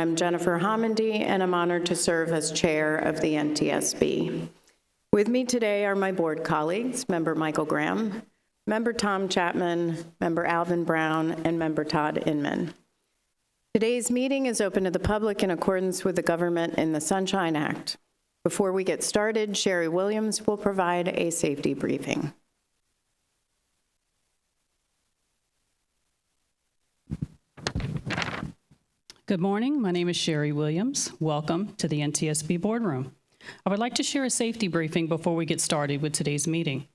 I'm Jennifer Homendy, and I'm honored to serve as chair of the NTSB. With me today are my board colleagues, Member Michael Graham, Member Tom Chapman, Member Alvin Brown, and Member Todd Inman. Today's meeting is open to the public in accordance with the Government in the Sunshine Act. Before we get started, Sherry Williams will provide a safety briefing. Good morning. My name is Sherry Williams. Welcome to the NTSB boardroom. I would like to share a safety briefing before we get started with today's meeting.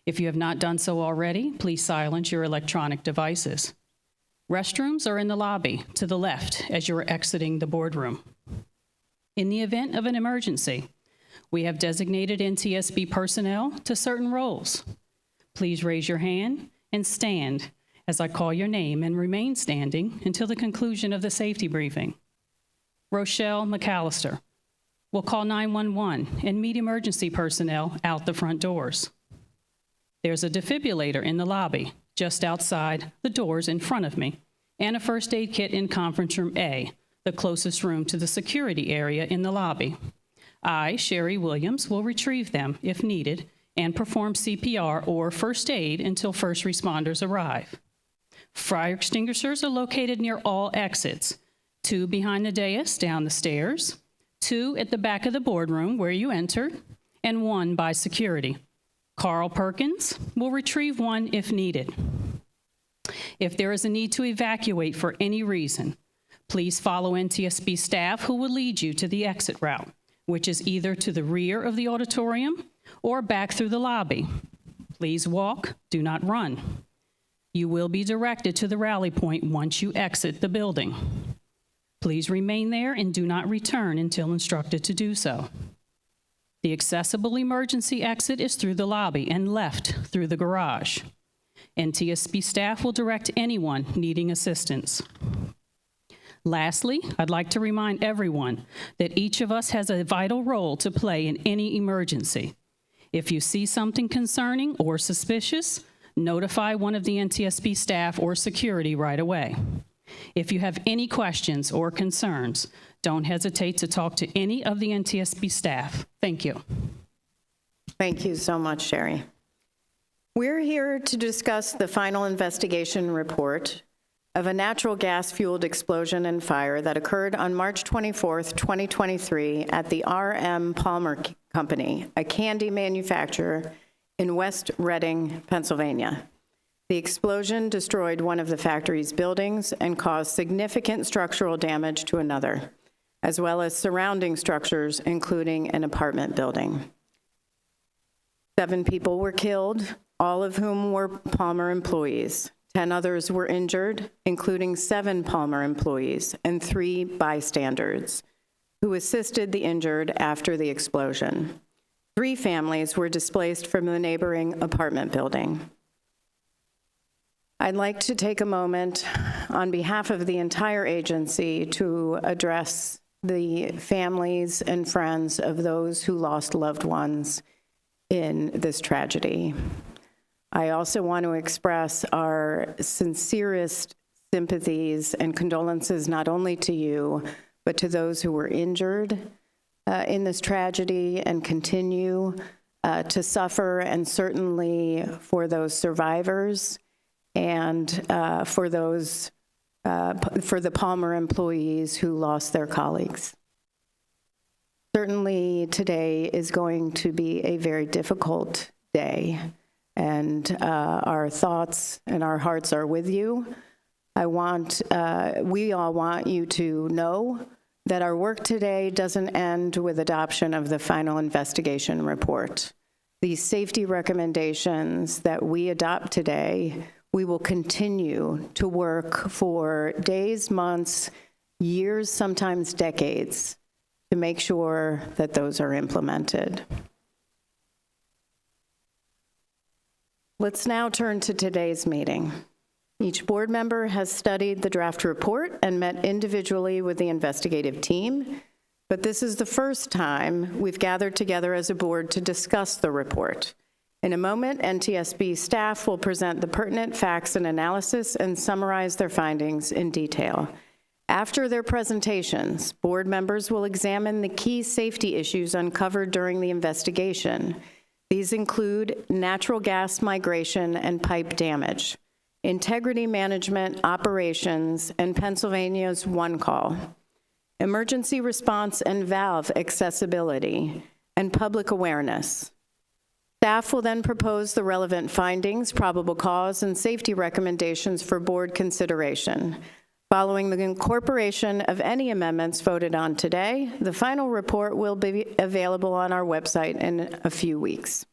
If you have not done so already, please silence your electronic devices. Restrooms are in the lobby to the left as you are exiting the boardroom. In the event of an emergency, we have designated NTSB personnel to certain roles. Please raise your hand and stand as I call your name and remain standing until the conclusion of the safety briefing. Rochelle McAllister will call 911 and meet emergency personnel out the front doors. There's a defibrillator in the lobby just outside the doors in front of me, and a first aid kit in conference room A, the closest room to the security area in the lobby. I, Sherry Williams, will retrieve them if needed and perform CPR or first aid until first responders arrive. Fire extinguishers are located near all exits, 2 behind the dais down the stairs, 2 at the back of the boardroom where you entered, and 1 by security. Carl Perkins will retrieve 1 if needed. If there is a need to evacuate for any reason, please follow NTSB staff who will lead you to the exit route, which is either to the rear of the auditorium or back through the lobby. Please walk, do not run. You will be directed to the rally point once you exit the building. Please remain there and do not return until instructed to do so. The accessible emergency exit is through the lobby and left through the garage. NTSB staff will direct anyone needing assistance. Lastly, I'd like to remind everyone that each of us has a vital role to play in any emergency. If you see something concerning or suspicious, notify one of the NTSB staff or security right away. If you have any questions or concerns, don't hesitate to talk to any of the NTSB staff. Thank you. Thank you so much, Sherry. We're here to discuss the final investigation report of a natural gas-fueled explosion and fire that occurred on March 24th, 2023 at the R.M. Palmer Company, a candy manufacturer in West Reading, Pennsylvania. The explosion destroyed one of the factory's buildings and caused significant structural damage to another, as well as surrounding structures, including an apartment building. 7 people were killed, all of whom were Palmer employees. 10 others were injured, including 7 Palmer employees and 3 bystanders who assisted the injured after the explosion. 3 families were displaced from the neighboring apartment building. I'd like to take a moment on behalf of the entire agency to address the families and friends of those who lost loved ones in this tragedy. I also want to express our sincerest sympathies and condolences not only to you, but to those who were injured in this tragedy and continue to suffer, and certainly for those survivors and for the Palmer employees who lost their colleagues. Certainly today is going to be a very difficult day, and our thoughts and our hearts are with you. We all want you to know that our work today doesn't end with adoption of the final investigation report. These safety recommendations that we adopt today, we will continue to work for days, months, years, sometimes decades, to make sure that those are implemented. Let's now turn to today's meeting. Each board member has studied the draft report and met individually with the investigative team, but this is the first time we've gathered together as a board to discuss the report. In a moment, NTSB staff will present the pertinent facts and analysis and summarize their findings in detail. After their presentations, board members will examine the key safety issues uncovered during the investigation. These include natural gas migration and pipe damage, integrity management operations, and Pennsylvania's One Call, emergency response and valve accessibility, and public awareness. Staff will then propose the relevant findings, probable cause, and safety recommendations for board consideration. Following the incorporation of any amendments voted on today, the final report will be available on our website in a few weeks.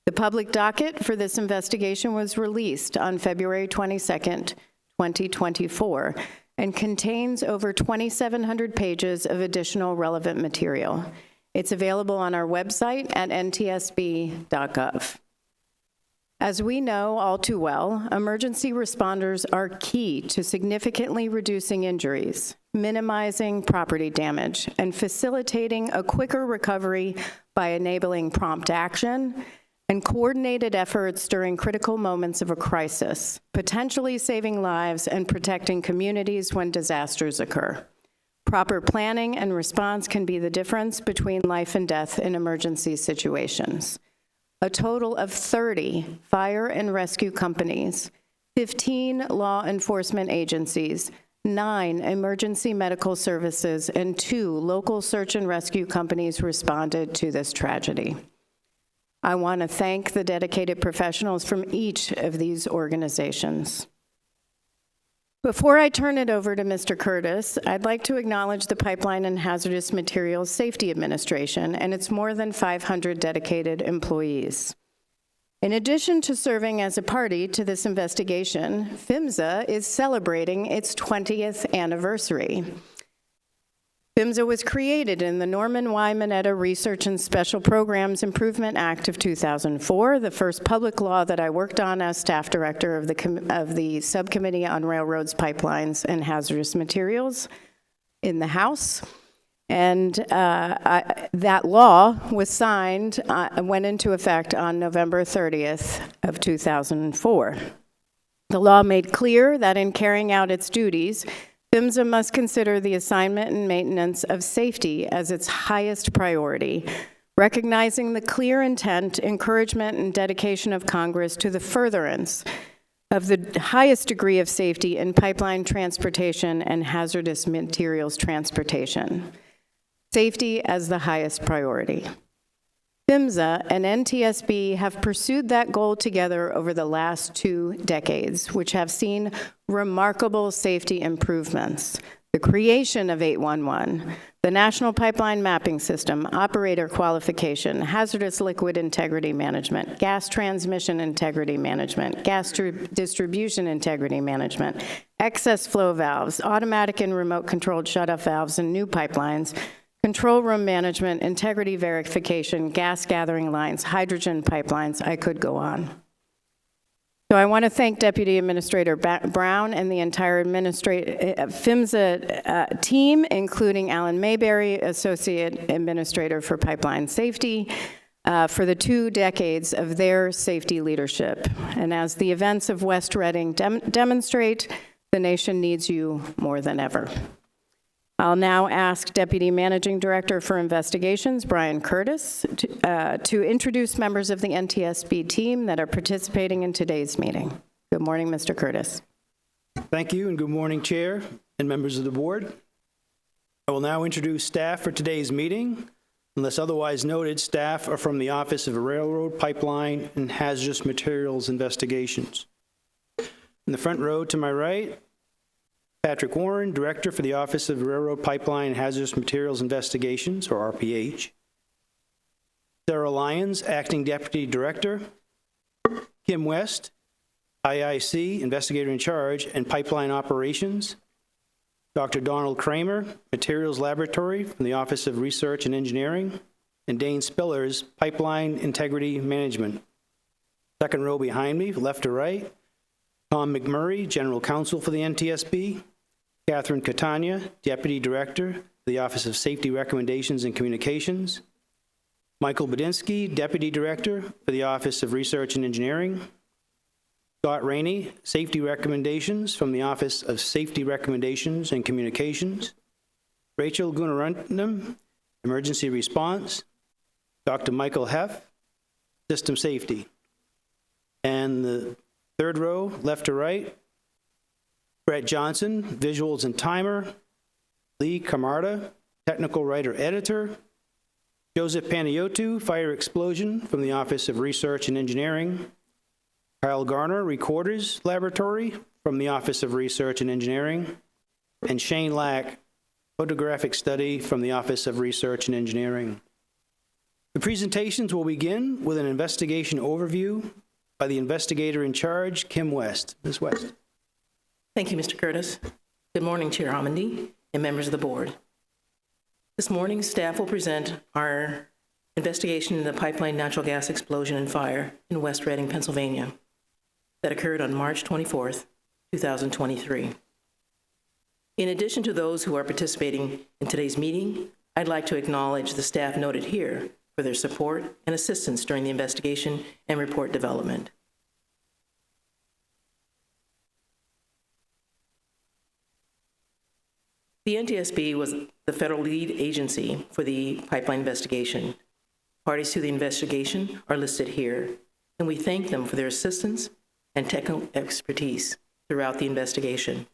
The public docket for this investigation was released on February 22nd, 2024, and contains over 2,700 pages of additional relevant material. It's available on our website at ntsb.gov. As we know all too well, emergency responders are key to significantly reducing injuries, minimizing property damage, and facilitating a quicker recovery by enabling prompt action and coordinated efforts during critical moments of a crisis, potentially saving lives and protecting communities when disasters occur. Proper planning and response can be the difference between life and death in emergency situations. A total of 30 fire and rescue companies, 15 law enforcement agencies, 9 emergency medical services, and 2 local search and rescue companies responded to this tragedy. I want to thank the dedicated professionals from each of these organizations. Before I turn it over to Mr. Curtis, I'd like to acknowledge the Pipeline and Hazardous Materials Safety Administration and its more than 500 dedicated employees. In addition to serving as a party to this investigation, PHMSA is celebrating its 20th anniversary. PHMSA was created in the Norman Y. Mineta Research and Special Programs Improvement Act of 2004, the first public law that I worked on as staff director of the Subcommittee on Railroads, Pipelines, and Hazardous Materials in the House. And that law was signed, went into effect on November 30th of 2004. The law made clear that in carrying out its duties, PHMSA must consider the assignment and maintenance of safety as its highest priority, recognizing the clear intent, encouragement, and dedication of Congress to the furtherance of the highest degree of safety in pipeline transportation and hazardous materials transportation. Safety as the highest priority. PHMSA and NTSB have pursued that goal together over the last 2 decades, which have seen remarkable safety improvements. The creation of 811, the National Pipeline Mapping System, operator qualification, hazardous liquid integrity management, gas transmission integrity management, gas distribution integrity management, excess flow valves, automatic and remote controlled shutoff valves and new pipelines, control room management, integrity verification, gas gathering lines, hydrogen pipelines, I could go on. So I want to thank Deputy Administrator Brown and the entire PHMSA team, including Alan Mayberry, Associate Administrator for Pipeline Safety, for the 2 decades of their safety leadership. And as the events of West Reading demonstrate, the nation needs you more than ever. I'll now ask Deputy Managing Director for Investigations, Brian Curtis, to introduce members of the NTSB team that are participating in today's meeting. Good morning, Mr. Curtis. Thank you, and good morning, Chair and members of the board. I will now introduce staff for today's meeting. Unless otherwise noted, staff are from the Office of Railroad, Pipeline, and Hazardous Materials Investigations. In the front row to my right, Patrick Warren, Director for the Office of Railroad, Pipeline, and Hazardous Materials Investigations, or RPH. Sarah Lyons, Acting Deputy Director. Kim West, IIC Investigator in Charge and Pipeline Operations. Dr. Donald Kramer, Materials Laboratory from the Office of Research and Engineering. And Dane Spillers, Pipeline Integrity Management. Second row behind me, left to right, Tom McMurray, General Counsel for the NTSB. Catherine Catania, Deputy Director, the Office of Safety Recommendations and Communications. Michael Badinsky, Deputy Director for the Office of Research and Engineering. Scott Rainey, Safety Recommendations from the Office of Safety Recommendations and Communications. Rachel Gunaratnam, Emergency Response. Dr. Michael Heff, System Safety. And the third row, left to right, Brett Johnson, Visuals and Timer. Lee Camarda, Technical Writer-Editor. Joseph Panayiotou, Fire Explosion from the Office of Research and Engineering. Kyle Garner, Recorders Laboratory from the Office of Research and Engineering. And Shane Lack, Photographic Study from the Office of Research and Engineering. The presentations will begin with an investigation overview by the investigator in charge, Kim West. Ms. West. Thank you, Mr. Curtis. Good morning, Chair Amandy and members of the board. This morning, staff will present our investigation into the pipeline natural gas explosion and fire in West Reading, Pennsylvania, that occurred on March 24th, 2023. In addition to those who are participating in today's meeting, I'd like to acknowledge the staff noted here for their support and assistance during the investigation and report development. The NTSB was the federal lead agency for the pipeline investigation. Parties to the investigation are listed here, and we thank them for their assistance and technical expertise throughout the investigation.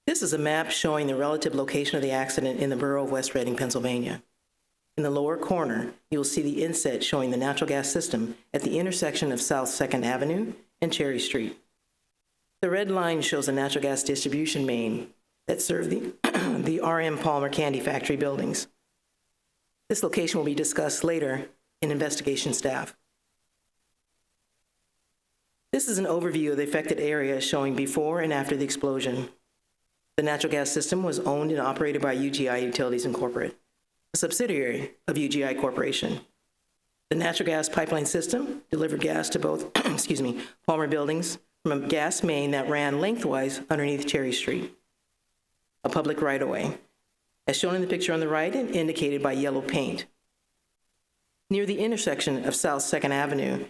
This is a map showing the relative location of the accident in the borough of West Reading, Pennsylvania. In the lower corner, you will see the inset showing the natural gas system at the intersection of South 2nd Avenue and Cherry Street. The red line shows a natural gas distribution main that served the R.M. Palmer Candy Factory buildings. This location will be discussed later in investigation staff. This is an overview of the affected area showing before and after the explosion. The natural gas system was owned and operated by UGI Utilities Incorporated, a subsidiary of UGI Corporation. The natural gas pipeline system delivered gas to both Palmer buildings from a gas main that ran lengthwise underneath Cherry Street, a public right-of-way, as shown in the picture on the right and indicated by yellow paint. Near the intersection of South 2nd Avenue,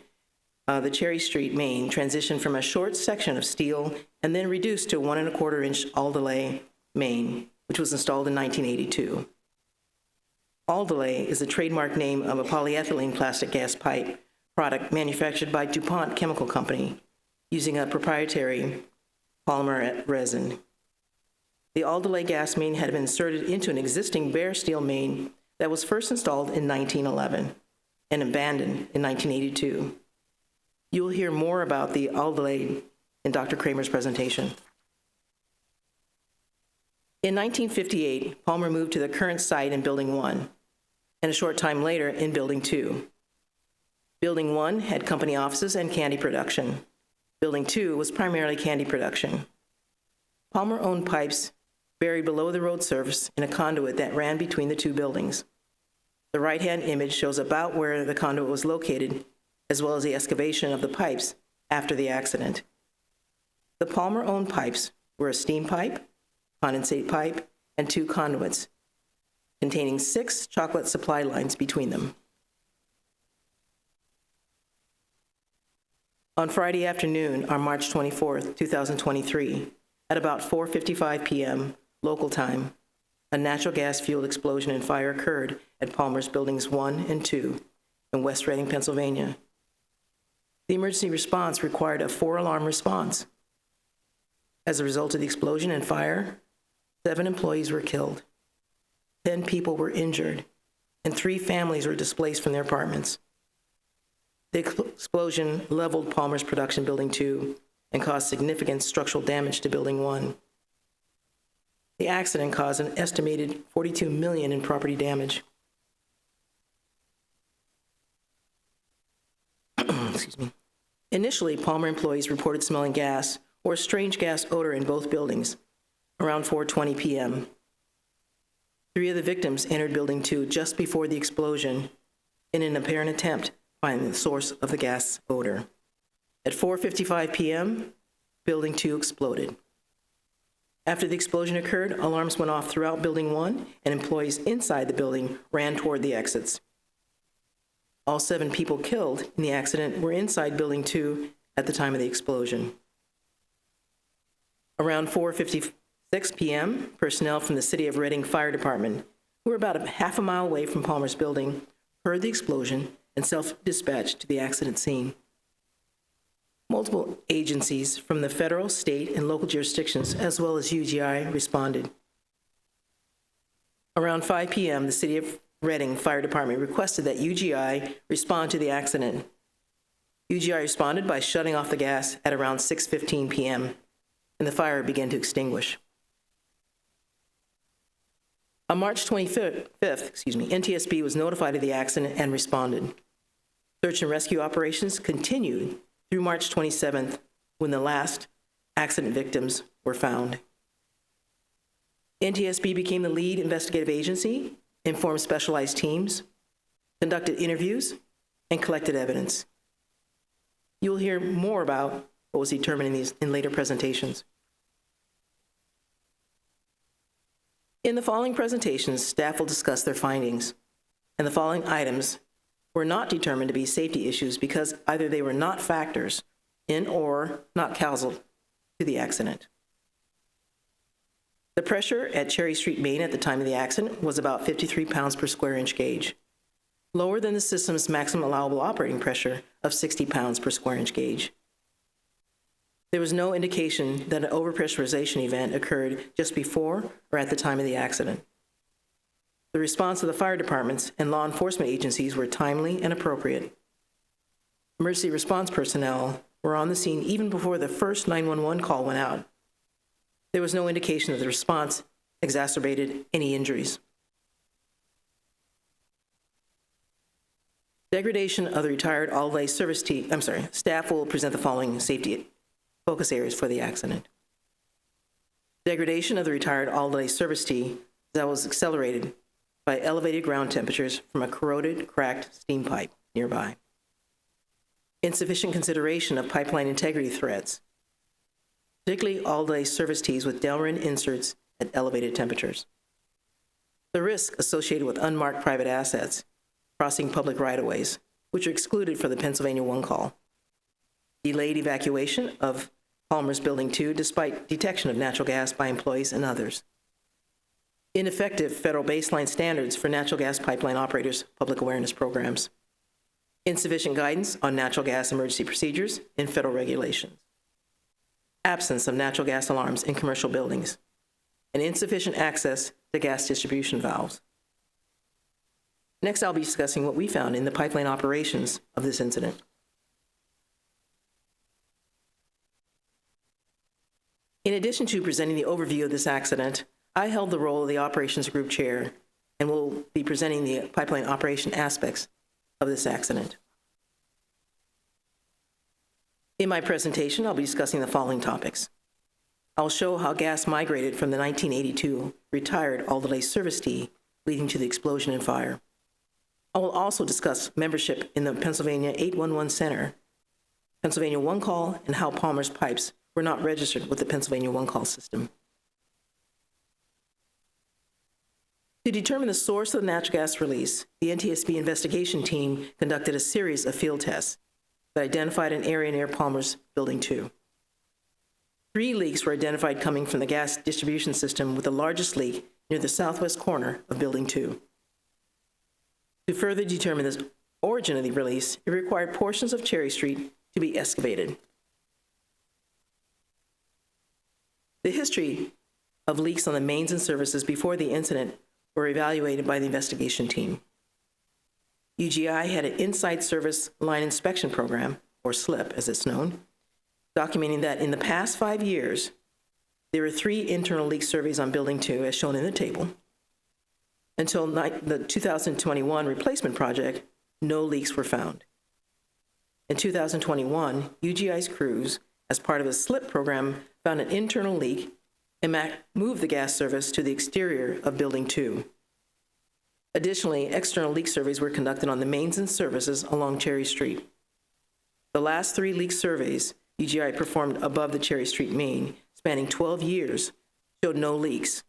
the Cherry Street main transitioned from a short section of steel and then reduced to 1 1/4-inch all-delay main, which was installed in 1982. All-delay is the trademark name of a polyethylene plastic gas pipe product manufactured by DuPont Chemical Company, using a proprietary polymer resin. The all-delay gas main had been inserted into an existing bare steel main that was first installed in 1911 and abandoned in 1982. You will hear more about the all-delay in Dr. Kramer's presentation. In 1958, Palmer moved to the current site in Building 1, and a short time later in Building 2. Building 1 had company offices and candy production. Building 2 was primarily candy production. Palmer owned pipes buried below the road surface in a conduit that ran between the two buildings. The right-hand image shows about where the conduit was located, as well as the excavation of the pipes after the accident. The Palmer-owned pipes were a steam pipe, condensate pipe, and 2 conduits, containing 6 chocolate supply lines between them. On Friday afternoon, on March 24th, 2023, at about 4:55 p.m. local time, a natural gas-fueled explosion and fire occurred at Palmer's Buildings 1 and 2 in West Reading, Pennsylvania. The emergency response required a 4-alarm response. As a result of the explosion and fire, 7 employees were killed, 10 people were injured, and 3 families were displaced from their apartments. The explosion leveled Palmer's production Building 2 and caused significant structural damage to Building 1. The accident caused an estimated $42 million in property damage. Excuse me. Initially, Palmer employees reported smelling gas or a strange gas odor in both buildings around 4:20 p.m. 3 of the victims entered Building 2 just before the explosion in an apparent attempt to find the source of the gas odor. At 4:55 p.m., Building 2 exploded. After the explosion occurred, alarms went off throughout Building 1, and employees inside the building ran toward the exits. All 7 people killed in the accident were inside Building 2 at the time of the explosion. Around 4:56 p.m., personnel from the City of Reading Fire Department, who were about a half a mile away from Palmer's building, heard the explosion and self-dispatched to the accident scene. Multiple agencies from the federal, state, and local jurisdictions, as well as UGI, responded. Around 5 p.m., the City of Reading Fire Department requested that UGI respond to the accident. UGI responded by shutting off the gas at around 6:15 p.m., and the fire began to extinguish. On March 25th, NTSB was notified of the accident and responded. Search and rescue operations continued through March 27th, when the last accident victims were found. NTSB became the lead investigative agency, informed specialized teams, conducted interviews, and collected evidence. You will hear more about what was determined in later presentations. In the following presentations, staff will discuss their findings, and the following items were not determined to be safety issues because either they were not factors in or not causal to the accident. The pressure at Cherry Street Main at the time of the accident was about 53 pounds per square inch gauge, lower than the system's maximum allowable operating pressure of 60 pounds per square inch gauge. There was no indication that an overpressurization event occurred just before or at the time of the accident. The response of the fire departments and law enforcement agencies were timely and appropriate. Emergency response personnel were on the scene even before the first 911 call went out. There was no indication that the response exacerbated any injuries. Degradation of the retired all-day service team, staff will present the following safety focus areas for the accident. Degradation of the retired all-day service team that was accelerated by elevated ground temperatures from a corroded, cracked steam pipe nearby. Insufficient consideration of pipeline integrity threats, particularly all-day service tees with Delrin inserts at elevated temperatures. The risk associated with unmarked private assets crossing public right-of-ways, which are excluded for the Pennsylvania 1 call. Delayed evacuation of Palmer's Building 2 despite detection of natural gas by employees and others. Ineffective federal baseline standards for natural gas pipeline operators' public awareness programs. Insufficient guidance on natural gas emergency procedures in federal regulations. Absence of natural gas alarms in commercial buildings. And insufficient access to gas distribution valves. Next, I'll be discussing what we found in the pipeline operations of this incident. In addition to presenting the overview of this accident, I held the role of the operations group chair and will be presenting the pipeline operation aspects of this accident. In my presentation, I'll be discussing the following topics. I'll show how gas migrated from the 1982 retired all-delay service tee, leading to the explosion and fire. I will also discuss membership in the Pennsylvania 811 Center, Pennsylvania 1 call, and how Palmer's pipes were not registered with the Pennsylvania 1 call system. To determine the source of the natural gas release, the NTSB investigation team conducted a series of field tests that identified an area near Palmer's Building 2. 3 leaks were identified coming from the gas distribution system, with the largest leak near the southwest corner of Building 2. To further determine the origin of the release, it required portions of Cherry Street to be excavated. The history of leaks on the mains and services before the incident were evaluated by the investigation team. UGI had an Inside Service Line Inspection Program, or SLIP as it's known, documenting that in the past 5 years, there were 3 internal leak surveys on Building 2, as shown in the table. Until the 2021 replacement project, no leaks were found. In 2021, UGI's crews, as part of a SLIP program, found an internal leak and moved the gas service to the exterior of Building 2. Additionally, external leak surveys were conducted on the mains and services along Cherry Street. The last 3 leak surveys UGI performed above the Cherry Street main, spanning 12 years, showed no leaks.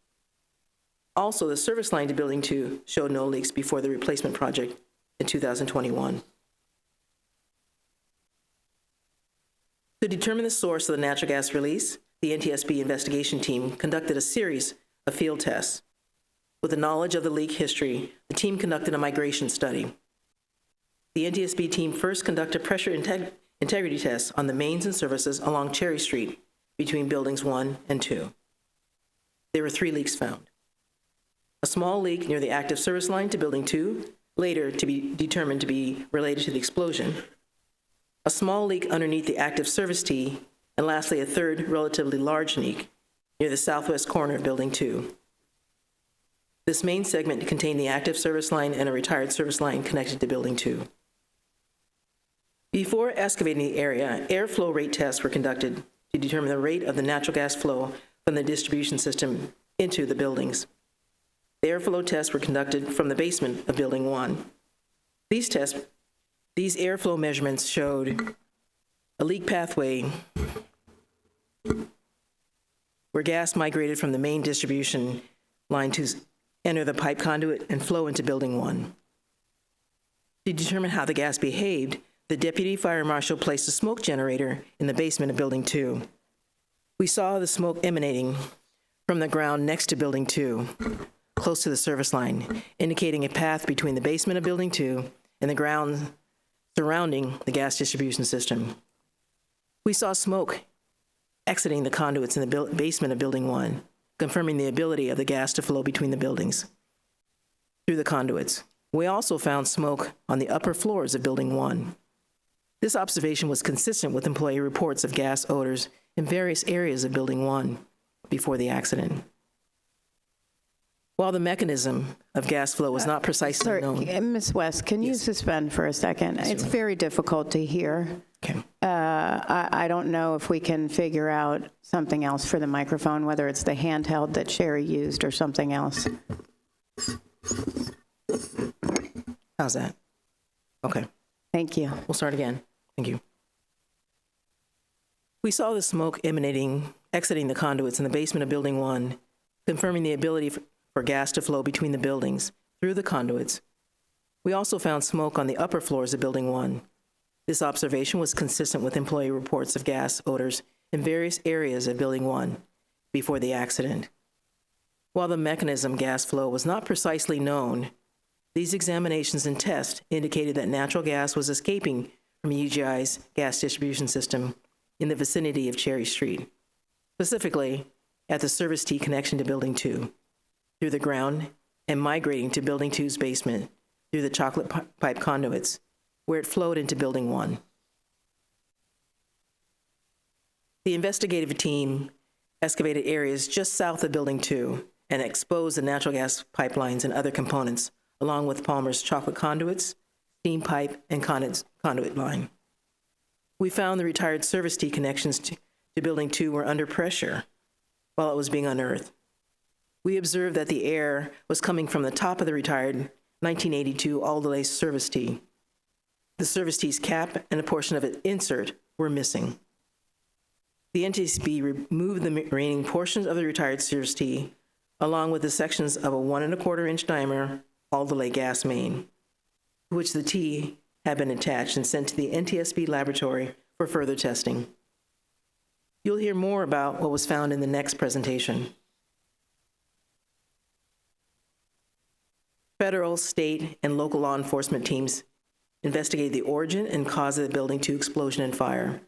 Also, the service line to Building 2 showed no leaks before the replacement project in 2021. To determine the source of the natural gas release, the NTSB investigation team conducted a series of field tests. With the knowledge of the leak history, the team conducted a migration study. The NTSB team first conducted pressure integrity tests on the mains and services along Cherry Street between buildings 1 and 2. There were 3 leaks found. A small leak near the active service line to building 2, later to be determined to be related to the explosion. A small leak underneath the active service T, and lastly, a third relatively large leak near the southwest corner of building 2. This main segment contained the active service line and a retired service line connected to building 2. Before excavating the area, airflow rate tests were conducted to determine the rate of the natural gas flow from the distribution system into the buildings. The airflow tests were conducted from the basement of building 1. These airflow measurements showed a leak pathway where gas migrated from the main distribution line to enter the pipe conduit and flow into building 1. To determine how the gas behaved, the deputy fire marshal placed a smoke generator in the basement of building 2. We saw the smoke emanating from the ground next to building 2, close to the service line, indicating a path between the basement of building 2 and the ground surrounding the gas distribution system. We saw smoke exiting the conduits in the basement of building 1, confirming the ability of the gas to flow between the buildings through the conduits. We also found smoke on the upper floors of building 1. This observation was consistent with employee reports of gas odors in various areas of building 1 before the accident. While the mechanism of gas flow was not precisely known. Ms. West, can you suspend for a second? It's very difficult to hear. Okay. I don't know if we can figure out something else for the microphone, whether it's the handheld that Sherry used or something else. How's that? Okay. Thank you. We'll start again. Thank you. We saw the smoke exiting the conduits in the basement of building 1, confirming the ability for gas to flow between the buildings through the conduits. We also found smoke on the upper floors of building 1. This observation was consistent with employee reports of gas odors in various areas of building 1 before the accident. While the mechanism gas flow was not precisely known, these examinations and tests indicated that natural gas was escaping from UGI's gas distribution system in the vicinity of Cherry Street, specifically at the service T connection to building 2, through the ground and migrating to building 2's basement through the chocolate pipe conduits, where it flowed into building 1. The investigative team excavated areas just south of building 2 and exposed the natural gas pipelines and other components, along with Palmer's chocolate conduits, steam pipe, and conduit line. We found the retired service T connections to building 2 were under pressure while it was being unearthed. We observed that the air was coming from the top of the retired 1982 all-delay service T. The service T's cap and a portion of its insert were missing. The NTSB removed the remaining portions of the retired service T, along with the sections of a 1 1/4-inch diameter all-delay gas main, to which the T had been attached and sent to the NTSB laboratory for further testing. You'll hear more about what was found in the next presentation. Federal, state, and local law enforcement teams investigated the origin and cause of the building 2 explosion and fire.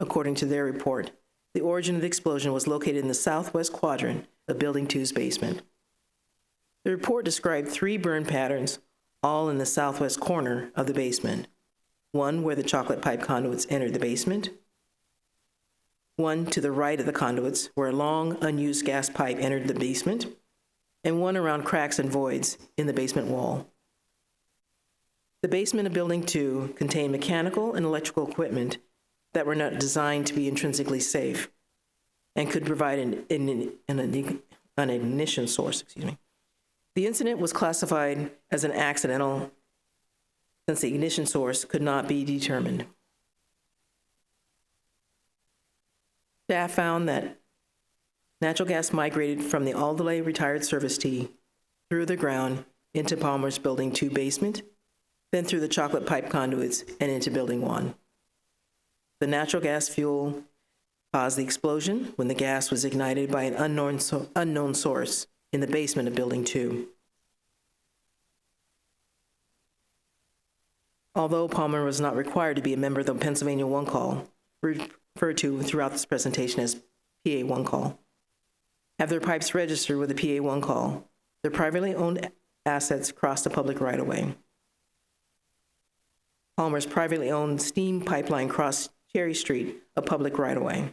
According to their report, the origin of the explosion was located in the southwest quadrant of building 2's basement. The report described 3 burn patterns, all in the southwest corner of the basement. One where the chocolate pipe conduits entered the basement, one to the right of the conduits where a long, unused gas pipe entered the basement, and one around cracks and voids in the basement wall. The basement of Building 2 contained mechanical and electrical equipment that were not designed to be intrinsically safe and could provide an ignition source. The incident was classified as an accidental since the ignition source could not be determined. Staff found that natural gas migrated from the all-delay retired service T through the ground into Palmer's Building 2 basement then through the chocolate pipe conduits and into Building 1. The natural gas fuel caused the explosion when the gas was ignited by an unknown source in the basement of Building 2. Although Palmer was not required to be a member of the Pennsylvania One Call, referred to throughout this presentation as PA One Call, have their pipes registered with the PA One Call, their privately owned assets cross the public right-of-way. Palmer's privately owned steam pipeline crossed Cherry Street, a public right-of-way.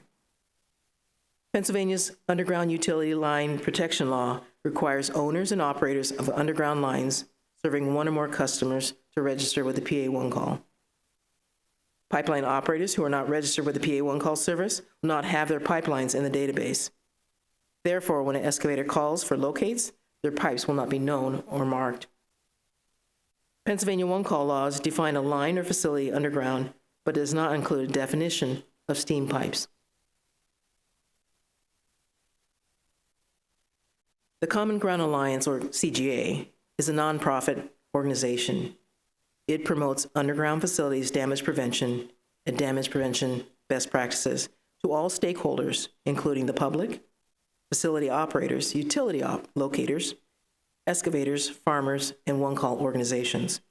Pennsylvania's underground utility line protection law requires owners and operators of underground lines serving one or more customers to register with the PA One Call. Pipeline operators who are not registered with the PA One Call service will not have their pipelines in the database. Therefore, when an excavator calls for locates, their pipes will not be known or marked. Pennsylvania One Call laws define a line or facility underground, but does not include a definition of steam pipes. The Common Ground Alliance, or CGA, is a nonprofit organization. It promotes underground facilities damage prevention and damage prevention best practices to all stakeholders, including the public, facility operators, utility locators, excavators, farmers, and one-call organizations,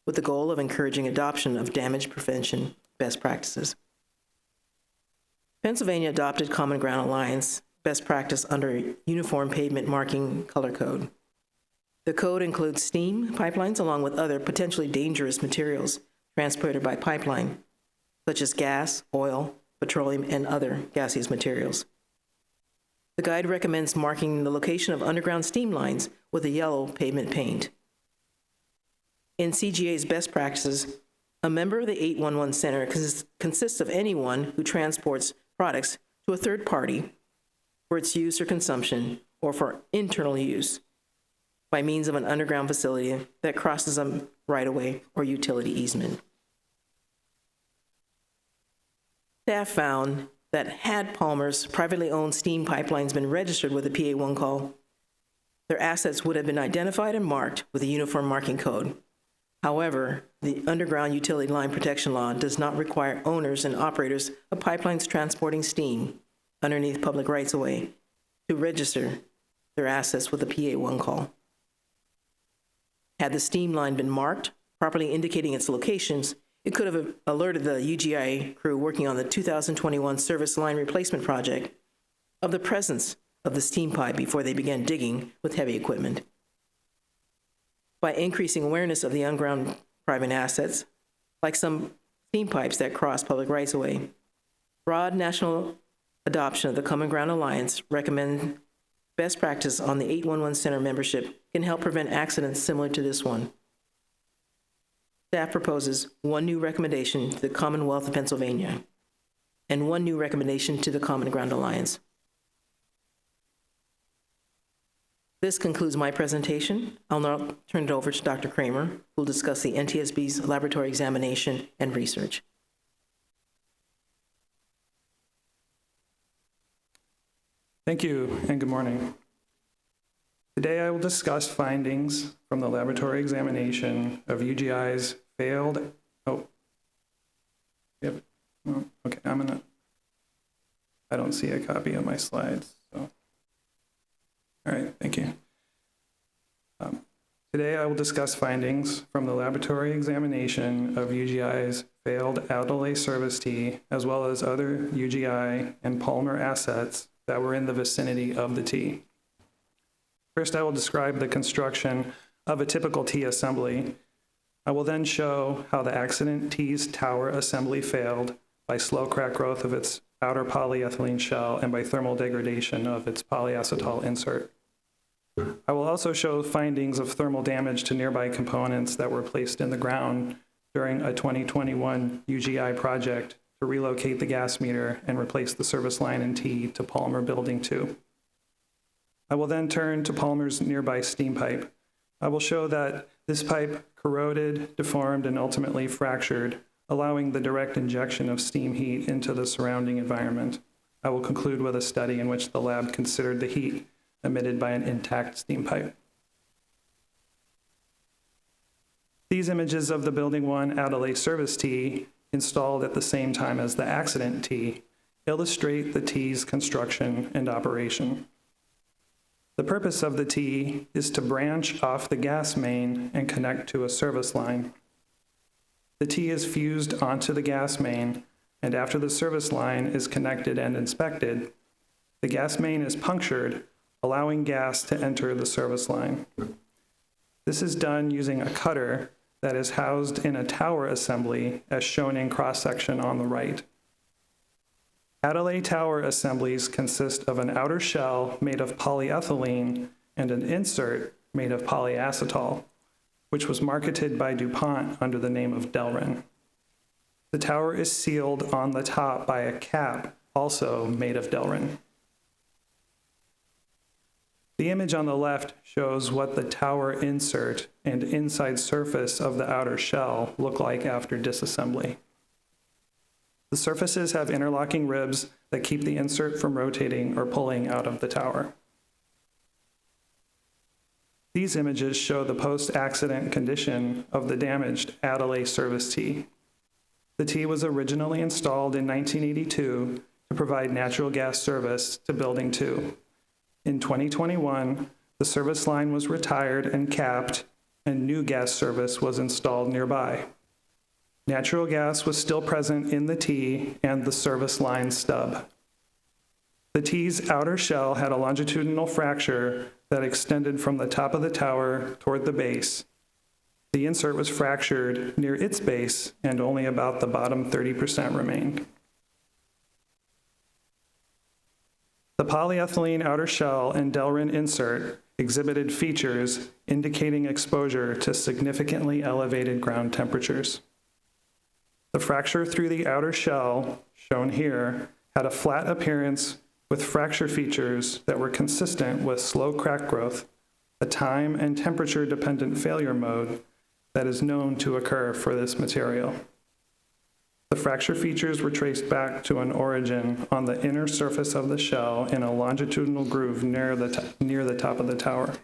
with the goal of encouraging adoption of damage prevention best practices. Pennsylvania adopted Common Ground Alliance best practice under Uniform Pavement Marking Color Code. The code includes steam pipelines along with other potentially dangerous materials transported by pipeline, such as gas, oil, petroleum, and other gaseous materials. The guide recommends marking the location of underground steam lines with a yellow pavement paint. In CGA's best practices, a member of the 811 Center consists of anyone who transports products to a third party for its use or consumption or for internal use by means of an underground facility that crosses a right-of-way or utility easement. Staff found that had Palmer's privately owned steam pipelines been registered with the PA One Call, their assets would have been identified and marked with a uniform marking code. However, the Underground Utility Line Protection Law does not require owners and operators of pipelines transporting steam underneath public rights-of-way to register their assets with the PA One Call. Had the steam line been marked, properly indicating its locations, it could have alerted the UGI crew working on the 2021 service line replacement project of the presence of the steam pipe before they began digging with heavy equipment. By increasing awareness of the underground private assets, like some steam pipes that cross public rights-of-way, broad national adoption of the Common Ground Alliance recommend best practice on the 811 Center membership can help prevent accidents similar to this one. Staff proposes one new recommendation to the Commonwealth of Pennsylvania and one new recommendation to the Common Ground Alliance. This concludes my presentation. I'll now turn it over to Dr. Kramer, who will discuss the NTSB's laboratory examination and research. Thank you, and good morning. Today I will discuss findings from the laboratory examination of UGI's failed, okay, I don't see a copy of my slides, so. All right, thank you. Today I will discuss findings from the laboratory examination of UGI's failed out-of-lay service T, as well as other UGI and Palmer assets that were in the vicinity of the T. First, I will describe the construction of a typical T assembly. I will then show how the accident T's tower assembly failed by slow crack growth of its outer polyethylene shell and by thermal degradation of its polyacetal insert. I will also show findings of thermal damage to nearby components that were placed in the ground during a 2021 UGI project to relocate the gas meter and replace the service line in T to Palmer Building 2. I will then turn to Palmer's nearby steam pipe. I will show that this pipe corroded, deformed, and ultimately fractured, allowing the direct injection of steam heat into the surrounding environment. I will conclude with a study in which the lab considered the heat emitted by an intact steam pipe. These images of the Building 1 Adelaide service T, installed at the same time as the accident T, illustrate the T's construction and operation. The purpose of the T is to branch off the gas main and connect to a service line. The T is fused onto the gas main, and after the service line is connected and inspected, the gas main is punctured, allowing gas to enter the service line. This is done using a cutter that is housed in a tower assembly, as shown in cross-section on the right. Adelaide tower assemblies consist of an outer shell made of polyethylene and an insert made of polyacetal, which was marketed by DuPont under the name of Delrin. The tower is sealed on the top by a cap, also made of Delrin. The image on the left shows what the tower insert and inside surface of the outer shell look like after disassembly. The surfaces have interlocking ribs that keep the insert from rotating or pulling out of the tower. These images show the post-accident condition of the damaged Adelaide service T. The T was originally installed in 1982 to provide natural gas service to Building 2. In 2021, the service line was retired and capped, and new gas service was installed nearby. Natural gas was still present in the T and the service line stub. The T's outer shell had a longitudinal fracture that extended from the top of the tower toward the base. The insert was fractured near its base, and only about the bottom 30% remained. The polyethylene outer shell and Delrin insert exhibited features indicating exposure to significantly elevated ground temperatures. The fracture through the outer shell, shown here, had a flat appearance with fracture features that were consistent with slow crack growth, a time and temperature-dependent failure mode that is known to occur for this material. The fracture features were traced back to an origin on the inner surface of the shell in a longitudinal groove near the top of the tower.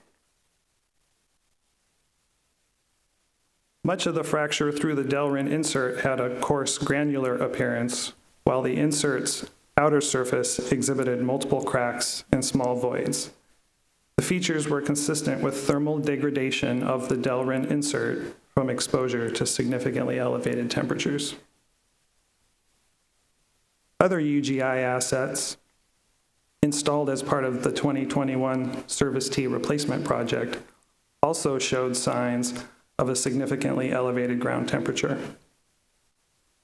Much of the fracture through the Delrin insert had a coarse granular appearance, while the insert's outer surface exhibited multiple cracks and small voids. The features were consistent with thermal degradation of the Delrin insert from exposure to significantly elevated temperatures. Other UGI assets installed as part of the 2021 Service T replacement project also showed signs of a significantly elevated ground temperature.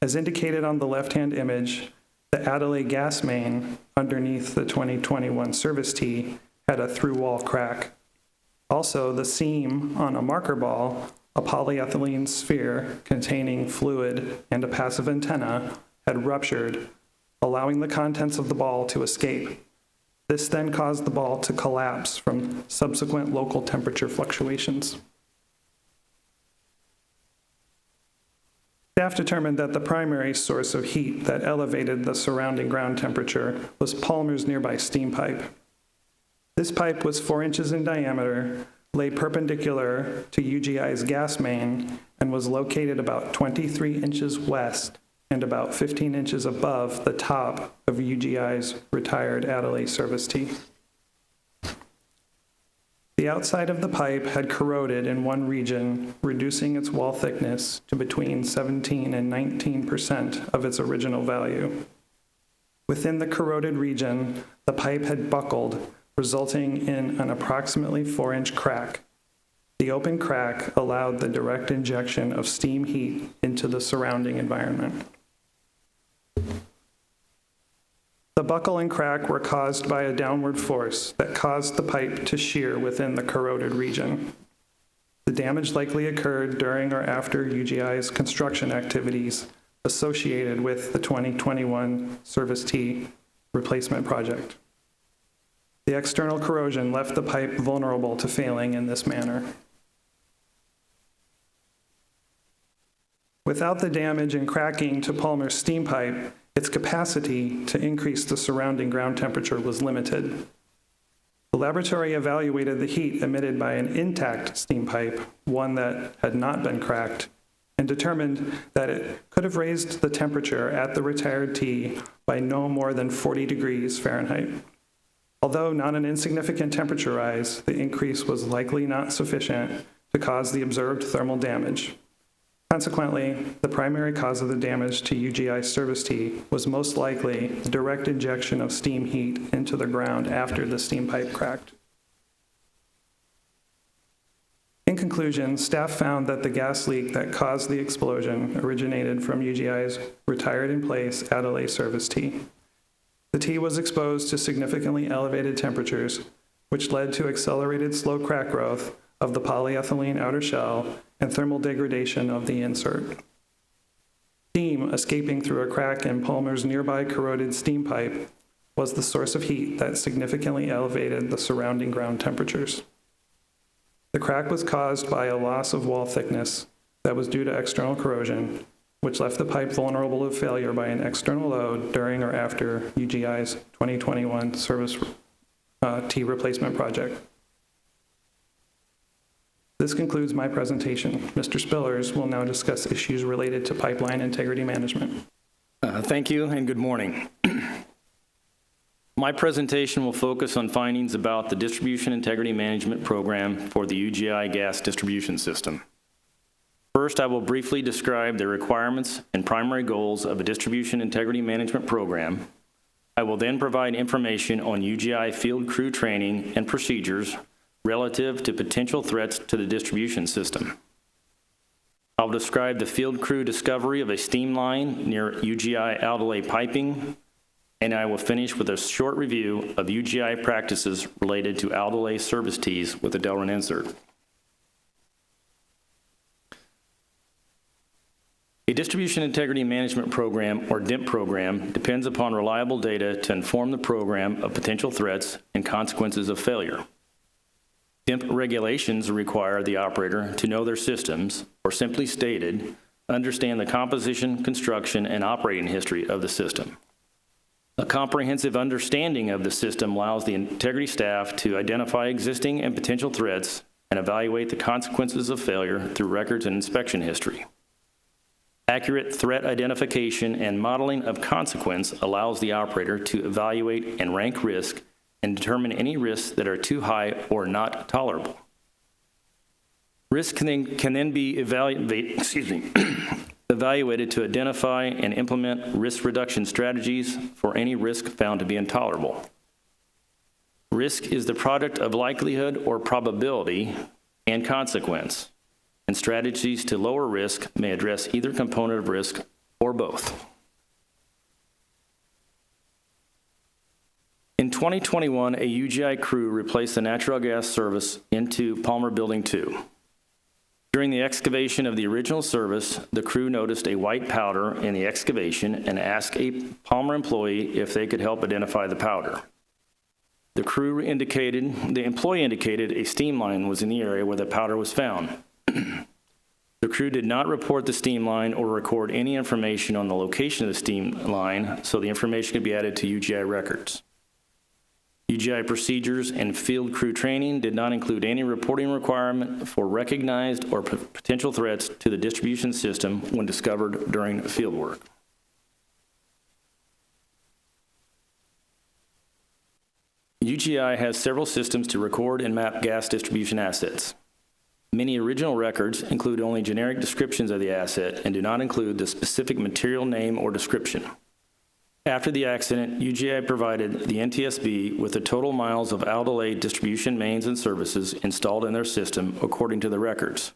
As indicated on the left-hand image, the Adelaide gas main underneath the 2021 Service T had a through-wall crack. Also, the seam on a marker ball, a polyethylene sphere containing fluid and a passive antenna, had ruptured, allowing the contents of the ball to escape. This then caused the ball to collapse from subsequent local temperature fluctuations. Staff determined that the primary source of heat that elevated the surrounding ground temperature was Palmer's nearby steam pipe. This pipe was 4 inches in diameter, laid perpendicular to UGI's gas main, and was located about 23 inches west and about 15 inches above the top of UGI's retired Adelaide service T. The outside of the pipe had corroded in one region, reducing its wall thickness to between 17 and 19% of its original value. Within the corroded region, the pipe had buckled, resulting in an approximately 4-inch crack. The open crack allowed the direct injection of steam heat into the surrounding environment. The buckle and crack were caused by a downward force that caused the pipe to shear within the corroded region. The damage likely occurred during or after UGI's construction activities associated with the 2021 Service T replacement project. The external corrosion left the pipe vulnerable to failing in this manner. Without the damage and cracking to Palmer's steam pipe, its capacity to increase the surrounding ground temperature was limited. The laboratory evaluated the heat emitted by an intact steam pipe, one that had not been cracked, and determined that it could have raised the temperature at the retired T by no more than 40 degrees Fahrenheit. Although not an insignificant temperature rise, the increase was likely not sufficient to cause the observed thermal damage. Consequently, the primary cause of the damage to UGI service T was most likely the direct injection of steam heat into the ground after the steam pipe cracked. In conclusion, staff found that the gas leak that caused the explosion originated from UGI's retired-in-place Adelaide service T. The T was exposed to significantly elevated temperatures, which led to accelerated slow crack growth of the polyethylene outer shell and thermal degradation of the insert. Steam escaping through a crack in Palmer's nearby corroded steam pipe was the source of heat that significantly elevated the surrounding ground temperatures. The crack was caused by a loss of wall thickness that was due to external corrosion, which left the pipe vulnerable to failure by an external load during or after UGI's 2021 service T replacement project. This concludes my presentation. Mr. Spillers will now discuss issues related to pipeline integrity management. Thank you and good morning. My presentation will focus on findings about the Distribution Integrity Management Program for the UGI gas distribution system. First, I will briefly describe the requirements and primary goals of a Distribution Integrity Management Program. I will then provide information on UGI field crew training and procedures relative to potential threats to the distribution system. I'll describe the field crew discovery of a steam line near UGI Adelaide piping, and I will finish with a short review of UGI practices related to Adelaide service tees with a Delrin insert. A Distribution Integrity Management Program, or DIMP program, depends upon reliable data to inform the program of potential threats and consequences of failure. DIMP regulations require the operator to know their systems, or simply stated, understand the composition, construction, and operating history of the system. A comprehensive understanding of the system allows the integrity staff to identify existing and potential threats and evaluate the consequences of failure through records and inspection history. Accurate threat identification and modeling of consequence allows the operator to evaluate and rank risk and determine any risks that are too high or not tolerable. Risk can then be evaluated to identify and implement risk reduction strategies for any risk found to be intolerable. Risk is the product of likelihood or probability and consequence, and strategies to lower risk may address either component of risk or both. In 2021, a UGI crew replaced the natural gas service into Palmer Building 2. During the excavation of the original service, the crew noticed a white powder in the excavation and asked a Palmer employee if they could help identify the powder. The employee indicated a steam line was in the area where the powder was found. The crew did not report the steam line or record any information on the location of the steam line, so the information could be added to UGI records. UGI procedures and field crew training did not include any reporting requirement for recognized or potential threats to the distribution system when discovered during field work. UGI has several systems to record and map gas distribution assets. Many original records include only generic descriptions of the asset and do not include the specific material name or description. After the accident, UGI provided the NTSB with the total miles of Adelaide distribution mains and services installed in their system according to the records.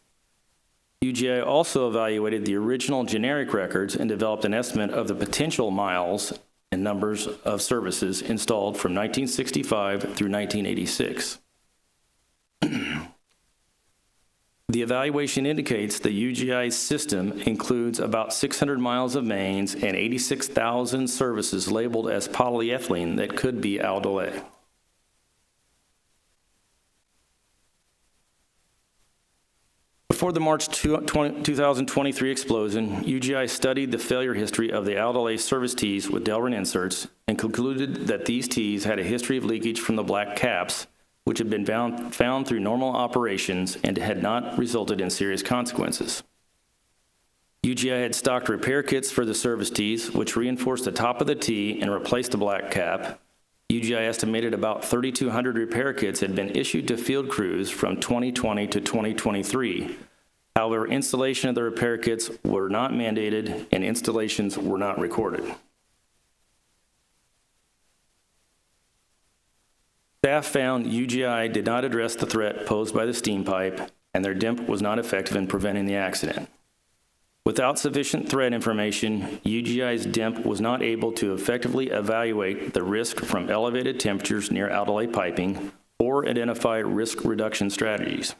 UGI also evaluated the original generic records and developed an estimate of the potential miles and numbers of services installed from 1965 through 1986. The evaluation indicates the UGI system includes about 600 miles of mains and 86,000 services labeled as polyethylene that could be Adelaide. Before the March 2023 explosion, UGI studied the failure history of the Adelaide service tees with Delrin inserts and concluded that these tees had a history of leakage from the black caps which had been found through normal operations and had not resulted in serious consequences. UGI had stocked repair kits for the service tees, which reinforced the top of the tee and replaced the black cap. UGI estimated about 3,200 repair kits had been issued to field crews from 2020 to 2023. However, installation of the repair kits were not mandated and installations were not recorded. Staff found UGI did not address the threat posed by the steam pipe, and their DIMP was not effective in preventing the accident. Without sufficient threat information, UGI's DIMP was not able to effectively evaluate the risk from elevated temperatures near outlay piping or identify risk reduction strategies.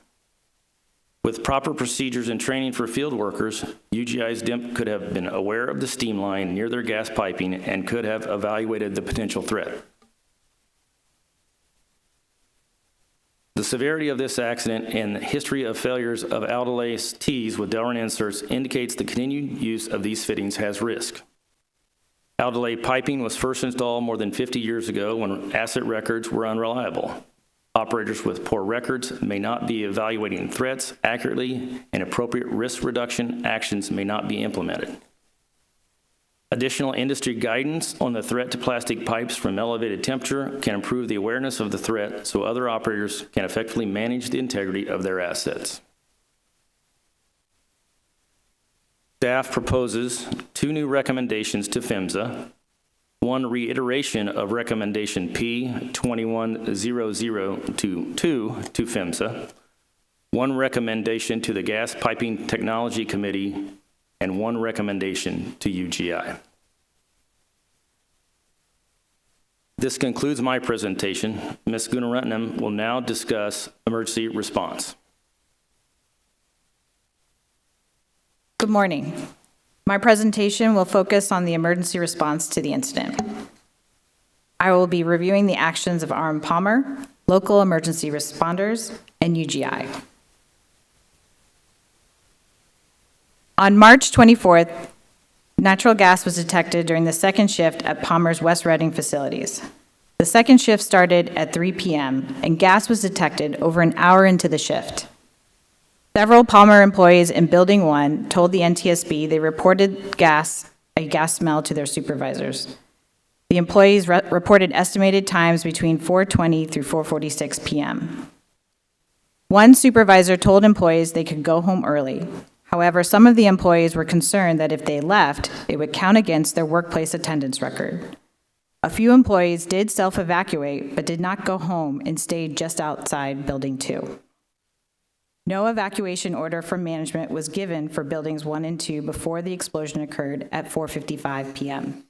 With proper procedures and training for field workers, UGI's DIMP could have been aware of the steam line near their gas piping and could have evaluated the potential threat. The severity of this accident and the history of failures of outlay tees with Delrin inserts indicates the continued use of these fittings has risk. Outlay piping was first installed more than 50 years ago when asset records were unreliable. Operators with poor records may not be evaluating threats accurately, and appropriate risk reduction actions may not be implemented. Additional industry guidance on the threat to plastic pipes from elevated temperature can improve the awareness of the threat so other operators can effectively manage the integrity of their assets. Staff proposes 2 new recommendations to PHMSA, 1 reiteration of recommendation P210022 to PHMSA, 1 recommendation to the Gas Piping Technology Committee, and 1 recommendation to UGI. This concludes my presentation. Ms. Gunaratnam will now discuss emergency response. Good morning. My presentation will focus on the emergency response to the incident. I will be reviewing the actions of RM Palmer, local emergency responders, and UGI. On March 24th, natural gas was detected during the second shift at Palmer's West Reading facilities. The second shift started at 3 p.m., and gas was detected over an hour into the shift. Several Palmer employees in Building 1 told the NTSB they reported a gas smell to their supervisors. The employees reported estimated times between 4:20 through 4:46 p.m. One supervisor told employees they could go home early. However, some of the employees were concerned that if they left, it would count against their workplace attendance record. A few employees did self-evacuate, but did not go home and stayed just outside Building 2. No evacuation order from management was given for Buildings 1 and 2 before the explosion occurred at 4:55 p.m.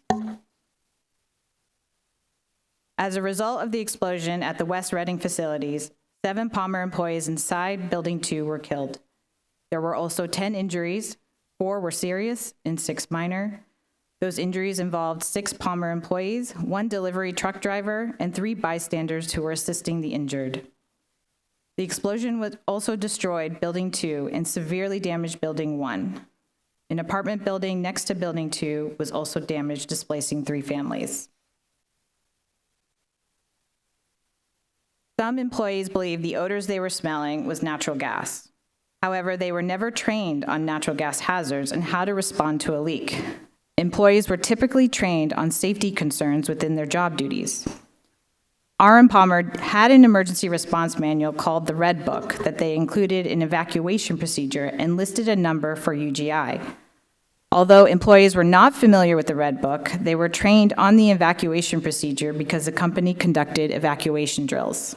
As a result of the explosion at the West Reading facilities, 7 Palmer employees inside Building 2 were killed. There were also 10 injuries, 4 were serious and 6 minor. Those injuries involved 6 Palmer employees, 1 delivery truck driver, and 3 bystanders who were assisting the injured. The explosion also destroyed Building 2 and severely damaged Building 1. An apartment building next to Building 2 was also damaged, displacing 3 families. Some employees believed the odors they were smelling was natural gas. However, they were never trained on natural gas hazards and how to respond to a leak. Employees were typically trained on safety concerns within their job duties. RM Palmer had an emergency response manual called the Red Book that they included an evacuation procedure and listed a number for UGI. Although employees were not familiar with the Red Book, they were trained on the evacuation procedure because the company conducted evacuation drills.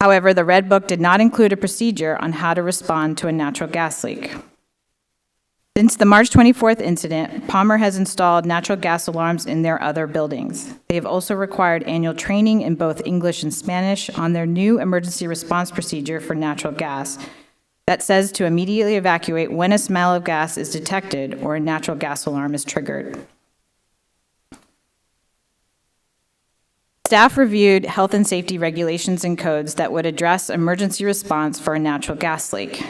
However, the Red Book did not include a procedure on how to respond to a natural gas leak. Since the March 24th incident, Palmer has installed natural gas alarms in their other buildings. They have also required annual training in both English and Spanish on their new emergency response procedure for natural gas that says to immediately evacuate when a smell of gas is detected or a natural gas alarm is triggered. Staff reviewed health and safety regulations and codes that would address emergency response for a natural gas leak.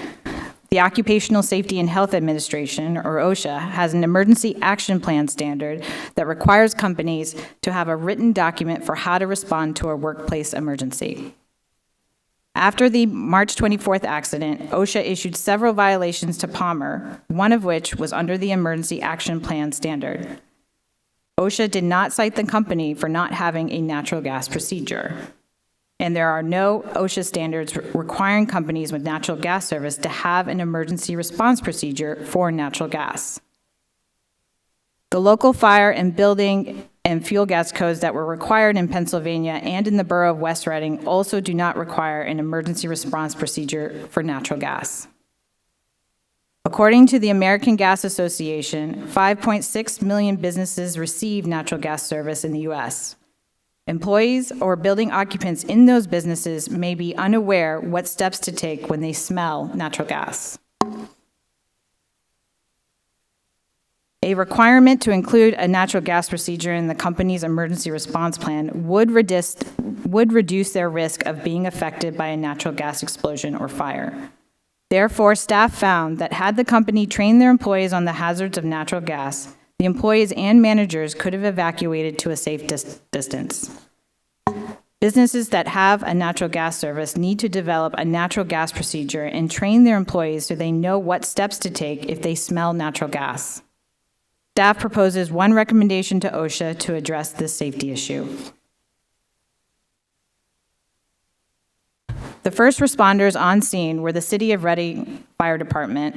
The Occupational Safety and Health Administration, or OSHA, has an emergency action plan standard that requires companies to have a written document for how to respond to a workplace emergency. After the March 24th accident, OSHA issued several violations to Palmer, one of which was under the Emergency Action Plan standard. OSHA did not cite the company for not having a natural gas procedure, and there are no OSHA standards requiring companies with natural gas service to have an emergency response procedure for natural gas. The local fire and building and fuel gas codes that were required in Pennsylvania and in the borough of West Reading also do not require an emergency response procedure for natural gas. According to the American Gas Association, 5.6 million businesses receive natural gas service in the U.S. Employees or building occupants in those businesses may be unaware what steps to take when they smell natural gas. A requirement to include a natural gas procedure in the company's emergency response plan would reduce their risk of being affected by a natural gas explosion or fire. Therefore, staff found that had the company trained their employees on the hazards of natural gas, the employees and managers could have evacuated to a safe distance. Businesses that have a natural gas service need to develop a natural gas procedure and train their employees so they know what steps to take if they smell natural gas. Staff proposes one recommendation to OSHA to address this safety issue. The first responders on scene were the City of Reading Fire Department.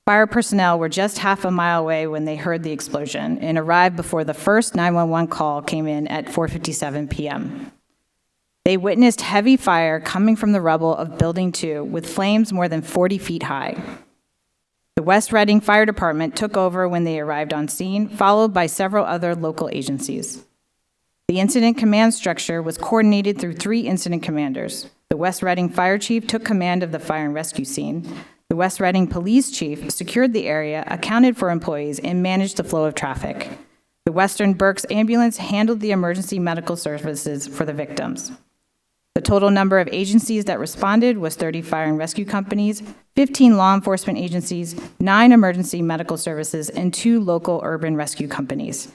Fire personnel were just half a mile away when they heard the explosion and arrived before the first 911 call came in at 4:57 p.m. They witnessed heavy fire coming from the rubble of Building 2 with flames more than 40 feet high. The West Reading Fire Department took over when they arrived on scene, followed by several other local agencies. The incident command structure was coordinated through 3 incident commanders. The West Reading Fire Chief took command of the fire and rescue scene. The West Reading Police Chief secured the area, accounted for employees, and managed the flow of traffic. The Western Berks Ambulance handled the emergency medical services for the victims. The total number of agencies that responded was 30 fire and rescue companies, 15 law enforcement agencies, 9 emergency medical services, and 2 local urban rescue companies.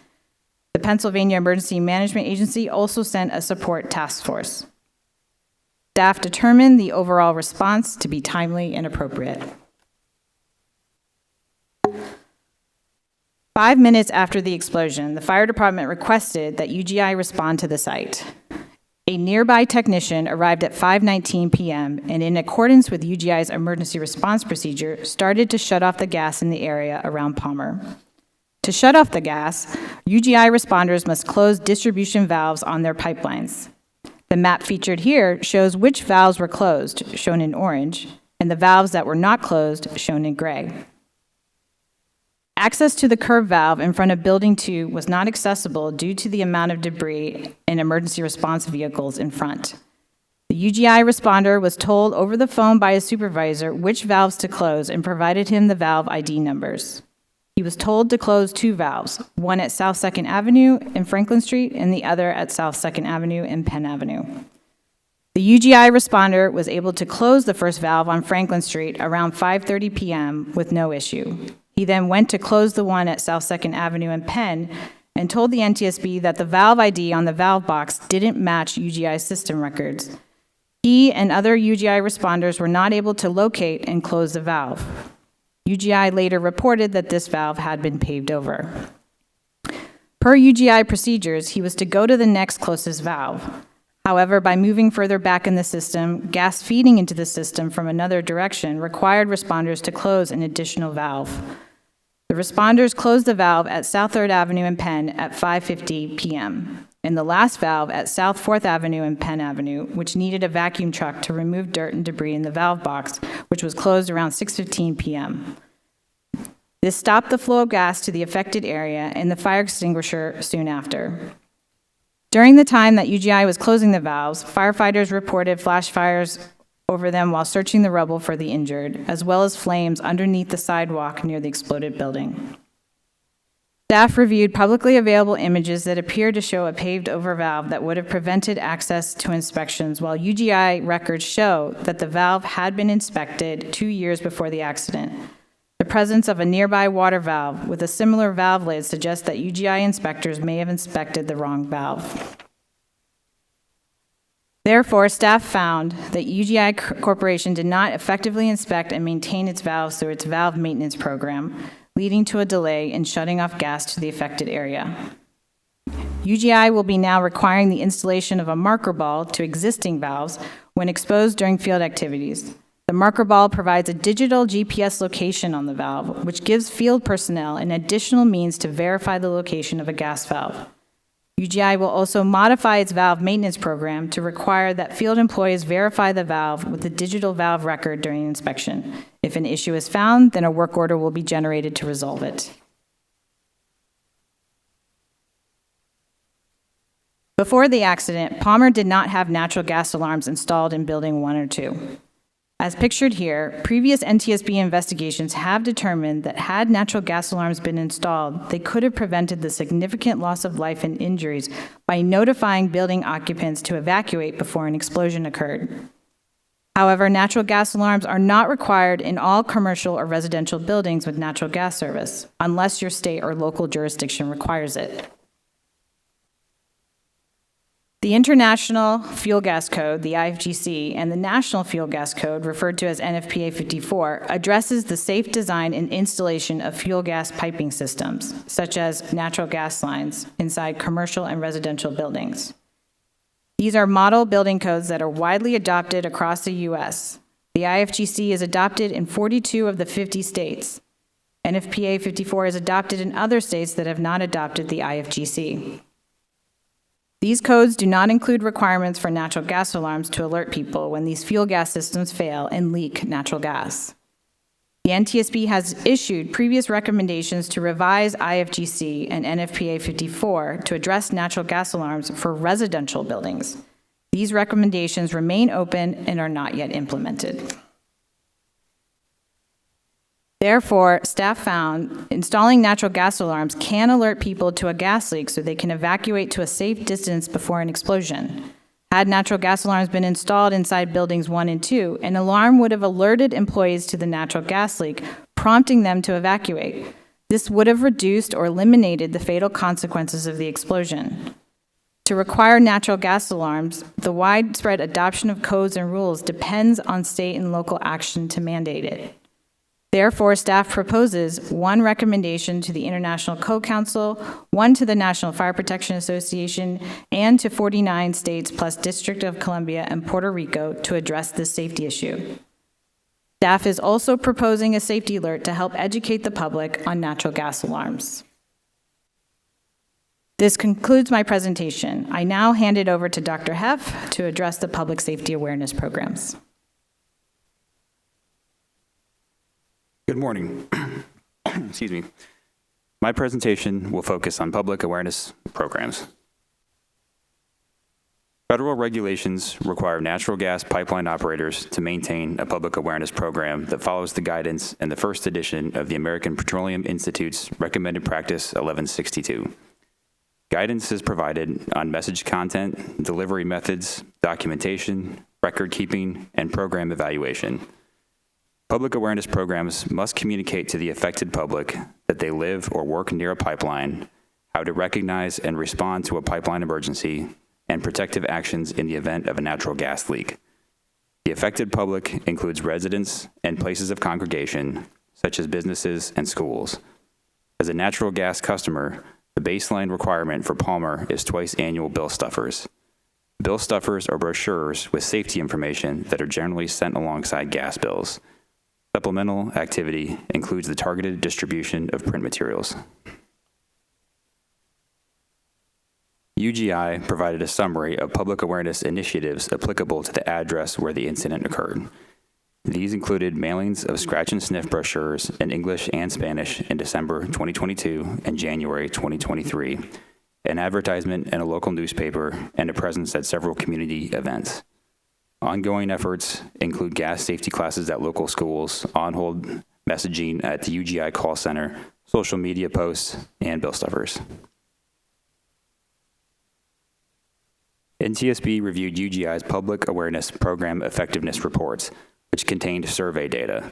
The Pennsylvania Emergency Management Agency also sent a support task force. Staff determined the overall response to be timely and appropriate. 5 minutes after the explosion, the fire department requested that UGI respond to the site. A nearby technician arrived at 5:19 p.m. and, in accordance with UGI's emergency response procedure, started to shut off the gas in the area around Palmer. To shut off the gas, UGI responders must close distribution valves on their pipelines. The map featured here shows which valves were closed, shown in orange, and the valves that were not closed, shown in gray. Access to the curb valve in front of Building 2 was not accessible due to the amount of debris and emergency response vehicles in front. The UGI responder was told over the phone by a supervisor which valves to close and provided him the valve ID numbers. He was told to close 2 valves, one at South 2nd Avenue and Franklin Street and the other at South 2nd Avenue and Penn Avenue. The UGI responder was able to close the first valve on Franklin Street around 5:30 p.m. with no issue. He then went to close the one at South 2nd Avenue and Penn and told the NTSB that the valve ID on the valve box didn't match UGI system records. He and other UGI responders were not able to locate and close the valve. UGI later reported that this valve had been paved over. Per UGI procedures, he was to go to the next closest valve. However, by moving further back in the system, gas feeding into the system from another direction required responders to close an additional valve. The responders closed the valve at South 3rd Avenue and Penn at 5:50 p.m., and the last valve at South 4th Avenue and Penn Avenue, which needed a vacuum truck to remove dirt and debris in the valve box, which was closed around 6:15 p.m. This stopped the flow of gas to the affected area and the fire extinguisher soon after. During the time that UGI was closing the valves, firefighters reported flash fires over them while searching the rubble for the injured, as well as flames underneath the sidewalk near the exploded building. Staff reviewed publicly available images that appeared to show a paved-over valve that would have prevented access to inspections, while UGI records show that the valve had been inspected 2 years before the accident. The presence of a nearby water valve with a similar valve lid suggests that UGI inspectors may have inspected the wrong valve. Therefore, staff found that UGI Corporation did not effectively inspect and maintain its valves through its valve maintenance program, leading to a delay in shutting off gas to the affected area. UGI will be now requiring the installation of a marker ball to existing valves when exposed during field activities. The marker ball provides a digital GPS location on the valve, which gives field personnel an additional means to verify the location of a gas valve. UGI will also modify its valve maintenance program to require that field employees verify the valve with the digital valve record during inspection. If an issue is found, then a work order will be generated to resolve it. Before the accident, Palmer did not have natural gas alarms installed in Building 1 or 2. As pictured here, previous NTSB investigations have determined that had natural gas alarms been installed, they could have prevented the significant loss of life and injuries by notifying building occupants to evacuate before an explosion occurred. However, natural gas alarms are not required in all commercial or residential buildings with natural gas service, unless your state or local jurisdiction requires it. The International Fuel Gas Code, the IFGC, and the National Fuel Gas Code, referred to as NFPA 54, addresses the safe design and installation of fuel gas piping systems, such as natural gas lines, inside commercial and residential buildings. These are model building codes that are widely adopted across the U.S. The IFGC is adopted in 42 of the 50 states. NFPA 54 is adopted in other states that have not adopted the IFGC. These codes do not include requirements for natural gas alarms to alert people when these fuel gas systems fail and leak natural gas. The NTSB has issued previous recommendations to revise IFGC and NFPA 54 to address natural gas alarms for residential buildings. These recommendations remain open and are not yet implemented. Therefore, staff found installing natural gas alarms can alert people to a gas leak so they can evacuate to a safe distance before an explosion. Had natural gas alarms been installed inside buildings 1 and 2, an alarm would have alerted employees to the natural gas leak, prompting them to evacuate. This would have reduced or eliminated the fatal consequences of the explosion. To require natural gas alarms, the widespread adoption of codes and rules depends on state and local action to mandate it. Therefore, staff proposes 1 recommendation to the International Code Council, 1 to the National Fire Protection Association, and to 49 states plus District of Columbia and Puerto Rico to address this safety issue. Staff is also proposing a safety alert to help educate the public on natural gas alarms. This concludes my presentation. I now hand it over to Dr. Heff to address the public safety awareness programs. Good morning. Excuse me. My presentation will focus on public awareness programs. Federal regulations require natural gas pipeline operators to maintain a public awareness program that follows the guidance in the first edition of the American Petroleum Institute's Recommended Practice 1162. Guidance is provided on message content, delivery methods, documentation, record keeping, and program evaluation. Public awareness programs must communicate to the affected public that they live or work near a pipeline, how to recognize and respond to a pipeline emergency, and protective actions in the event of a natural gas leak. The affected public includes residents and places of congregation, such as businesses and schools. As a natural gas customer, the baseline requirement for Palmer is twice annual bill stuffers. Bill stuffers are brochures with safety information that are generally sent alongside gas bills. Supplemental activity includes the targeted distribution of print materials. UGI provided a summary of public awareness initiatives applicable to the address where the incident occurred. These included mailings of scratch and sniff brochures in English and Spanish in December 2022 and January 2023, an advertisement in a local newspaper, and a presence at several community events. Ongoing efforts include gas safety classes at local schools, on-hold messaging at the UGI call center, social media posts, and bill stuffers. NTSB reviewed UGI's Public Awareness Program Effectiveness Reports, which contained survey data.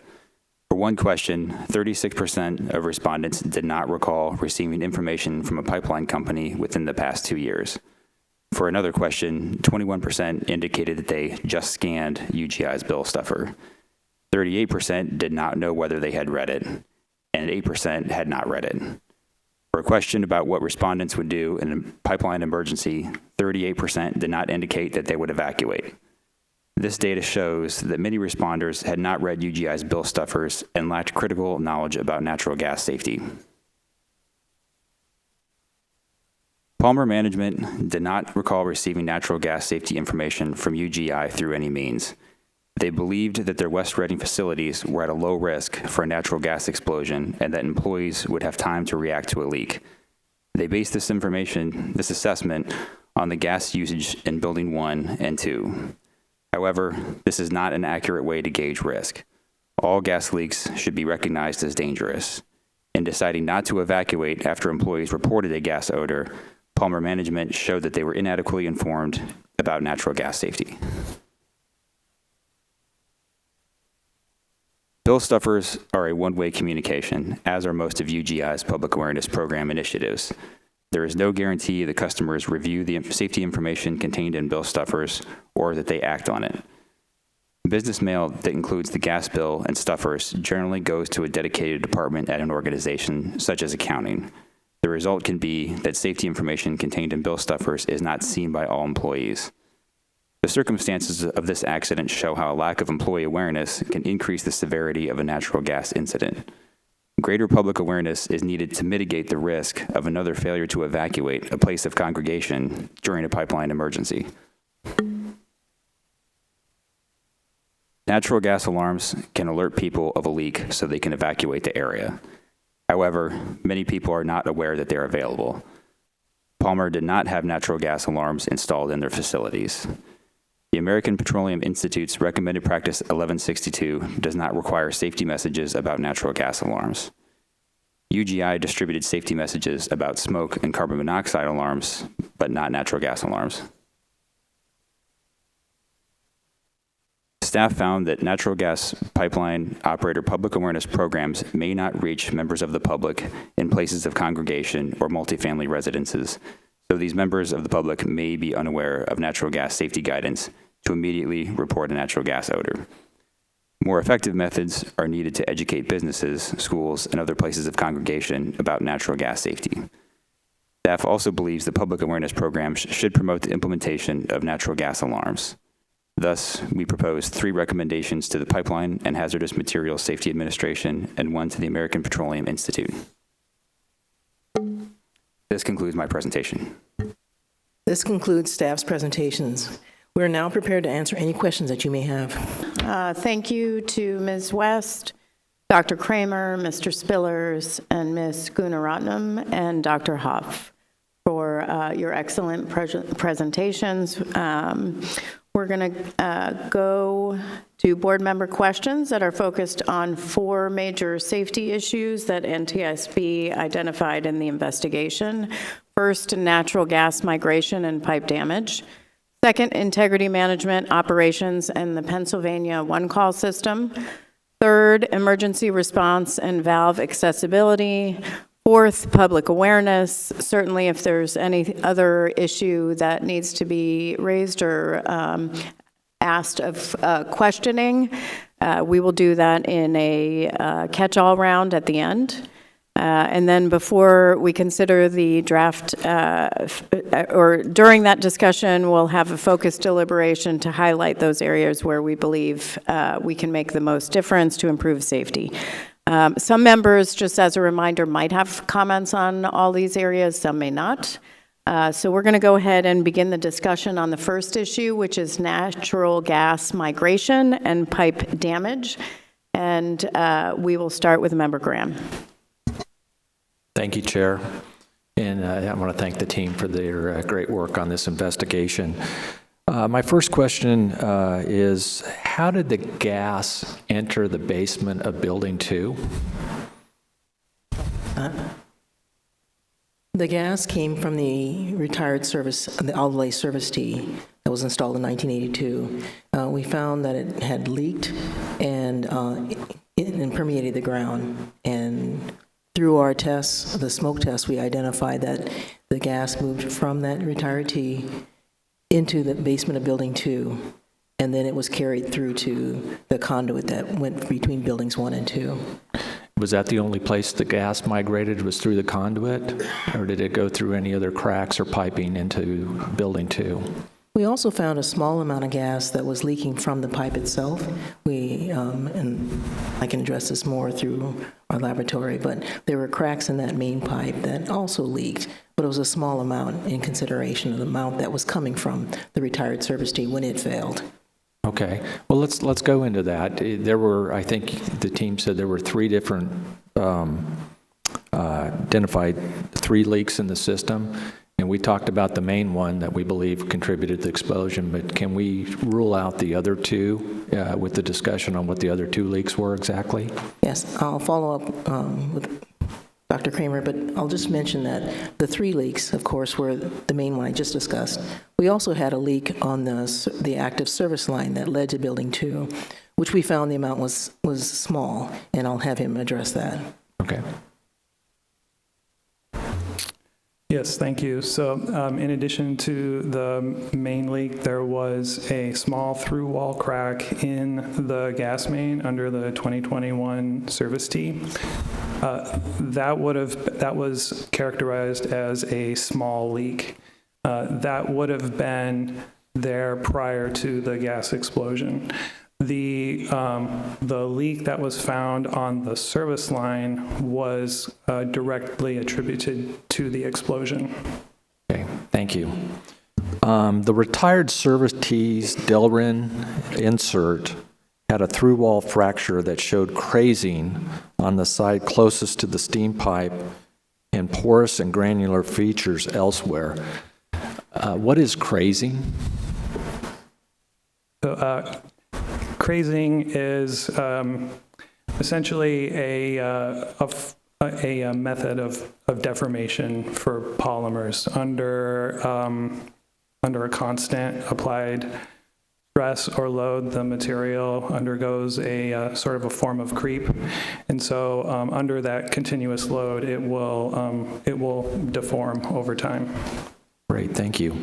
For one question, 36% of respondents did not recall receiving information from a pipeline company within the past 2 years. For another question, 21% indicated that they just scanned UGI's bill stuffer. 38% did not know whether they had read it, and 8% had not read it. For a question about what respondents would do in a pipeline emergency, 38% did not indicate that they would evacuate. This data shows that many responders had not read UGI's bill stuffers and lacked critical knowledge about natural gas safety. Palmer Management did not recall receiving natural gas safety information from UGI through any means. They believed that their West Reading facilities were at a low risk for a natural gas explosion and that employees would have time to react to a leak. They based this assessment on the gas usage in Building 1 and 2. However, this is not an accurate way to gauge risk. All gas leaks should be recognized as dangerous. In deciding not to evacuate after employees reported a gas odor, Palmer Management showed that they were inadequately informed about natural gas safety. Bill stuffers are a one-way communication, as are most of UGI's public awareness program initiatives. There is no guarantee that customers review the safety information contained in bill stuffers or that they act on it. Business mail that includes the gas bill and stuffers generally goes to a dedicated department at an organization, such as accounting. The result can be that safety information contained in bill stuffers is not seen by all employees. The circumstances of this accident show how a lack of employee awareness can increase the severity of a natural gas incident. Greater public awareness is needed to mitigate the risk of another failure to evacuate a place of congregation during a pipeline emergency. Natural gas alarms can alert people of a leak so they can evacuate the area. However, many people are not aware that they're available. Palmer did not have natural gas alarms installed in their facilities. The American Petroleum Institute's recommended practice 1162 does not require safety messages about natural gas alarms. UGI distributed safety messages about smoke and carbon monoxide alarms, but not natural gas alarms. Staff found that natural gas pipeline operator public awareness programs may not reach members of the public in places of congregation or multifamily residences, so these members of the public may be unaware of natural gas safety guidance to immediately report a natural gas odor. More effective methods are needed to educate businesses, schools, and other places of congregation about natural gas safety. Staff also believes that public awareness programs should promote the implementation of natural gas alarms. Thus, we propose 3 recommendations to the Pipeline and Hazardous Materials Safety Administration and 1 to the American Petroleum Institute. This concludes my presentation. This concludes staff's presentations. We are now prepared to answer any questions that you may have. Thank you to Ms. West, Dr. Kramer, Mr. Spillers, and Ms. Gunaratnam, and Dr. Hoff for your excellent presentations. We're going to go to board member questions that are focused on 4 major safety issues that NTSB identified in the investigation. First, natural gas migration and pipe damage. Second, integrity management operations and the Pennsylvania one-call system. Third, emergency response and valve accessibility. Fourth, public awareness. Certainly, if there's any other issue that needs to be raised or asked of questioning, we will do that in a catch-all round at the end. And then before we consider the draft, or during that discussion, we'll have a focused deliberation to highlight those areas where we believe we can make the most difference to improve safety. Some members, just as a reminder, might have comments on all these areas, some may not. So we're going to go ahead and begin the discussion on the first issue, which is natural gas migration and pipe damage. And we will start with Member Graham. Thank you, Chair. And I want to thank the team for their great work on this investigation. My first question is, how did the gas enter the basement of Building 2? The gas came from the retired service, the Aldelay service T that was installed in 1982. We found that it had leaked and it permeated the ground. And through our tests, the smoke test, we identified that the gas moved from that retired T into the basement of Building 2, and then it was carried through to the conduit that went between Buildings 1 and 2. Was that the only place the gas migrated, was through the conduit? Or did it go through any other cracks or piping into Building 2? We also found a small amount of gas that was leaking from the pipe itself. And I can address this more through our laboratory, but there were cracks in that main pipe that also leaked, but it was a small amount in consideration of the amount that was coming from the retired service T when it failed. Okay. Well, let's go into that. There were, I think the team said there were three different, identified 3 leaks in the system. And we talked about the main one that we believe contributed to the explosion, but can we rule out the other 2 with the discussion on what the other 2 leaks were exactly? Yes, I'll follow up with Dr. Kramer, but I'll just mention that the 3 leaks, of course, were the main one I just discussed. We also had a leak on the active service line that led to Building 2, which we found the amount was small, and I'll have him address that. Okay. Yes, thank you. So in addition to the main leak, there was a small through-wall crack in the gas main under the 2021 service T. That was characterized as a small leak. That would have been there prior to the gas explosion. The leak that was found on the service line was directly attributed to the explosion. Okay, thank you. The retired service T's Delrin insert had a through-wall fracture that showed crazing on the side closest to the steam pipe and porous and granular features elsewhere. What is crazing? So, crazing is essentially a method of deformation for polymers under a constant applied stress or load. The material undergoes a sort of a form of creep, and so under that continuous load, it will deform over time. Great, thank you.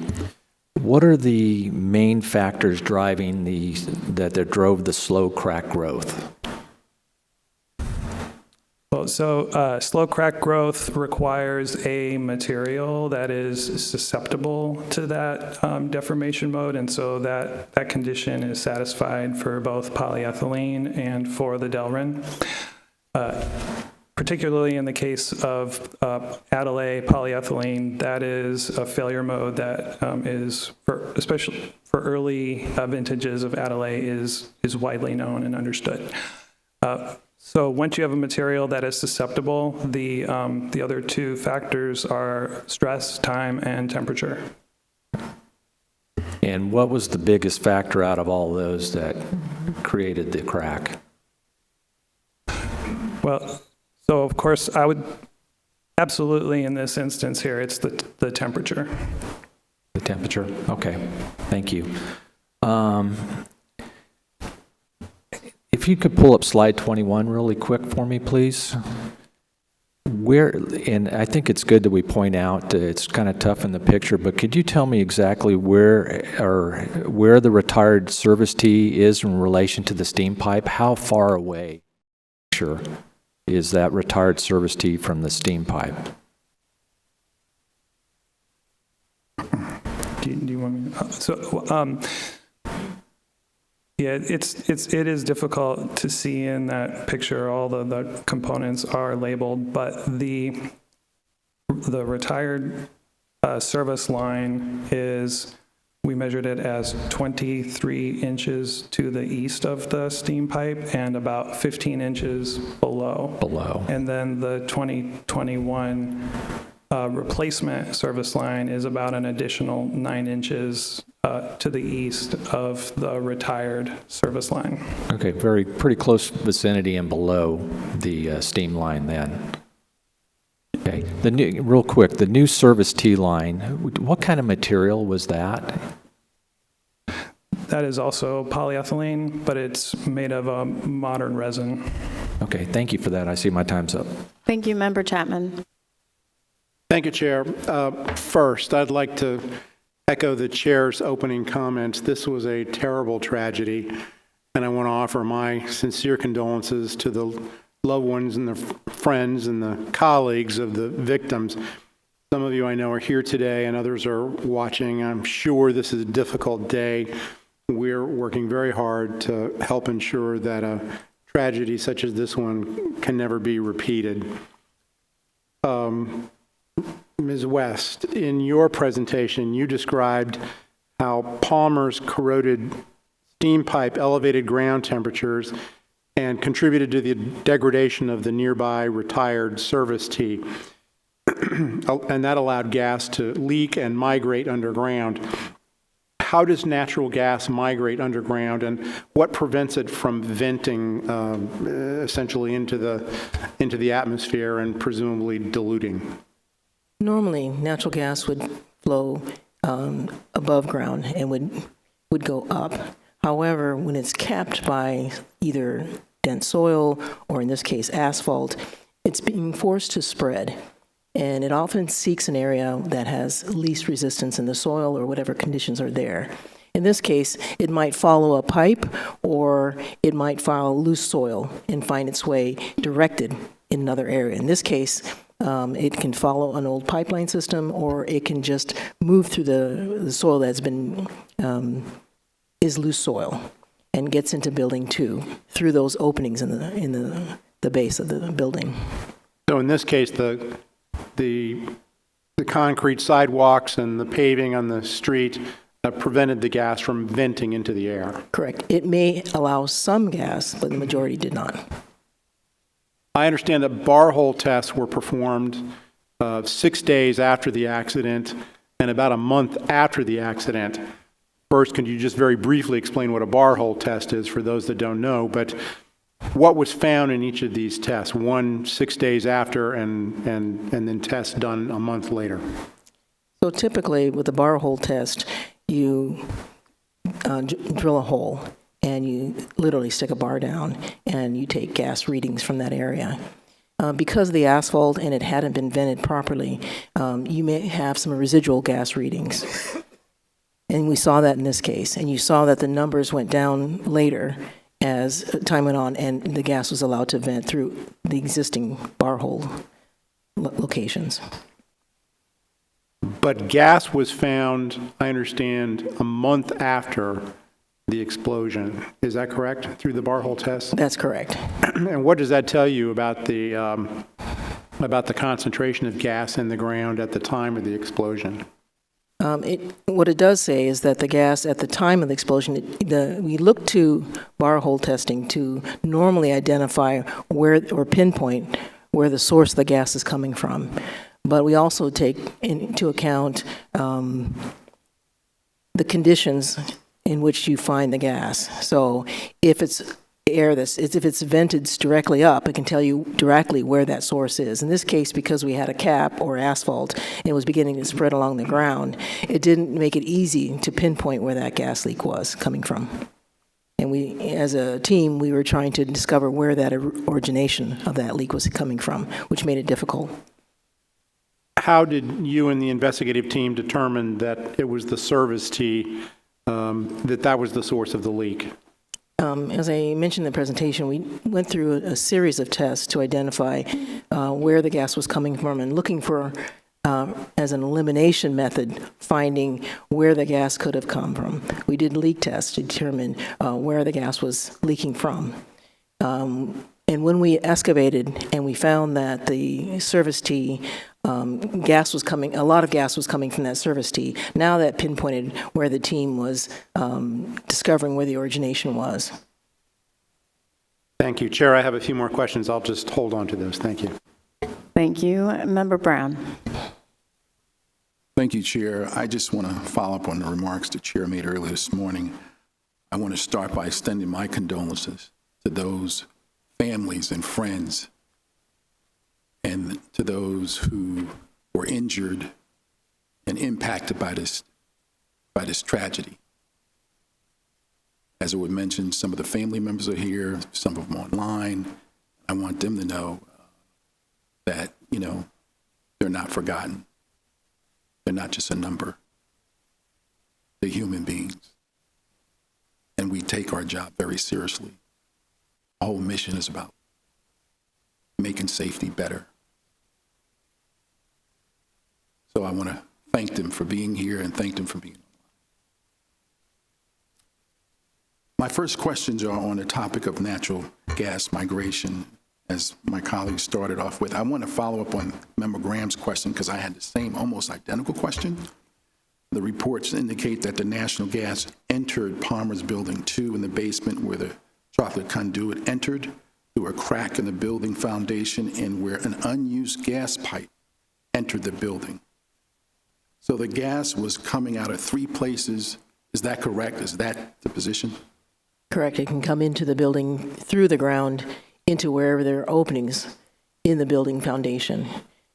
What are the main factors driving that drove the slow crack growth? Well, so slow crack growth requires a material that is susceptible to that deformation mode, and so that condition is satisfied for both polyethylene and for the Delrin. Particularly in the case of Adelaide polyethylene, that is a failure mode that is, especially for early vintages of Adelaide, is widely known and understood. So once you have a material that is susceptible, the other 2 factors are stress, time, and temperature. And what was the biggest factor out of all those that created the crack? Well, so of course, I would absolutely, in this instance here, it's the temperature. The temperature? Okay, thank you. If you could pull up slide 21 really quick for me, please. And I think it's good that we point out, it's kind of tough in the picture, but could you tell me exactly where the retired service T is in relation to the steam pipe? How far away? Sure. Is that retired service T from the steam pipe? Do you want me to? Yeah, it is difficult to see in that picture. All the components are labeled, but the retired service line is, we measured it as 23 inches to the east of the steam pipe and about 15 inches below. And then the 2021 replacement service line is about an additional 9 inches to the east of the retired service line. Okay, pretty close vicinity and below the steam line then. Okay, real quick, the new service T line, what kind of material was that? That is also polyethylene, but it's made of a modern resin. Okay, thank you for that. I see my time's up. Thank you, Member Chapman. Thank you, Chair. First, I'd like to echo the Chair's opening comments. This was a terrible tragedy, and I want to offer my sincere condolences to the loved ones and the friends and the colleagues of the victims. Some of you I know are here today, and others are watching. I'm sure this is a difficult day. We're working very hard to help ensure that a tragedy such as this one can never be repeated. Ms. West, in your presentation, you described how Palmer's corroded steam pipe elevated ground temperatures and contributed to the degradation of the nearby retired service T. And that allowed gas to leak and migrate underground. How does natural gas migrate underground, and what prevents it from venting essentially into the atmosphere and presumably diluting? Normally, natural gas would flow above ground and would go up. However, when it's capped by either dense soil or, in this case, asphalt, it's being forced to spread. And it often seeks an area that has least resistance in the soil or whatever conditions are there. In this case, it might follow a pipe, or it might follow loose soil and find its way directed in another area. In this case, it can follow an old pipeline system, or it can just move through the soil that's been, is loose soil, and gets into building 2 through those openings in the base of the building. So in this case, the concrete sidewalks and the paving on the street prevented the gas from venting into the air. Correct. It may allow some gas, but the majority did not. I understand that bar hole tests were performed 6 days after the accident and about a month after the accident. First, can you just very briefly explain what a bar hole test is for those that don't know? But what was found in each of these tests? One 6 days after, and then tests done a month later. So typically, with the bar hole test, you drill a hole, and you literally stick a bar down, and you take gas readings from that area. Because of the asphalt and it hadn't been vented properly, you may have some residual gas readings. And we saw that in this case. And you saw that the numbers went down later as time went on, and the gas was allowed to vent through the existing bar hole locations. But gas was found, I understand, a month after the explosion. Is that correct, through the bar hole test? That's correct. And what does that tell you about the concentration of gas in the ground at the time of the explosion? What it does say is that the gas at the time of the explosion, we look to bar hole testing to normally identify where, or pinpoint where the source of the gas is coming from. But we also take into account the conditions in which you find the gas. So if it's air if it's vented directly up, it can tell you directly where that source is. In this case, because we had a cap or asphalt and it was beginning to spread along the ground, it didn't make it easy to pinpoint where that gas leak was coming from. And we, as a team, we were trying to discover where that origination of that leak was coming from, which made it difficult. How did you and the investigative team determine that it was the service T, that was the source of the leak? As I mentioned in the presentation, we went through a series of tests to identify where the gas was coming from and looking for, as an elimination method, finding where the gas could have come from. We did leak tests to determine where the gas was leaking from. And when we excavated and we found that the service T, gas was coming, a lot of gas was coming from that service T. Now that pinpointed where the team was discovering where the origination was. Thank you. Chair, I have a few more questions. I'll just hold on to those. Thank you. Thank you. Member Brown. Thank you, Chair. I just want to follow up on the remarks the Chair made earlier this morning. I want to start by extending my condolences to those families and friends and to those who were injured and impacted by this tragedy. As it was mentioned, some of the family members are here, some of them online. I want them to know that, they're not forgotten. They're not just a number. They're human beings. And we take our job very seriously. Our whole mission is about making safety better. So I want to thank them for being here and thank them for being online. My first questions are on the topic of natural gas migration, as my colleagues started off with. I want to follow up on Member Graham's question because I had the same, almost identical question. The reports indicate that the natural gas entered Palmer's Building 2 in the basement where the chocolate conduit entered through a crack in the building foundation and where an unused gas pipe entered the building. So the gas was coming out of 3 places. Is that correct? Is that the position? Correct. It can come into the building through the ground into wherever there are openings in the building foundation.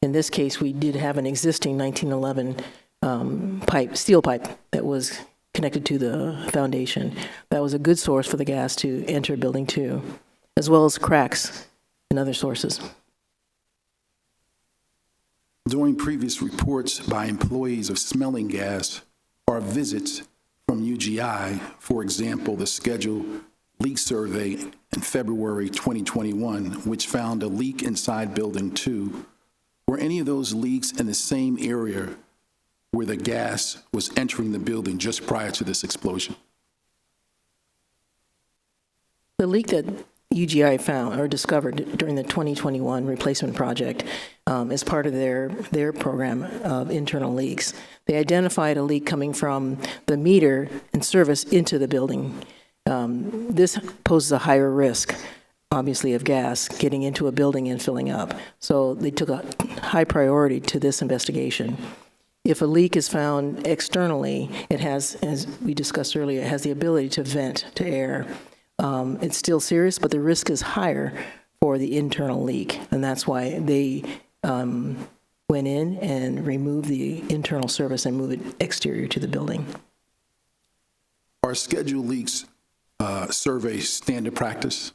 In this case, we did have an existing 1911 steel pipe that was connected to the foundation. That was a good source for the gas to enter Building 2, as well as cracks and other sources. During previous reports by employees of smelling gas or visits from UGI, for example, the scheduled leak survey in February 2021, which found a leak inside Building 2, were any of those leaks in the same area where the gas was entering the building just prior to this explosion? The leak that UGI found or discovered during the 2021 replacement project as part of their program of internal leaks. They identified a leak coming from the meter and service into the building. This poses a higher risk, obviously, of gas getting into a building and filling up. So they took a high priority to this investigation. If a leak is found externally, it has, as we discussed earlier, it has the ability to vent to air. It's still serious, but the risk is higher for the internal leak, and that's why they went in and removed the internal service and moved it exterior to the building. Are scheduled leaks surveys standard practice?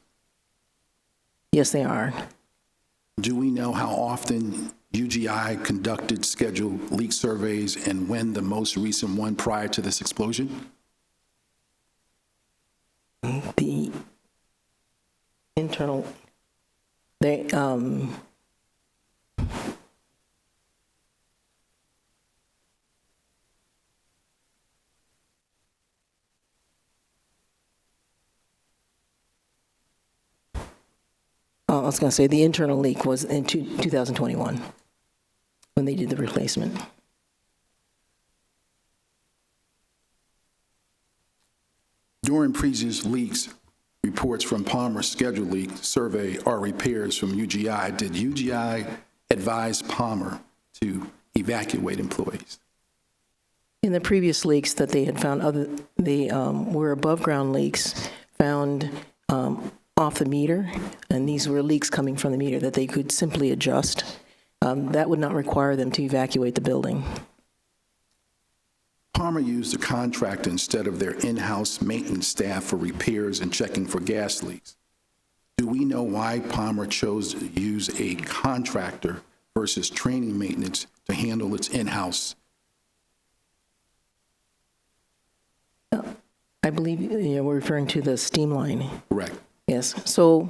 Yes, they are. Do we know how often UGI conducted scheduled leak surveys and when the most recent one prior to this explosion? The internal, I was going to say the internal leak was in 2021 when they did the replacement. During previous leaks, reports from Palmer's scheduled leak survey or repairs from UGI, did UGI advise Palmer to evacuate employees? In the previous leaks that they had found, they were above ground leaks found off the meter, and these were leaks coming from the meter that they could simply adjust. That would not require them to evacuate the building. Palmer used a contractor instead of their in-house maintenance staff for repairs and checking for gas leaks. Do we know why Palmer chose to use a contractor versus training maintenance to handle its in-house? I believe we're referring to the steam line. Correct. Yes. So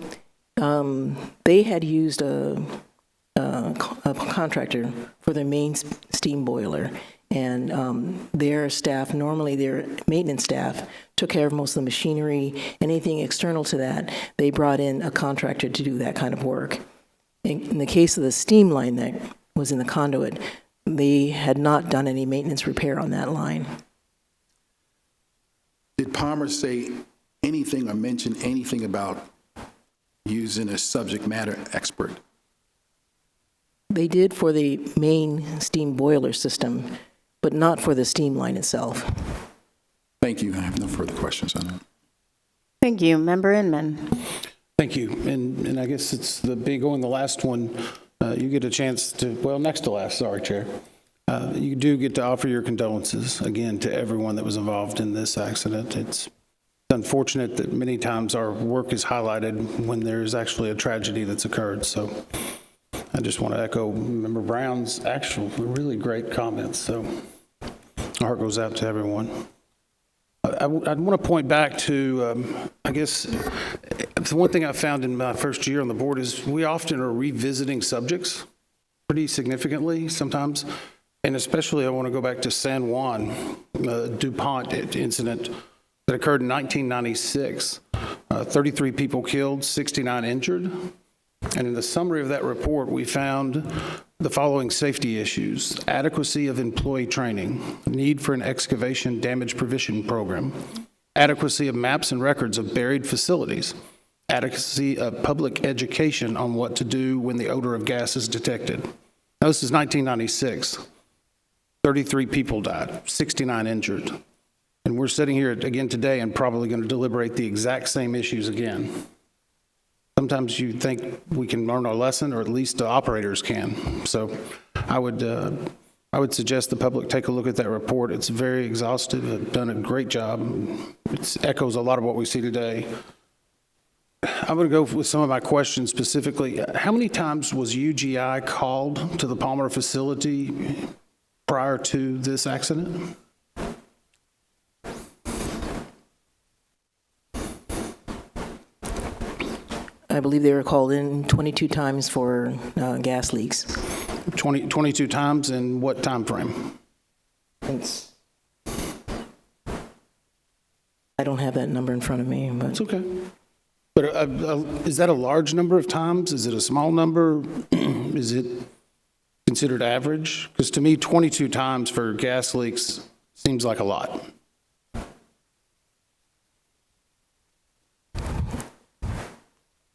they had used a contractor for their main steam boiler. And their staff, normally their maintenance staff, took care of most of the machinery, anything external to that. They brought in a contractor to do that kind of work. In the case of the steam line that was in the conduit, they had not done any maintenance repair on that line. Did Palmer say anything or mention anything about using a subject matter expert? They did for the main steam boiler system, but not for the steam line itself. Thank you. I have no further questions on that. Thank you. Member Inman. Thank you. And I guess it's the big one, the last one. you get a chance to, well, next to last, sorry, Chair. You do get to offer your condolences, again, to everyone that was involved in this accident. It's unfortunate that many times our work is highlighted when there's actually a tragedy that's occurred. So I just want to echo Member Brown's actual really great comments. So our heart goes out to everyone. I want to point back to, I guess, the one thing I found in my first year on the board is we often are revisiting subjects pretty significantly sometimes. And especially I want to go back to San Juan DuPont incident that occurred in 1996. 33 people killed, 69 injured. And in the summary of that report, we found the following safety issues: adequacy of employee training, need for an excavation damage prevention program, adequacy of maps and records of buried facilities, adequacy of public education on what to do when the odor of gas is detected. Now, this is 1996. 33 people died, 69 injured. And we're sitting here again today and probably going to deliberate the exact same issues again. Sometimes you think we can learn our lesson, or at least the operators can. So I would suggest the public take a look at that report. It's very exhaustive. They've done a great job. It echoes a lot of what we see today. I'm going to go with some of my questions specifically. How many times was UGI called to the Palmer facility prior to this accident? I believe they were called in 22 times for gas leaks. 22 times, in what time frame? I don't have that number in front of me, but It's okay. But is that a large number of times? Is it a small number? Is it considered average? Because to me, 22 times for gas leaks seems like a lot.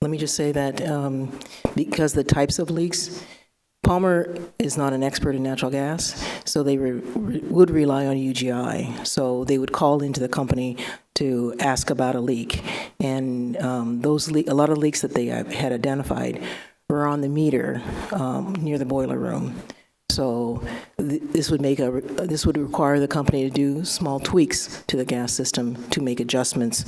let me just say that because the types of leaks, Palmer is not an expert in natural gas, so they would rely on UGI. So they would call into the company to ask about a leak. And a lot of leaks that they had identified were on the meter near the boiler room. So this would require the company to do small tweaks to the gas system to make adjustments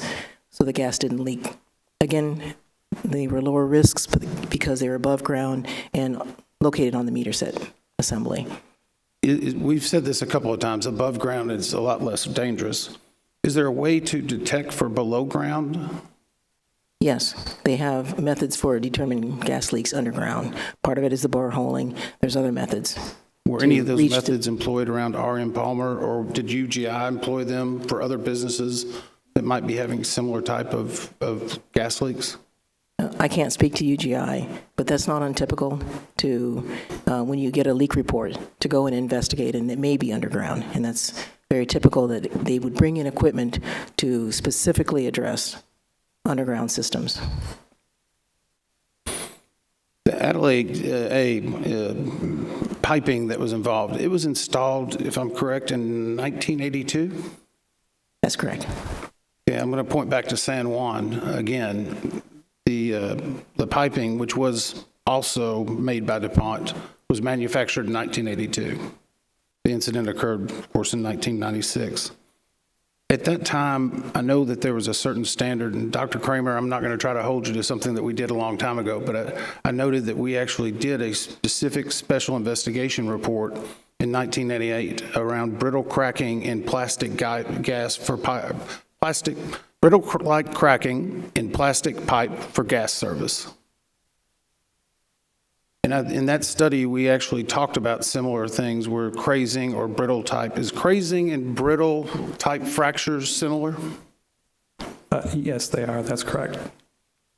so the gas didn't leak. Again, they were lower risks because they were above ground and located on the meter set assembly. We've said this a couple of times, above ground is a lot less dangerous. Is there a way to detect for below ground? Yes, they have methods for determining gas leaks underground. Part of it is the boreholing. There's other methods. Were any of those methods employed around RM Palmer, or did UGI employ them for other businesses that might be having similar type of gas leaks? I can't speak to UGI, but that's not untypical to, when you get a leak report, to go and investigate, and it may be underground. And that's very typical that they would bring in equipment to specifically address underground systems. The Adelaide piping that was involved, it was installed, if I'm correct, in 1982? That's correct. Yeah, I'm going to point back to San Juan again. The piping, which was also made by DuPont, was manufactured in 1982. The incident occurred, of course, in 1996. At that time, I know that there was a certain standard, and Dr. Kramer, I'm not going to try to hold you to something that we did a long time ago, but I noted that we actually did a specific special investigation report in 1988 around brittle cracking in plastic gas for brittle-like cracking in plastic pipe for gas service. And in that study, we actually talked about similar things where crazing or brittle type. Is crazing and brittle type fractures similar? Yes, they are. That's correct.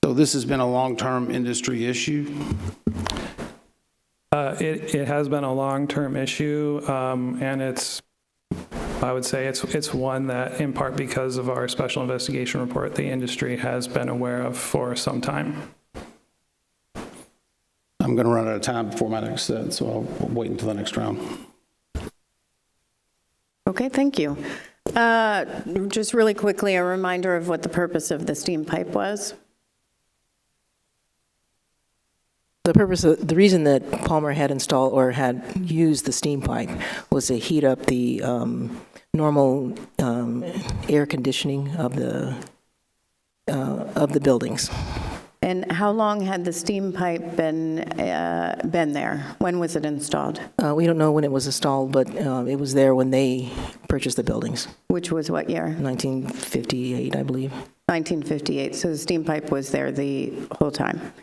So this has been a long-term industry issue? It has been a long-term issue, and I would say it's one that, in part because of our special investigation report, the industry has been aware of for some time. I'm going to run out of time before my next set, so I'll wait until the next round. Okay, thank you. Just really quickly, a reminder of what the purpose of the steam pipe was. The reason that Palmer had installed or had used the steam pipe was to heat up the normal air conditioning of the buildings. And how long had the steam pipe been there? When was it installed? We don't know when it was installed, but it was there when they purchased the buildings, Which was what year? 1958, I believe. 1958. So the steam pipe was there the whole time.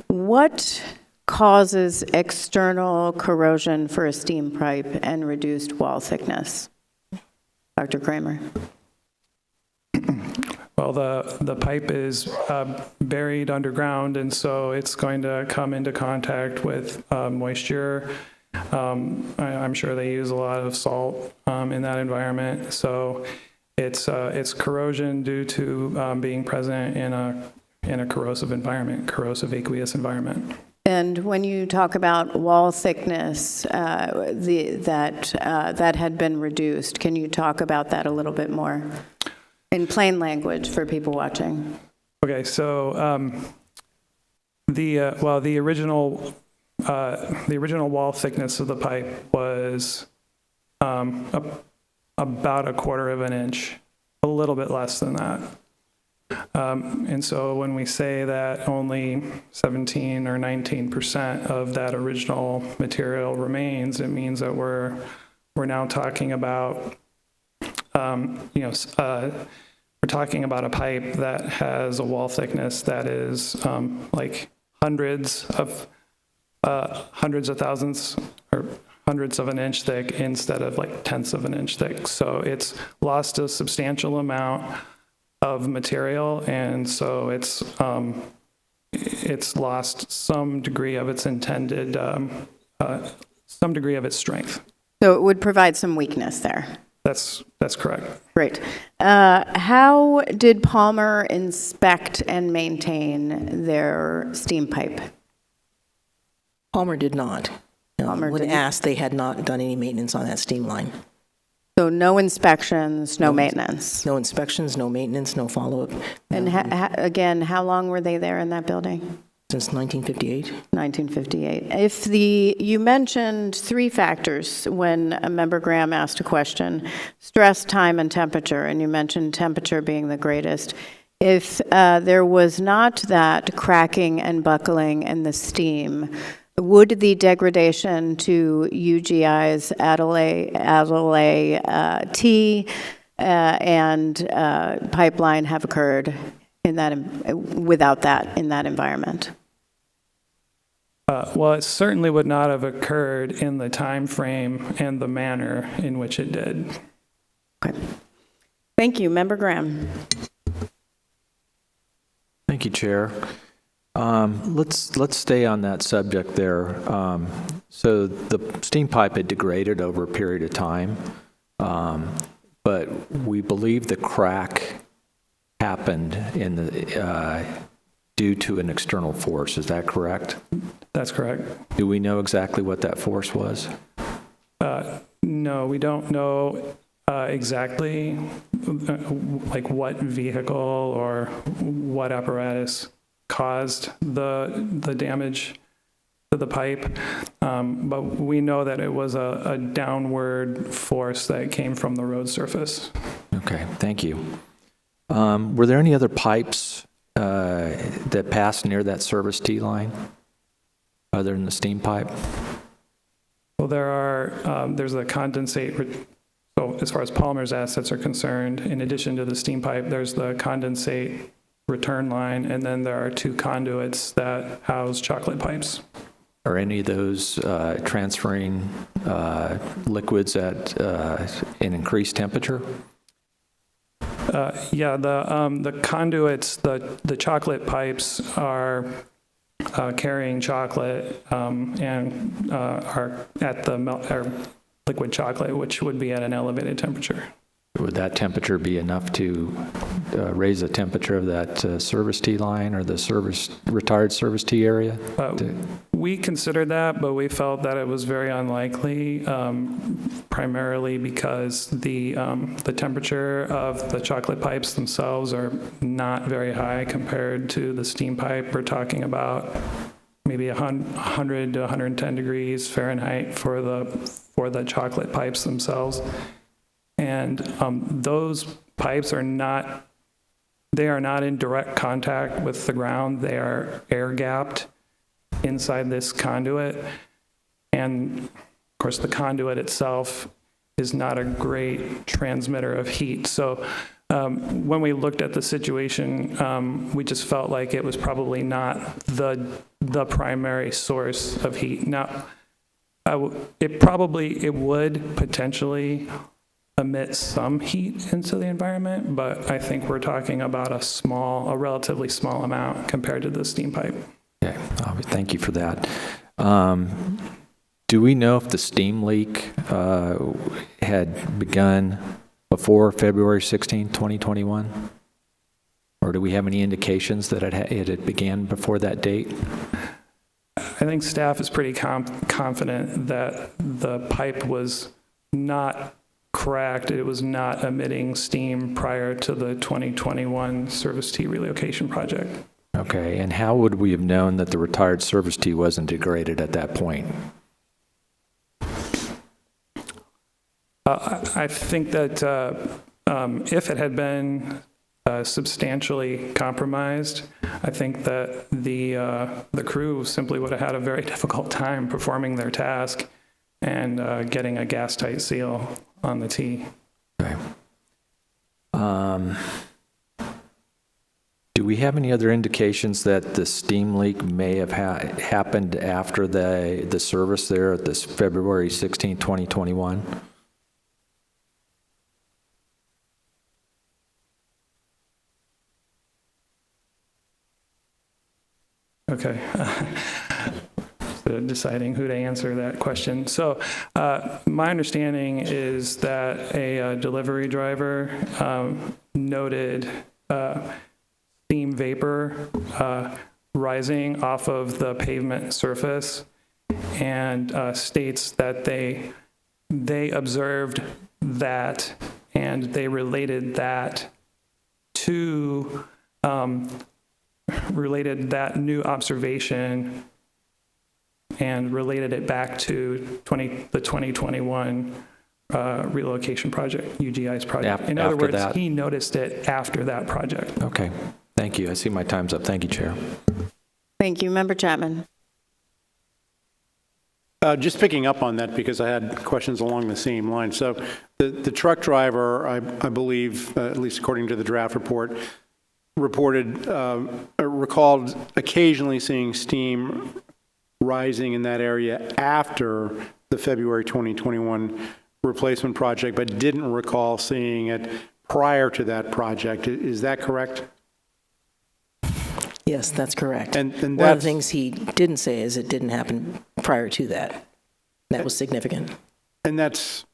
What causes external corrosion for a steam pipe and reduced wall thickness? Dr. Kramer. Well, the pipe is buried underground, and so it's going to come into contact with moisture. I'm sure they use a lot of salt in that environment, so it's corrosion due to being present in a corrosive environment, corrosive aqueous environment. And when you talk about wall thickness, that had been reduced, can you talk about that a little bit more in plain language for people watching? Okay, so the original wall thickness of the pipe was about 1/4 of an inch, a little bit less than that. And so when we say that only 17 or 19% of that original material remains, it means that we're now talking about we're talking about a pipe that has a wall thickness that is like hundreds of thousands or hundreds of an inch thick instead of like tenths of an inch thick. So it's lost a substantial amount of material, and so it's lost some degree of its intended, some degree of its strength. So it would provide some weakness there. That's correct. Great. How did Palmer inspect and maintain their steam pipe? Palmer did not. Palmer When didn't? asked, they had not done any maintenance on that steam line. So no inspections, no maintenance. No inspections, no maintenance, no follow-up. And again, how long were they there in that building? Since 1958. 1958. You mentioned 3 factors when Member Graham asked a question: stress, time, and temperature, and you mentioned temperature being the greatest. If there was not that cracking and buckling in the steam, would the degradation to UGI's Adelaide T and pipeline have occurred in that without that in that environment? Well, it certainly would not have occurred in the time frame and the manner in which it did. Okay. Thank you. Member Graham. Thank you, Chair. Let's stay on that subject there. So the steam pipe had degraded over a period of time, but we believe the crack happened in the due to an external force. Is that correct? That's correct. Do we know exactly what that force was? No, we don't know exactly like what vehicle or what apparatus caused the damage to the pipe, but we know that it was a downward force that came from the road surface. Okay, thank you. Were there any other pipes that passed near that service T line other than the steam pipe? Well, there's a condensate. So as far as Palmer's assets are concerned, in addition to the steam pipe, there's the condensate return line, and then there are 2 conduits that house chocolate pipes. Are any of those transferring liquids at an increased temperature? Yeah, the conduits, the chocolate pipes are carrying chocolate and are at the liquid chocolate, which would be at an elevated temperature. Would that temperature be enough to raise the temperature of that service T line or the retired service T area? We considered that, but we felt that it was very unlikely, primarily because the temperature of the chocolate pipes themselves are not very high compared to the steam pipe. We're talking about maybe 100 to 110 degrees Fahrenheit for the chocolate pipes themselves. And those pipes are not in direct contact with the ground. They are air gapped inside this conduit. And of course, the conduit itself is not a great transmitter of heat. So when we looked at the situation, we just felt like it was probably not the primary source of heat. Now, it would potentially emit some heat into the environment, but I think we're talking about a relatively small amount compared to the steam pipe. Okay, thank you for that. Do we know if the steam leak had begun before February 16, 2021? Or do we have any indications that it had began before that date? I think staff is pretty confident that the pipe was not cracked. It was not emitting steam prior to the 2021 service T relocation project. Okay, and how would we have known that the retired service T wasn't degraded at that point? I think that if it had been substantially compromised, I think that the crew simply would have had a very difficult time performing their task and getting a gas-tight seal on the T. Okay. Do we have any other indications that the steam leak may have happened after the service there at this February 16, 2021? Okay. So deciding who to answer that question. So my understanding is that a delivery driver noted steam vapor rising off of the pavement surface and states that they observed that and they related that to related that new observation and related it back to the 2021 relocation project, UGI's project. In other words, he noticed it after that project. Okay, thank you. I see my time's up. Thank you, Chair. Thank you. Member Chapman. Just picking up on that because I had questions along the same line. So the truck driver, I believe, at least according to the draft report, recalled occasionally seeing steam rising in that area after the February 2021 replacement project, but didn't recall seeing it prior to that project. Is that correct? Yes, that's correct. And one of the things he didn't say is it didn't happen prior to that. That was significant. And it's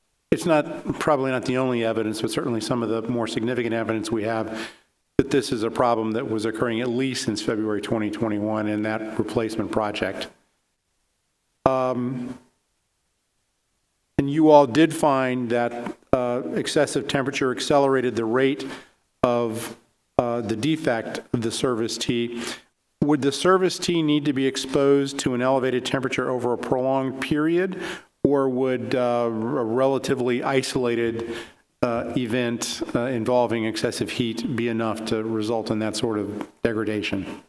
probably not the only evidence, but certainly some of the more significant evidence we have that this is a problem that was occurring at least since February 2021 in that replacement project. And you all did find that excessive temperature accelerated the rate of the defect of the service T. Would the service T need to be exposed to an elevated temperature over a prolonged period, or would a relatively isolated event involving excessive heat be enough to result in that sort of degradation?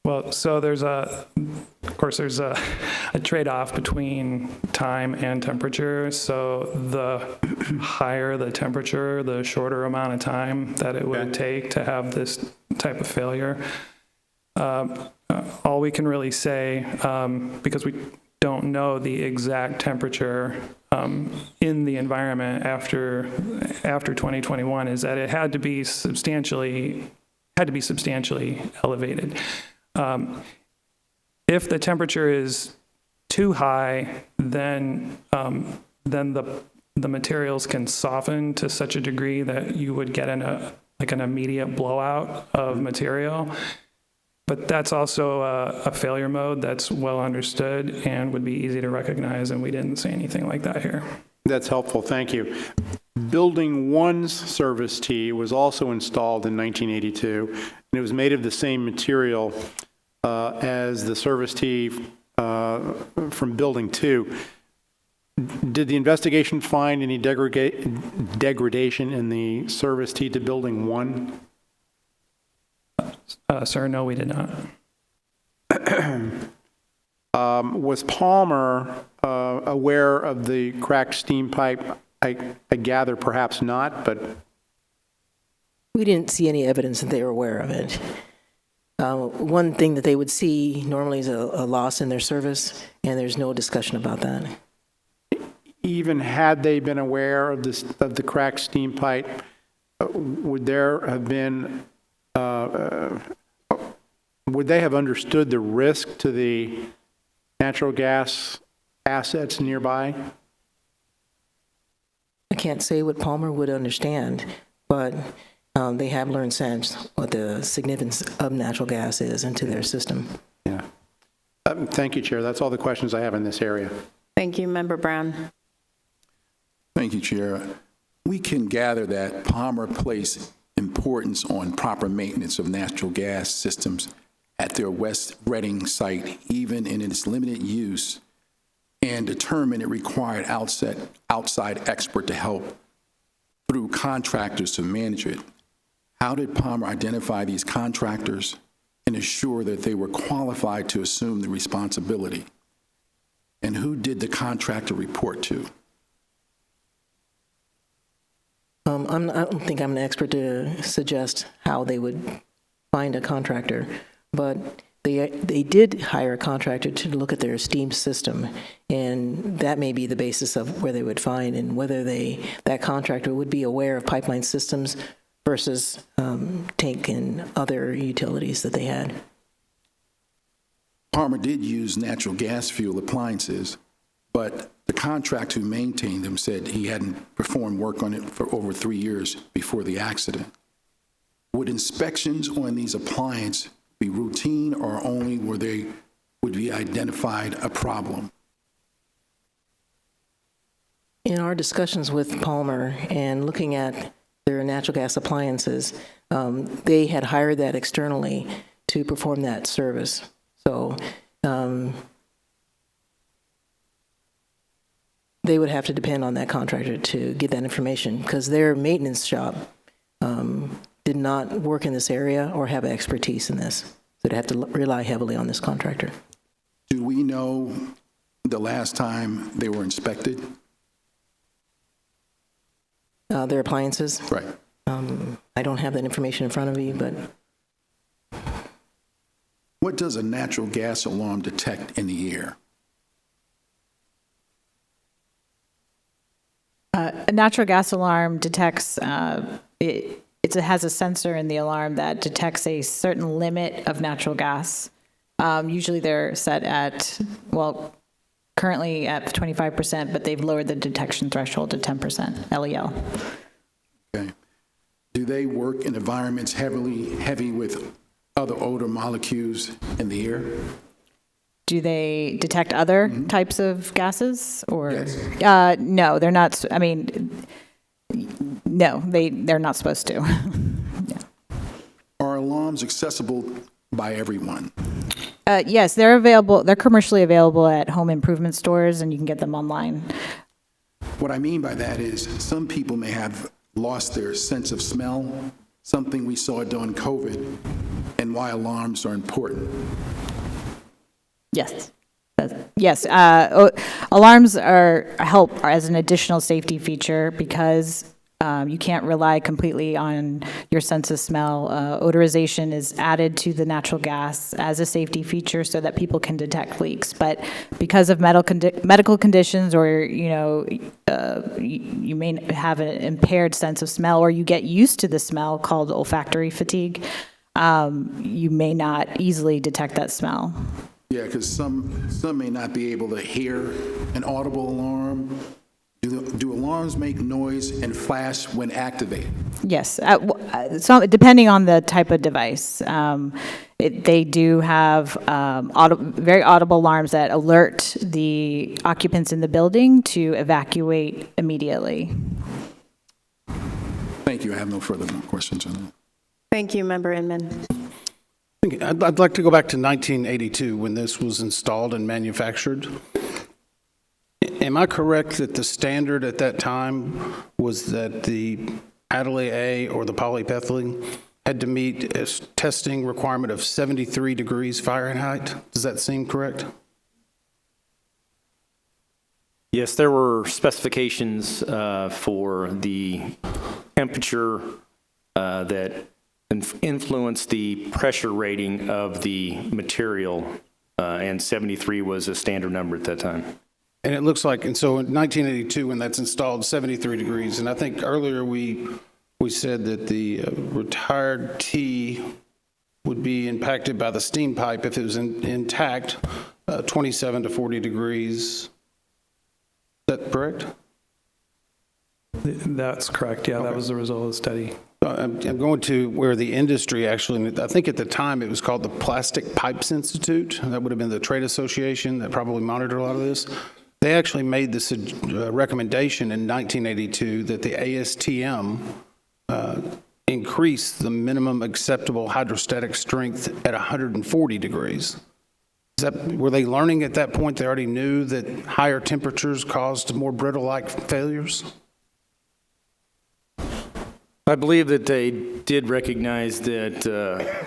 Well, so there's a trade-off between time and temperature. So the higher the temperature, the shorter amount of time that it would take to have this type of failure. All we can really say, because we don't know the exact temperature in the environment after 2021, is that it had to be substantially elevated. If the temperature is too high, then the materials can soften to such a degree that you would get an immediate blowout of material. But that's also a failure mode that's well understood and would be easy to recognize, and we didn't see anything like that here. That's helpful, thank you. Building 1's service tee was also installed in 1982, and it was made of the same material as the service tee from Building 2. Did the investigation find any degradation in the service tee to Building 1? Sir, no, we did not. Was Palmer aware of the cracked steam pipe? I gather perhaps not, but We didn't see any evidence that they were aware of it. One thing that they would see normally is a loss in their service, and there's no discussion about that. even had they been aware of this, of the cracked steam pipe, would there have been, would they have understood the risk to the natural gas assets nearby? I can't say what Palmer would understand, but they have learned since what the significance of natural gas is into their system. Yeah. Thank you, Chair. That's all the questions I have in this area. Thank you, Member Brown. Thank you, Chair. We can gather that Palmer placed importance on proper maintenance of natural gas systems at their West Reading site, even in its limited use, and determined it required outside expert to help through contractors to manage it. How did Palmer identify these contractors and assure that they were qualified to assume the responsibility? And who did the contractor report to? I don't think I'm an expert to suggest how they would find a contractor, but they did hire a contractor to look at their steam system, and that may be the basis of where they would find and whether that contractor would be aware of pipeline systems versus tank and other utilities that they had. Palmer did use natural gas fuel appliances, but the contractor who maintained them said he hadn't performed work on it for over 3 years before the accident. Would inspections on these appliances be routine, or only where they would be identified a problem? In our discussions with Palmer and looking at their natural gas appliances, they had hired that externally to perform that service. So they would have to depend on that contractor to get that information, because their maintenance shop did not work in this area or have expertise in this. So they'd have to rely heavily on this contractor. Do we know the last time they were inspected? Their appliances? Right. I don't have that information in front of me, but What does a natural gas alarm detect in the air? A natural gas alarm detects, it has a sensor in the alarm that detects a certain limit of natural gas. Usually they're set at, well, currently at 25%, but they've lowered the detection threshold to 10% LEL. Okay. Do they work in environments heavy with other odor molecules in the air? Do they detect other types of gases, or? Yes. No, they're not. I mean, no, they're not supposed to. Yeah. Are alarms accessible by everyone? Yes, they're available. They're commercially available at home improvement stores, and you can get them online. What I mean by that is some people may have lost their sense of smell, something we saw during COVID, and why alarms are important. Yes. Yes. Alarms help as an additional safety feature because you can't rely completely on your sense of smell. Odorization is added to the natural gas as a safety feature so that people can detect leaks. But because of medical conditions, or you may have an impaired sense of smell, or you get used to the smell called olfactory fatigue, you may not easily detect that smell. Yeah, because some may not be able to hear an audible alarm Do alarms make noise and flash when activated? Yes, so depending on the type of device. They do have very audible alarms that alert the occupants in the building to evacuate immediately. Thank you. I have no further questions on that. Thank you, Member Inman. I'd like to go back to 1982 when this was installed and manufactured. Am I correct that the standard at that time was that the Adelaide A or the polyethylene had to meet a testing requirement of 73 degrees Fahrenheit? Does that seem correct? Yes, there were specifications for the temperature that influenced the pressure rating of the material, and 73 was a standard number at that time. And it looks like, and so in 1982, when that's installed, 73 degrees, and I think earlier we said that the retired T would be impacted by the steam pipe if it was intact, 27 to 40 degrees. Is that correct? That's correct, yeah, Okay. that was the result of the study. I'm going to where the industry actually, I think at the time it was called the Plastic Pipes Institute. That would have been the trade association that probably monitored a lot of this. They actually made this recommendation in 1982 that the ASTM increase the minimum acceptable hydrostatic strength at 140 degrees. Were they learning at that point? They already knew that higher temperatures caused more brittle-like failures? I believe that they did recognize that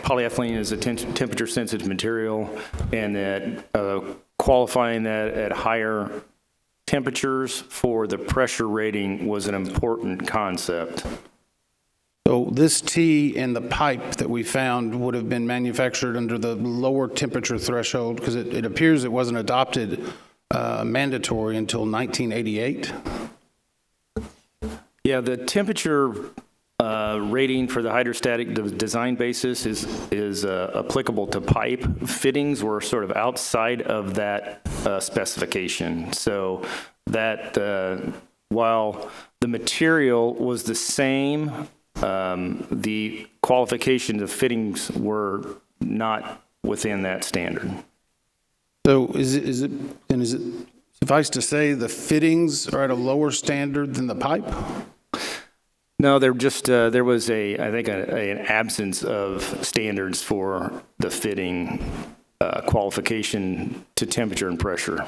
polyethylene is a temperature-sensitive material, and that qualifying that at higher temperatures for the pressure rating was an important concept. So this T in the pipe that we found would have been manufactured under the lower temperature threshold, because it appears it wasn't adopted mandatory until 1988. Yeah, the temperature rating for the hydrostatic design basis is applicable to pipe. Fittings were sort of outside of that specification. So that while the material was the same, the qualifications of fittings were not within that standard. So is it suffice to say the fittings are at a lower standard than the pipe? No, there was I think an absence of standards for the fitting qualification to temperature and pressure.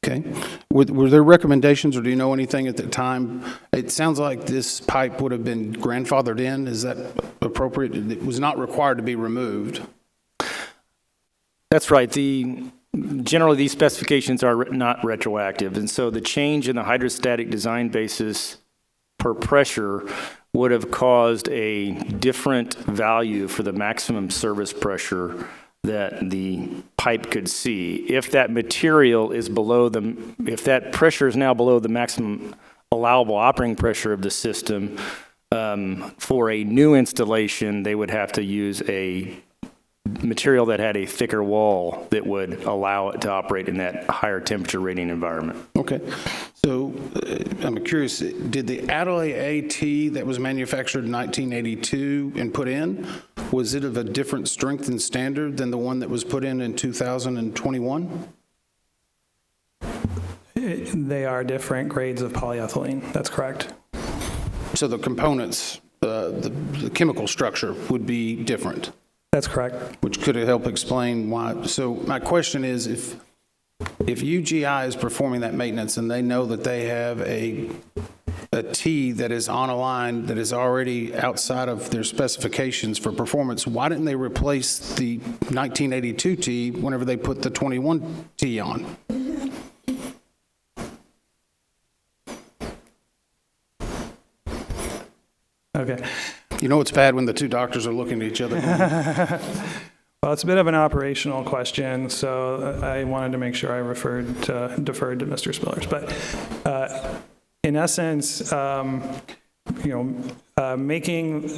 Okay. Were there recommendations, or do you know anything at the time? It sounds like this pipe would have been grandfathered in. Is that appropriate? It was not required to be removed. That's right. Generally, these specifications are not retroactive, and so the change in the hydrostatic design basis per pressure would have caused a different value for the maximum service pressure that the pipe could see. If that material is if that pressure is now below the maximum allowable operating pressure of the system, for a new installation, they would have to use a material that had a thicker wall that would allow it to operate in that higher temperature rating environment. Okay. So I'm curious, did the Adelaide AT that was manufactured in 1982 and put in, was it of a different strength and standard than the one that was put in 2021? They are different grades of polyethylene, that's correct. So the components, the chemical structure would be different? That's correct. Which could help explain why. So my question is, if UGI is performing that maintenance and they know that they have a T that is on a line that is already outside of their specifications for performance, why didn't they replace the 1982 T whenever they put the 21 T on? Okay. You know it's bad when the two doctors are looking at each other. Well, it's a bit of an operational question, so I wanted to make sure I deferred to Mr. Spillers. But in essence, making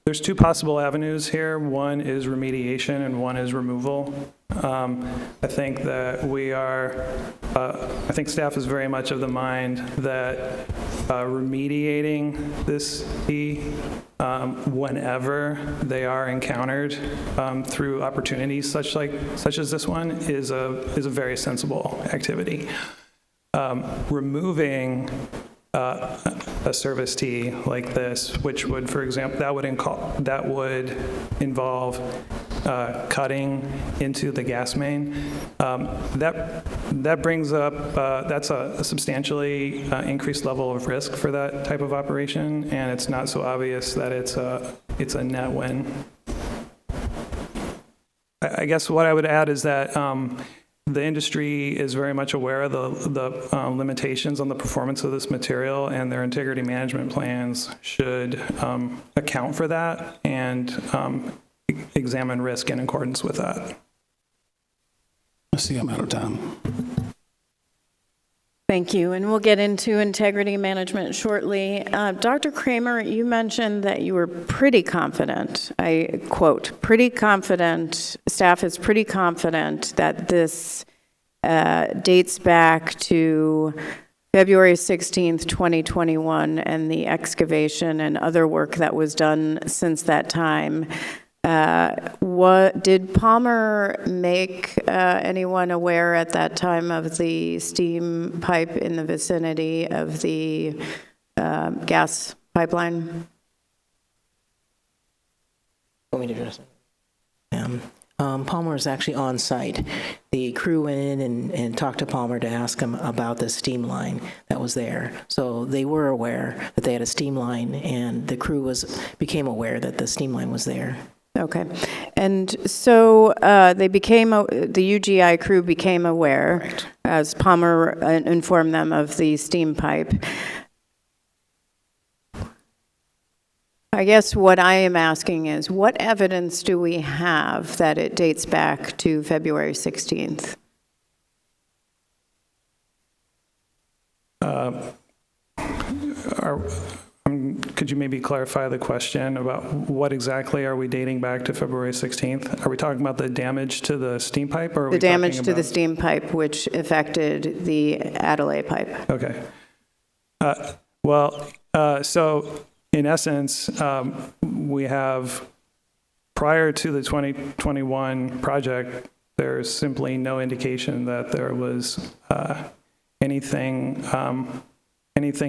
there's two possible avenues here. One is remediation and one is removal. I think that I think staff is very much of the mind that remediating this whenever they are encountered through opportunities such as this one is a very sensible activity. Removing a service T like this, which would, for example, that would involve cutting into the gas main. That brings up that's a substantially increased level of risk for that type of operation, and it's not so obvious that it's a net win. I guess what I would add is that the industry is very much aware of the limitations on the performance of this material, and their integrity management plans should account for that and examine risk in accordance with that. I see I'm out of time. Thank you, and we'll get into integrity management shortly. Dr. Kramer, you mentioned that you were pretty confident, I quote, pretty confident, staff is pretty confident that this dates back to February 16th, 2021, and the excavation and other work that was done since that time. Did Palmer make anyone aware at that time of the steam pipe in the vicinity of the gas pipeline? Want me to address it? Palmer is actually on site. The crew went in and talked to Palmer to ask him about the steam line that was there. So they were aware that they had a steam line, and the crew became aware that the steam line was there. Okay, and so the UGI crew became aware, correct, as Palmer informed them of the steam pipe. I guess what I am asking is, what evidence do we have that it dates back to February 16th? Could you maybe clarify the question about what exactly are we dating back to February 16th? Are we talking about the damage to the steam pipe, or are the damage to the steam pipe, which affected the Adelaide pipe? Okay. So in essence, we have, prior to the 2021 project, there's simply no indication that there was anything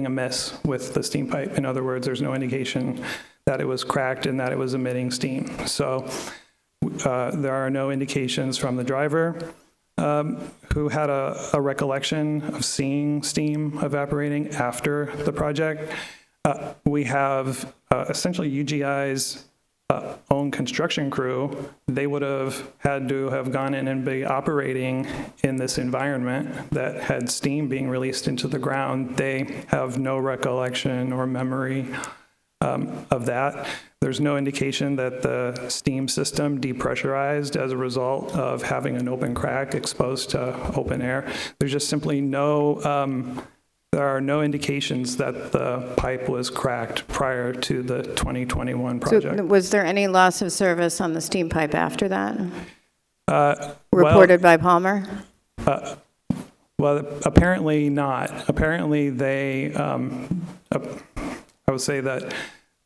amiss with the steam pipe. In other words, there's no indication that it was cracked and that it was emitting steam. So there are no indications from the driver who had a recollection of seeing steam evaporating after the project. We have essentially UGI's own construction crew. They would have had to have gone in and be operating in this environment that had steam being released into the ground. They have no recollection or memory of that. There's no indication that the steam system depressurized as a result of having an open crack exposed to open air. There's just simply there are no indications that the pipe was cracked prior to the 2021 project. So was there any loss of service on the steam pipe after that? Reported by Palmer? Well, apparently not. Apparently they, I would say that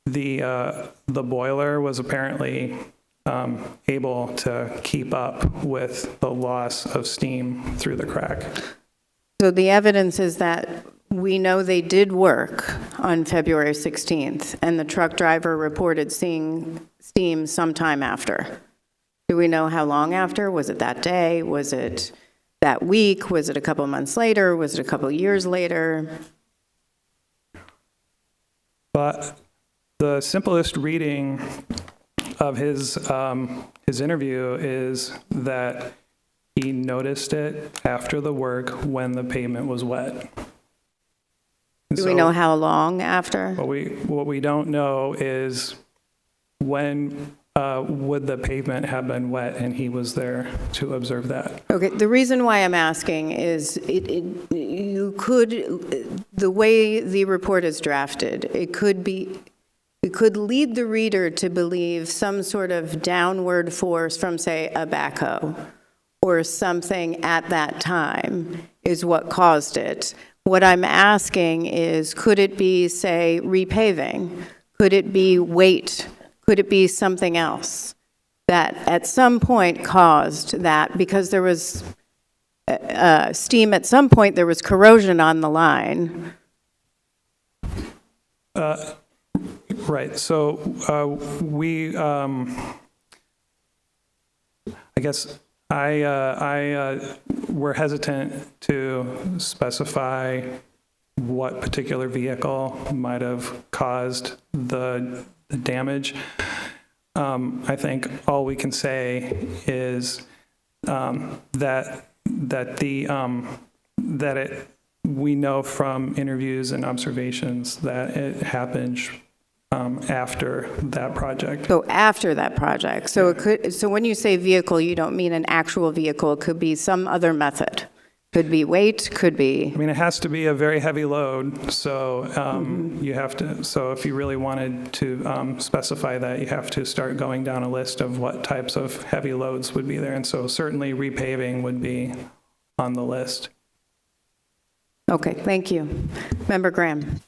the boiler was apparently able to keep up with the loss of steam through the crack. So the evidence is that we know they did work on February 16th, and the truck driver reported seeing steam sometime after. Do we know how long after? Was it that day? Was it that week? Was it a couple months later? Was it a couple years later? But the simplest reading of his interview is that he noticed it after the work when the pavement was wet. Do we know how long after? What we don't know is when would the pavement have been wet, and he was there to observe that. Okay, the reason why I'm asking is you could, the way the report is drafted, it could lead the reader to believe some sort of downward force from, say, a backhoe or something at that time is what caused it. What I'm asking is, could it be, say, repaving? Could it be weight? Could it be something else that at some point caused that? Because there was steam at some point, there was corrosion on the line. Right. So we, I guess we're hesitant to specify what particular vehicle might have caused the damage. I think all we can say is we know from interviews and observations that it happened after that project. So after that project. So it could, so when you say vehicle, you don't mean an actual vehicle. It could be some other method. Could be weight, could be. I mean, it has to be a very heavy load, so you have to, so if you really wanted to specify that, you have to start going down a list of what types of heavy loads would be there. And so certainly repaving would be on the list. Okay, thank you. Member Graham.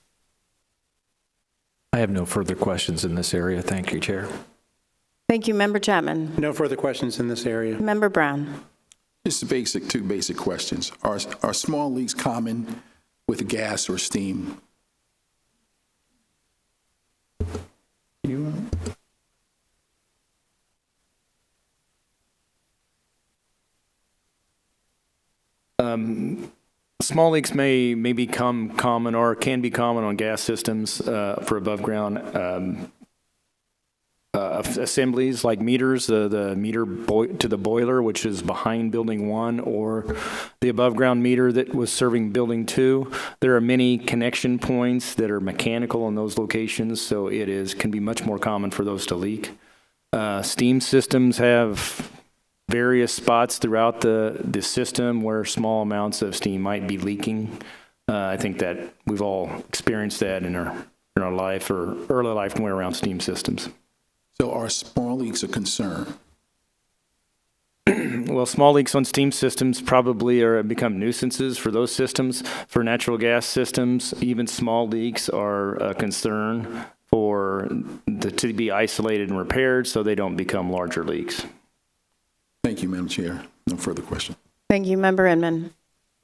I have no further questions in this area. Thank you, Chair. Thank you, Member Chapman. No further questions in this area. Member Brown. Just two basic questions. Are small leaks common with gas or steam? Small leaks may become common or can be common on gas systems for above ground assemblies like meters, the meter to the boiler, which is behind building 1, or the above ground meter that was serving building 2. There are many connection points that are mechanical in those locations, so can be much more common for those to leak. Steam systems have various spots throughout the system where small amounts of steam might be leaking. I think that we've all experienced that in our life or early life when we're around steam systems. So are small leaks a concern? Well, small leaks on steam systems probably become nuisances for those systems. For natural gas systems, even small leaks are a concern to be isolated and repaired so they don't become larger leaks. Thank you, Madam Chair. No further question. Thank you, Member Inman.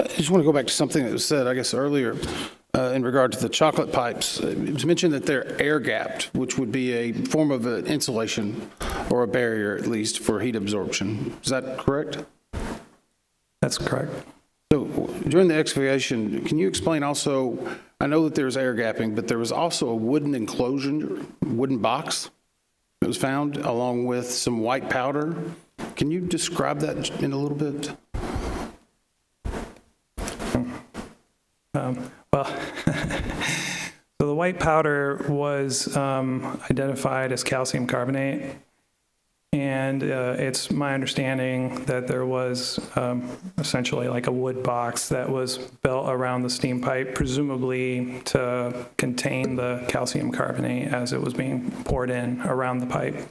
I just want to go back to something that was said, I guess, earlier in regard to the chocolate pipes. It was mentioned that they're air-gapped, which would be a form of an insulation or a barrier, at least, for heat absorption. Is that correct? That's correct. So during the excavation, can you explain also, I know that there's air gapping, but there was also a wooden enclosure, wooden box that was found along with some white powder. Can you describe that in a little bit? Well, so the white powder was identified as calcium carbonate, and it's my understanding that there was essentially like a wood box that was built around the steam pipe, presumably to contain the calcium carbonate as it was being poured in around the pipe.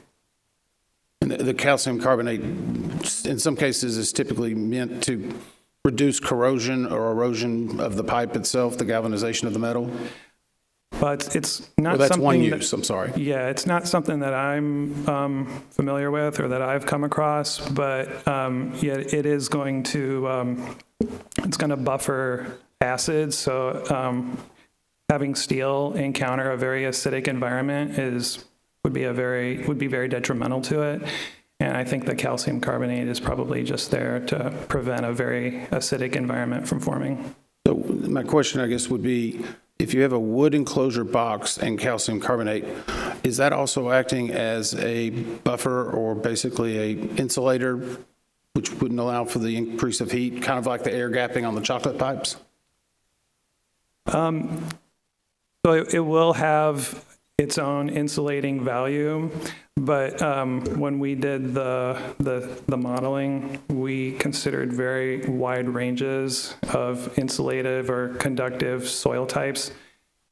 And the calcium carbonate, in some cases, is typically meant to reduce corrosion or erosion of the pipe itself, the galvanization of the metal? But it's not that's something one use, I'm sorry. Yeah, it's not something that I'm familiar with or that I've come across, but yeah, it is going to, it's going to buffer acids. So having steel encounter a very acidic environment would be very detrimental to it. And I think the calcium carbonate is probably just there to prevent a very acidic environment from forming. So my question, I guess, would be, if you have a wood enclosure box and calcium carbonate, is that also acting as a buffer or basically a insulator, which wouldn't allow for the increase of heat, kind of like the air gapping on the chocolate pipes? So it will have its own insulating value. But when we did the modeling, we considered very wide ranges of insulative or conductive soil types.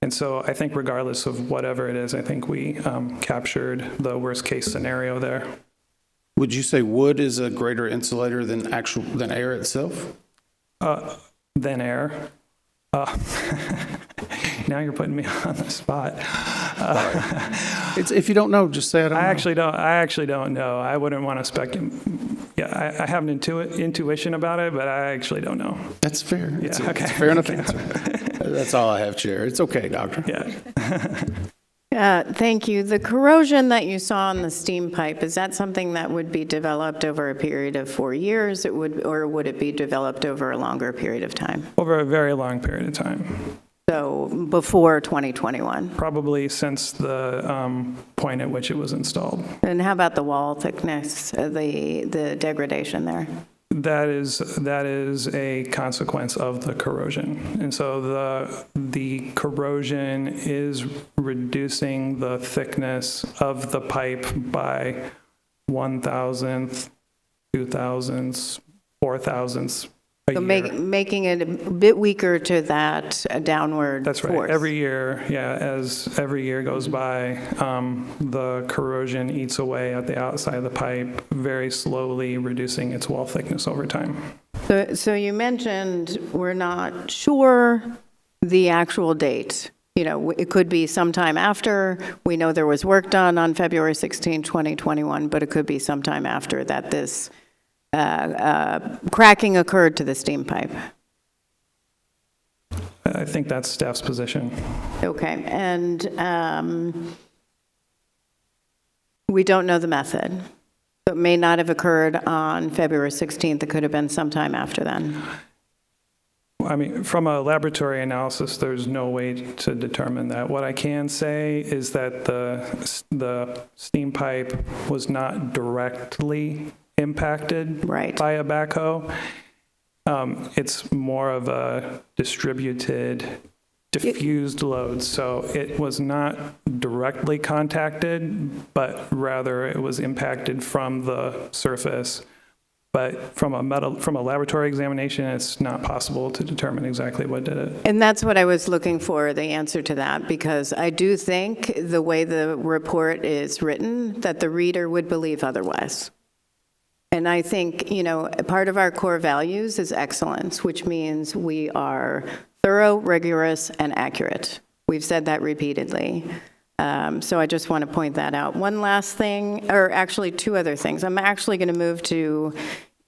And so I think regardless of whatever it is, I think we captured the worst case scenario there. Would you say wood is a greater insulator than air itself? Than air. Now you're putting me on the spot. If you don't know, just say I don't know. I actually don't know. I wouldn't want to speculate. Yeah, I have an intuition about it, but I actually don't know. That's fair. It's okay. a fair enough answer. That's all I have, Chair. It's okay, Doctor. Yeah. Thank you. The corrosion that you saw on the steam pipe, is that something that would be developed over a period of 4 years, or would it be developed over a longer period of time? Over a very long period of time. So before 2021? Probably since the point at which it was installed. And how about the wall thickness, the degradation there? That is a consequence of the corrosion. And so the corrosion is reducing the thickness of the pipe by 1,000th, 2,000ths, 4,000ths a So year. making it a bit weaker to that downward That's right. force. Every year, as every year goes by, the corrosion eats away at the outside of the pipe, very slowly reducing its wall thickness over time. So you mentioned we're not sure the actual date. You know, it could be sometime after. We know there was work done on February 16, 2021, but it could be sometime after that this cracking occurred to the steam pipe. I think that's staff's position. Okay, and we don't know the method. So it may not have occurred on February 16th. It could have been sometime after then. I mean, from a laboratory analysis, there's no way to determine that. What I can say is that the steam pipe was not directly impacted by a backhoe. It's more of a distributed, diffused load. So it was not directly contacted, but rather it was impacted from the surface. But from a laboratory examination, it's not possible to determine exactly what did it. And that's what I was looking for, the answer to that, because I do think the way the report is written, that the reader would believe otherwise. And I think, you know, part of our core values is excellence, which means we are thorough, rigorous, and accurate. We've said that repeatedly. So I just want to point that out. One last thing, or actually two other things. I'm actually going to move to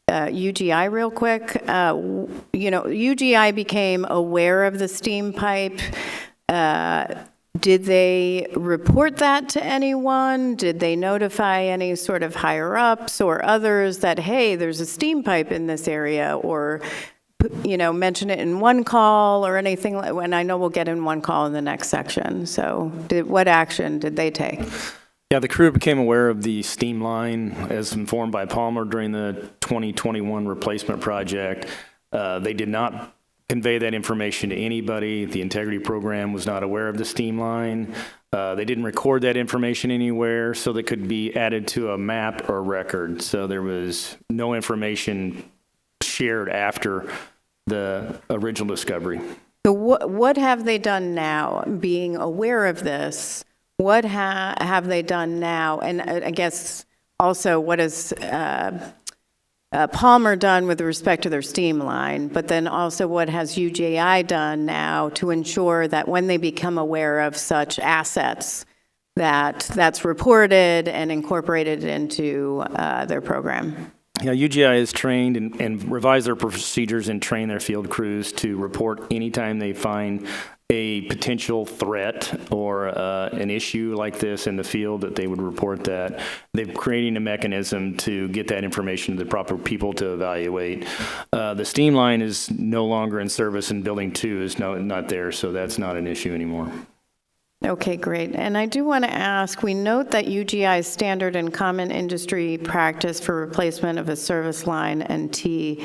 UGI real quick. You know, UGI became aware of the steam pipe. Did they report that to anyone? Did they notify any sort of higher-ups or others that, hey, there's a steam pipe in this area, or, you know, mention it in one call or anything? And I know we'll get in one call in the next section. So what action did they take? Yeah, the crew became aware of the steam line as informed by Palmer during the 2021 replacement project. They did not convey that information to anybody. The integrity program was not aware of the steam line. They didn't record that information anywhere, so that could be added to a map or record. So there was no information shared after the original discovery. So what have they done now, being aware of this? What have they done now? And I guess also what has Palmer done with respect to their steam line, but then also what has UGI done now to ensure that when they become aware of such assets, that's reported and incorporated into their program? Yeah, UGI is trained and revise their procedures and train their field crews to report anytime they find a potential threat or an issue like this in the field, that they would report that. They're creating a mechanism to get that information to the proper people to evaluate. The steam line is no longer in service, and building 2 is not there, so that's not an issue anymore. Okay, great. And I do want to ask, we note that UGI's standard and common industry practice for replacement of a service line NT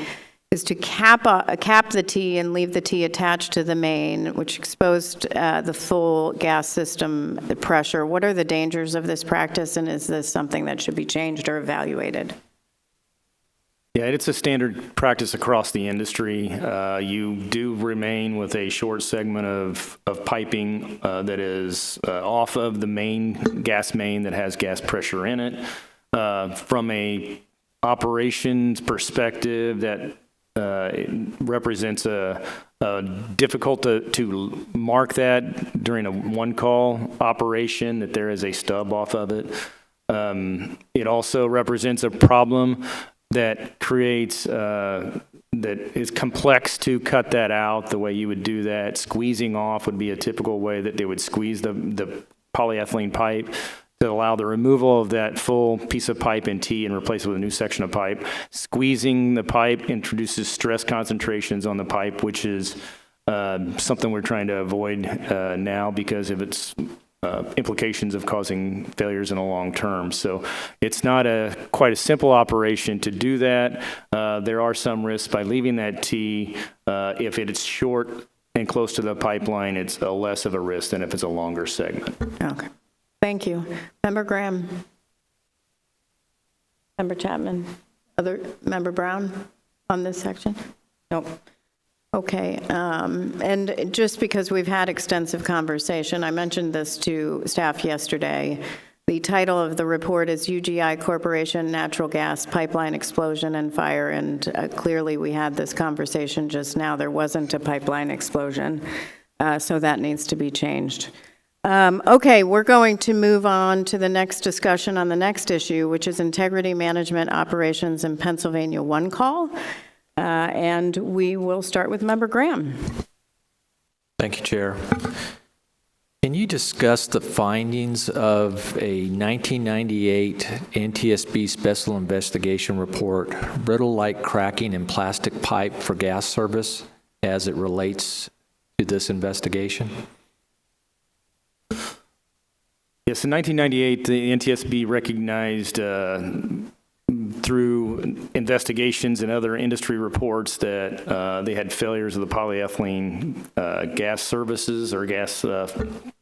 is to cap the T and leave the T attached to the main, which exposed the full gas system pressure. What are the dangers of this practice, and is this something that should be changed or evaluated? Yeah, it's a standard practice across the industry. You do remain with a short segment of piping that is off of the gas main that has gas pressure in it. From a operations perspective, that it represents a difficult to mark that during a one-call operation, that there is a stub off of it. It also represents a problem that creates, that is complex to cut that out the way you would do that. Squeezing off would be a typical way that they would squeeze the polyethylene pipe to allow the removal of that full piece of pipe and T and replace it with a new section of pipe. Squeezing the pipe introduces stress concentrations on the pipe, which is something we're trying to avoid now because of its implications of causing failures in the long term. So it's not quite a simple operation to do that. There are some risks by leaving that T. If it is short and close to the pipeline, it's less of a risk than if it's a longer segment. Okay. Thank you. Member Graham. Member Chapman. Member Brown on this section? Nope. Okay. And just because we've had extensive conversation, I mentioned this to staff yesterday. The title of the report is UGI Corporation Natural Gas Pipeline Explosion and Fire, and clearly we had this conversation just now. There wasn't a pipeline explosion, so that needs to be changed. Okay, we're going to move on to the next discussion on the next issue, which is integrity management operations in Pennsylvania one call. And we will start with Member Graham. Thank you, Chair. Can you discuss the findings of a 1998 NTSB Special Investigation Report, brittle-like cracking in plastic pipe for gas service, as it relates to this investigation? Yes, in 1998, the NTSB recognized through investigations and other industry reports that they had failures of the polyethylene gas services or gas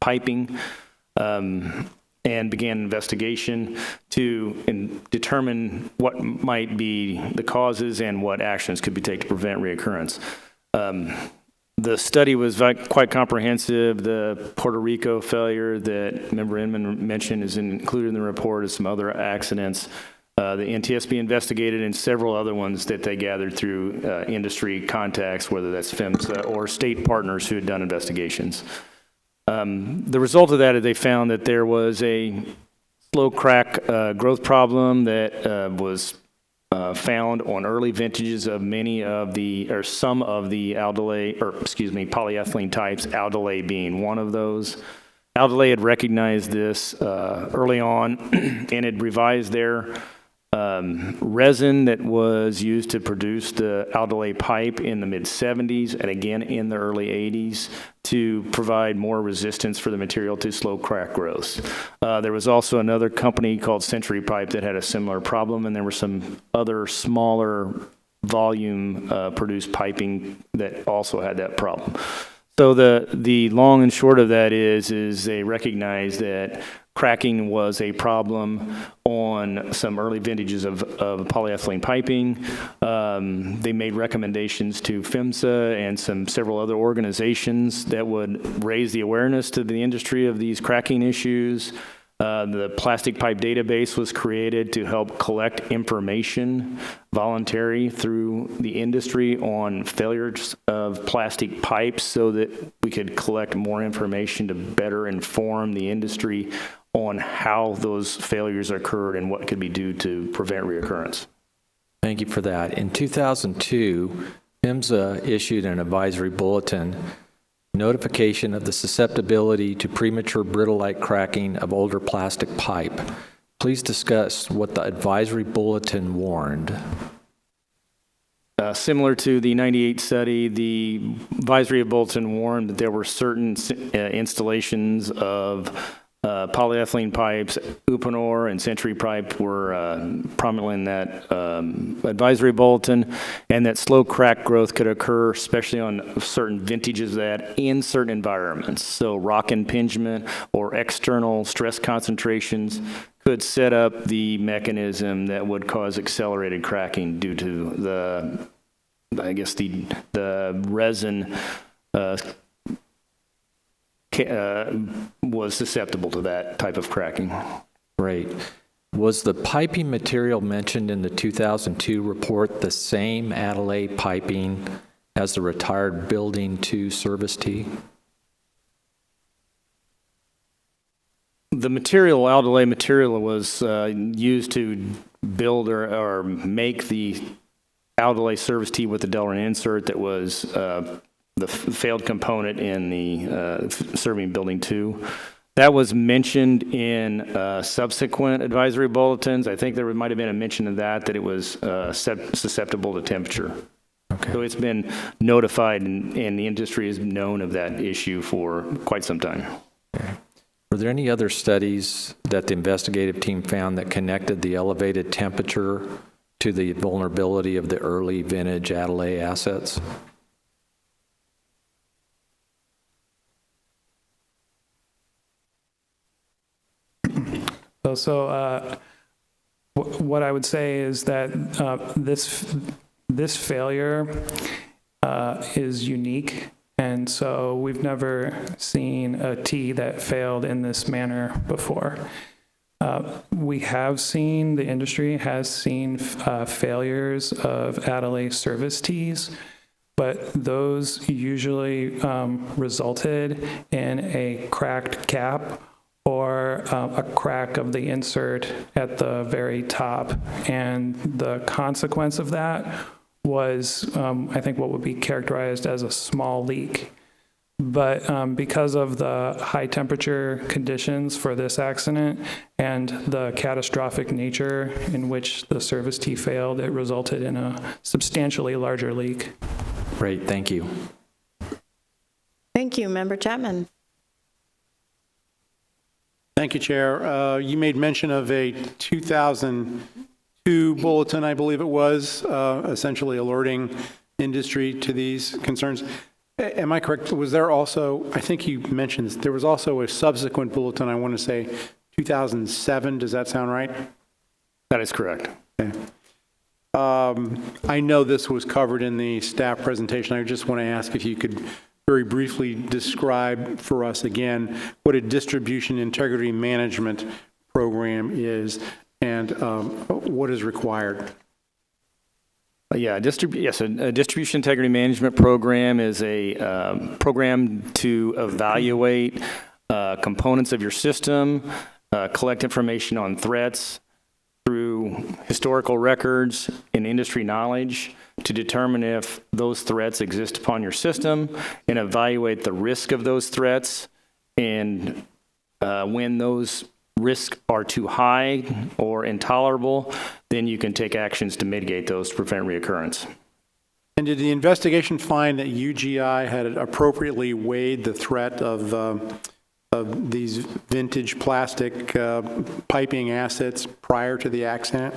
piping, and began an investigation to determine what might be the causes and what actions could be taken to prevent reoccurrence. The study was quite comprehensive. The Puerto Rico failure that Member Inman mentioned is included in the report, as some other accidents. The NTSB investigated in several other ones that they gathered through industry contacts, whether that's PHMSA or state partners who had done investigations. The result of that is they found that there was a slow crack growth problem that was found on early vintages of some of the polyethylene types, aldelay being one of those. Aldelay had recognized this early on and had revised their resin that was used to produce the aldelay pipe in the mid-70s and again in the early 80s to provide more resistance for the material to slow crack growth. There was also another company called Century Pipe that had a similar problem, and there were some other smaller volume produced piping that also had that problem. So the long and short of that is they recognized that cracking was a problem on some early vintages of polyethylene piping. They made recommendations to PHMSA and several other organizations that would raise the awareness to the industry of these cracking issues. The plastic pipe database was created to help collect information voluntary through the industry on failures of plastic pipes so that we could collect more information to better inform the industry on how those failures occurred and what could be done to prevent reoccurrence. Thank you for that. In 2002, PHMSA issued an advisory bulletin, notification of the susceptibility to premature brittle-like cracking of older plastic pipe. Please discuss what the advisory bulletin warned. Similar to the 98 study, the advisory bulletin warned that there were certain installations of polyethylene pipes, Uponor and Century Pipe were prominently in that advisory bulletin, and that slow crack growth could occur, especially on certain vintages of that in certain environments. So rock impingement or external stress concentrations could set up the mechanism that would cause accelerated cracking due to the, I guess, the resin was susceptible to that type of cracking. Great. Was the piping material mentioned in the 2002 report the same Adelaide piping as the retired Building 2 service T? The material, Adelaide material, was used to build or make the Adelaide service T with the Delrin insert that was the failed component in the serving Building 2. That was mentioned in subsequent advisory bulletins. I think there might have been a mention of that it was susceptible to temperature. Okay. So it's been notified, and the industry has known of that issue for quite some time. Okay. Were there any other studies that the investigative team found that connected the elevated temperature to the vulnerability of the early vintage Adelaide assets? So what I would say is that this failure is unique, and so we've never seen a T that failed in this manner before. We have seen, the industry has seen failures of Adelaide service Ts, but those usually resulted in a cracked cap or a crack of the insert at the very top. And the consequence of that was, I think, what would be characterized as a small leak. But because of the high temperature conditions for this accident and the catastrophic nature in which the service T failed, it resulted in a substantially larger leak. Great, thank you. Thank you. Member Chapman. Thank you, Chair. You made mention of a 2002 bulletin, I believe it was, essentially alerting industry to these concerns. Am I correct? Was there also, I think you mentioned this, there was also a subsequent bulletin, I want to say 2007. Does that sound right? That is correct. Okay. I know this was covered in the staff presentation. I just want to ask if you could very briefly describe for us again what a distribution integrity management program is and what is required. Yeah, yes, a distribution integrity management program is a program to evaluate components of your system, collect information on threats through historical records and industry knowledge to determine if those threats exist upon your system and evaluate the risk of those threats. And when those risks are too high or intolerable, then you can take actions to mitigate those to prevent reoccurrence. And did the investigation find that UGI had appropriately weighed the threat of these vintage plastic piping assets prior to the accident?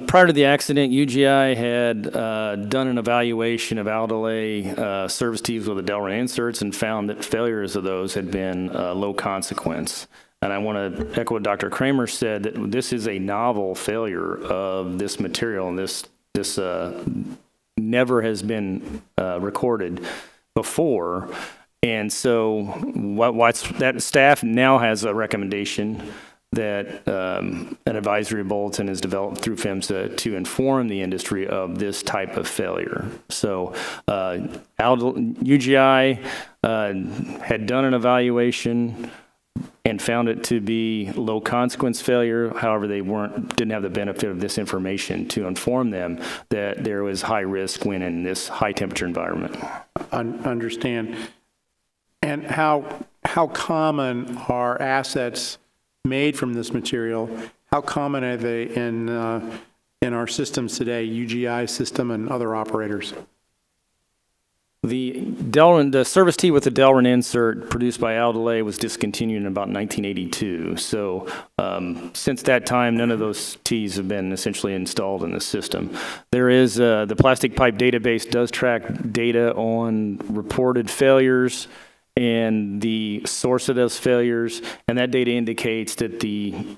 Prior to the accident, UGI had done an evaluation of Aldolay service T's with the Delrin inserts and found that failures of those had been low consequence. And I want to echo what Dr. Kramer said, that this is a novel failure of this material, and this never has been recorded before. And so that staff now has a recommendation that an advisory bulletin is developed through PHMSA to inform the industry of this type of failure. So UGI had done an evaluation and found it to be low consequence failure. However, they didn't have the benefit of this information to inform them that there was high risk when in this high temperature environment. Understand. And how common are assets made from this material? How common are they in our systems today, UGI system and other operators? The service tee with the Delrin insert produced by Aldelay was discontinued in about 1982. So since that time, none of those tees have been essentially installed in the system. There is, the plastic pipe database does track data on reported failures and the source of those failures, and that data indicates that the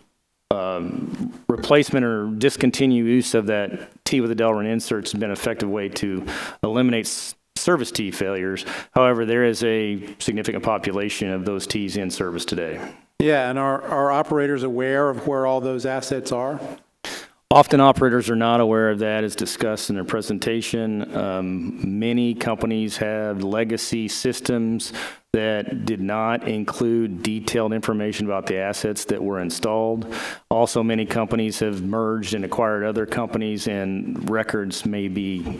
replacement or discontinued use of that tee with the Delrin inserts has been an effective way to eliminate service tee failures. However, there is a significant population of those tees in service today. Yeah, and are operators aware of where all those assets are? Often operators are not aware of that, as discussed in their presentation. Many companies have legacy systems that did not include detailed information about the assets that were installed. Also, many companies have merged and acquired other companies, and records may be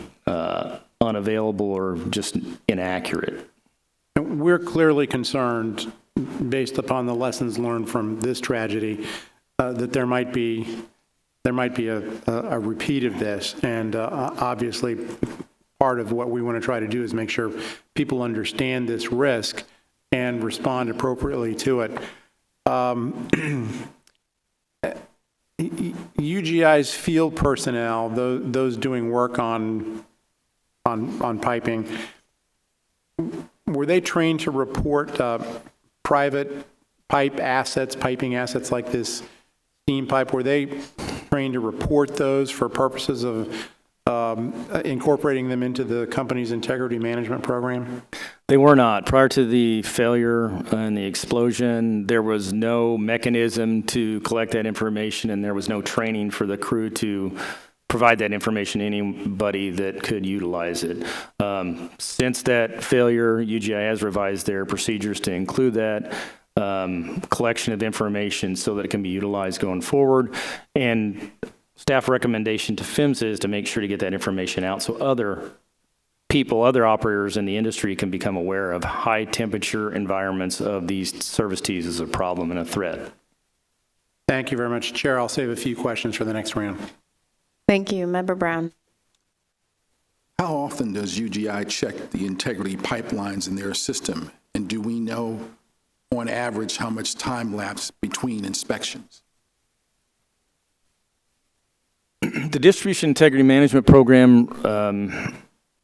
unavailable or just inaccurate. We're clearly concerned, based upon the lessons learned from this tragedy, that there might be a repeat of this, and obviously part of what we want to try to do is make sure people understand this risk and respond appropriately to it. UGI's field personnel, those doing work on piping, were they trained to report private piping assets like this steam pipe? Were they trained to report those for purposes of incorporating them into the company's integrity management program? They were not. Prior to the failure and the explosion, there was no mechanism to collect that information, and there was no training for the crew to provide that information to anybody that could utilize it. Since that failure, UGI has revised their procedures to include that collection of information so that it can be utilized going forward. And staff recommendation to PHMSA is to make sure to get that information out so other people, other operators in the industry can become aware of high temperature environments of these service tees as a problem and a threat. Thank you very much, Chair. I'll save a few questions for the next round. Thank you. Member Brown. How often does UGI check the integrity pipelines in their system? And do we know, on average, how much time lapse between inspections? The Distribution Integrity Management Program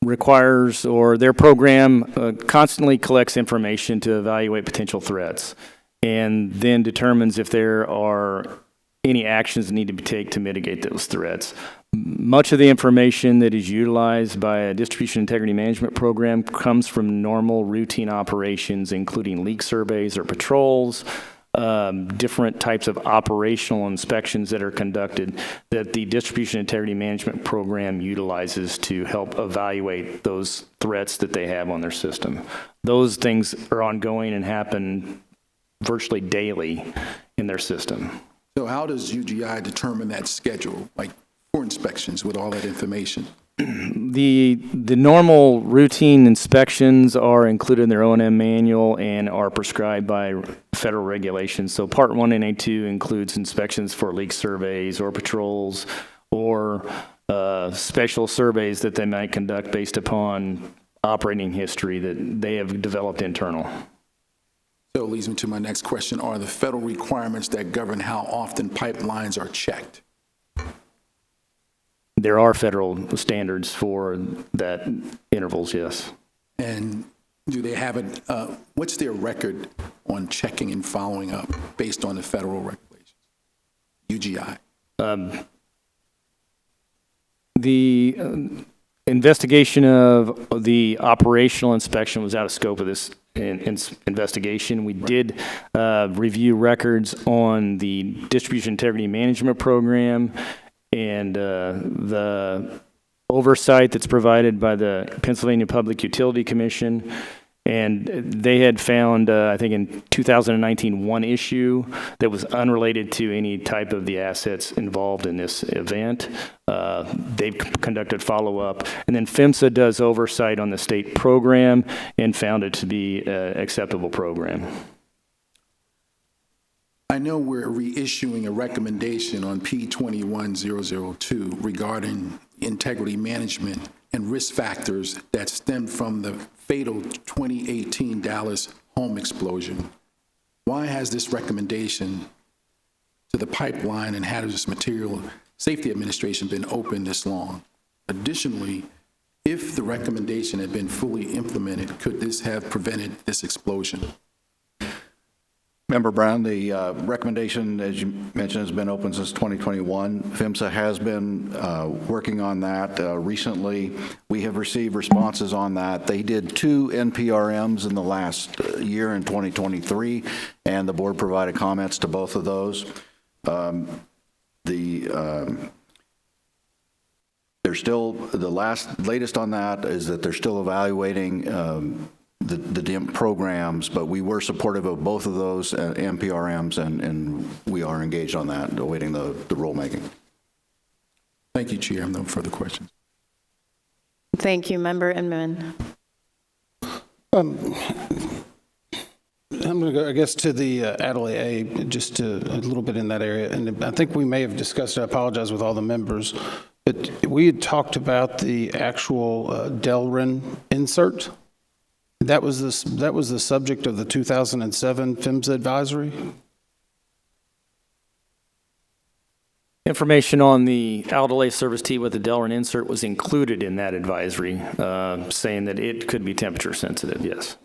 requires, or their program constantly collects information to evaluate potential threats and then determines if there are any actions that need to be taken to mitigate those threats. Much of the information that is utilized by a distribution integrity management program comes from normal routine operations, including leak surveys or patrols, different types of operational inspections that are conducted that the distribution integrity management program utilizes to help evaluate those threats that they have on their system. Those things are ongoing and happen virtually daily in their system. So how does UGI determine that schedule, like for inspections with all that information? The normal routine inspections are included in their O&M manual and are prescribed by federal regulations. So Part 1 and A2 includes inspections for leak surveys or patrols or special surveys that they might conduct based upon operating history that they have developed internal. So it leads me to my next question. Are the federal requirements that govern how often pipelines are checked? There are federal standards for that intervals, yes. And do they have it, what's their record on checking and following up based on the federal regulations? UGI. The investigation of the operational inspection was out of scope of this investigation. We did review records on the distribution integrity management program and the oversight that's provided by the Pennsylvania Public Utility Commission. And they had found, I think in 2019, one issue that was unrelated to any type of the assets involved in this event. They've conducted follow-up. And then PHMSA does oversight on the state program and found it to be an acceptable program. I know we're reissuing a recommendation on P21002 regarding integrity management and risk factors that stemmed from the fatal 2018 Dallas home explosion. Why has this recommendation to the Pipeline and Hazardous Material Safety Administration been open this long? Additionally, if the recommendation had been fully implemented, could this have prevented this explosion? Member Brown, the recommendation, as you mentioned, has been open since 2021. PHMSA has been working on that. Recently, we have received responses on that. They did 2 NPRMs in the last year in 2023, and the board provided comments to both of those. They're still, the latest on that is that they're still evaluating the DIMP programs, but we were supportive of both of those NPRMs, and we are engaged on that, awaiting the rulemaking. Thank you, Chair. I have no further questions. Thank you, Member Inman. I'm going to go, I guess, to the Adelaide A, just a little bit in that area. And I think we may have discussed it. I apologize with all the members. But we had talked about the actual Delrin insert. That was the subject of the 2007 PHMSA advisory. Information on the Aldolay service tee with the Delrin insert was included in that advisory, saying that it could be temperature sensitive, yes.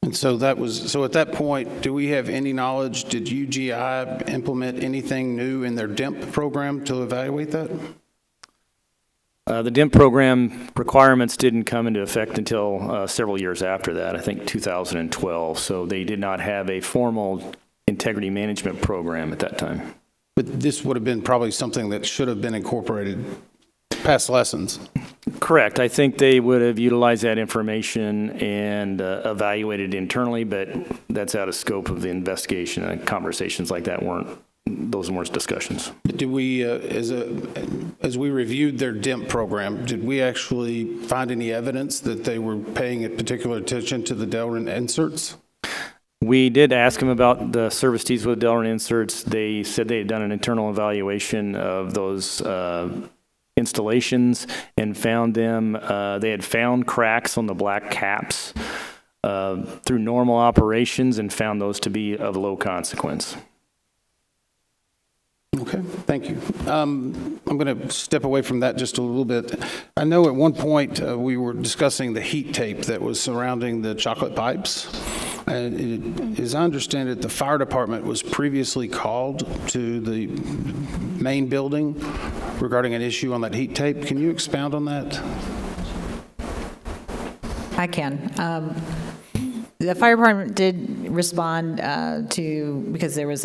And so so at that point, do we have any knowledge, did UGI implement anything new in their DIMP program to evaluate that? The DIMP program requirements didn't come into effect until several years after that, I think 2012, so they did not have a formal integrity management program at that time. But this would have been probably something that should have been incorporated, past lessons. Correct. I think they would have utilized that information and evaluated internally, but that's out of scope of the investigation, and conversations like that weren't discussions. Did we, as we reviewed their DIMP program, did we actually find any evidence that they were paying particular attention to the Delrin inserts? We did ask them about the service tees with Delrin inserts. They said they had done an internal evaluation of those installations and found them, they had found cracks on the black caps through normal operations and found those to be of low consequence. Okay, thank you. I'm going to step away from that just a little bit. I know at one point we were discussing the heat tape that was surrounding the chocolate pipes. And as I understand it, the fire department was previously called to the main building regarding an issue on that heat tape. Can you expound on that? I can. The fire department did respond because there was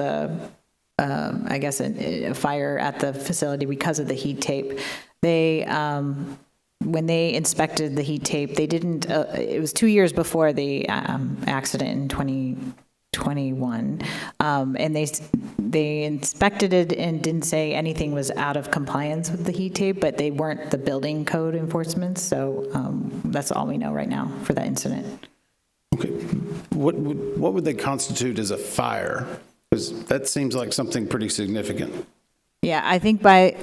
I guess a fire at the facility because of the heat tape. They, when they inspected the heat tape, they didn't, it was 2 years before the accident in 2021, and they inspected it and didn't say anything was out of compliance with the heat tape, but they weren't the building code enforcement, so that's all we know right now for that incident. Okay. What would they constitute as a fire? Because that seems like something pretty significant. Yeah, I think there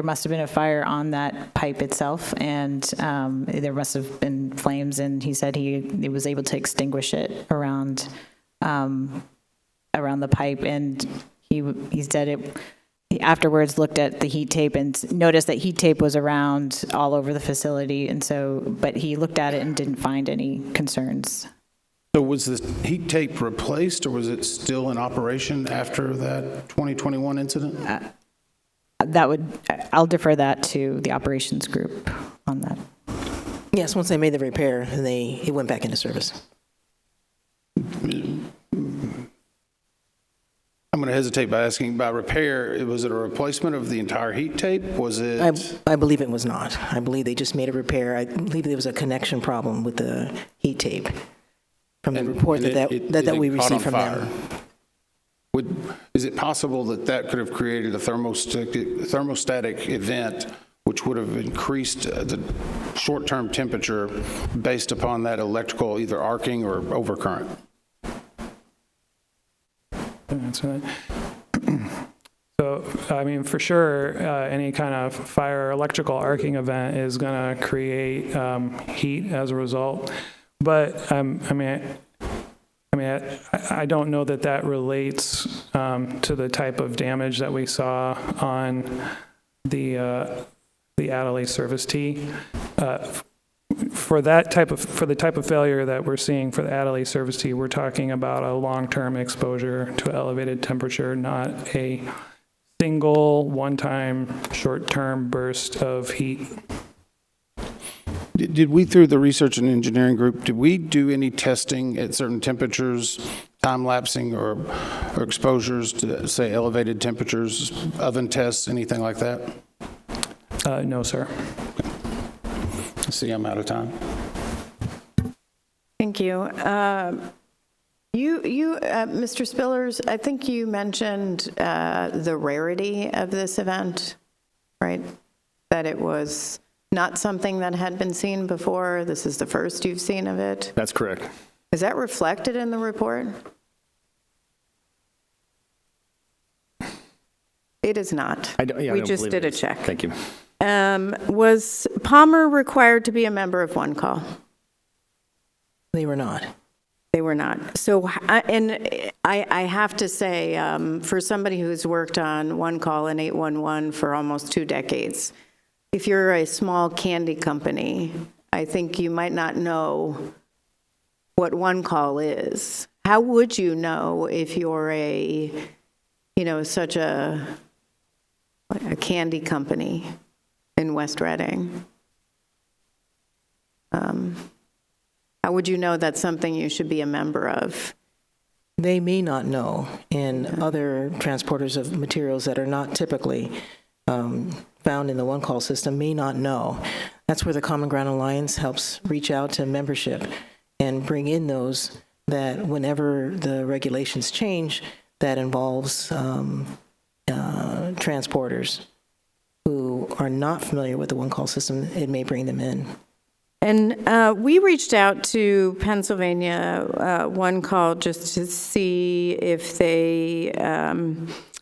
must have been a fire on that pipe itself, and there must have been flames, and he said he was able to extinguish it around the pipe, and he said he afterwards looked at the heat tape and noticed that heat tape was around all over the facility, and so, but he looked at it and didn't find any concerns. So was the heat tape replaced, or was it still in operation after that 2021 incident? I'll defer that to the operations group on that. Yes, once they made the repair, it went back into service. I'm going to hesitate by asking about repair. Was it a replacement of the entire heat tape? Was it? I believe it was not. I believe they just made a repair. I believe there was a connection problem with the heat tape from the report that we received from them. Is it possible that could have created a thermostatic event which would have increased the short-term temperature based upon that electrical either arcing or overcurrent? That's right. So I mean, for sure, any kind of fire or electrical arcing event is going to create heat as a result. But I don't know that that relates to the type of damage that we saw on the Adelaide service T. For the type of failure that we're seeing for the Adelaide service T, we're talking about a long-term exposure to elevated temperature, not a single one-time short-term burst of heat. Did we, through the research and engineering group, did we do any testing at certain temperatures, time-lapsing or exposures to, say, elevated temperatures, oven tests, anything like that? No, sir. I see I'm out of time. Thank you. Mr. Spillers, I think you mentioned the rarity of this event, right? That it was not something that had been seen before. This is the first you've seen of it. That's correct. Is that reflected in the report? It is not. We just did a check. Thank you. Was Palmer required to be a member of One Call? They were not. They were not. So, I have to say, for somebody who's worked on One Call and 811 for almost 2 decades, if you're a small candy company, I think you might not know what One Call is. How would you know if you're such a candy company in West Reading? How would you know that's something you should be a member of? They may not know, and other transporters of materials that are not typically found in the One Call system may not know. That's where the Common Ground Alliance helps reach out to membership and bring in those that whenever the regulations change, that involves transporters who are not familiar with the One Call system, it may bring them in. And we reached out to Pennsylvania One Call just to see if they,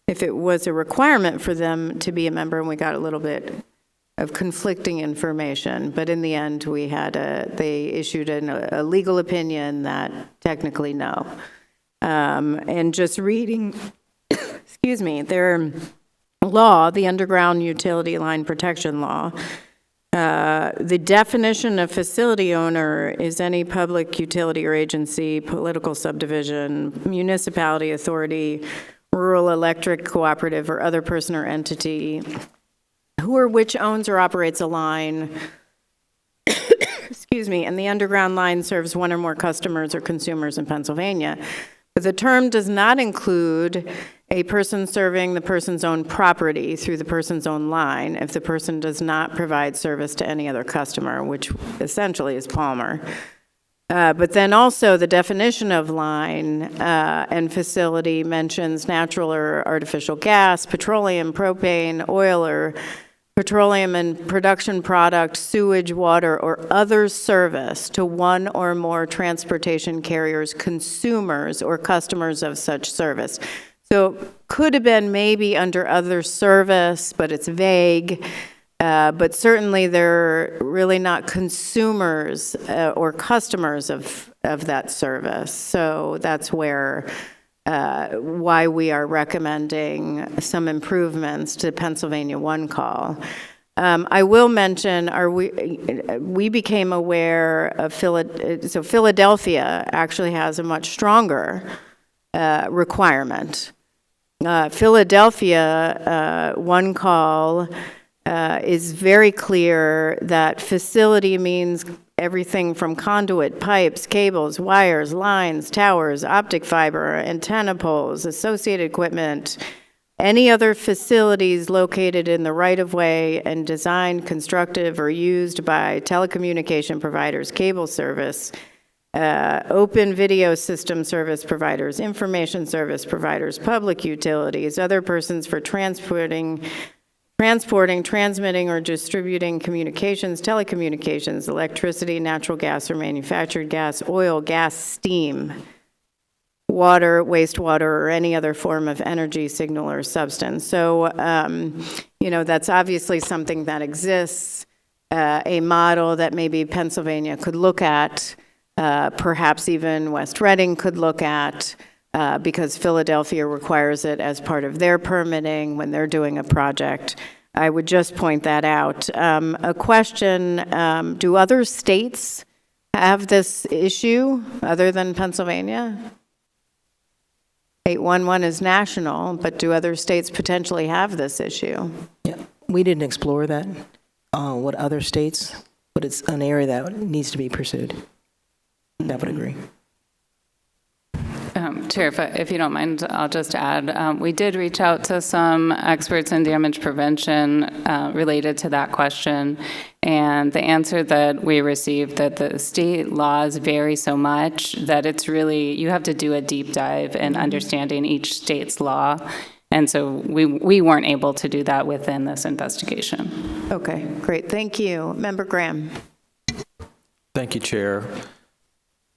if it was a requirement for them to be a member, and we got a little bit of conflicting information. But in the end, they issued a legal opinion that technically no. And just reading, excuse me, their law, the Underground Utility Line Protection Law, the definition of facility owner is any public utility or agency, political subdivision, municipality, authority, rural electric cooperative, or other person or entity who or which owns or operates a line, excuse me, and the underground line serves one or more customers or consumers in Pennsylvania. But the term does not include a person serving the person's own property through the person's own line if the person does not provide service to any other customer, which essentially is Palmer. But then also the definition of line and facility mentions natural or artificial gas, petroleum, propane, oil, or petroleum and production product, sewage, water, or other service to one or more transportation carriers, consumers, or customers of such service. So could have been maybe under other service, but it's vague. But certainly they're really not consumers or customers of that service. So that's why we are recommending some improvements to Pennsylvania One Call. I will mention, we became aware of so Philadelphia actually has a much stronger requirement. Philadelphia One Call is very clear that facility means everything from conduit, pipes, cables, wires, lines, towers, optic fiber, antenna poles, associated equipment, any other facilities located in the right-of-way and designed, constructed, or used by telecommunication providers, cable service, open video system service providers, information service providers, public utilities, other persons for transporting, transmitting, or distributing communications, telecommunications, electricity, natural gas or manufactured gas, oil, gas, steam, water, wastewater, or any other form of energy, signal, or substance. So, that's obviously something that exists, a model that maybe Pennsylvania could look at, perhaps even West Reading could look at, because Philadelphia requires it as part of their permitting when they're doing a project. I would just point that out. A question, do other states have this issue other than Pennsylvania? 811 is national, but do other states potentially have this issue? Yeah, we didn't explore that, what other states, but it's an area that needs to be pursued. I would agree. Chair, if you don't mind, I'll just add, we did reach out to some experts in damage prevention related to that question, and the answer that we received that the state laws vary so much that it's really, you have to do a deep dive in understanding each state's law, and so we weren't able to do that within this investigation. Okay, great, thank you. Member Graham. Thank you, Chair.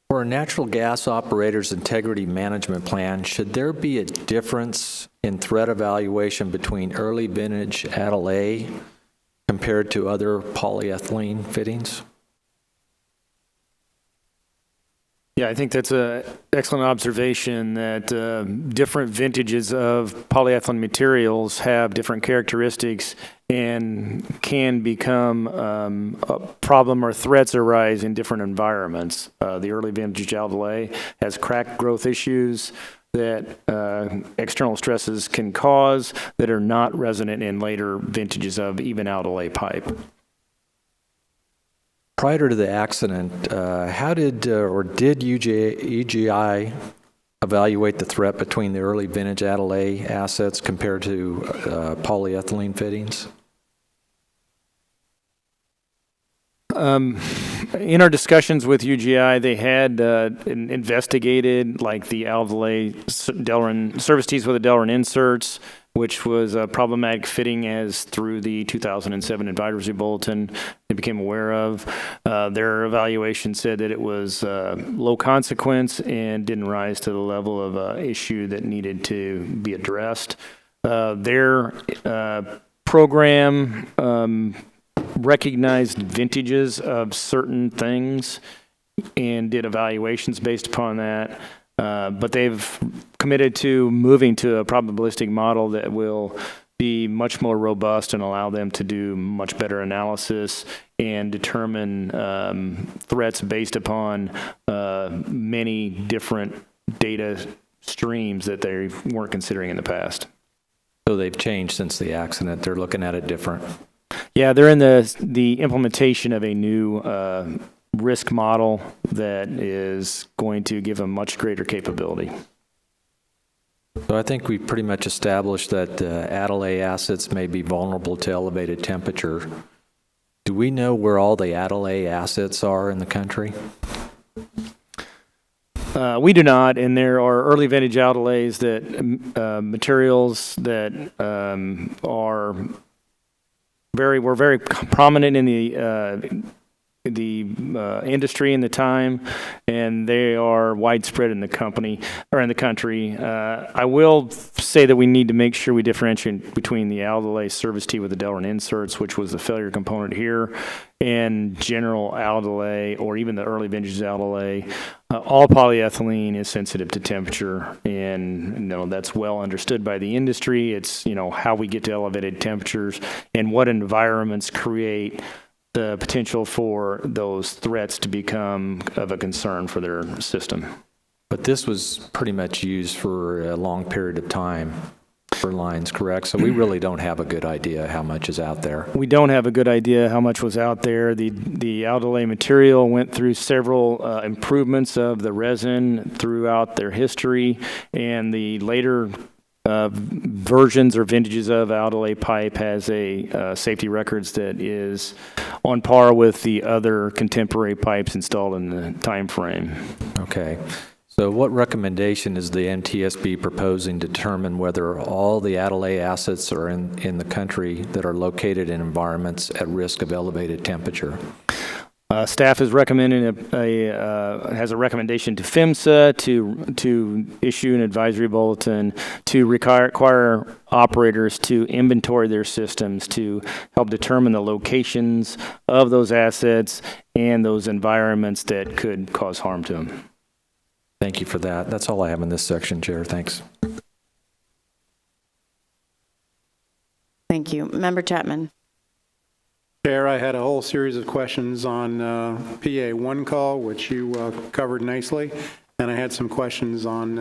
For a natural gas operator's integrity management plan, should there be a difference in threat evaluation between early vintage Adel A compared to other polyethylene fittings? Yeah, I think that's an excellent observation that different vintages of polyethylene materials have different characteristics and can become a problem or threats arise in different environments. The early vintage Adel A has crack growth issues that external stresses can cause that are not resonant in later vintages of even Adel A pipe. Prior to the accident, how did UGI evaluate the threat between the early vintage Adel A assets compared to polyethylene fittings? In our discussions with UGI, they had investigated like the Adel A Delrin service tees with the Delrin inserts, which was a problematic fitting as through the 2007 advisory bulletin they became aware of. Their evaluation said that it was low consequence and didn't rise to the level of issue that needed to be addressed. Their program recognized vintages of certain things and did evaluations based upon that. But they've committed to moving to a probabilistic model that will be much more robust and allow them to do much better analysis and determine threats based upon many different data streams that they weren't considering in the past. So they've changed since the accident. They're looking at it different. Yeah, they're in the implementation of a new risk model that is going to give them much greater capability. So I think we've pretty much established that Adel A assets may be vulnerable to elevated temperature. Do we know where all the Adel A assets are in the country? We do not, and there are early vintage Adel A's that materials that were very prominent in the industry in the time, and they are widespread in the country. I will say that we need to make sure we differentiate between the Adel A service tee with the Delrin inserts, which was the failure component here, and general Adel A, or even the early vintage Adel A. All polyethylene is sensitive to temperature, and that's well understood by the industry. It's how we get to elevated temperatures and what environments create the potential for those threats to become of a concern for their system. But this was pretty much used for a long period of time for lines, correct? So we really don't have a good idea how much is out there. We don't have a good idea how much was out there. The Adel A material went through several improvements of the resin throughout their history, and the later versions or vintages of Adel A pipe has a safety records that is on par with the other contemporary pipes installed in the time frame. Okay. So what recommendation is the NTSB proposing to determine whether all the Adel A assets are in the country that are located in environments at risk of elevated temperature? Staff is recommending has a recommendation to PHMSA to issue an advisory bulletin to require operators to inventory their systems to help determine the locations of those assets and those environments that could cause harm to them. Thank you for that. That's all I have in this section, Chair. Thanks. Thank you. Member Chapman. Chair, I had a whole series of questions on PA one call, which you covered nicely, and I had some questions on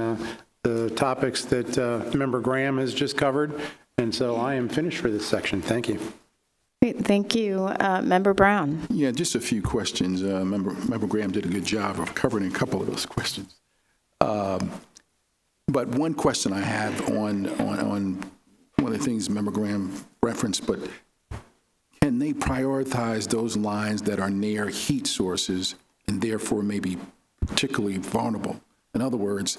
the topics that Member Graham has just covered, and so I am finished for this section. Thank you. Great, thank you. Member Brown. Yeah, just a few questions. Member Graham did a good job of covering a couple of those questions. But one question I have on one of the things Member Graham referenced, but can they prioritize those lines that are near heat sources and therefore may be particularly vulnerable? In other words,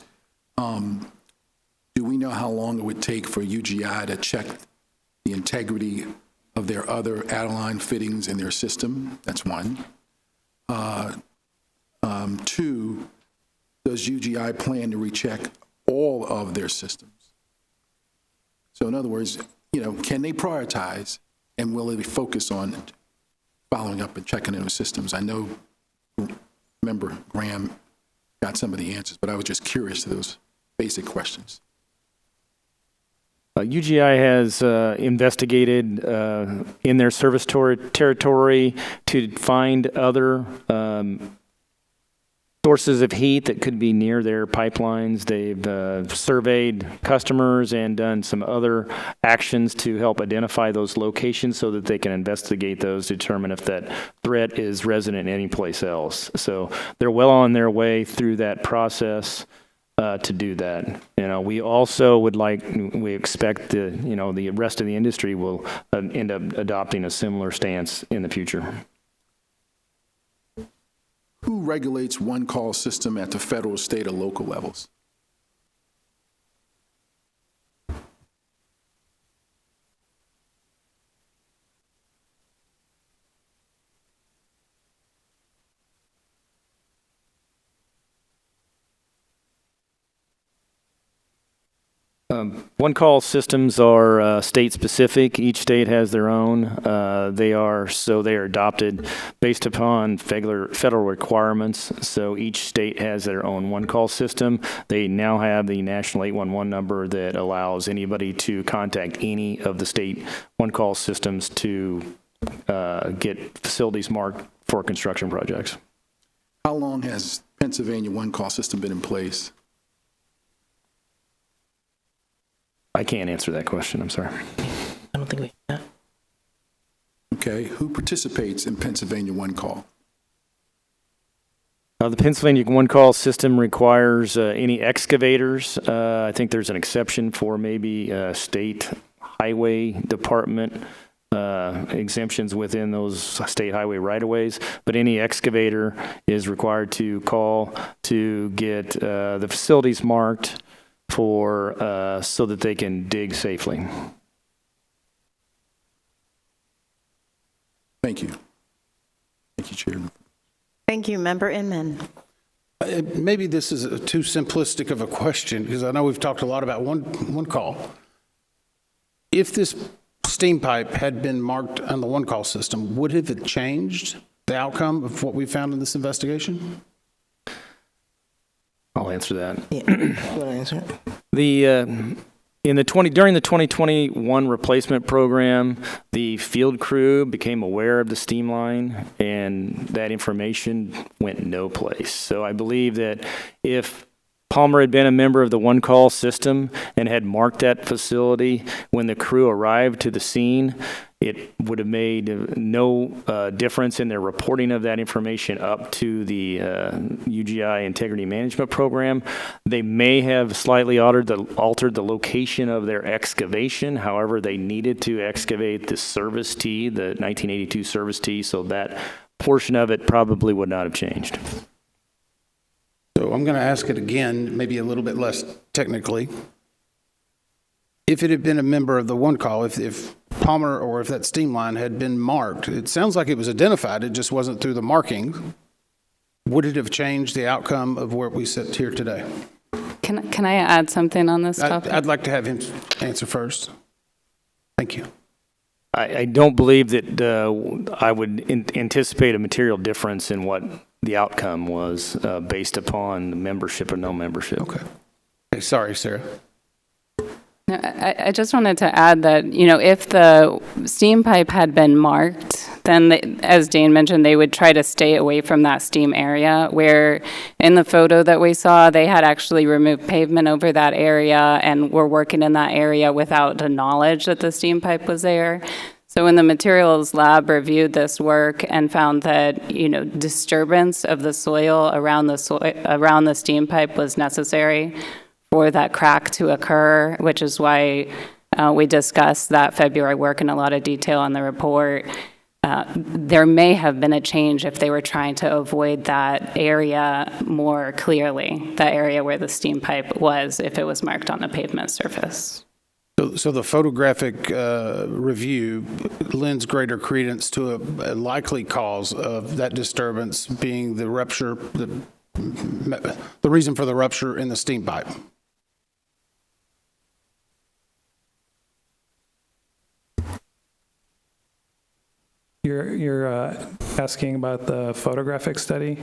do we know how long it would take for UGI to check the integrity of their other add-on fittings in their system? That's one. Two, does UGI plan to recheck all of their systems? So in other words, can they prioritize? And will they focus on following up and checking in with systems? I know Member Graham got some of the answers, but I was just curious to those basic questions. UGI has investigated in their service territory to find other sources of heat that could be near their pipelines. They've surveyed customers and done some other actions to help identify those locations so that they can investigate those, determine if that threat is resident anyplace else. So they're well on their way through that process to do that. We also we expect the rest of the industry will end up adopting a similar stance in the future. Who regulates one call system at the federal, state, or local levels? One call systems are state specific. Each state has their own. They are adopted based upon federal requirements. So each state has their own one call system. They now have the national 811 number that allows anybody to contact any of the state one call systems to get facilities marked for construction projects. How long has Pennsylvania one call system been in place? I can't answer that question, I'm sorry. I don't think we can. Okay, who participates in Pennsylvania one call? The Pennsylvania one call system requires any excavators. I think there's an exception for maybe state highway department exemptions within those state highway right-of-ways, but any excavator is required to call to get the facilities marked for so that they can dig safely. Thank you. Thank you, Chairman. Thank you. Member Inman. Maybe this is too simplistic of a question, because I know we've talked a lot about one call. If this steam pipe had been marked on the one call system, would it have changed the outcome of what we found in this investigation? I'll answer that. Yeah. You want to answer it? During the 2021 replacement program, the field crew became aware of the steam line, and that information went no place. So I believe that if Palmer had been a member of the one call system and had marked that facility when the crew arrived to the scene, it would have made no difference in their reporting of that information up to the UGI Integrity Management Program. They may have slightly altered the location of their excavation. However, they needed to excavate the service T, the 1982 service T, so that portion of it probably would not have changed. So I'm going to ask it again, maybe a little bit less technically. If it had been a member of the one call, if Palmer or if that steam line had been marked, it sounds like it was identified, it just wasn't through the marking. Would it have changed the outcome of where we sit here today? Can I add something on this topic? I'd like to have him answer first. Thank you. I don't believe that I would anticipate a material difference in what the outcome was based upon membership or no membership. Okay. Hey, sorry, Sarah. No, I just wanted to add that, if the steam pipe had been marked, then, as Dane mentioned, they would try to stay away from that steam area, where in the photo that we saw, they had actually removed pavement over that area and were working in that area without the knowledge that the steam pipe was there. So when the materials lab reviewed this work and found that, disturbance of the soil around the steam pipe was necessary for that crack to occur, which is why we discussed that February work in a lot of detail in the report. There may have been a change if they were trying to avoid that area more clearly, that area where the steam pipe was, if it was marked on the pavement surface. So the photographic review lends greater credence to a likely cause of that disturbance being the rupture, the reason for the rupture in the steam pipe. You're asking about the photographic study?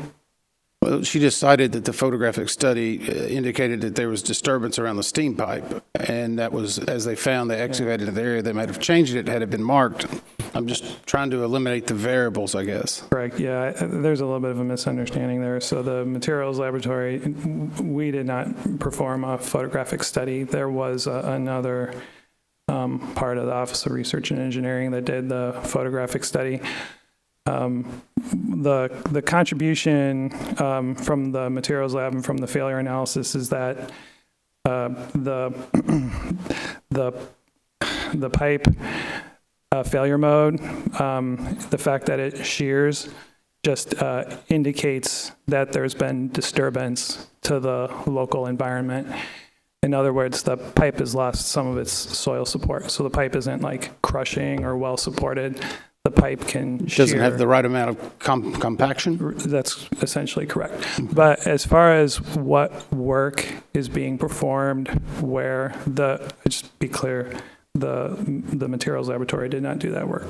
Well, she just cited that the photographic study indicated that there was disturbance around the steam pipe, and that was, as they found, they excavated the area. They might have changed it had it been marked. I'm just trying to eliminate the variables, I guess. Correct, yeah. There's a little bit of a misunderstanding there. So the materials laboratory, we did not perform a photographic study. There was another part of the Office of Research and Engineering that did the photographic study. The contribution from the materials lab and from the failure analysis is that the pipe failure mode, the fact that it shears, just indicates that there's been disturbance to the local environment. In other words, the pipe has lost some of its soil support. So the pipe isn't like crushing or well supported. The pipe can shear. Doesn't have the right amount of compaction? That's essentially correct. But as far as what work is being performed, where just be clear, the materials laboratory did not do that work.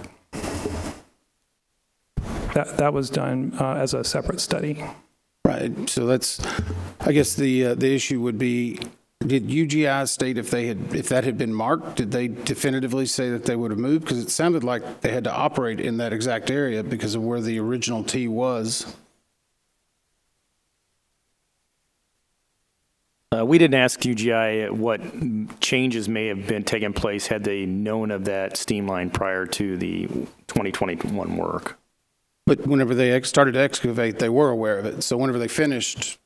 That was done as a separate study. Right. So that's, I guess the issue would be, did UGI state if that had been marked, did they definitively say that they would have moved? Because it sounded like they had to operate in that exact area because of where the original T was. We didn't ask UGI what changes may have been taking place had they known of that steam line prior to the 2021 work. But whenever they started to excavate, they were aware of it. So whenever they finished,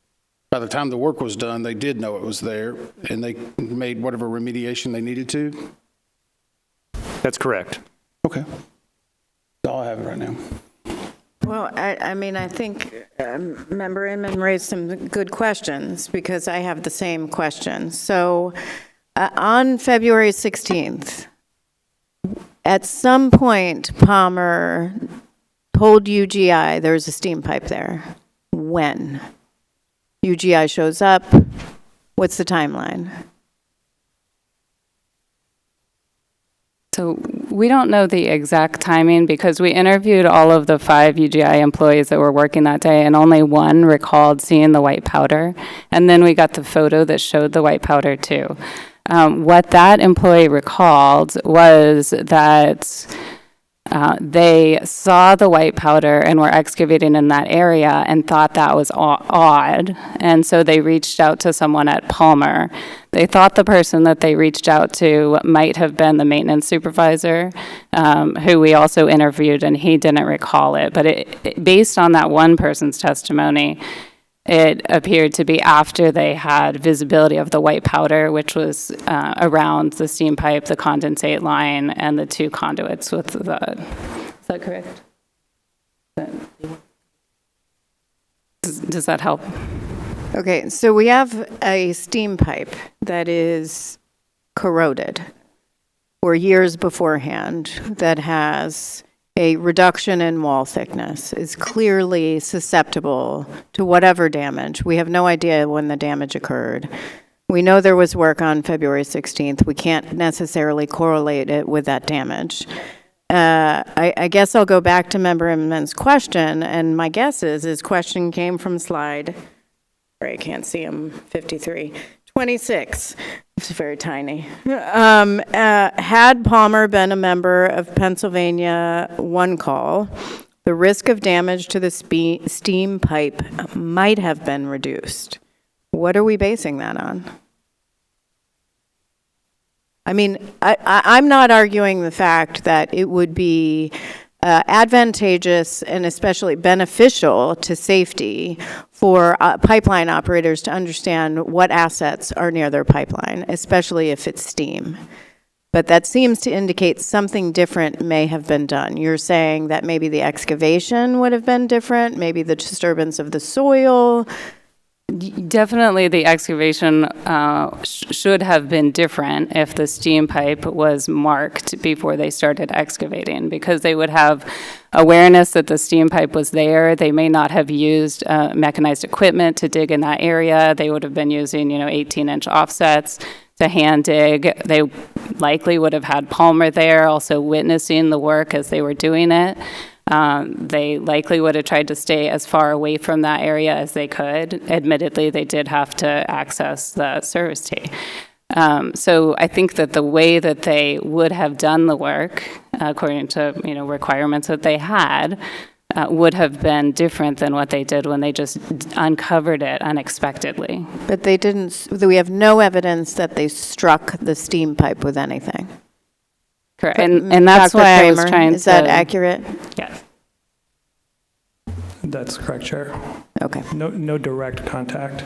by the time the work was done, they did know it was there, and they made whatever remediation they needed to? That's correct. Okay. That's all I have right now. Well, I think Member Inman raised some good questions because I have the same questions. So on February 16th, at some point, Palmer told UGI there was a steam pipe there. When? UGI shows up. What's the timeline? So we don't know the exact timing because we interviewed all of the 5 UGI employees that were working that day, and only one recalled seeing the white powder. And then we got the photo that showed the white powder too. What that employee recalled was that they saw the white powder and were excavating in that area and thought that was odd. And so they reached out to someone at Palmer. They thought the person that they reached out to might have been the maintenance supervisor, who we also interviewed, and he didn't recall it. But based on that one person's testimony, it appeared to be after they had visibility of the white powder, which was around the steam pipe, the condensate line, and the 2 conduits with the, is that correct? Does that help? Okay, so we have a steam pipe that is corroded. or years beforehand that has a reduction in wall thickness is clearly susceptible to whatever damage. We have no idea when the damage occurred. We know there was work on February 16th. We can't necessarily correlate it with that damage. I guess I'll go back to Member Inman's question, and my guess is his question came from slide, I can't see him, 53, 26. It's very tiny. Had Palmer been a member of Pennsylvania One Call, the risk of damage to the steam pipe might have been reduced. What are we basing that on? I mean, I'm not arguing the fact that it would be advantageous and especially beneficial to safety for pipeline operators to understand what assets are near their pipeline, especially if it's steam. But that seems to indicate something different may have been done. You're saying that maybe the excavation would have been different, maybe the disturbance of the soil. Definitely the excavation should have been different if the steam pipe was marked before they started excavating, because they would have awareness that the steam pipe was there. They may not have used mechanized equipment to dig in that area. They would have been using, 18-inch offsets to hand dig. They likely would have had Palmer there also witnessing the work as they were doing it. They likely would have tried to stay as far away from that area as they could. Admittedly, they did have to access the service T. So I think that the way that they would have done the work, according to requirements that they had, would have been different than what they did when they just uncovered it unexpectedly. But they didn't, we have no evidence that they struck the steam pipe with anything. Correct. And that's Dr. why I was Kramer, trying to... Is that accurate? Yes. That's correct, Chair. Okay. No direct contact.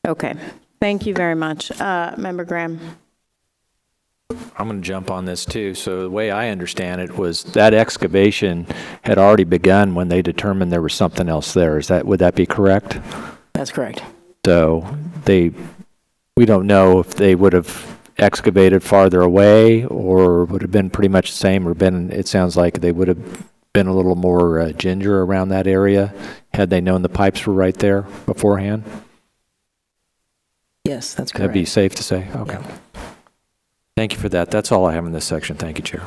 Okay. Thank you very much. Member Graham. I'm going to jump on this too. So the way I understand it was that excavation had already begun when they determined there was something else there. Would that be correct? That's correct. So we don't know if they would have excavated farther away or would have been pretty much the same, or it sounds like they would have been a little more ginger around that area had they known the pipes were right there beforehand. Yes, that's correct. That'd be safe to say? Okay. Yeah. Thank you for that. That's all I have in this section. Thank you, Chair.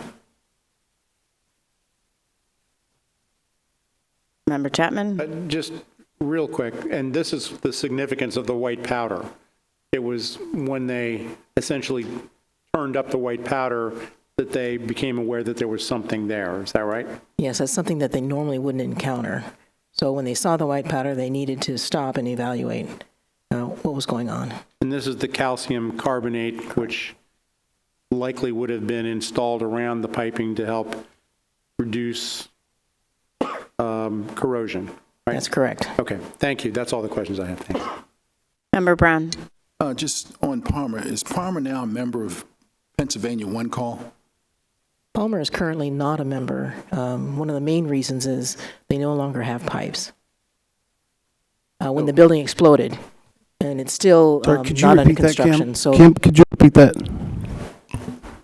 Member Chapman. Just real quick, and this is the significance of the white powder. It was when they essentially turned up the white powder that they became aware that there was something there. Is that right? Yes, that's something that they normally wouldn't encounter. So when they saw the white powder, they needed to stop and evaluate what was going on. And this is the calcium carbonate, which likely would have been installed around the piping to help reduce corrosion, right? That's correct. Okay, thank you. That's all the questions I have. Thanks. Member Brown. Just on Palmer, is Palmer now a member of Pennsylvania One Call? Palmer is currently not a member. One of the main reasons is they no longer have pipes. When the building exploded, and it's still not under construction. Kim, could you repeat that?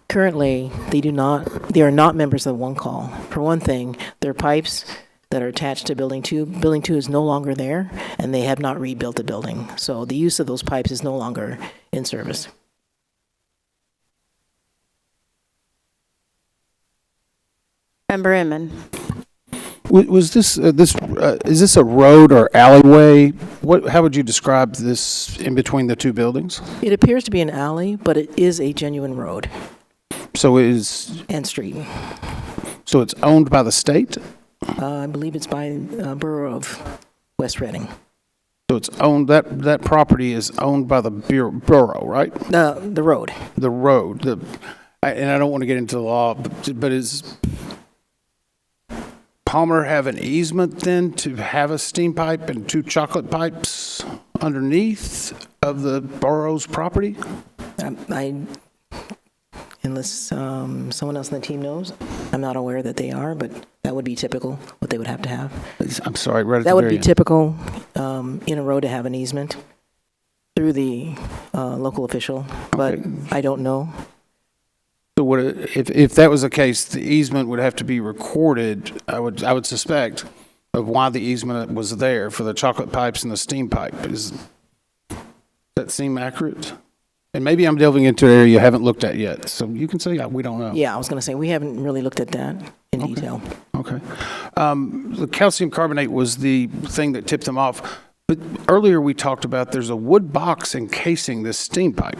Currently, they are not members of One Call. For one thing, their pipes that are attached to Building 2 is no longer there, and they have not rebuilt the building. So the use of those pipes is no longer in service. Member Inman. Was this is this a road or alleyway? How would you describe this in between the two buildings? It appears to be an alley, but it is a genuine road. So it is. And street. So it's owned by the state? I believe it's by Borough of West Reading. So it's owned, that property is owned by the borough, right? The road. The road. And I don't want to get into the law, but is Palmer have an easement then to have a steam pipe and two chocolate pipes underneath of the borough's property? Unless someone else on the team knows, I'm not aware that they are, but that would be typical, what they would have to have. I'm sorry, right at that the would very be end. typical in a road to have an easement through the local official, but Okay. I don't know. So if that was the case, the easement would have to be recorded, I would suspect, of why the easement was there for the chocolate pipes and the steam pipe. Does that seem accurate? And maybe I'm delving into an area you haven't looked at yet, so you can say we don't know. Yeah, I was going to say, we haven't really looked at that in detail. Okay. The calcium carbonate was the thing that tipped them off, but earlier we talked about there's a wood box encasing this steam pipe.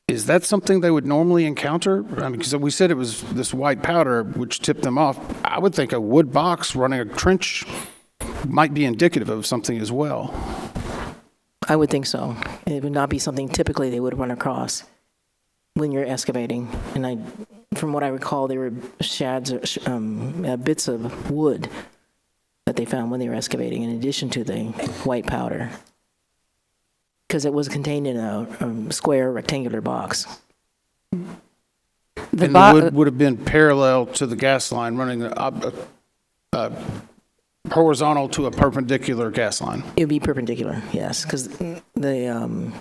Is that something they would normally encounter? I mean, because we said it was this white powder which tipped them off. I would think a wood box running a trench might be indicative of something as well. I would think so. It would not be something typically they would run across when you're excavating. And from what I recall, there were shads, bits of wood that they found when they were excavating, in addition to the white powder, because it was contained in a square rectangular box. And the wood would have been parallel to the gas line, running horizontal to a perpendicular gas line. It would be perpendicular, yes, because the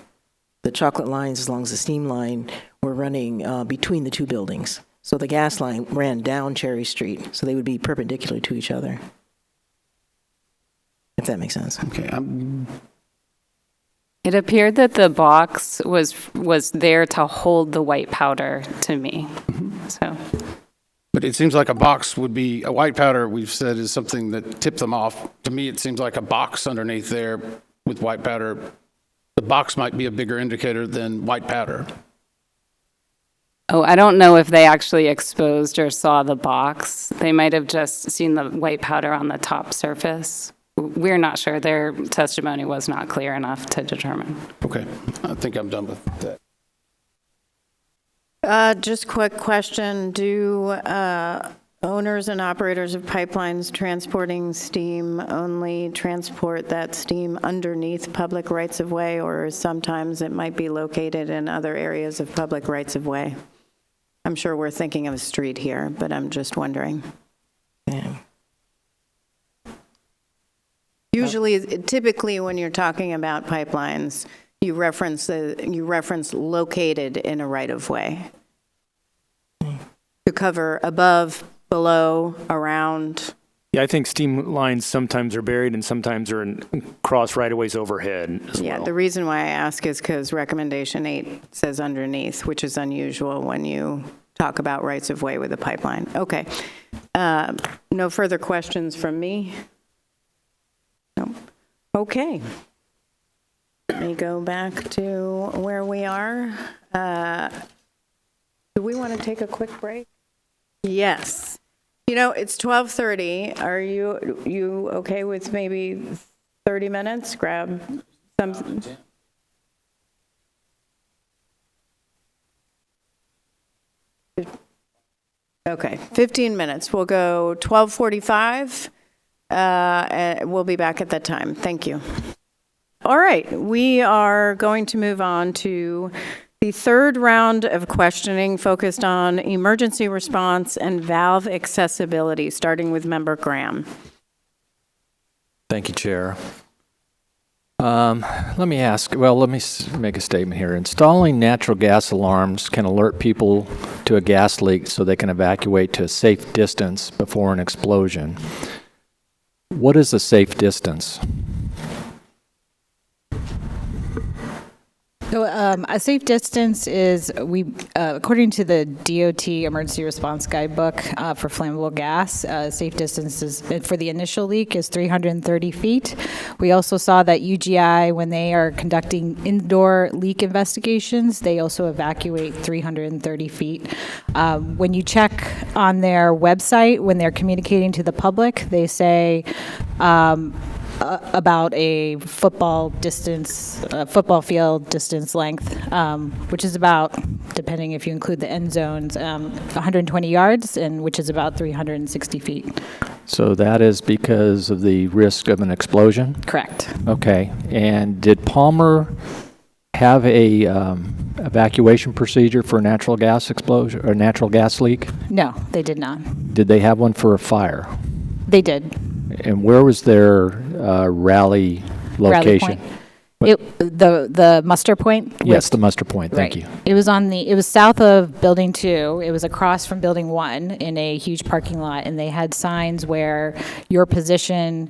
chocolate lines, as long as the steam line, were running between the two buildings. So the gas line ran down Cherry Street, so they would be perpendicular to each other, if that makes sense. Okay. It appeared that the box was there to hold the white powder to me. So. But it seems like a box would be, a white powder, we've said, is something that tipped them off. To me, it seems like a box underneath there with white powder. The box might be a bigger indicator than white powder. Oh, I don't know if they actually exposed or saw the box. They might have just seen the white powder on the top surface. We're not sure. Their testimony was not clear enough to determine. Okay, I think I'm done with that. Just quick question. Do owners and operators of pipelines transporting steam only transport that steam underneath public rights-of-way, or sometimes it might be located in other areas of public rights-of-way? I'm sure we're thinking of a street here, but I'm just wondering. Yeah. Typically, when you're talking about pipelines, you reference located in a right-of-way to cover above, below, around. Yeah, I think steam lines sometimes are buried and sometimes are in cross right-of-ways overhead as well. Yeah, the reason why I ask is because recommendation 8 says underneath, which is unusual when you talk about rights-of-way with a pipeline. Okay. No further questions from me? No. Okay. Let me go back to where we are. Do we want to take a quick break? Yes. You know, it's 12:30. Are you okay with maybe 30 minutes? Grab some. Okay, 15 minutes. We'll go 12:45. We'll be back at that time. Thank you. All right, we are going to move on to the third round of questioning focused on emergency response and valve accessibility, starting with Member Graham. Thank you, Chair. Let me make a statement here. Installing natural gas alarms can alert people to a gas leak so they can evacuate to a safe distance before an explosion. What is a safe distance? So a safe distance is, according to the DOT Emergency Response Guidebook for flammable gas, safe distance is, for the initial leak is 330 feet. We also saw that UGI, when they are conducting indoor leak investigations, they also evacuate 330 feet. When you check on their website, when they're communicating to the public, they say about a football field distance length, which is about, depending if you include the end zones, 120 yards, and which is about 360 feet. So that is because of the risk of an explosion? Correct. Okay. And did Palmer have a evacuation procedure for a natural gas explosion or natural gas leak? No, they did not. Did they have one for a fire? They did. And where was their rally location? Rally point. The muster point? Yes, the muster point, thank Right. you. It was south of Building 2. It was across from Building 1 in a huge parking lot, and they had signs where your position,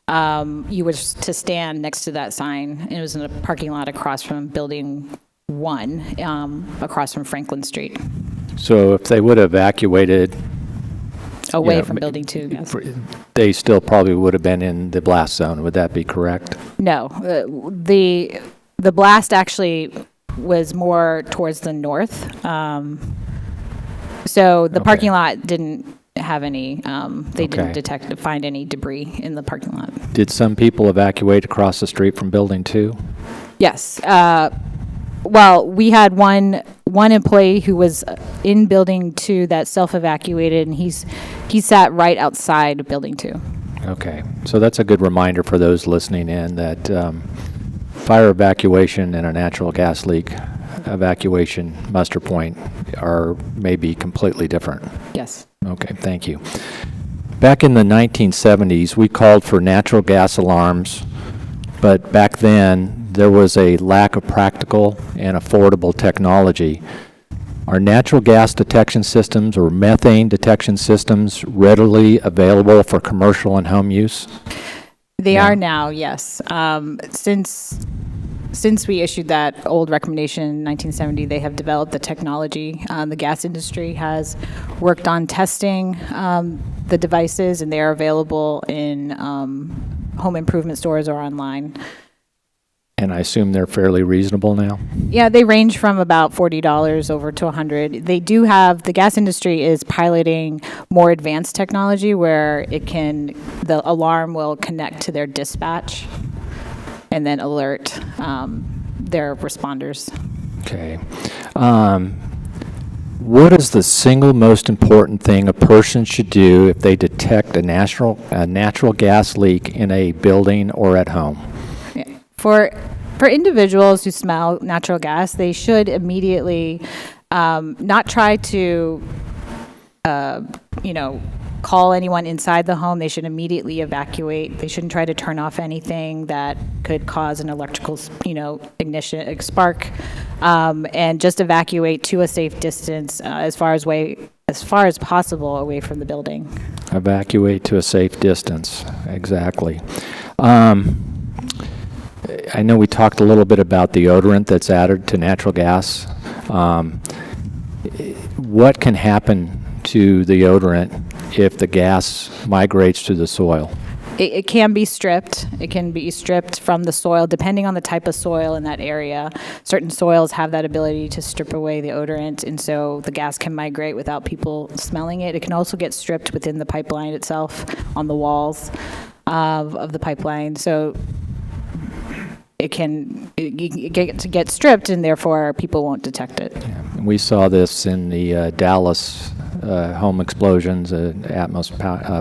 you were to stand next to that sign. And it was in a parking lot across from Building 1, across from Franklin Street, So if they would have evacuated, away Yeah, from Building 2, yes. they still probably would have been in the blast zone. Would that be correct? No, the blast actually was more towards the north. So the parking lot didn't have any, they didn't find any debris in the parking lot. Did some people evacuate across the street from Building 2? Yes. Well, we had one employee who was in Building 2 that self-evacuated, and he sat right outside of Building 2. Okay, so that's a good reminder for those listening in that fire evacuation and a natural gas leak evacuation muster point are maybe completely different. Yes. Okay, thank you. Back in the 1970s, we called for natural gas alarms, but back then, there was a lack of practical and affordable technology. Are natural gas detection systems or methane detection systems readily available for commercial and home use? They are now, yes. Since we issued that old recommendation in 1970, they have developed the technology. The gas industry has worked on testing the devices, and they are available in home improvement stores or online. And I assume they're fairly reasonable now? Yeah, they range from about $40 over to $100. They do have, the gas industry is piloting more advanced technology where the alarm will connect to their dispatch and then alert their responders. Okay. What is the single most important thing a person should do if they detect a natural gas leak in a building or at home? For individuals who smell natural gas, they should immediately not try to, call anyone inside the home. They should immediately evacuate. They shouldn't try to turn off anything that could cause an electrical, ignition, spark, and just evacuate to a safe distance as far as possible away from the building. Evacuate to a safe distance, exactly. I know we talked a little bit about deodorant that's added to natural gas. What can happen to the deodorant if the gas migrates to the soil? It can be stripped. It can be stripped from the soil, depending on the type of soil in that area. Certain soils have that ability to strip away the odorant, and so the gas can migrate without people smelling it. It can also get stripped within the pipeline itself, on the walls of the pipeline. So it can get stripped, and therefore people won't detect it. Yeah. We saw this in the Dallas home explosions, Atmos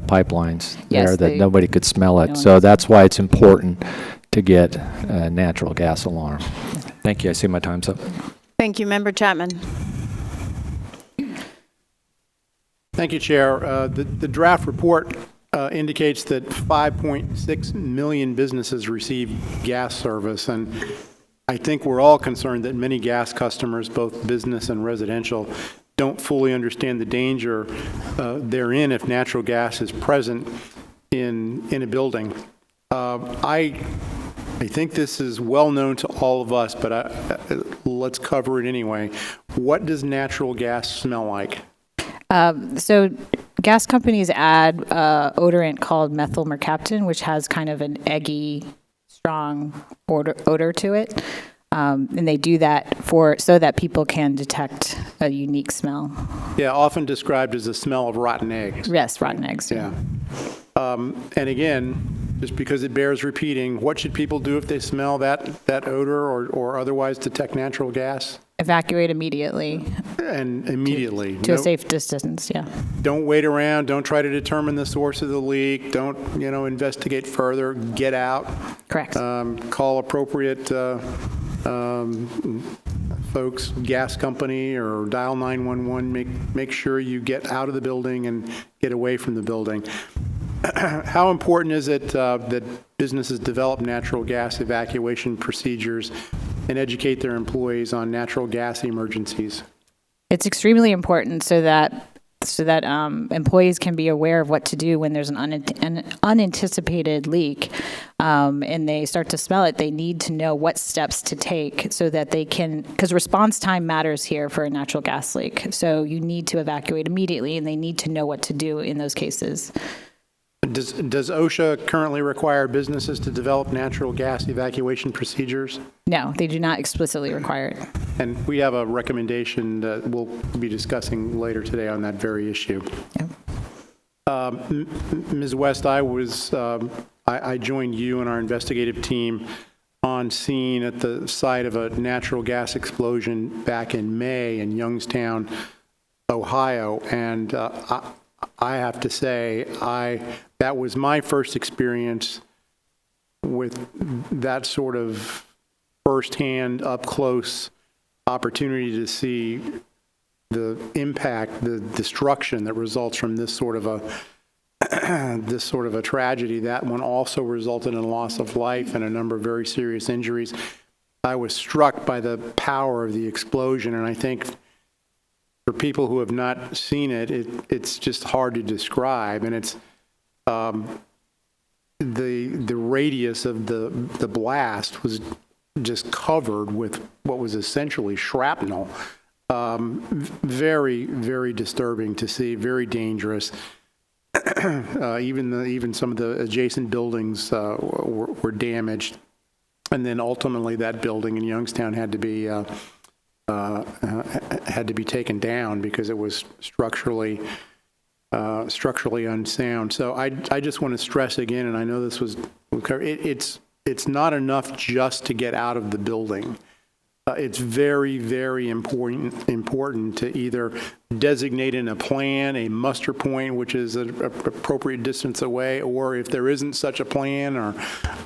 pipelines there, that nobody could smell it. So that's why it's important to get a natural gas alarm. Thank you. I see my time's up. Thank you, Member Chapman. Thank you, Chair. The draft report indicates that 5.6 million businesses receive gas service, and I think we're all concerned that many gas customers, both business and residential, don't fully understand the danger therein if natural gas is present in a building. I think this is well known to all of us, but let's cover it anyway. What does natural gas smell like? So gas companies add odorant called methyl mercaptan, which has kind of an eggy, strong odor to it. And they do that so that people can detect a unique smell. Yeah, often described as the smell of rotten eggs. Yes, rotten eggs. Yeah. And again, just because it bears repeating, what should people do if they smell that odor or otherwise detect natural gas? Evacuate immediately. And immediately. To a safe distance, yeah. Don't wait around. Don't try to determine the source of the leak. Don't, investigate further. Get out. Correct. Call appropriate folks, gas company, or dial 911. Make sure you get out of the building and get away from the building. how important is it that businesses develop natural gas evacuation procedures and educate their employees on natural gas emergencies? It's extremely important so that employees can be aware of what to do when there's an unanticipated leak, and they start to smell it. They need to know what steps to take so that they can, because response time matters here for a natural gas leak. So you need to evacuate immediately, and they need to know what to do in those cases. Does OSHA currently require businesses to develop natural gas evacuation procedures? No, they do not explicitly require it. And we have a recommendation that we'll be discussing later today on that very issue. Yep. Ms. West, I joined you and our investigative team on scene at the site of a natural gas explosion back in May in Youngstown, Ohio, and I have to say, that was my first experience with that sort of firsthand, up-close opportunity to see the impact, the destruction that results from this sort of a tragedy. That one also resulted in loss of life and a number of very serious injuries. I was struck by the power of the explosion, and I think for people who have not seen it, it's just hard to describe, and it's the radius of the blast was just covered with what was essentially shrapnel. Very, very disturbing to see. Very dangerous. Even some of the adjacent buildings were damaged, and then ultimately that building in Youngstown had to be taken down because it was structurally unsound. So I just want to stress again, and I know this was it's not enough just to get out of the building. It's very, very important to either designate in a plan a muster point, which is an appropriate distance away, or if there isn't such a plan,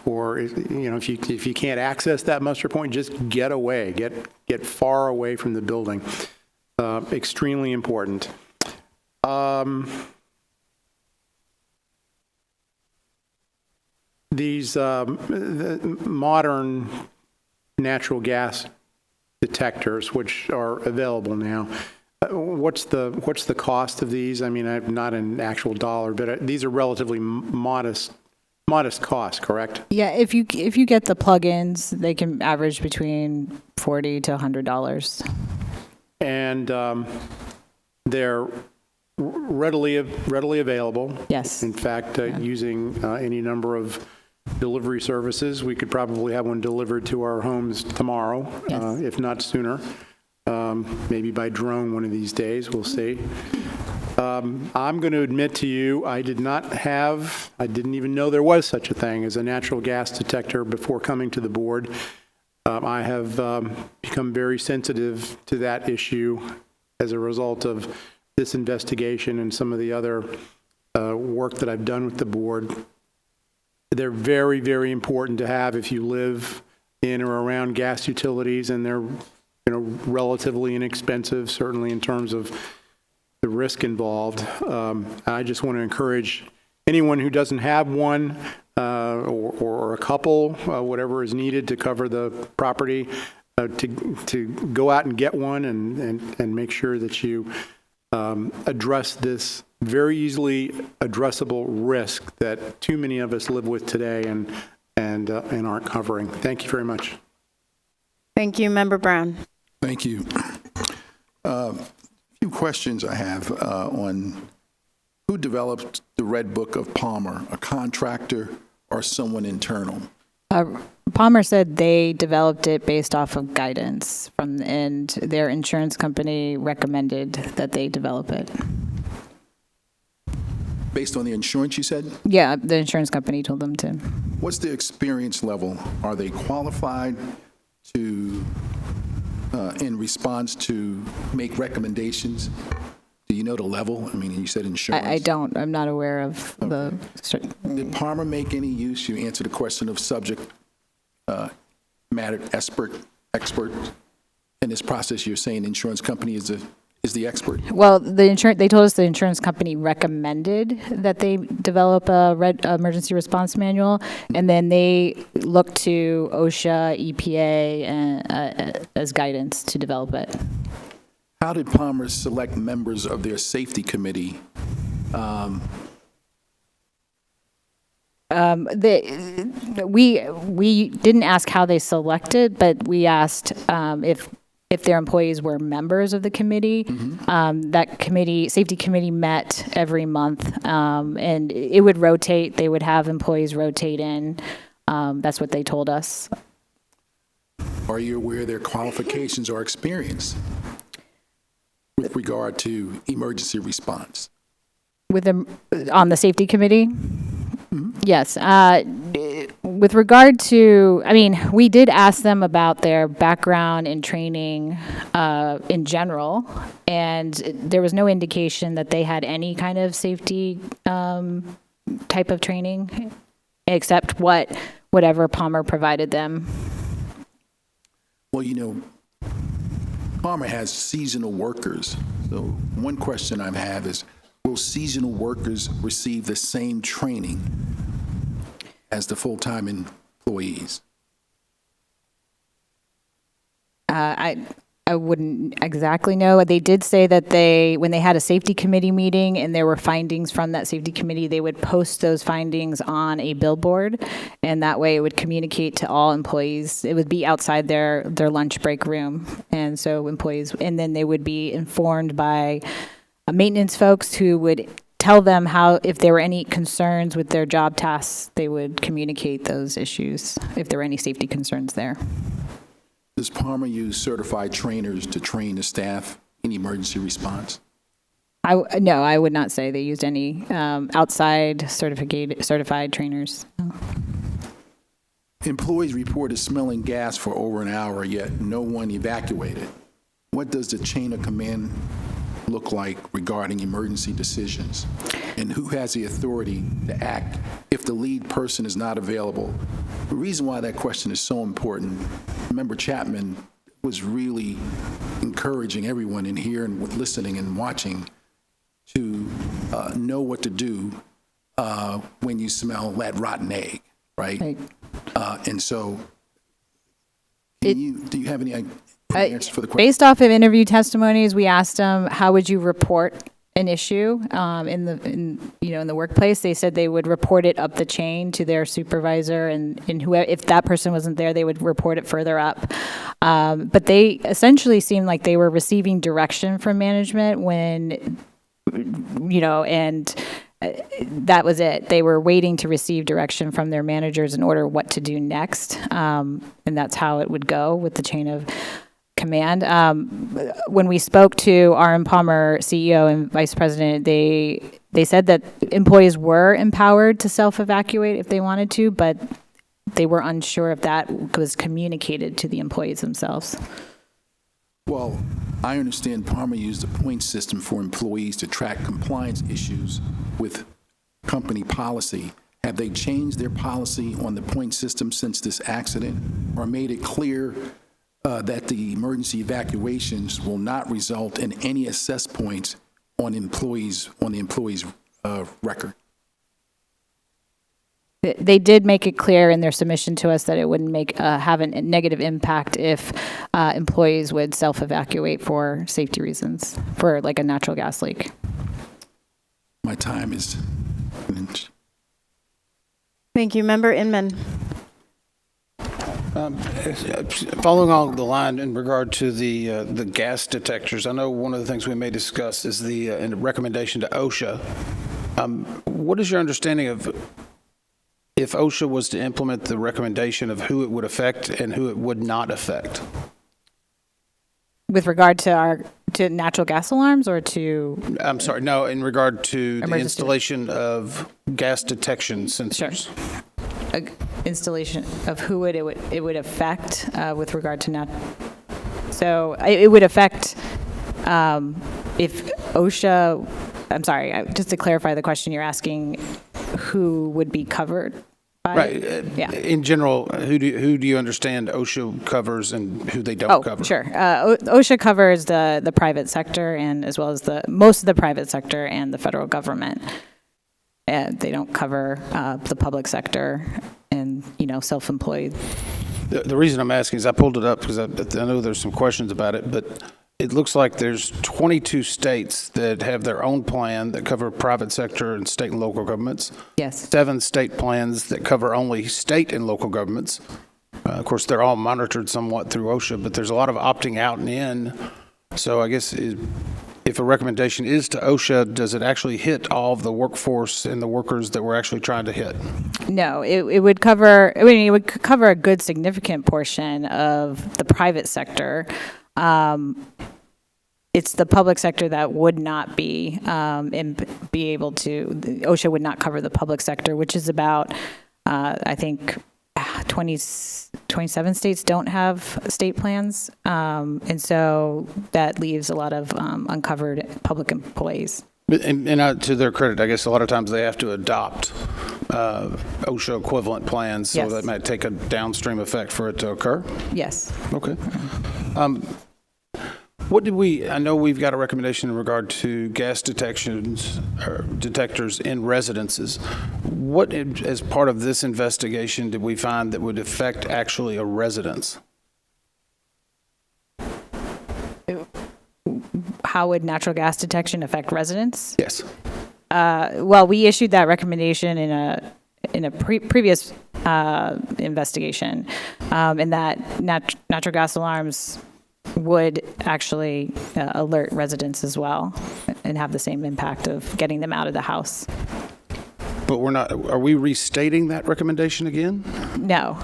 or if you can't access that muster point, just get away, get far away from the building. Extremely important. These the modern natural gas detectors, which are available now. What's the cost of these? I mean, not an actual dollar, but these are relatively modest costs, correct? Yeah, if you get the plugins, they can average between $40 to $100. And they're readily available. Yes. In fact, using any number of delivery services, we could probably have one delivered to our homes tomorrow, yes. If not sooner. Maybe by drone one of these days, we'll see. I'm going to admit to you, I didn't even know there was such a thing as a natural gas detector before coming to the board. I have become very sensitive to that issue as a result of this investigation and some of the other work that I've done with the board. They're very, very important to have if you live in or around gas utilities, and they're relatively inexpensive, certainly in terms of the risk involved. I just want to encourage anyone who doesn't have one or a couple, whatever is needed to cover the property, to go out and get one and make sure that you address this very easily addressable risk that too many of us live with today and aren't covering. Thank you very much. Thank you, Member Brown. Thank you. A few questions I have on who developed the Red Book of Palmer, a contractor or someone internal? Palmer said they developed it based off of guidance and their insurance company recommended that they develop it. Based on the insurance, you said? Yeah, the insurance company told them to. What's the experience level? Are they qualified to, in response to make recommendations? Do you know the level? I mean, you said insurance. I don't. I'm not aware of the... Did Palmer make any use? You answered the question of subject matter expert. In this process, you're saying insurance company is is the expert? Well, they told us the insurance company recommended that they develop a emergency response manual, and then they looked to OSHA, EPA as guidance to develop it. How did Palmer select members of their safety committee? We didn't ask how they selected, but we asked if their employees were members of the committee. That committee, safety committee, met every month, and it would rotate. They would have employees rotate in. That's what they told us. Are you aware of their qualifications or experience with regard to emergency response? With them on the safety committee? Yes. With regard to, we did ask them about their background and training in general, and there was no indication that they had any kind of safety type of training, except whatever Palmer provided them. Well, Palmer has seasonal workers. So one question I have is, will seasonal workers receive the same training as the full-time employees? I wouldn't exactly know. They did say that when they had a safety committee meeting and there were findings from that safety committee, they would post those findings on a billboard, and that way it would communicate to all employees. It would be outside their lunch break room, and so employees, and then they would be informed by maintenance folks who would tell them how, if there were any concerns with their job tasks, they would communicate those issues if there were any safety concerns there. Does Palmer use certified trainers to train the staff in emergency response? No, I would not say they used any outside certified trainers. No. Employees reported smelling gas for over an hour, yet no one evacuated. What does the chain of command look like regarding emergency decisions? And who has the authority to act if the lead person is not available? The reason why that question is so important, Member Chapman was really encouraging everyone in here and listening and watching to know what to do when you smell that rotten egg, right? And so, do you have any answers for the question? Based off of interview testimonies, we asked them, how would you report an issue in the workplace? They said they would report it up the chain to their supervisor, and whoever, if that person wasn't there, they would report it further up. But they essentially seemed like they were receiving direction from management when, and that was it. They were waiting to receive direction from their managers in order what to do next, and that's how it would go with the chain of command. When we spoke to R.M. Palmer, CEO and Vice President, they said that employees were empowered to self-evacuate if they wanted to, but they were unsure if that was communicated to the employees themselves. Well, I understand Palmer used a point system for employees to track compliance issues with company policy. Have they changed their policy on the point system since this accident, or made it clear that the emergency evacuations will not result in any assess points on the employee's record? They did make it clear in their submission to us that it wouldn't have a negative impact if employees would self-evacuate for safety reasons, for like a natural gas leak. My time is finished. Thank you. Member Inman. Following along the line in regard to the gas detectors, I know one of the things we may discuss is the recommendation to OSHA. What is your understanding of if OSHA was to implement the recommendation of who it would affect and who it would not affect? With regard to natural gas alarms, or to? I'm sorry, no, in regard to the installation of gas detection sensors. Sure. Installation of who it would affect with regard to So it would affect if OSHA. I'm sorry, just to clarify the question, you're asking who would be covered Right. Yeah. In general, who do you understand OSHA covers and who they don't cover? Sure. OSHA covers the private sector and as well as most of the private sector and the federal government. And they don't cover the public sector and, self-employed. The reason I'm asking is I pulled it up because I know there's some questions about it, but it looks like there's 22 states that have their own plan that cover private sector and state and local governments. Yes. 7 state plans that cover only state and local governments. Of course, they're all monitored somewhat through OSHA, but there's a lot of opting out and in. So I guess if a recommendation is to OSHA, does it actually hit all of the workforce and the workers that we're actually trying to hit? No, it would cover, it would cover a good significant portion of the private sector. It's the public sector that would not be able to. OSHA would not cover the public sector, which is about, I think, 27 states don't have state plans, and so that leaves a lot of uncovered public employees. And to their credit, I guess a lot of times they have to adopt OSHA equivalent plans, so Yes. that might take a downstream effect for it to occur? Yes. Okay. I know we've got a recommendation in regard to gas detectors in residences. What, as part of this investigation, did we find that would affect actually a residence? How would natural gas detection affect residents? Yes. Well, we issued that recommendation in a previous investigation, and that natural gas alarms would actually alert residents as well and have the same impact of getting them out of the house. But are we restating that recommendation again? No,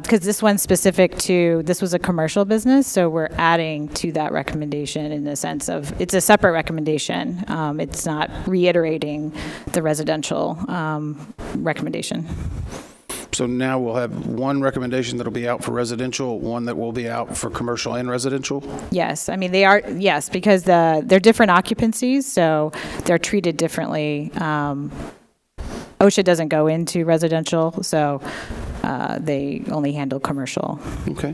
because this one's specific to, this was a commercial business, so we're adding to that recommendation in the sense of, it's a separate recommendation. It's not reiterating the residential recommendation. So now we'll have one recommendation that'll be out for residential, one that will be out for commercial and residential? Yes, I mean, they are, yes, because they're different occupancies, so they're treated differently. OSHA doesn't go into residential, so they only handle commercial. Okay.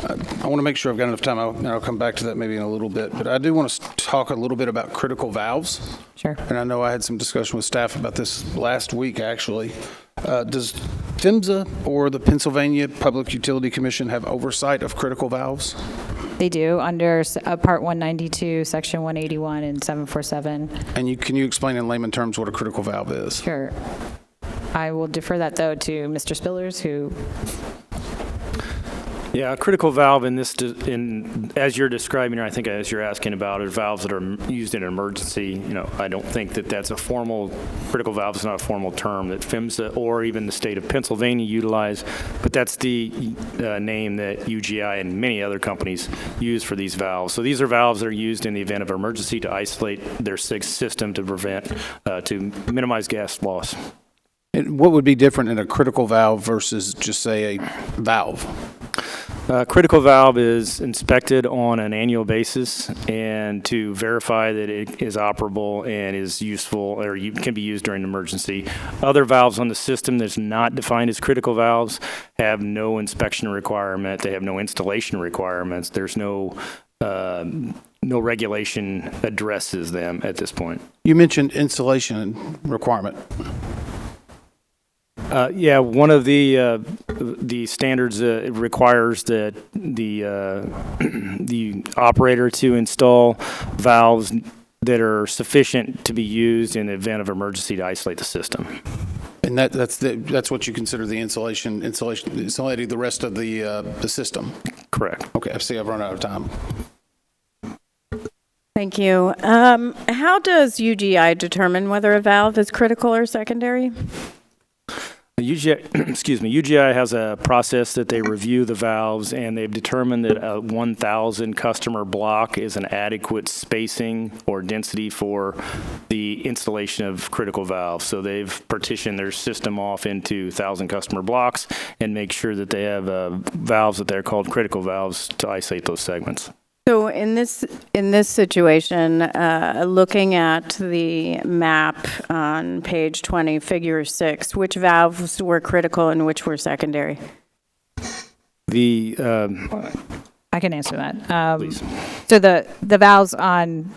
I want to make sure I've got enough time. I'll come back to that maybe in a little bit, but I do want to talk a little bit about critical valves. Sure. And I know I had some discussion with staff about this last week, actually. Does PHMSA or the Pennsylvania Public Utility Commission have oversight of critical valves? They do, under Part 192, Section 181, and 747. And can you explain in layman terms what a critical valve is? Sure. I will defer that, though, to Mr. Spillers, who... Yeah, a critical valve as you're describing, or I think as you're asking about, are valves that are used in an emergency. I don't think that that's a formal, critical valve is not a formal term that PHMSA or even the state of Pennsylvania utilize, but that's the name that UGI and many other companies use for these valves. So these are valves that are used in the event of emergency to isolate their system to prevent, to minimize gas loss. And what would be different in a critical valve versus just, say, a valve? Critical valve is inspected on an annual basis and to verify that it is operable and is useful or can be used during an emergency. Other valves on the system that's not defined as critical valves have no inspection requirement. They have no installation requirements. There's no regulation addresses them at this point. You mentioned installation requirement. Yeah, one of the standards requires that the operator to install valves that are sufficient to be used in the event of emergency to isolate the system. And that's what you consider the insulating the rest of the system? Correct. Okay, I see I've run out of time. Thank you. How does UGI determine whether a valve is critical or secondary? UGI has a process that they review the valves, and they've determined that a 1,000 customer block is an adequate spacing or density for the installation of critical valves. So they've partitioned their system off into 1,000 customer blocks and make sure that they have valves that they're called critical valves to isolate those segments. So in this situation, looking at the map on page 20, figure 6, which valves were critical and which were secondary? I can answer that. Please. So the valves on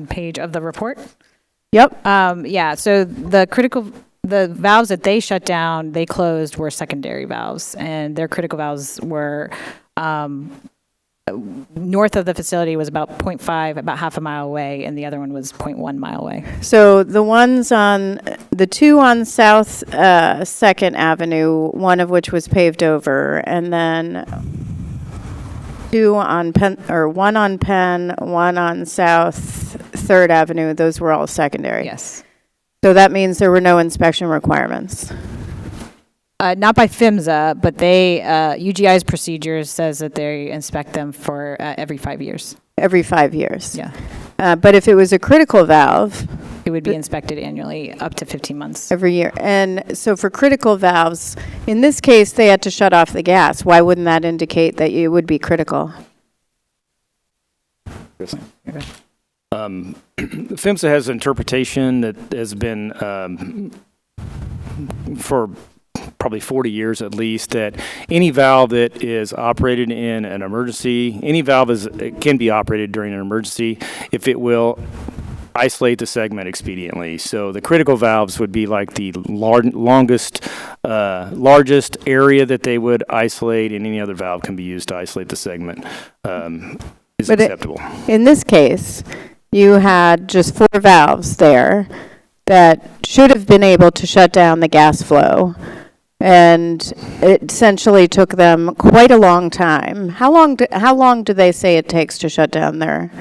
page of the report? Yep. Yeah, so the valves that they shut down, they closed, were secondary valves, and their critical valves were north of the facility was about 0.5, about half a mile away, and the other one was 0.1 mile away. So the two on South 2nd Avenue, one of which was paved over, and then one on Penn, one on South 3rd Avenue, those were all secondary. Yes. So that means there were no inspection requirements. Not by PHMSA, but UGI's procedures says that they inspect them for every 5 years. Every 5 years. Yeah. But if it was a critical valve, It would be inspected annually up to 15 months. every year. And so for critical valves, in this case, they had to shut off the gas. Why wouldn't that indicate that it would be critical? PHMSA has an interpretation that has been for probably 40 years at least, that any valve that is operated in an emergency, any valve can be operated during an emergency if it will isolate the segment expediently. So the critical valves would be like the largest area that they would isolate, and any other valve can be used to isolate the segment is acceptable. In this case, you had just 4 valves there that should have been able to shut down the gas flow. And it essentially took them quite a long time. How long do they say it takes to shut down their?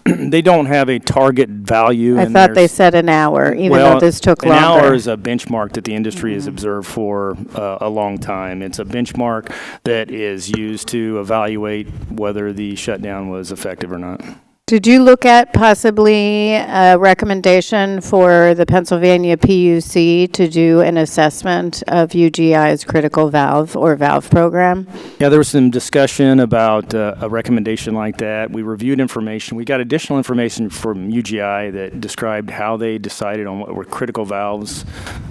They don't have a target value. I thought they said an hour, even though this took longer. An hour is a benchmark that the industry has observed for a long time. It's a benchmark that is used to evaluate whether the shutdown was effective or not. Did you look at possibly a recommendation for the Pennsylvania PUC to do an assessment of UGI's critical valve or valve program? Yeah, there was some discussion about a recommendation like that. We reviewed information. We got additional information from UGI that described how they decided on what were critical valves,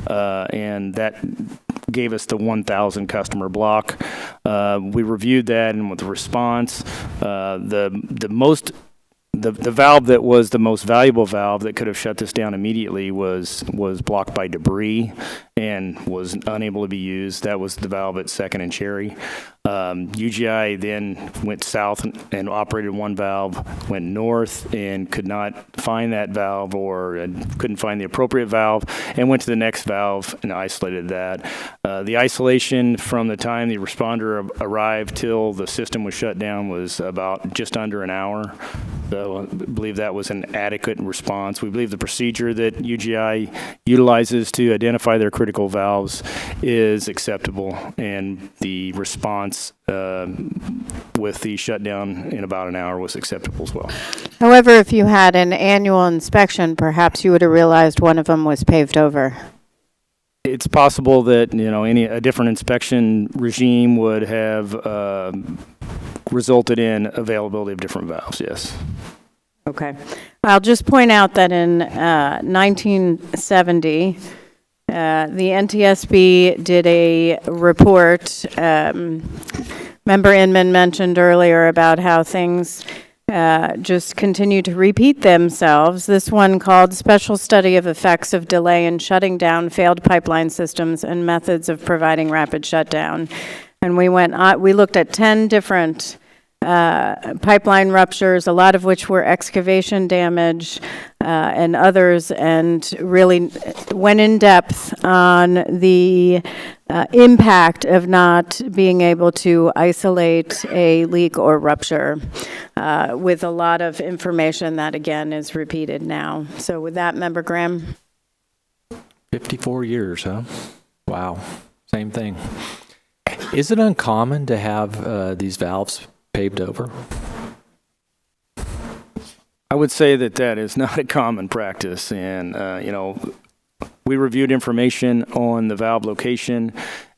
and that gave us the 1,000 customer block. We reviewed that, and with the response, the valve that was the most valuable valve that could have shut this down immediately was blocked by debris and was unable to be used. That was the valve at 2nd and Cherry. UGI then went south and operated one valve, went north and could not find that valve or couldn't find the appropriate valve, and went to the next valve and isolated that. The isolation from the time the responder arrived till the system was shut down was about just under an hour. So I believe that was an adequate response. We believe the procedure that UGI utilizes to identify their critical valves is acceptable, and the response with the shutdown in about an hour was acceptable as well. However, if you had an annual inspection, perhaps you would have realized one of them was paved over. It's possible that a different inspection regime would have resulted in availability of different valves. Yes. Okay. I'll just point out that in 1970, the NTSB did a report. Member Inman mentioned earlier about how things just continue to repeat themselves. This one called Special Study of Effects of Delay in Shutting Down Failed Pipeline Systems and Methods of Providing Rapid Shutdown. And we looked at 10 different pipeline ruptures, a lot of which were excavation damage and others, and really went in depth on the impact of not being able to isolate a leak or rupture, with a lot of information that, again, is repeated now. So with that, Member Graham? 54 years, huh? Wow. Same thing. Is it uncommon to have these valves paved over? I would say that is not a common practice, and we reviewed information on the valve location,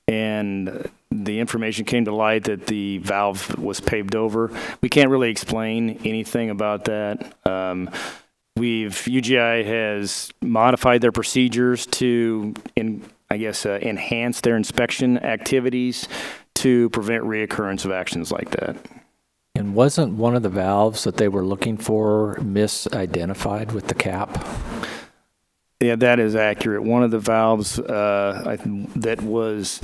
and the information came to light that the valve was paved over. We can't really explain anything about that. UGI has modified their procedures to, enhance their inspection activities to prevent reoccurrence of actions like that. And wasn't one of the valves that they were looking for misidentified with the cap? Yeah, that is accurate. One of the valves that was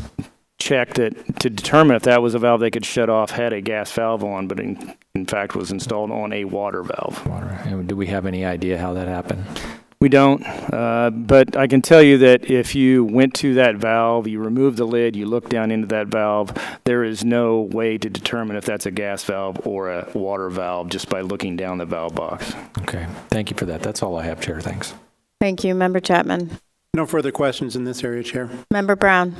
checked to determine if that was a valve they could shut off had a gas valve on, but in fact was installed on a water valve. And do we have any idea how that happened? We don't, but I can tell you that if you went to that valve, you remove the lid, you look down into that valve, there is no way to determine if that's a gas valve or a water valve just by looking down the valve box. Okay, thank you for that. That's all I have, Chair. Thanks. Thank you. Member Chapman. No further questions in this area, Chair. Member Brown.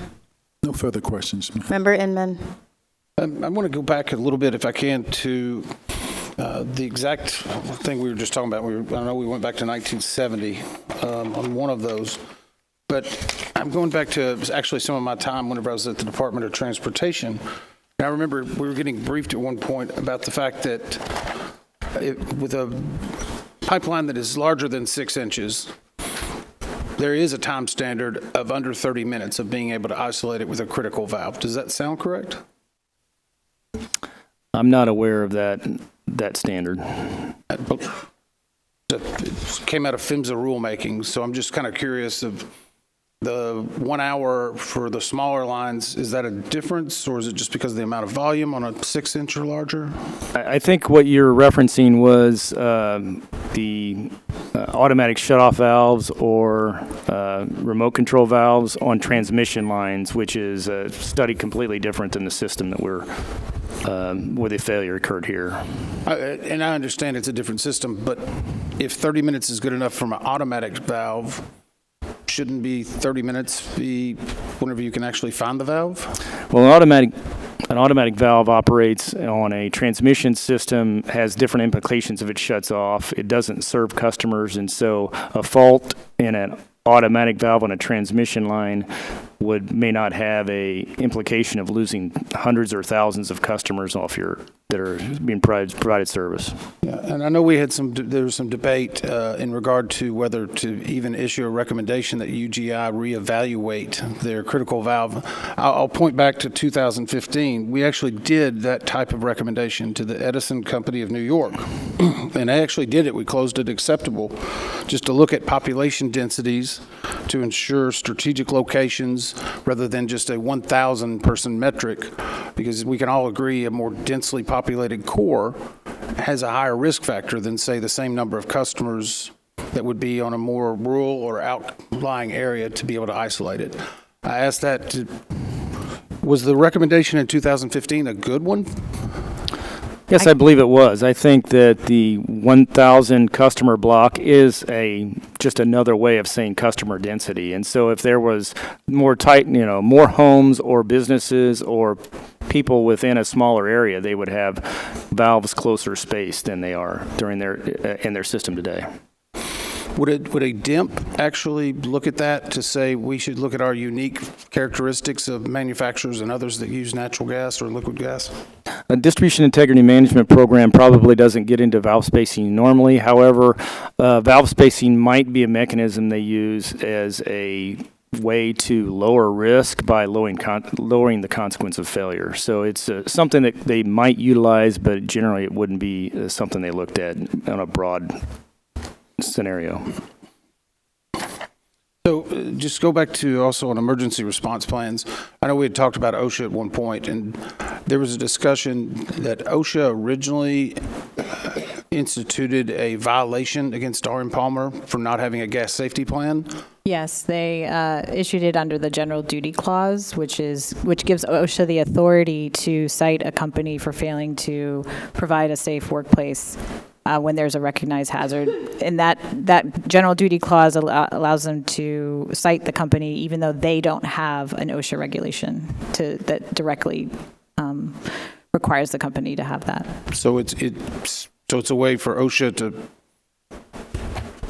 No further questions. Member Inman. I want to go back a little bit, if I can, to the exact thing we were just talking about. I know we went back to 1970 on one of those, but I'm going back to actually some of my time whenever I was at the Department of Transportation. And I remember we were getting briefed at one point about the fact that with a pipeline that is larger than 6 inches, there is a time standard of under 30 minutes of being able to isolate it with a critical valve. Does that sound correct? I'm not aware of that standard. It came out of PHMSA rulemaking, so I'm just kind of curious of the 1 hour for the smaller lines. Is that a difference, or is it just because of the amount of volume on a 6 inch or larger? I think what you're referencing was the automatic shutoff valves or remote control valves on transmission lines, which is a study completely different than the system that where the failure occurred here. And I understand it's a different system, but if 30 minutes is good enough from an automatic valve, shouldn't be 30 minutes be whenever you can actually find the valve? Well, an automatic valve operates on a transmission system, has different implications if it shuts off. It doesn't serve customers, and so a fault in an automatic valve on a transmission line may not have a implication of losing hundreds or thousands of customers that are being provided service. Yeah, and I know there was some debate in regard to whether to even issue a recommendation that UGI reevaluate their critical valve. I'll point back to 2015. We actually did that type of recommendation to the Edison Company of New York, and they actually did it. We closed it acceptable just to look at population densities to ensure strategic locations rather than just a 1,000 person metric, because we can all agree a more densely populated core has a higher risk factor than, say, the same number of customers that would be on a more rural or outlying area to be able to isolate it. I asked was the recommendation in 2015 a good one? Yes, I believe it was. I think that the 1,000 customer block is just another way of saying customer density. And so if there was more more homes or businesses or people within a smaller area, they would have valves closer spaced than they are in their system today. Would a DIMP actually look at that to say we should look at our unique characteristics of manufacturers and others that use natural gas or liquid gas? A distribution integrity management program probably doesn't get into valve spacing normally. However, valve spacing might be a mechanism they use as a way to lower risk by lowering the consequence of failure. So it's something that they might utilize, but generally it wouldn't be something they looked at on a broad scenario. So just go back to also on emergency response plans. I know we had talked about OSHA at one point, and there was a discussion that OSHA originally instituted a violation against R.M. Palmer for not having a gas safety plan. Yes, they issued it under the general duty clause, which gives OSHA the authority to cite a company for failing to provide a safe workplace when there's a recognized hazard. And that general duty clause allows them to cite the company even though they don't have an OSHA regulation that directly requires the company to have that. So it's a way for OSHA to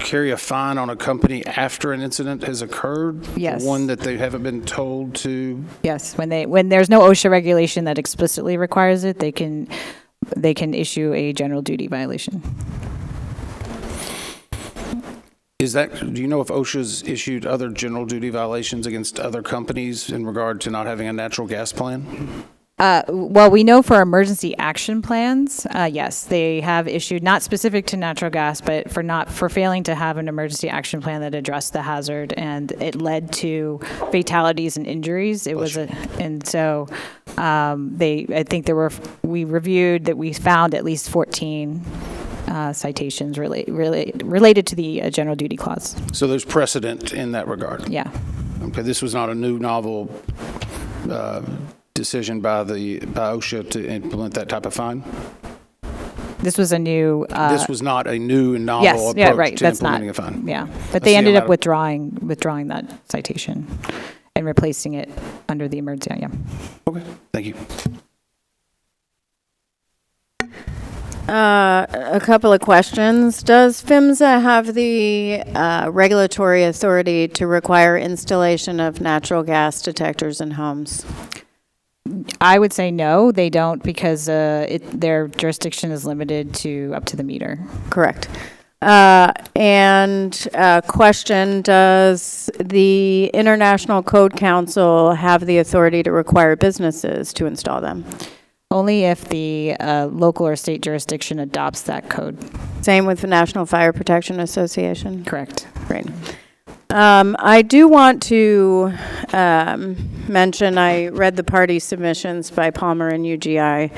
carry a fine on a company after an incident has occurred? Yes. One that they haven't been told to? Yes, when there's no OSHA regulation that explicitly requires it, they can issue a general duty violation. Do you know if OSHA's issued other general duty violations against other companies in regard to not having a natural gas plan? Well, we know for emergency action plans, yes, they have issued, not specific to natural gas, but for failing to have an emergency action plan that addressed the hazard, and it led to fatalities and injuries. I think we reviewed that we found at least 14 citations related to the general duty clause. So there's precedent in that regard? Yeah. Okay, this was not a new novel decision by OSHA to implement that type of fine? This was a new... this was not a new and novel approach to implementing a fine? Yeah, but they ended up withdrawing that citation and replacing it under the emergency, yeah. Okay, thank you. A couple of questions. Does PHMSA have the regulatory authority to require installation of natural gas detectors in homes? I would say no, they don't, because their jurisdiction is limited to up to the meter. Correct. And question, does the International Code Council have the authority to require businesses to install them? Only if the local or state jurisdiction adopts that code. Same with the National Fire Protection Association? Correct. Great. I do want to mention, I read the party submissions by Palmer and UGI.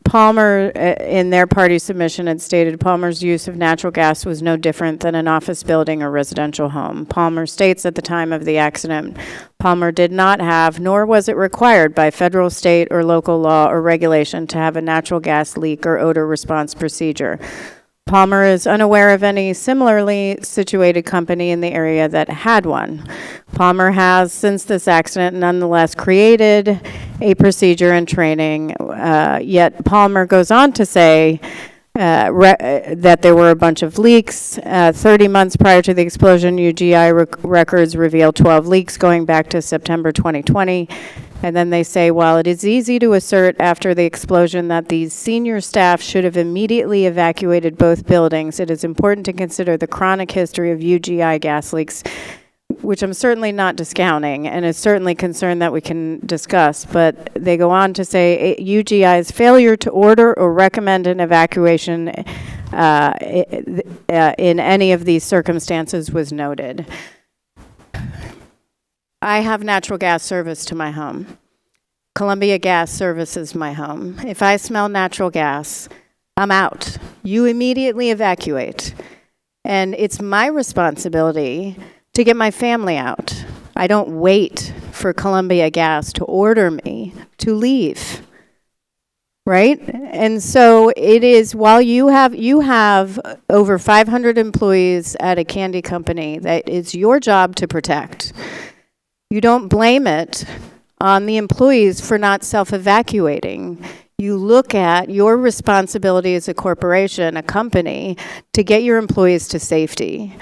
Palmer, in their party submission, had stated Palmer's use of natural gas was no different than an office building or residential home. Palmer states at the time of the accident, Palmer did not have, nor was it required by federal, state, or local law or regulation to have a natural gas leak or odor response procedure. Palmer is unaware of any similarly situated company in the area that had one. Palmer has, since this accident, nonetheless created a procedure and training, yet Palmer goes on to say that there were a bunch of leaks. 30 months prior to the explosion, UGI records reveal 12 leaks going back to September 2020. And then they say, while it is easy to assert after the explosion that these senior staff should have immediately evacuated both buildings, it is important to consider the chronic history of UGI gas leaks, which I'm certainly not discounting, and is certainly concerned that we can discuss. But they go on to say UGI's failure to order or recommend an evacuation in any of these circumstances was noted. I have natural gas service to my home. Columbia Gas services my home. If I smell natural gas, I'm out. You immediately evacuate. And it's my responsibility to get my family out. I don't wait for Columbia Gas to order me to leave. Right? And so it is, while you have over 500 employees at a candy company that it's your job to protect. You don't blame it on the employees for not self-evacuating. You look at your responsibility as a corporation, a company, to get your employees to safety.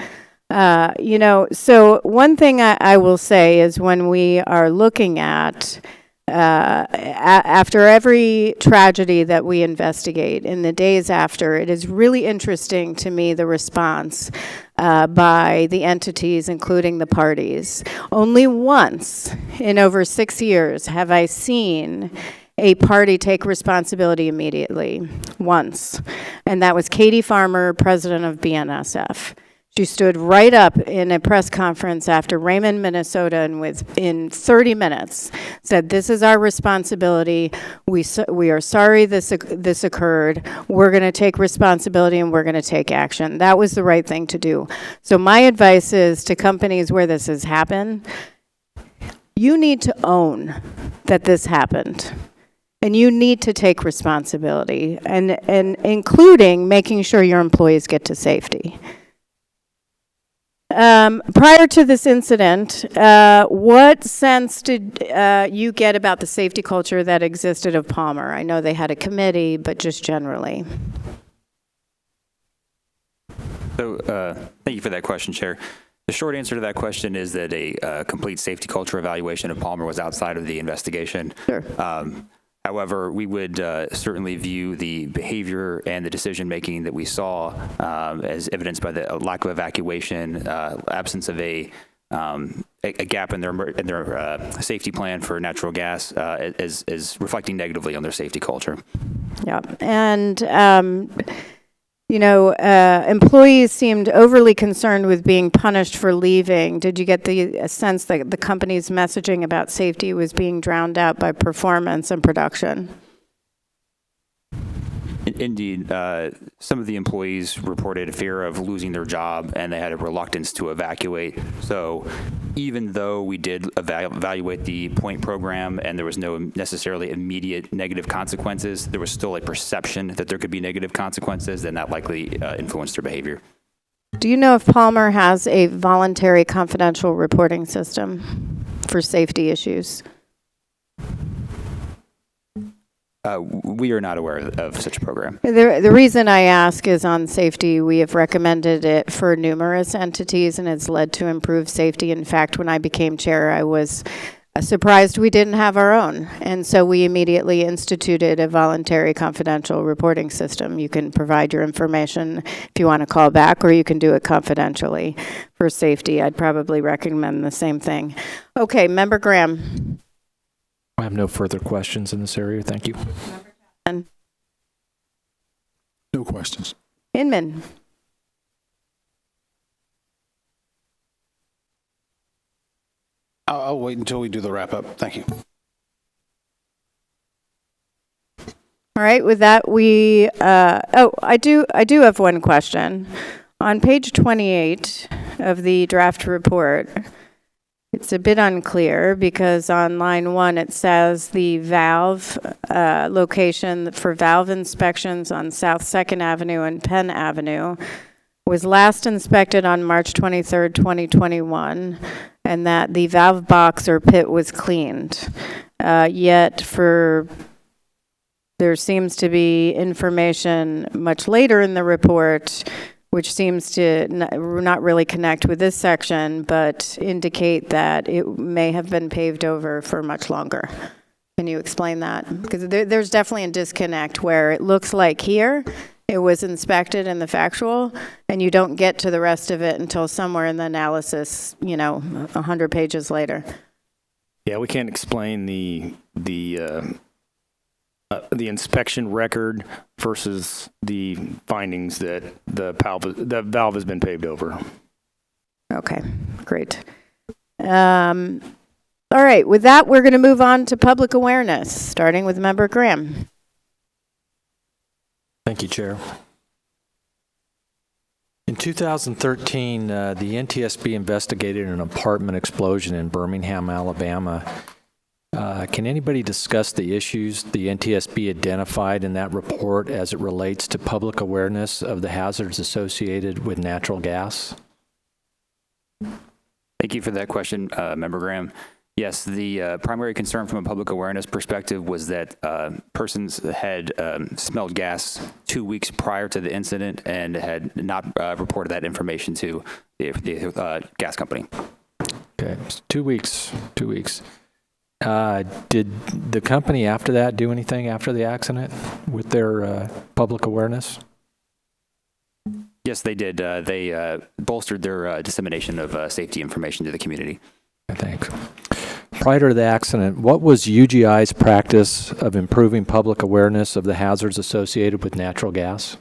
So one thing I will say is when we are looking at after every tragedy that we investigate, in the days after, it is really interesting to me the response by the entities, including the parties. Only once in over 6 years have I seen a party take responsibility immediately. Once. And that was Katie Farmer, president of BNSF. She stood right up in a press conference after Raymond, Minnesota, and within 30 minutes said, "This is our responsibility. We are sorry this occurred. We're going to take responsibility and we're going to take action." That was the right thing to do. So my advice is to companies where this has happened, you need to own that this happened. And you need to take responsibility, and including making sure your employees get to safety. Prior to this incident, what sense did you get about the safety culture that existed of Palmer? I know they had a committee, but just generally. So thank you for that question, Chair. The short answer to that question is that a complete safety culture evaluation of Palmer was outside of the investigation. Sure. However, we would certainly view the behavior and the decision-making that we saw as evidenced by the lack of evacuation, absence of a gap in their safety plan for natural gas as reflecting negatively on their safety culture. Yeah, and employees seemed overly concerned with being punished for leaving. Did you get the sense that the company's messaging about safety was being drowned out by performance and production? Indeed, some of the employees reported a fear of losing their job, and they had a reluctance to evacuate. So even though we did evaluate the point program and there was no necessarily immediate negative consequences, there was still a perception that there could be negative consequences, and that likely influenced their behavior. Do you know if Palmer has a voluntary confidential reporting system for safety issues? We are not aware of such a program. The reason I ask is on safety, we have recommended it for numerous entities, and it's led to improved safety. In fact, when I became chair, I was surprised we didn't have our own. And so we immediately instituted a voluntary confidential reporting system. You can provide your information if you want to call back, or you can do it confidentially for safety. I'd probably recommend the same thing. Okay, Member Graham. I have no further questions in this area. Thank you. No questions. Inman. I'll wait until we do the wrap-up. Thank you. All right, with that, I do have one question. On page 28 of the draft report, it's a bit unclear because on line 1 it says the valve location for valve inspections on South 2nd Avenue and Penn Avenue was last inspected on March 23rd, 2021, and that the valve box or pit was cleaned. Yet there seems to be information much later in the report which seems to not really connect with this section, but indicate that it may have been paved over for much longer. Can you explain that? Because there's definitely a disconnect where it looks like here it was inspected in the factual, and you don't get to the rest of it until somewhere in the analysis, 100 pages later. Yeah, we can't explain the inspection record versus the findings that the valve has been paved over. Okay, great. All right, with that, we're going to move on to public awareness, starting with Member Graham. Thank you, Chair. In 2013, the NTSB investigated an apartment explosion in Birmingham, Alabama. Can anybody discuss the issues the NTSB identified in that report as it relates to public awareness of the hazards associated with natural gas? Thank you for that question, Member Graham. Yes, the primary concern from a public awareness perspective was that persons had smelled gas 2 weeks prior to the incident and had not reported that information to the gas company. Okay, 2 weeks, 2 weeks. Did the company after that do anything after the accident with their public awareness? Yes, they did. They bolstered their dissemination of safety information to the community. Thanks. Prior to the accident, what was UGI's practice of improving public awareness of the hazards associated with natural gas?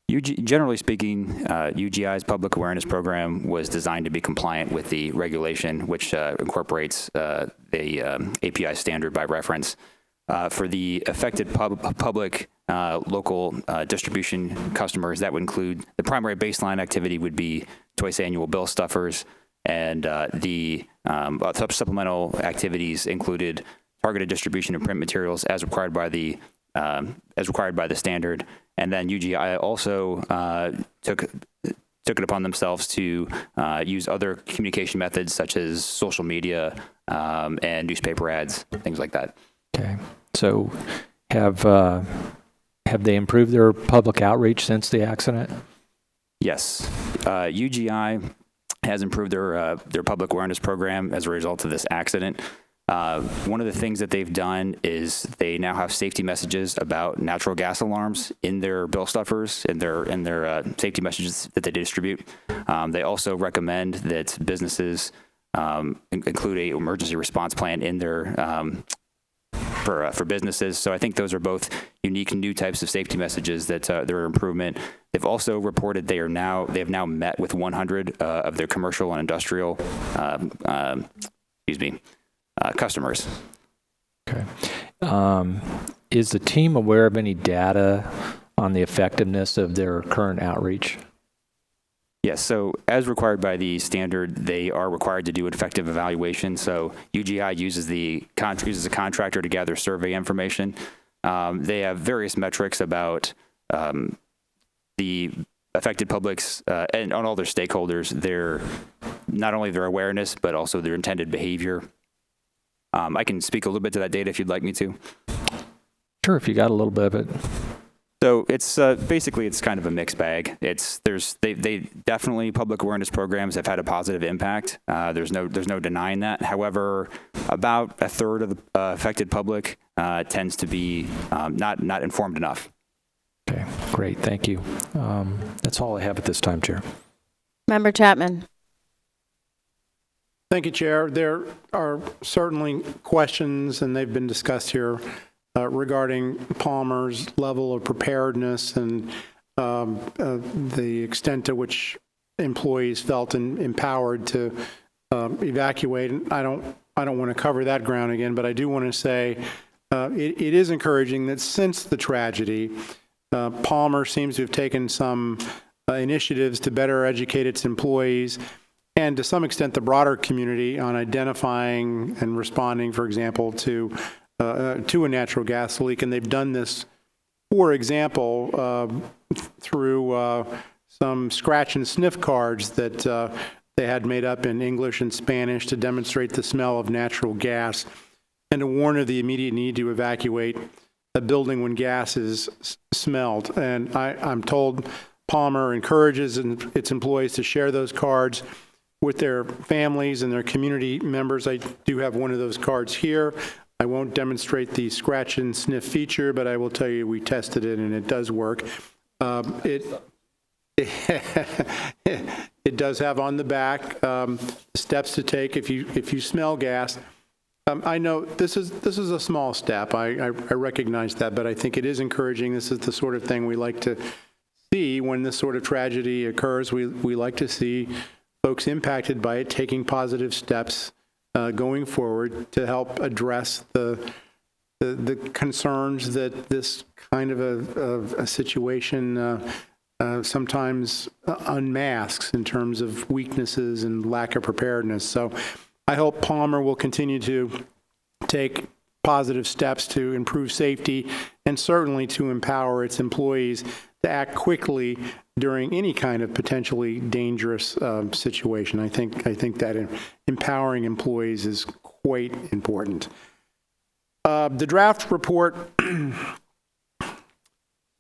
Generally speaking, UGI's public awareness program was designed to be compliant with the regulation, which incorporates the API standard by reference. For the affected public local distribution customers, that would include the primary baseline activity would be twice annual bill stuffers, and the supplemental activities included targeted distribution of print materials as required by the standard. And then UGI also took it upon themselves to use other communication methods such as social media and newspaper ads, things like that. Okay. So have they improved their public outreach since the accident? Yes. UGI has improved their public awareness program as a result of this accident. One of the things that they've done is they now have safety messages about natural gas alarms in their bill stuffers, in their safety messages that they distribute. They also recommend that businesses include an emergency response plan in their for businesses. So I think those are both unique new types of safety messages that they're an improvement. They've also reported they have now met with 100 of their commercial and industrial customers. Okay. Is the team aware of any data on the effectiveness of their current outreach? Yes, so as required by the standard, they are required to do an effective evaluation. So UGI uses a contractor to gather survey information. They have various metrics about the affected publics and on all their stakeholders, not only their awareness, but also their intended behavior. I can speak a little bit to that data if you'd like me to. Sure, if you got a little bit of it. So it's basically it's kind of a mixed bag. They definitely public awareness programs have had a positive impact. There's no denying that. However, about a third of the affected public tends to be not informed enough. Okay, great, thank you. That's all I have at this time, Chair. Member Chapman. Thank you, Chair. There are certainly questions, and they've been discussed here, regarding Palmer's level of preparedness and the extent to which employees felt empowered to evacuate. And I don't want to cover that ground again, but I do want to say it is encouraging that since the tragedy, Palmer seems to have taken some initiatives to better educate its employees and to some extent the broader community on identifying and responding, for example, to a natural gas leak. And they've done this, for example, through some scratch and sniff cards that they had made up in English and Spanish to demonstrate the smell of natural gas and to warn of the immediate need to evacuate a building when gas is smelled. And I'm told Palmer encourages its employees to share those cards with their families and their community members. I do have one of those cards here. I won't demonstrate the scratch and sniff feature, but I will tell you we tested it and it does work. It does have on the back steps to take if you smell gas. I know this is a small step. I recognize that, but I think it is encouraging. This is the sort of thing we like to see when this sort of tragedy occurs. We like to see folks impacted by it taking positive steps going forward to help address the concerns that this kind of a situation sometimes unmasks in terms of weaknesses and lack of preparedness. So I hope Palmer will continue to take positive steps to improve safety and certainly to empower its employees to act quickly during any kind of potentially dangerous situation. I think that empowering employees is quite important. The draft report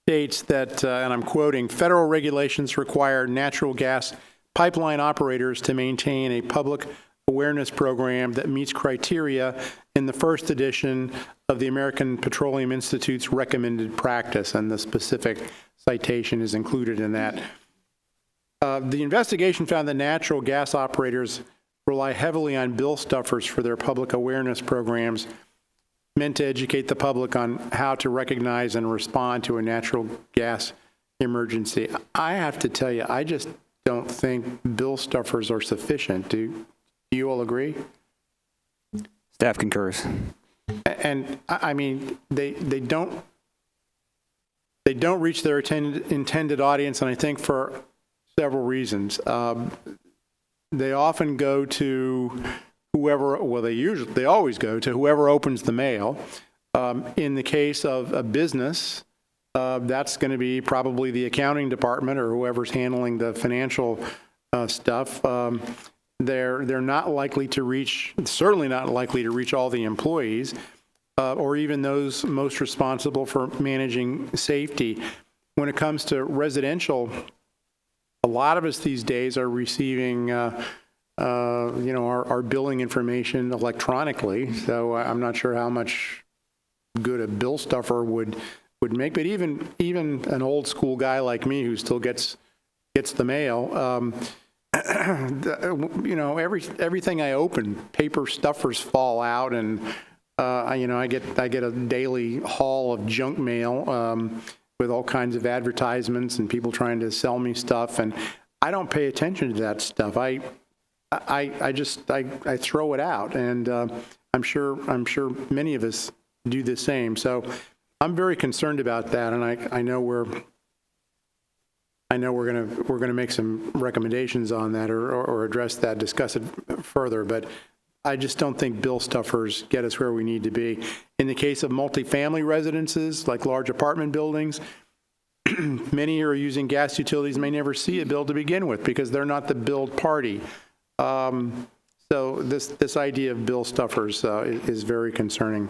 states that, and I'm quoting, federal regulations require natural gas pipeline operators to maintain a public awareness program that meets criteria in the first edition of the American Petroleum Institute's recommended practice, and the specific citation is included in that. The investigation found that natural gas operators rely heavily on bill stuffers for their public awareness programs meant to educate the public on how to recognize and respond to a natural gas emergency. I have to tell you, I just don't think bill stuffers are sufficient. Do you all agree? Staff concurs. And I mean, they don't reach their intended audience, and I think for several reasons. They often go to whoever, well, they always go to whoever opens the mail. In the case of a business, that's going to be probably the accounting department or whoever's handling the financial stuff. They're not likely to reach, certainly not likely to reach all the employees or even those most responsible for managing safety. When it comes to residential a lot of us these days are receiving, our billing information electronically, so I'm not sure how much good a bill stuffer would make, but even an old school guy like me who still gets the mail, everything I open, paper stuffers fall out, and I get a daily haul of junk mail with all kinds of advertisements and people trying to sell me stuff, and I don't pay attention to that stuff. I throw it out, and I'm sure many of us do the same. So I'm very concerned about that, and I know we're gonna make some recommendations on that or address that, discuss it further, but I just don't think bill stuffers get us where we need to be. In the case of multifamily residences, like large apartment buildings, many who are using gas utilities may never see a bill to begin with because they're not the billed party. So this idea of bill stuffers is very concerning.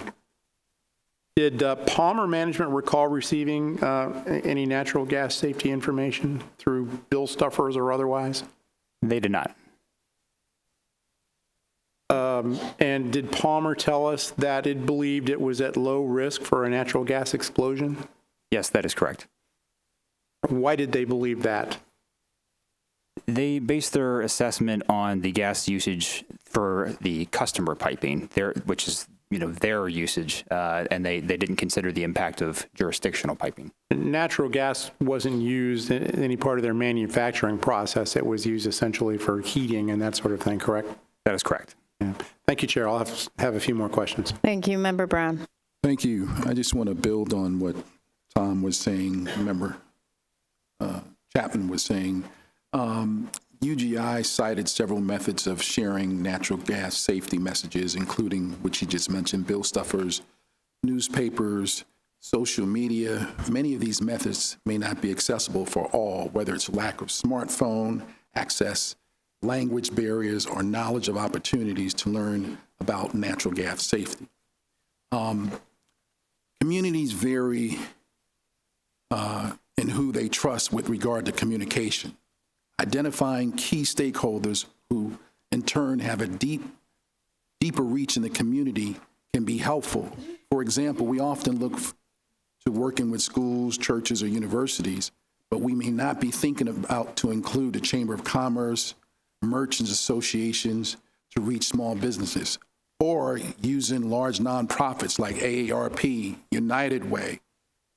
Did Palmer Management recall receiving any natural gas safety information through bill stuffers or otherwise? They did not. And did Palmer tell us that it believed it was at low risk for a natural gas explosion? Yes, that is correct. Why did they believe that? They based their assessment on the gas usage for the customer piping, which is their usage, and they didn't consider the impact of jurisdictional piping. Natural gas wasn't used in any part of their manufacturing process. It was used essentially for heating and that sort of thing, correct? That is correct. Yeah. Thank you, Chair. I'll have a few more questions. Thank you, Member Brown. Thank you. I just want to build on what Tom was saying, Member Chapman was saying. UGI cited several methods of sharing natural gas safety messages, including, which he just mentioned, bill stuffers, newspapers, social media. Many of these methods may not be accessible for all, whether it's lack of smartphone access, language barriers, or knowledge of opportunities to learn about natural gas safety. Communities vary in who they trust with regard to communication. Identifying key stakeholders who in turn have a deeper reach in the community can be helpful. For example, we often look to working with schools, churches, or universities, but we may not be thinking about to include the Chamber of Commerce, merchants associations to reach small businesses, or using large nonprofits like AARP, United Way,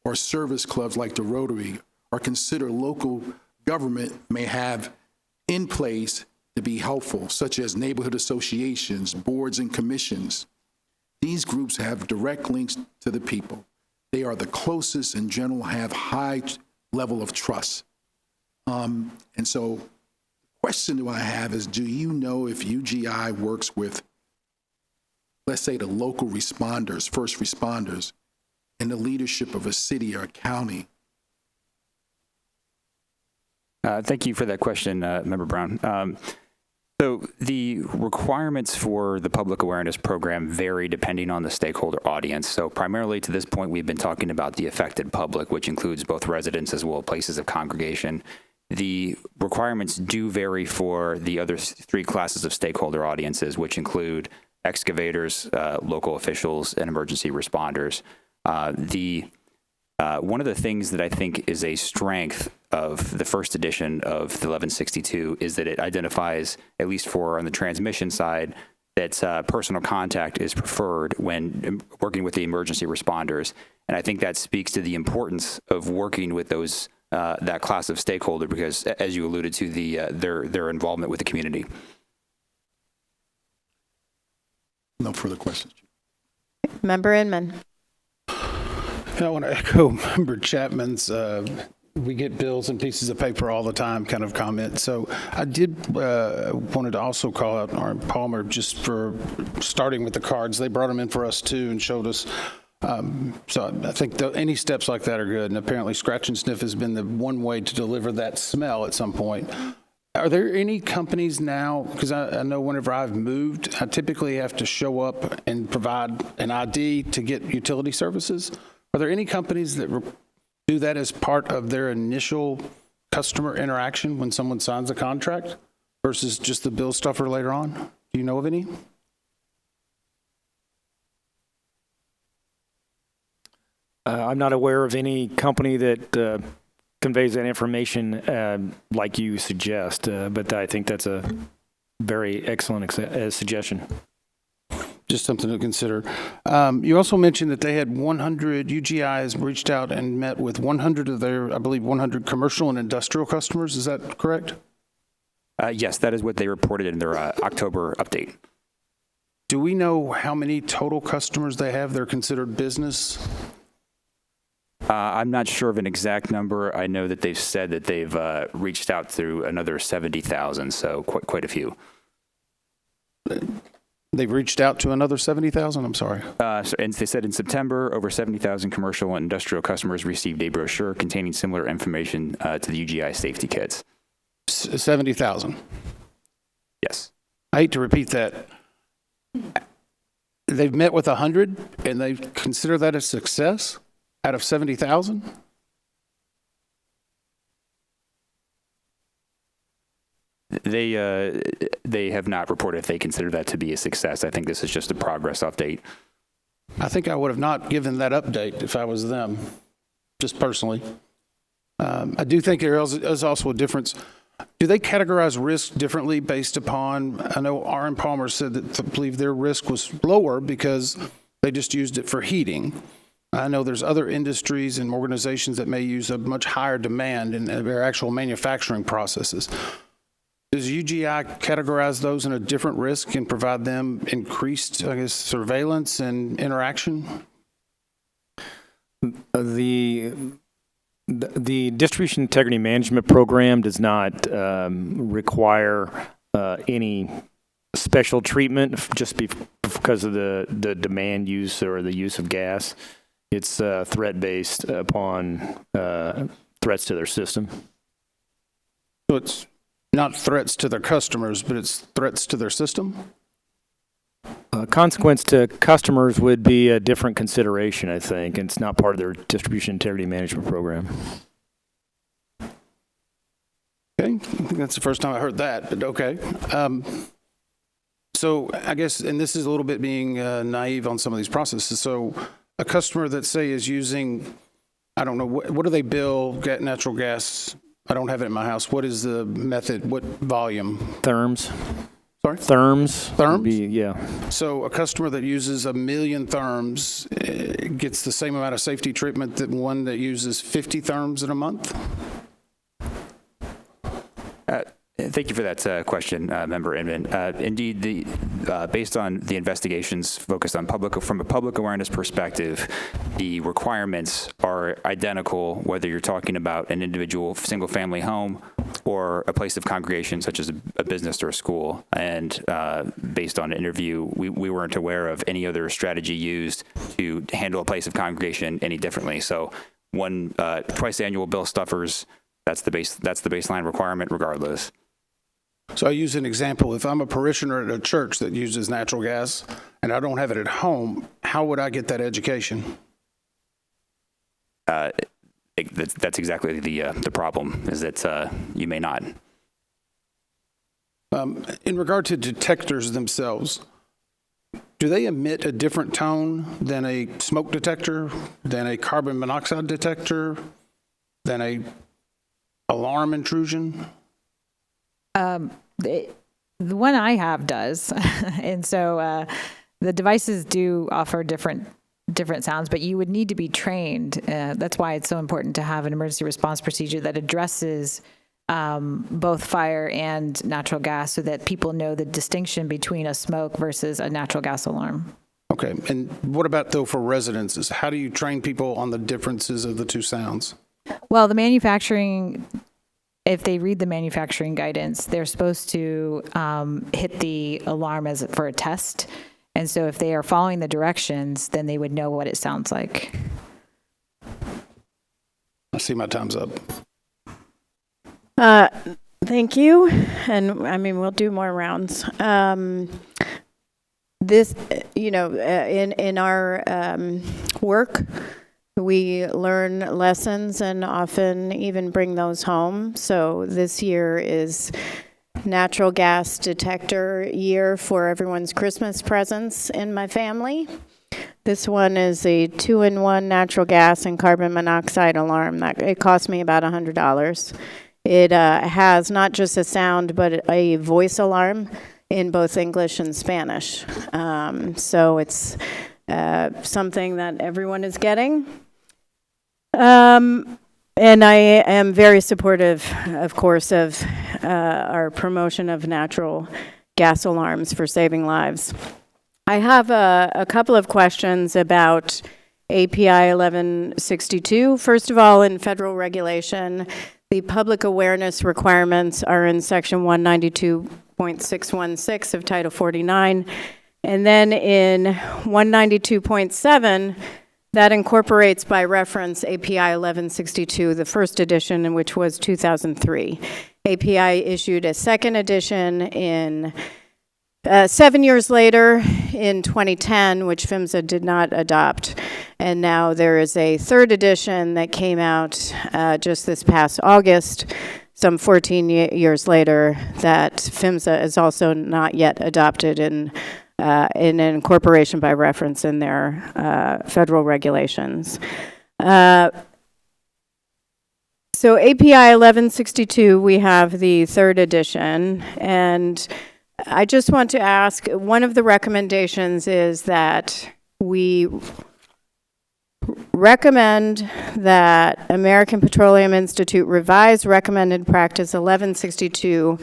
or service clubs like the Rotary, or consider local government may have in place to be helpful, such as neighborhood associations, boards, and commissions. These groups have direct links to the people. They are the closest, in general, have high level of trust. And so the question I have is, do you know if UGI works with, let's say, the local responders, first responders, in the leadership of a city or a county? Thank you for that question, Member Brown. So the requirements for the public awareness program vary depending on the stakeholder audience. So primarily to this point, we've been talking about the affected public, which includes both residents as well as places of congregation. The requirements do vary for the other three classes of stakeholder audiences, which include excavators, local officials, and emergency responders. One of the things that I think is a strength of the first edition of the 1162 is that it identifies, at least for on the transmission side, that personal contact is preferred when working with the emergency responders. And I think that speaks to the importance of working with those that class of stakeholder because, as you alluded to, their involvement with the community. No further questions. Member Inman. I want to echo Member Chapman's we get bills and pieces of paper all the time kind of comment. So I wanted to also call out our Palmer just for starting with the cards. They brought them in for us too and showed us. So I think any steps like that are good. And apparently scratch and sniff has been the one way to deliver that smell at some point. Are there any companies now, because I know whenever I've moved, I typically have to show up and provide an ID to get utility services. Are there any companies that do that as part of their initial customer interaction when someone signs a contract versus just the bill stuffer later on? Do you know of any? I'm not aware of any company that conveys that information like you suggest, but I think that's a very excellent suggestion. Just something to consider. You also mentioned that they had 100 UGIs reached out and met with 100 of their, I believe, 100 commercial and industrial customers. Is that correct? Yes, that is what they reported in their October update. Do we know how many total customers they have that are considered business? I'm not sure of an exact number. I know that they've said that they've reached out through another 70,000, so quite a few. They've reached out to another 70,000? I'm sorry. And they said in September, over 70,000 commercial and industrial customers received a brochure containing similar information to the UGI safety kits. 70,000? Yes. I hate to repeat that. They've met with 100 and they consider that a success out of 70,000? They have not reported if they consider that to be a success. I think this is just a progress update. I think I would have not given that update if I was them, just personally. I do think there is also a difference. Do they categorize risk differently based upon, I know Aaron Palmer said that I believe their risk was lower because they just used it for heating. I know there's other industries and organizations that may use a much higher demand in their actual manufacturing processes. Does UGI categorize those in a different risk and provide them increased, I guess, surveillance and interaction? The Distribution Integrity Management Program does not require any special treatment just because of the demand use or the use of gas. It's threat-based upon threats to their system. So it's not threats to their customers, but it's threats to their system? Consequence to customers would be a different consideration, I think, and it's not part of their Distribution Integrity Management Program. Okay, I think that's the first time I heard that, but okay. So I guess, and this is a little bit being naive on some of these processes. So a customer that, say, is using, I don't know, what do they bill, get natural gas? I don't have it in my house. What is the method? What volume? Therms. Sorry? Therms. Therms? Yeah. So a customer that uses 1 million therms gets the same amount of safety treatment that one that uses 50 therms in a month? Thank you for that question, Member Inman. Indeed, based on the investigations focused on from a public awareness perspective, the requirements are identical whether you're talking about an individual single-family home or a place of congregation such as a business or a school. And based on an interview, we weren't aware of any other strategy used to handle a place of congregation any differently. So twice annual bill stuffers, that's the baseline requirement regardless. So I use an example. If I'm a parishioner at a church that uses natural gas and I don't have it at home, how would I get that education? That's exactly the problem, is that you may not. In regard to detectors themselves, do they emit a different tone than a smoke detector, than a carbon monoxide detector, than a alarm intrusion? The one I have does. And so the devices do offer different sounds, but you would need to be trained. That's why it's so important to have an emergency response procedure that addresses both fire and natural gas so that people know the distinction between a smoke versus a natural gas alarm. Okay. And what about, though, for residences? How do you train people on the differences of the two sounds? Well, the manufacturing, if they read the manufacturing guidance, they're supposed to hit the alarm for a test. And so if they are following the directions, then they would know what it sounds like. I see my time's up. Thank you. And I mean, we'll do more rounds. This, in our work, We learn lessons and often even bring those home. So this year is natural gas detector year for everyone's Christmas presents in my family. This one is a 2-in-1 natural gas and carbon monoxide alarm. It cost me about $100. It has not just a sound, but a voice alarm in both English and Spanish. So it's something that everyone is getting. And I am very supportive, of course, of our promotion of natural gas alarms for saving lives. I have a couple of questions about API 1162. First of all, in federal regulation, the public awareness requirements are in section 192.616 of Title 49. And then in 192.7, that incorporates by reference API 1162, the first edition, which was 2003. API issued a second edition in 7 years later in 2010, which PHMSA did not adopt. And now there is a third edition that came out just this past August, some 14 years later, that PHMSA is also not yet adopted in an incorporation by reference in their federal regulations. So API 1162, we have the third edition, and I just want to ask, one of the recommendations is that we recommend that American Petroleum Institute revise recommended practice 1162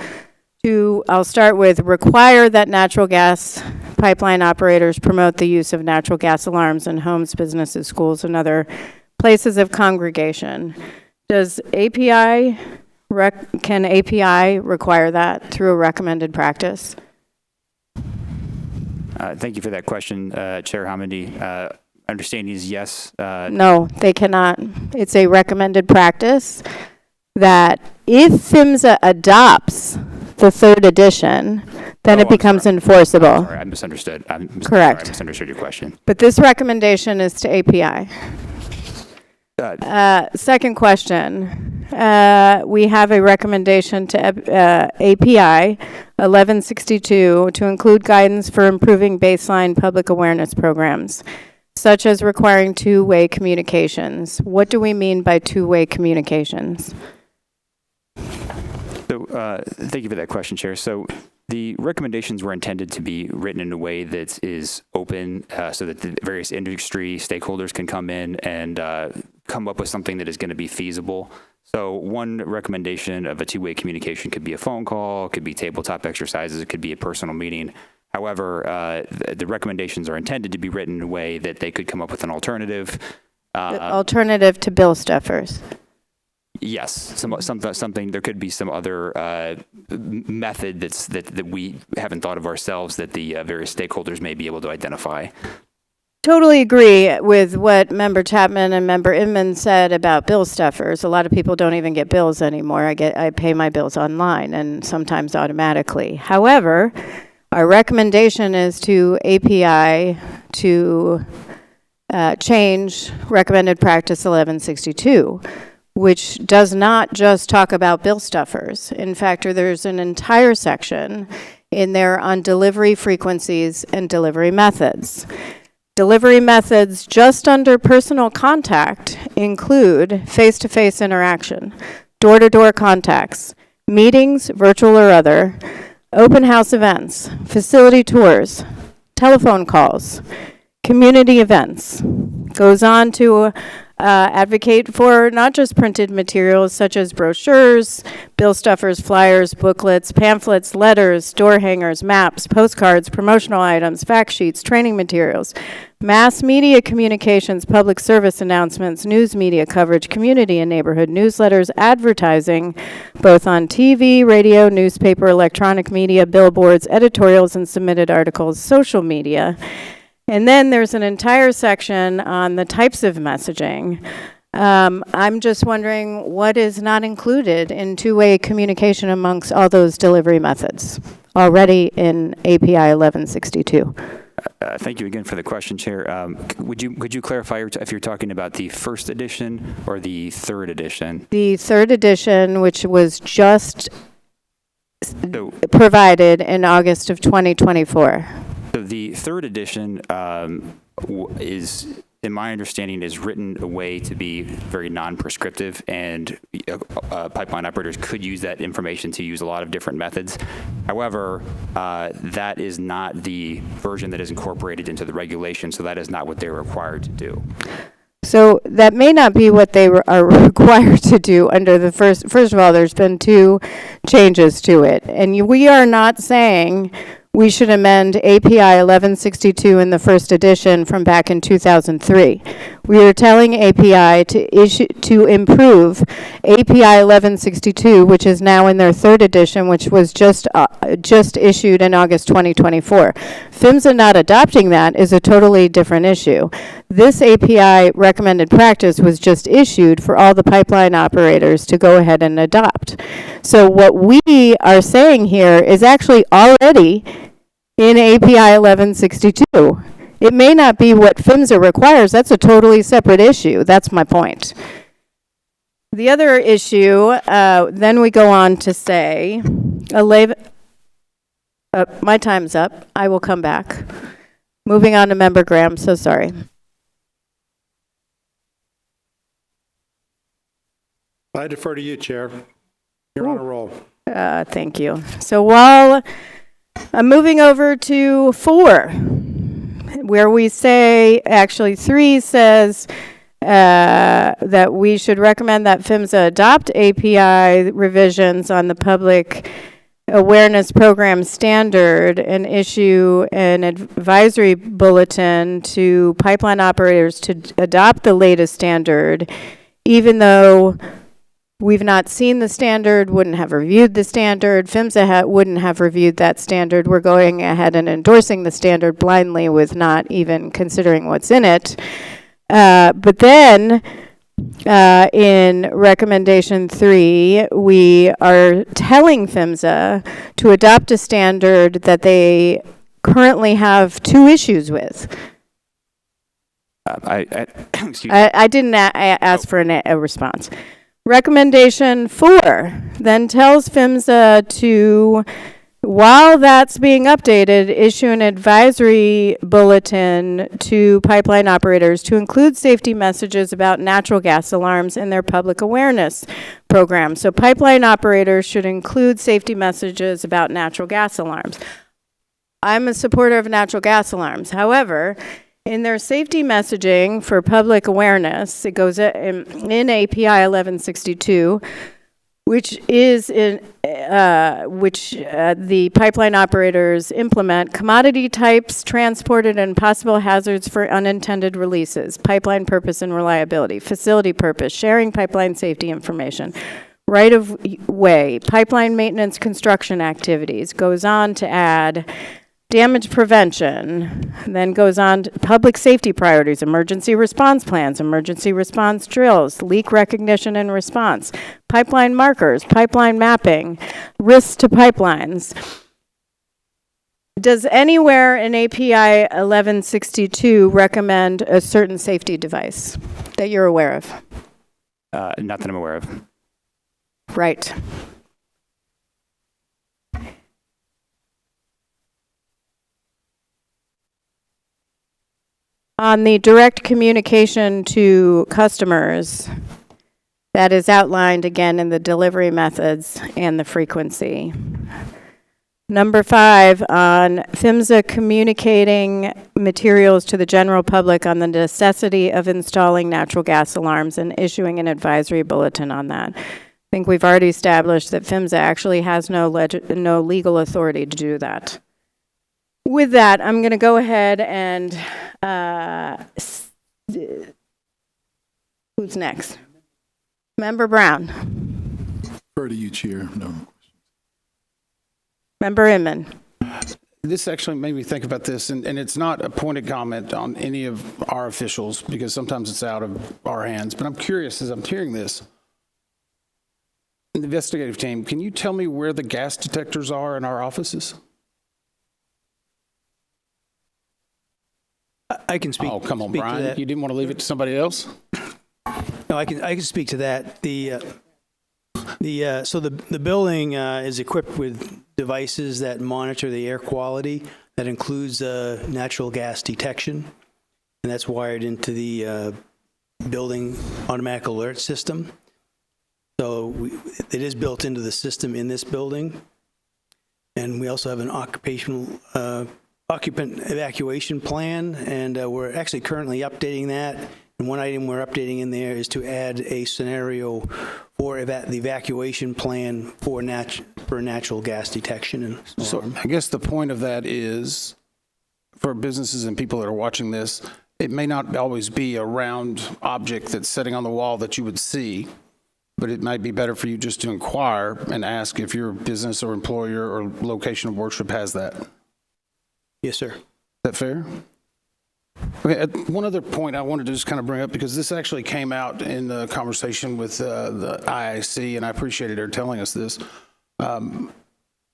to, I'll start with, require that natural gas pipeline operators promote the use of natural gas alarms in homes, businesses, schools, and other places of congregation. Does API, can API require that through a recommended practice? Thank you for that question, Chair Hamidi. Understanding is yes. No, they cannot. It's a recommended practice that if PHMSA adopts the third edition, then it becomes enforceable. I'm sorry, I misunderstood. Correct. I misunderstood your question. But this recommendation is to API. Second question. We have a recommendation to API 1162 to include guidance for improving baseline public awareness programs, such as requiring two-way communications. What do we mean by two-way communications? So thank you for that question, Chair. So the recommendations were intended to be written in a way that is open so that the various industry stakeholders can come in and come up with something that is going to be feasible. So one recommendation of a two-way communication could be a phone call, could be tabletop exercises, it could be a personal meeting. However, the recommendations are intended to be written in a way that they could come up with an alternative. Alternative to bill stuffers. Yes, something. There could be some other method that we haven't thought of ourselves that the various stakeholders may be able to identify. Totally agree with what Member Chapman and Member Inman said about bill stuffers. A lot of people don't even get bills anymore. I pay my bills online and sometimes automatically. However, our recommendation is to API to change recommended practice 1162. Which does not just talk about bill stuffers. In fact, there's an entire section in there on delivery frequencies and delivery methods. Delivery methods just under personal contact include face-to-face interaction, door-to-door contacts, meetings, virtual or other, open house events, facility tours, telephone calls, community events. Goes on to advocate for not just printed materials such as brochures, bill stuffers, flyers, booklets, pamphlets, letters, door hangers, maps, postcards, promotional items, fact sheets, training materials, mass media communications, public service announcements, news media coverage, community and neighborhood newsletters, advertising, both on TV, radio, newspaper, electronic media, billboards, editorials, and submitted articles, social media. And then there's an entire section on the types of messaging. I'm just wondering what is not included in two-way communication amongst all those delivery methods already in API 1162. Thank you again for the question, Chair. Could you clarify if you're talking about the first edition or the third edition? The third edition, which was just provided in August of 2024. So the third edition is, in my understanding, is written a way to be very non-prescriptive, and pipeline operators could use that information to use a lot of different methods. However, that is not the version that is incorporated into the regulation, so that is not what they're required to do. So that may not be what they are required to do under the first of all, there's been 2 changes to it. And we are not saying we should amend API 1162 in the first edition from back in 2003. We are telling API to improve API 1162, which is now in their third edition, which was just issued in August 2024. PHMSA not adopting that is a totally different issue. This API recommended practice was just issued for all the pipeline operators to go ahead and adopt. So what we are saying here is actually already in API 1162. It may not be what PHMSA requires. That's a totally separate issue. That's my point. The other issue, then we go on to say, my time's up. I will come back. Moving on to Member Graham. So sorry. I defer to you, Chair. You're on a roll. Thank you. So while I'm moving over to 4, where we say, actually 3 says that we should recommend that PHMSA adopt API revisions on the Public Awareness Program standard and issue an advisory bulletin to pipeline operators to adopt the latest standard, even though we've not seen the standard, wouldn't have reviewed the standard. PHMSA wouldn't have reviewed that standard. We're going ahead and endorsing the standard blindly with not even considering what's in it. But then in recommendation 3, we are telling PHMSA to adopt a standard that they currently have 2 issues with. Excuse me. I didn't ask for a response. Recommendation 4 then tells PHMSA to, while that's being updated, issue an advisory bulletin to pipeline operators to include safety messages about natural gas alarms in their public awareness program. So pipeline operators should include safety messages about natural gas alarms. I'm a supporter of natural gas alarms. However, in their safety messaging for public awareness, it goes in API 1162, which is in the pipeline operators implement commodity types transported and possible hazards for unintended releases, pipeline purpose and reliability, facility purpose, sharing pipeline safety information, right of way, pipeline maintenance construction activities, goes on to add damage prevention, then goes on to public safety priorities, emergency response plans, emergency response drills, leak recognition and response, pipeline markers, pipeline mapping, risks to pipelines. Does anywhere in API 1162 recommend a certain safety device that you're aware of? Not that I'm aware of. Right. On the direct communication to customers, that is outlined again in the delivery methods and the frequency. Number 5, on PHMSA communicating materials to the general public on the necessity of installing natural gas alarms and issuing an advisory bulletin on that. I think we've already established that PHMSA actually has no legal authority to do that. With that, I'm going to go ahead and who's next? Member Brown. Refer to you, Chair. No. Member Inman. This actually made me think about this, and it's not a pointed comment on any of our officials because sometimes it's out of our hands, but I'm curious as I'm hearing this. The investigative team, can you tell me where the gas detectors are in our offices? I can speak. Oh, come on, speak to Brian. that. You didn't want to leave it to somebody else? No, I can speak to that. So the building is equipped with devices that monitor the air quality. That includes natural gas detection, and that's wired into the building automatic alert system. So it is built into the system in this building. And we also have an occupant evacuation plan, and we're actually currently updating that. And one item we're updating in there is to add a scenario for the evacuation plan for natural gas detection and storm. So I guess the point of that is, for businesses and people that are watching this, it may not always be a round object that's sitting on the wall that you would see, but it might be better for you just to inquire and ask if your business or employer or location of worship has that. Yes, sir. Is that fair? Okay, one other point I wanted to just kind of bring up, because this actually came out in the conversation with the IIC, and I appreciated her telling us this.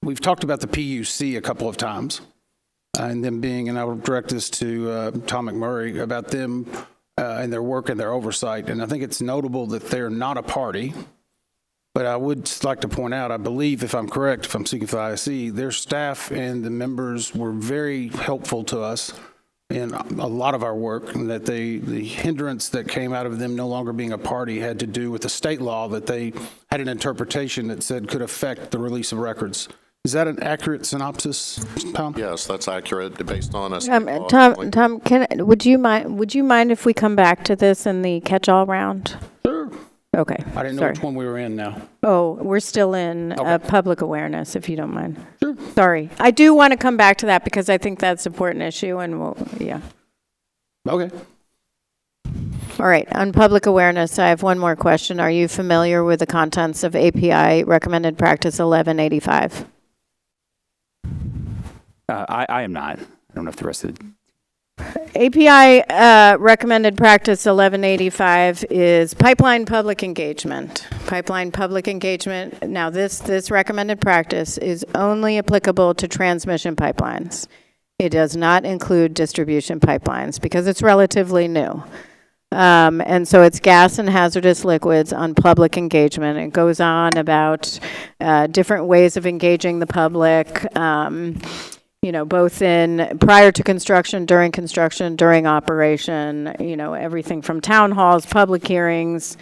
We've talked about the PUC a couple of times, and them being, and I will direct this to Tom McMurray, about them and their work and their oversight. And I think it's notable that they're not a party, but I would like to point out, I believe, if I'm correct, if I'm speaking for the IIC, their staff and the members were very helpful to us in a lot of our work, and that the hindrance that came out of them no longer being a party had to do with the state law that they had an interpretation that said could affect the release of records. Is that an accurate synopsis, Tom? Yes, that's accurate based on us. Tom, would you mind if we come back to this in the catch-all round? Sure. Okay. I didn't know sorry. which one we were in now. Oh, we're still in public awareness, if you don't mind. Sure. Sorry. I do want to come back to that because I think that's an important issue, and yeah. Okay. All right. On public awareness, I have one more question. Are you familiar with the contents of API Recommended Practice 1185? I am not. I don't know if the rest of the API Recommended Practice 1185 is pipeline public engagement. Pipeline public engagement. Now, this recommended practice is only applicable to transmission pipelines. It does not include distribution pipelines because it's relatively new. And so it's gas and hazardous liquids on public engagement. It goes on about different ways of engaging the public, both in prior to construction, during operation, everything from town halls, public hearings,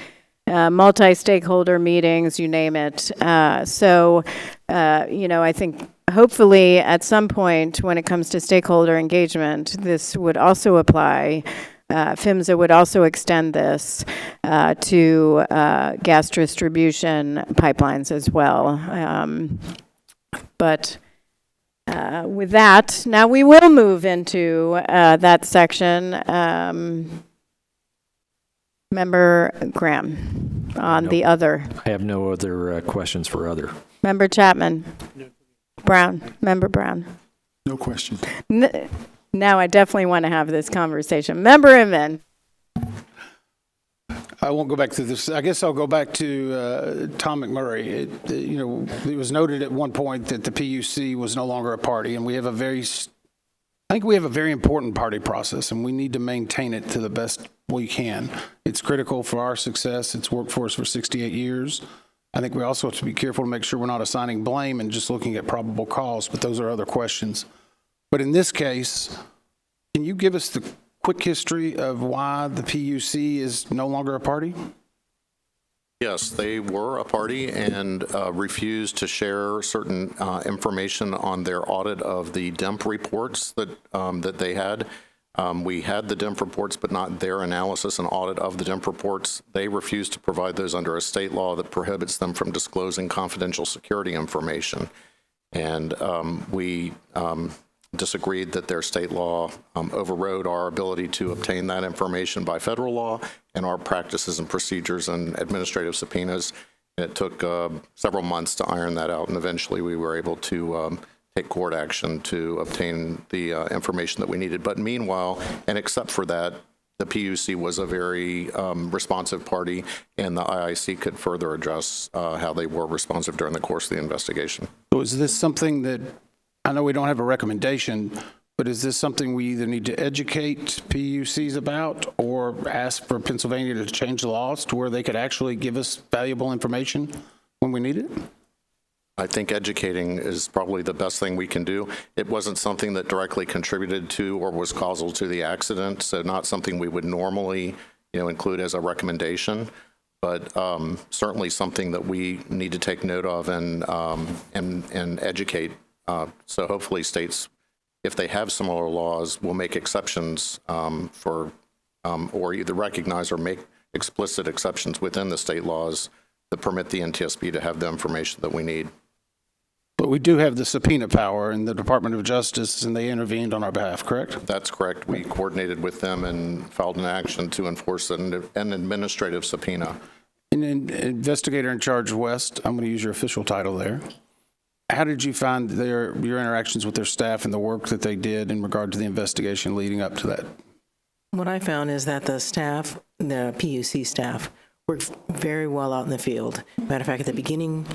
multi-stakeholder meetings, you name it. I think hopefully at some point when it comes to stakeholder engagement, this would also apply. PHMSA would also extend this to gas distribution pipelines as well. With that, now we will move into that section. Member Graham on the other. I have no other questions for other. Member Chapman. Brown. Member Brown. No question. Now I definitely want to have this conversation. Member Inman. I won't go back to this. I guess I'll go back to Tom McMurray. It was noted at one point that the PUC was no longer a party, and we have a very important party process, and we need to maintain it to the best we can. It's critical for our success. It's worked for us for 68 years. I think we also have to be careful to make sure we're not assigning blame and just looking at probable cause, but those are other questions. But in this case, can you give us the quick history of why the PUC is no longer a party? Yes, they were a party and refused to share certain information on their audit of the DEMP reports that they had. We had the DEMP reports, but not their analysis and audit of the DEMP reports. They refused to provide those under a state law that prohibits them from disclosing confidential security information. And we disagreed that their state law overrode our ability to obtain that information by federal law and our practices and procedures and administrative subpoenas. And it took several months to iron that out, and eventually we were able to take court action to obtain the information that we needed. But meanwhile, and except for that, the PUC was a very responsive party, and the IIC could further address how they were responsive during the course of the investigation. So is this something that, I know we don't have a recommendation, but is this something we either need to educate PUCs about or ask for Pennsylvania to change the laws to where they could actually give us valuable information when we need it? I think educating is probably the best thing we can do. It wasn't something that directly contributed to or was causal to the accident, so not something we would normally, include as a recommendation, but certainly something that we need to take note of and educate. So hopefully states, if they have similar laws, will make exceptions for, or either recognize or make explicit exceptions within the state laws that permit the NTSB to have the information that we need. But we do have the subpoena power in the Department of Justice, and they intervened on our behalf, correct? That's correct. We coordinated with them and filed an action to enforce an administrative subpoena. And then investigator in charge West, I'm going to use your official title there. How did you find your interactions with their staff and the work that they did in regard to the investigation leading up to that? What I found is that the staff, the PUC staff, worked very well out in the field. Matter of fact, at the beginning,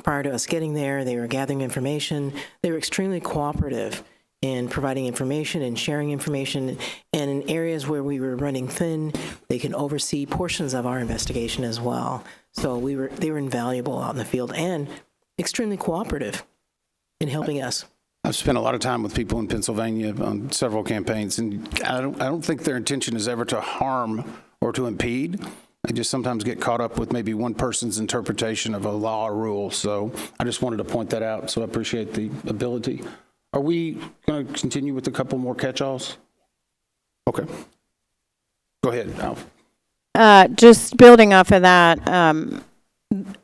prior to us getting there, they were gathering information. They were extremely cooperative in providing information and sharing information. And in areas where we were running thin, they can oversee portions of our investigation as well. So they were invaluable out in the field and extremely cooperative in helping us. I've spent a lot of time with people in Pennsylvania on several campaigns, and I don't think their intention is ever to harm or to impede. They just sometimes get caught up with maybe one person's interpretation of a law or rule. So I just wanted to point that out. So I appreciate the ability. Are we going to continue with a couple more catch-alls? Okay. Go ahead, Alf. Just building off of that,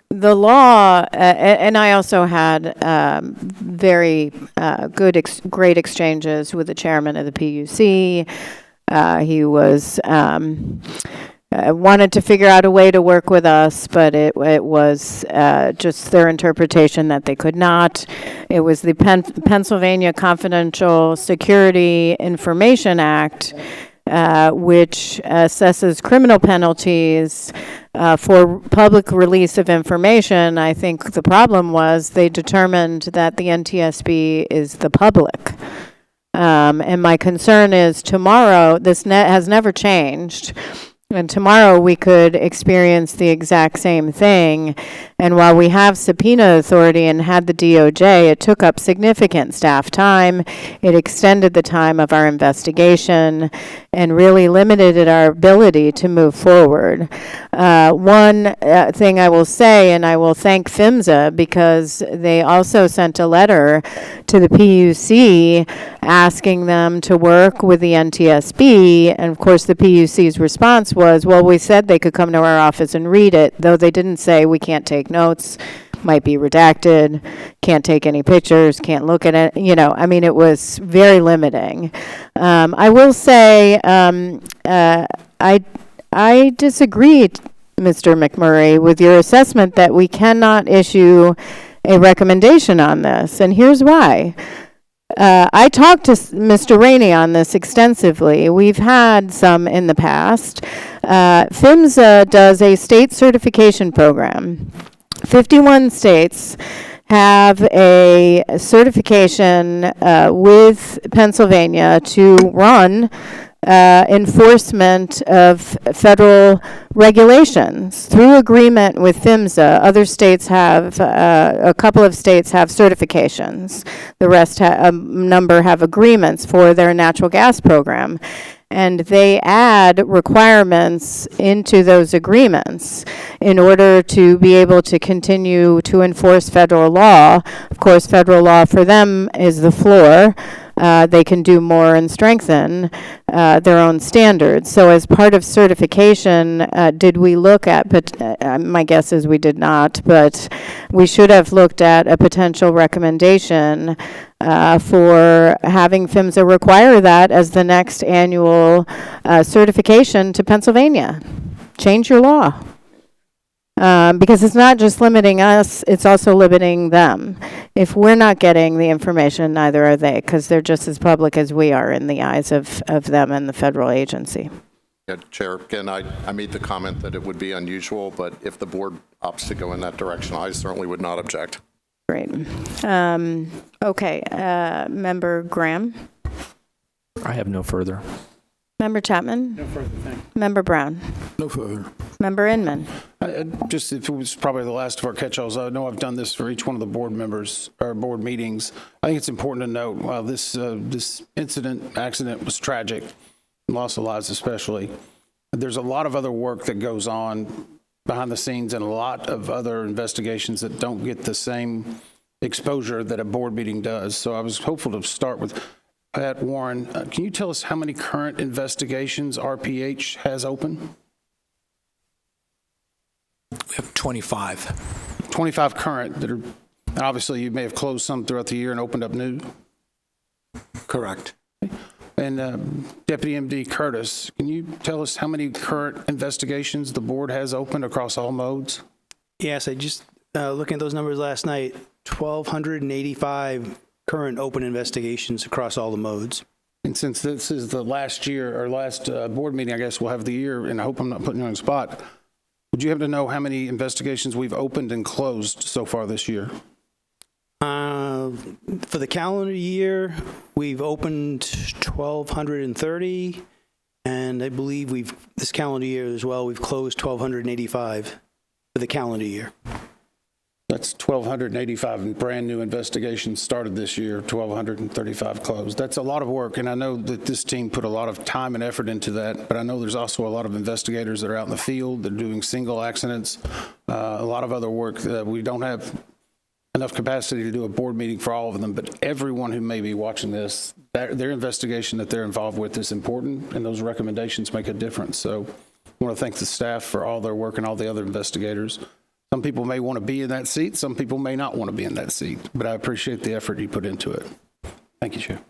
the law, and I also had very great exchanges with the chairman of the PUC. He was wanted to figure out a way to work with us, but it was just their interpretation that they could not. It was the Pennsylvania Confidential Security Information Act, which assesses criminal penalties for public release of information. I think the problem was they determined that the NTSB is the public. And my concern is tomorrow, this has never changed. And tomorrow we could experience the exact same thing. And while we have subpoena authority and had the DOJ, it took up significant staff time. It extended the time of our investigation and really limited our ability to move forward. One thing I will say, and I will thank PHMSA because they also sent a letter to the PUC asking them to work with the NTSB. And of course, the PUC's response was, well, we said they could come to our office and read it, though they didn't say we can't take notes, might be redacted, can't take any pictures, can't look at it. I mean, it was very limiting. I will say I disagreed, Mr. McMurray, with your assessment that we cannot issue a recommendation on this, and here's why. I talked to Mr. Rainey on this extensively. We've had some in the past. PHMSA does a state certification program. 51 states have a certification with Pennsylvania to run enforcement of federal regulations through agreement with PHMSA. Other states have, a couple of states have certifications. The rest, a number have agreements for their natural gas program. And they add requirements into those agreements in order to be able to continue to enforce federal law. Of course, federal law for them is the floor. They can do more and strengthen their own standards. So as part of certification, did we look at, but my guess is we did not, but we should have looked at a potential recommendation for having PHMSA require that as the next annual certification to Pennsylvania. Change your law. Because it's not just limiting us, it's also limiting them. If we're not getting the information, neither are they, because they're just as public as we are in the eyes of them and the federal agency. Yeah, Chair, again, I made the comment that it would be unusual, but if the board opts to go in that direction, I certainly would not object. Great. Okay, Member Graham. I have no further. Member Chapman? No further, thank Member Brown? No further. Member Inman? Just if it was probably the last of our catch-alls, I know I've done this for each one of the board members, or board meetings. I think it's important to note, while this accident was tragic, loss of lives especially, there's a lot of other work that goes on behind the scenes and a lot of other investigations that don't get the same exposure that a board meeting does. So I was hopeful to start with Pat Warren. Can you tell us how many current investigations RPH has open? We have 25. 25 current that are, and obviously you may have closed some throughout the year and opened up new. Correct. And Deputy MD Curtis, can you tell us how many current investigations the board has open across all modes? Yes, I just, looking at those numbers last night, 1,285 current open investigations across all the modes. And since this is the last year, or last board meeting, I guess we'll have the year, and I hope I'm not putting you on the spot, would you happen to know how many investigations we've opened and closed so far this year? For the calendar year, we've opened 1,230, and I believe this calendar year as well, we've closed 1,285 for the calendar year. That's 1,285 brand new investigations started this year, 1,235 closed. That's a lot of work, and I know that this team put a lot of time and effort into that, but I know there's also a lot of investigators that are out in the field, that are doing single accidents, a lot of other work that we don't have enough capacity to do a board meeting for all of them, but everyone who may be watching this, their investigation that they're involved with is important, and those recommendations make a difference. So I want to thank the staff for all their work and all the other investigators. Some people may want to be in that seat, some people may not want to be in that seat, but I appreciate the effort you put into it. Thank you, Chair.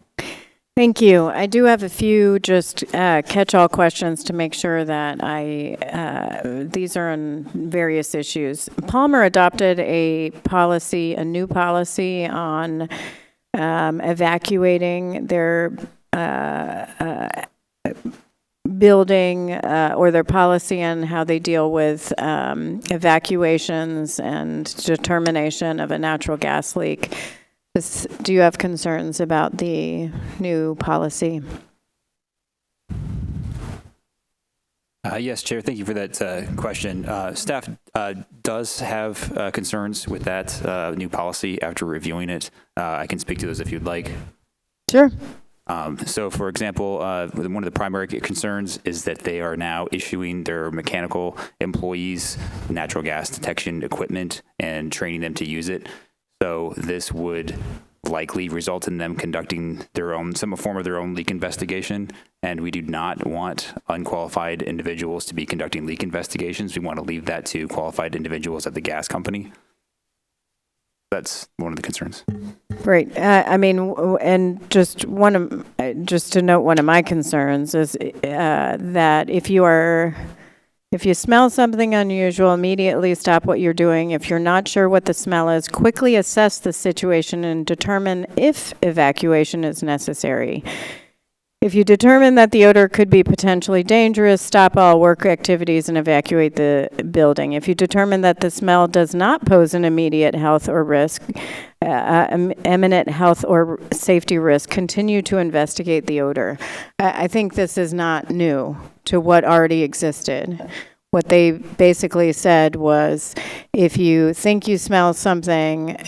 Thank you. I do have a few just catch-all questions to make sure that these are on various issues. Palmer adopted a new policy on evacuating their building or their policy on how they deal with evacuations and determination of a natural gas leak. Do you have concerns about the new policy? Yes, Chair, thank you for that question. Staff does have concerns with that new policy after reviewing it. I can speak to those if you'd like. Sure. So, for example, one of the primary concerns is that they are now issuing their mechanical employees natural gas detection equipment and training them to use it. So this would likely result in them conducting some form of their own leak investigation, and we do not want unqualified individuals to be conducting leak investigations. We want to leave that to qualified individuals at the gas company. That's one of the concerns. Great. I mean, and just to note, one of my concerns is that if you smell something unusual, immediately stop what you're doing. If you're not sure what the smell is, quickly assess the situation and determine if evacuation is necessary. If you determine that the odor could be potentially dangerous, stop all work activities and evacuate the building. If you determine that the smell does not pose an immediate health or risk, imminent health or safety risk, continue to investigate the odor. I think this is not new to what already existed. What they basically said was, if you think you smell something,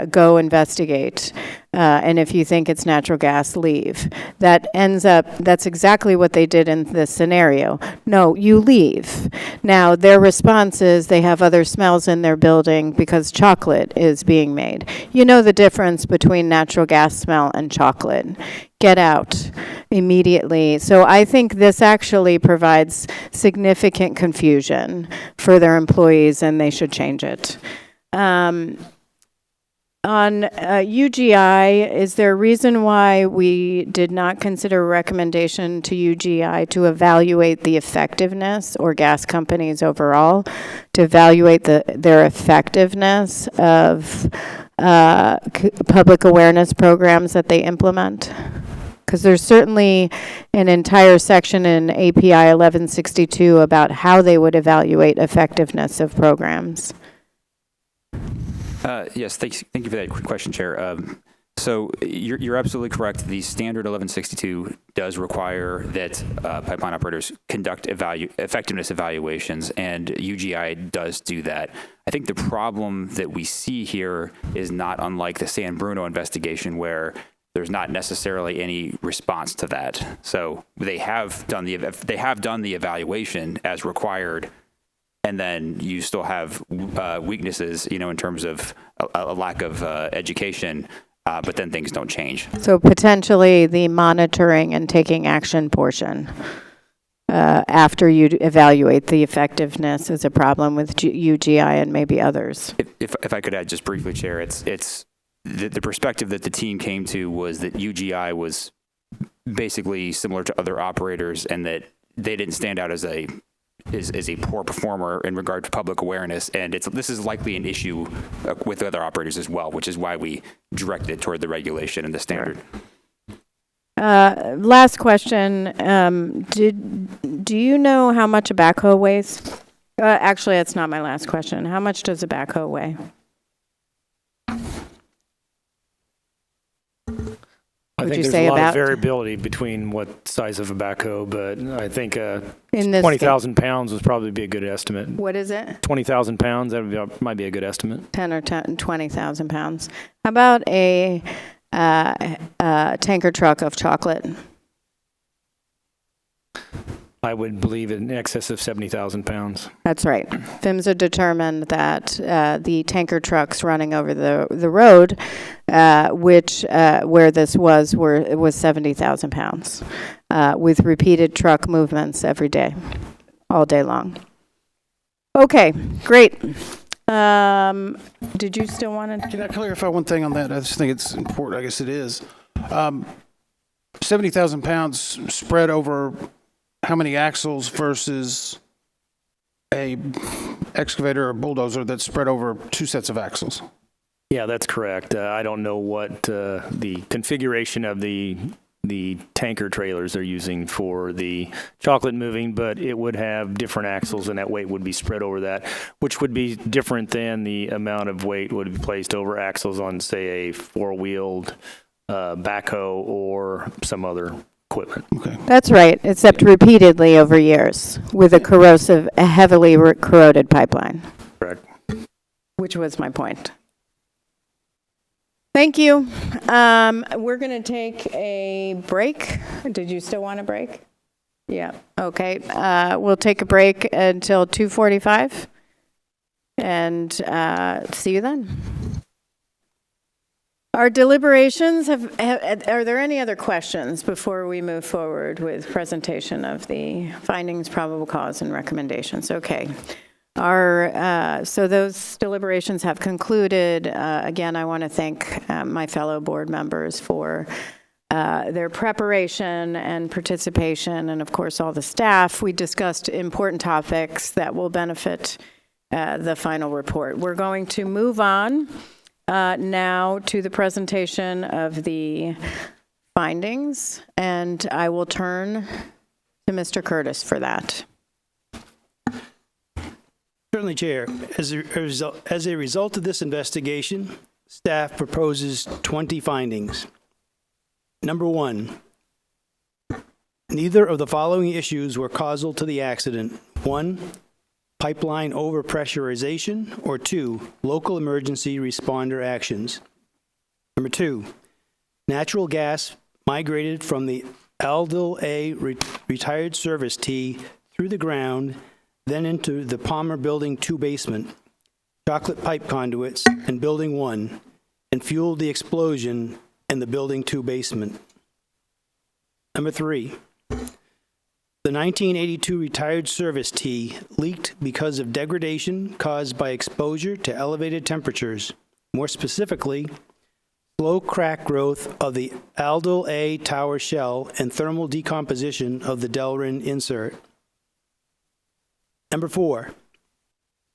go investigate. And if you think it's natural gas, leave. That's exactly what they did in this scenario. No, you leave. Now, their response is they have other smells in their building because chocolate is being made. You know the difference between natural gas smell and chocolate. Get out immediately. So I think this actually provides significant confusion for their employees, and they should change it. On UGI, is there a reason why we did not consider a recommendation to UGI to evaluate the effectiveness, or gas companies overall, to evaluate their effectiveness of public awareness programs that they implement? Because there's certainly an entire section in API 1162 about how they would evaluate effectiveness of programs. Yes, thank you for that question, Chair. So you're absolutely correct. The standard 1162 does require that pipeline operators conduct effectiveness evaluations, and UGI does do that. I think the problem that we see here is not unlike the San Bruno investigation, where there's not necessarily any response to that. So they have done the evaluation as required, and then you still have weaknesses, in terms of a lack of education. But then things don't change. So potentially the monitoring and taking action portion after you evaluate the effectiveness is a problem with UGI and maybe others. If I could add just briefly, Chair, it's the perspective that the team came to was that UGI was basically similar to other operators, and that they didn't stand out as a poor performer in regard to public awareness, and this is likely an issue with other operators as well, which is why we directed it toward the regulation and the standard. Last question. Do you know how much a backhoe weighs? Actually, that's not my last question. How much does a backhoe weigh? I think there's a lot of variability between what size of a backhoe, but I think 20,000 pounds would probably be a good estimate. What is it? 20,000 pounds, that might be a good estimate. 10 or 20,000 pounds. How about a tanker truck of chocolate? I would believe in excess of 70,000 pounds. That's right. PHMSA determined that the tanker trucks running over the road, where this was 70,000 pounds, with repeated truck movements every day, all day long. Okay, great. Did you still want to? Can I clarify one thing on that? I just think it's important. I guess it is. 70,000 pounds spread over how many axles versus a excavator or bulldozer that's spread over 2 sets of axles? Yeah, that's correct. I don't know what the configuration of the tanker trailers they're using for the chocolate moving, but it would have different axles, and that weight would be spread over that, which would be different than the amount of weight would be placed over axles on, say, a four-wheeled backhoe or some other equipment. Okay. That's right, except repeatedly over years with a heavily corroded pipeline. Correct. Which was my point. Thank you. We're going to take a break. Did you still want a break? Yeah. Okay. We'll take a break until 2:45 and see you then. Our deliberations are there any other questions before we move forward with presentation of the findings, probable cause, and recommendations? Okay. So those deliberations have concluded. Again, I want to thank my fellow board members for their preparation and participation, and of course all the staff. We discussed important topics that will benefit the final report. We're going to move on now to the presentation of the findings, and I will turn to Mr. Curtis for that. Certainly, Chair. As a result of this investigation, staff proposes 20 findings. Number 1, neither of the following issues were causal to the accident. 1, pipeline overpressurization, or 2, local emergency responder actions. Number 2, natural gas migrated from the Aldil A retired service T through the ground, then into the Palmer Building 2 basement, chocolate pipe conduits, and Building 1, and fueled the explosion in the Building 2 basement. Number 3, the 1982 retired service T leaked because of degradation caused by exposure to elevated temperatures, more specifically, slow crack growth of the Aldil A tower shell and thermal decomposition of the Delrin insert. Number 4,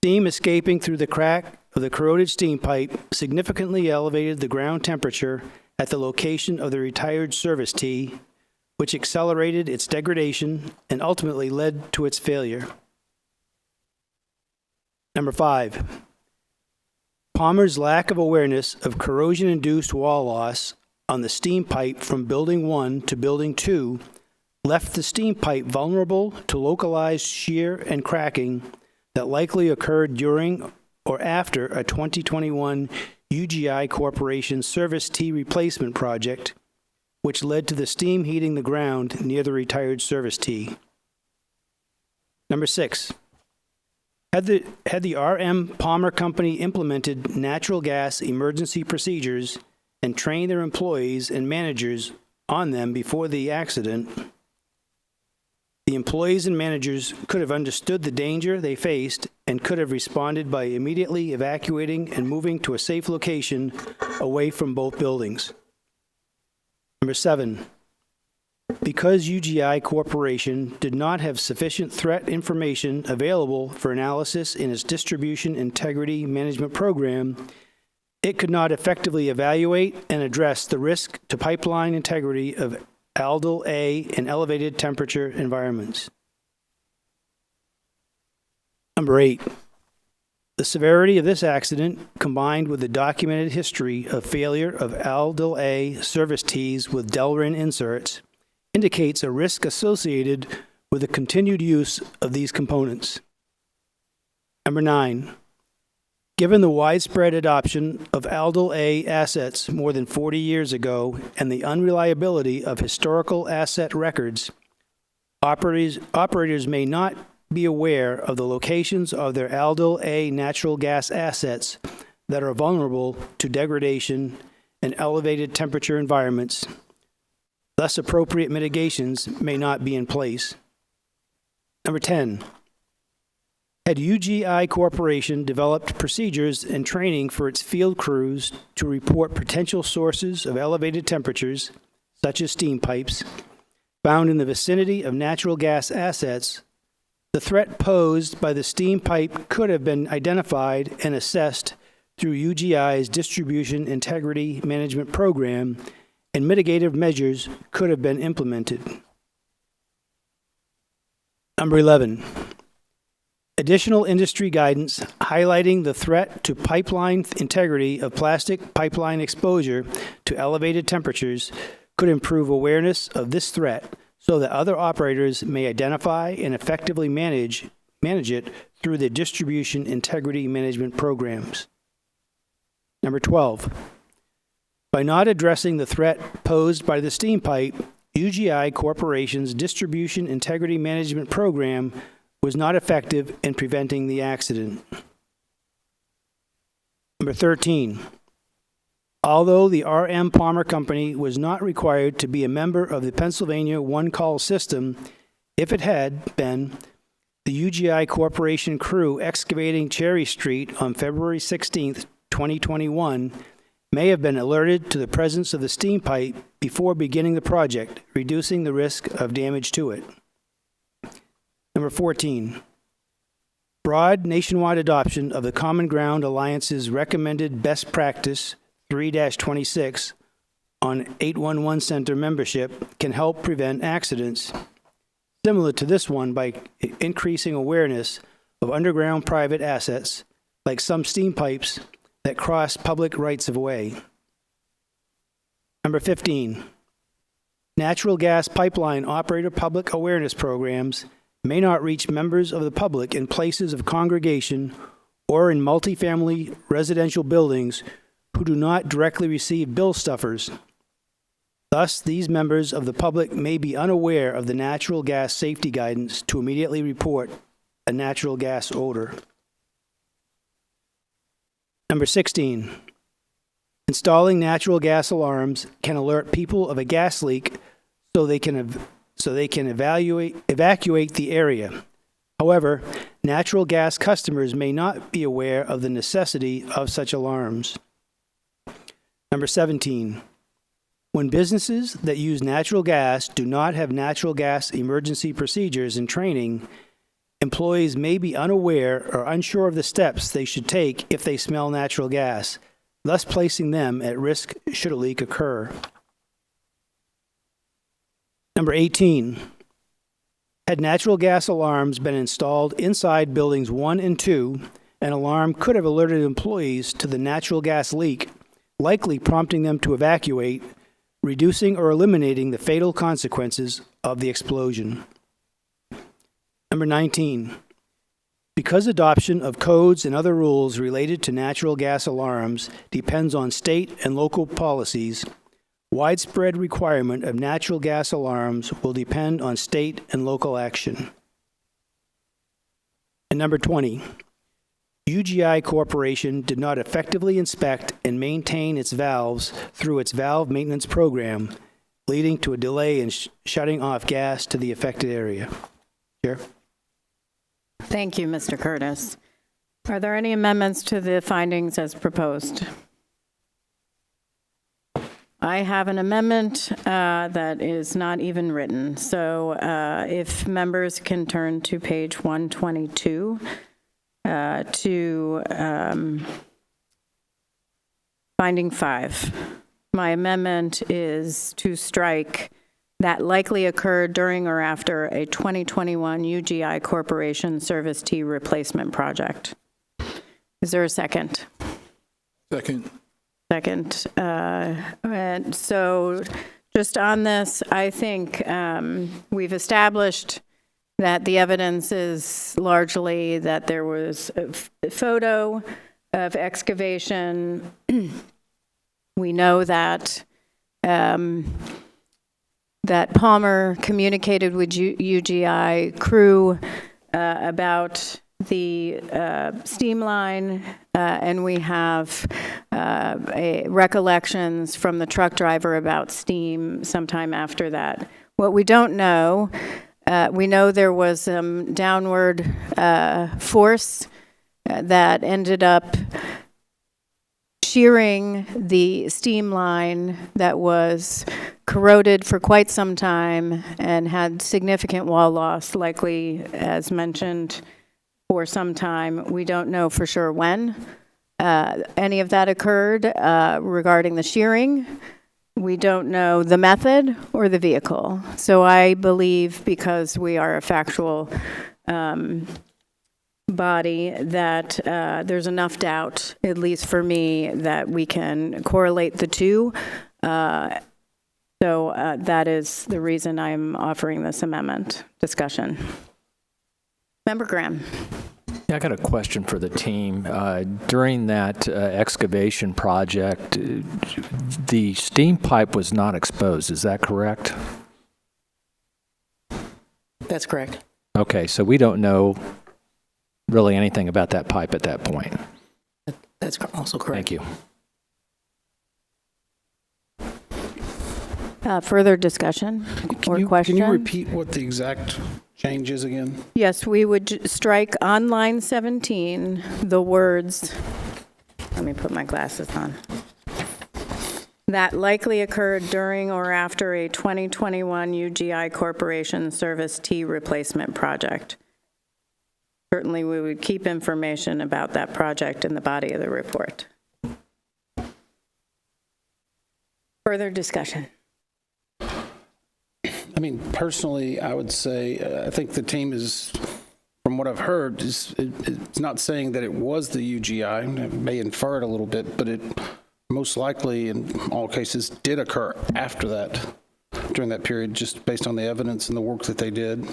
steam escaping through the crack of the corroded steam pipe significantly elevated the ground temperature at the location of the retired service T, which accelerated its degradation and ultimately led to its failure. Number 5, Palmer's lack of awareness of corrosion-induced wall loss on the steam pipe from Building 1 to Building 2 left the steam pipe vulnerable to localized shear and cracking that likely occurred during or after a 2021 UGI Corporation service T replacement project, which led to the steam heating the ground near the retired service T. Number 6. Had the R.M. Palmer Company implemented natural gas emergency procedures and trained their employees and managers on them before the accident, the employees and managers could have understood the danger they faced and could have responded by immediately evacuating and moving to a safe location away from both buildings. Number 7. Because UGI Corporation did not have sufficient threat information available for analysis in its distribution integrity management program, it could not effectively evaluate and address the risk to pipeline integrity of aldol A in elevated temperature environments. Number 8. The severity of this accident, combined with the documented history of failure of aldol A service Ts with Delrin inserts, indicates a risk associated with the continued use of these components. Number 9. Given the widespread adoption of aldol A assets more than 40 years ago and the unreliability of historical asset records, operators may not be aware of the locations of their aldol A natural gas assets that are vulnerable to degradation and elevated temperature environments. Thus, appropriate mitigations may not be in place. Number 10. Had UGI Corporation developed procedures and training for its field crews to report potential sources of elevated temperatures, such as steam pipes, found in the vicinity of natural gas assets, the threat posed by the steam pipe could have been identified and assessed through UGI's Distribution Integrity Management Program, and mitigative measures could have been implemented. Number 11. Additional industry guidance highlighting the threat to pipeline integrity of plastic pipeline exposure to elevated temperatures could improve awareness of this threat so that other operators may identify and effectively manage it through the distribution integrity management programs. Number 12. By not addressing the threat posed by the steam pipe, UGI Corporation's Distribution Integrity Management Program was not effective in preventing the accident. Number 13. Although the R.M. Palmer Company was not required to be a member of the Pennsylvania one-call system, if it had been, the UGI Corporation crew excavating Cherry Street on February 16, 2021, may have been alerted to the presence of the steam pipe before beginning the project, reducing the risk of damage to it. Number 14. Broad nationwide adoption of the Common Ground Alliance's recommended best practice 3-26 on 811 center membership can help prevent accidents similar to this one by increasing awareness of underground private assets like some steam pipes that cross public rights-of-way. Number 15. Natural gas pipeline operator public awareness programs may not reach members of the public in places of congregation or in multifamily residential buildings who do not directly receive bill stuffers. Thus, these members of the public may be unaware of the natural gas safety guidance to immediately report a natural gas odor. Number 16. Installing natural gas alarms can alert people of a gas leak so they can evacuate the area. However, natural gas customers may not be aware of the necessity of such alarms. Number 17. When businesses that use natural gas do not have natural gas emergency procedures and training, employees may be unaware or unsure of the steps they should take if they smell natural gas, thus placing them at risk should a leak occur. Number 18. Had natural gas alarms been installed inside buildings 1 and 2 an alarm could have alerted employees to the natural gas leak, likely prompting them to evacuate, reducing or eliminating the fatal consequences of the explosion. Number 19, because adoption of codes and other rules related to natural gas alarms depends on state and local policies, widespread requirement of natural gas alarms will depend on state and local action. And number 20, UGI Corporation did not effectively inspect and maintain its valves through its valve maintenance program, leading to a delay in shutting off gas to the affected area. Chair? Thank you, Mr. Curtis. Are there any amendments to the findings as proposed? I have an amendment that is not even written. So if members can turn to page 122 to finding 5. My amendment is to strike that likely occurred during or after a 2021 UGI Corporation service T replacement project. Is there a second? Second. Second. And so just on this, I think we've established that the evidence is largely that there was a photo of excavation. We know that that Palmer communicated with UGI crew about the steam line, and we have recollections from the truck driver about steam sometime after that. What we don't know, we know there was some downward force that ended up shearing the steam line that was corroded for quite some time and had significant wall loss, likely, as mentioned, for some time. We don't know for sure when any of that occurred regarding the shearing. We don't know the method or the vehicle. So I believe, because we are a factual body, that there's enough doubt, at least for me, that we can correlate the two. So that is the reason I'm offering this amendment discussion. Member Graham. Yeah, I got a question for the team. During that excavation project, the steam pipe was not exposed. Is that correct? That's correct. Okay, so we don't know really anything about that pipe at that point. That's also correct. Thank you. Further discussion or question? Can you repeat what the exact change is again? Yes, we would strike on line 17 the words, let me put my glasses on, that likely occurred during or after a 2021 UGI Corporation Service T replacement project. Certainly, we would keep information about that project in the body of the report. Further discussion? I mean, personally, I would say, I think the team is, from what I've heard, it's not saying that it was the UGI. It may infer it a little bit, but it most likely, in all cases, did occur after that, during that period, just based on the evidence and the work that they did.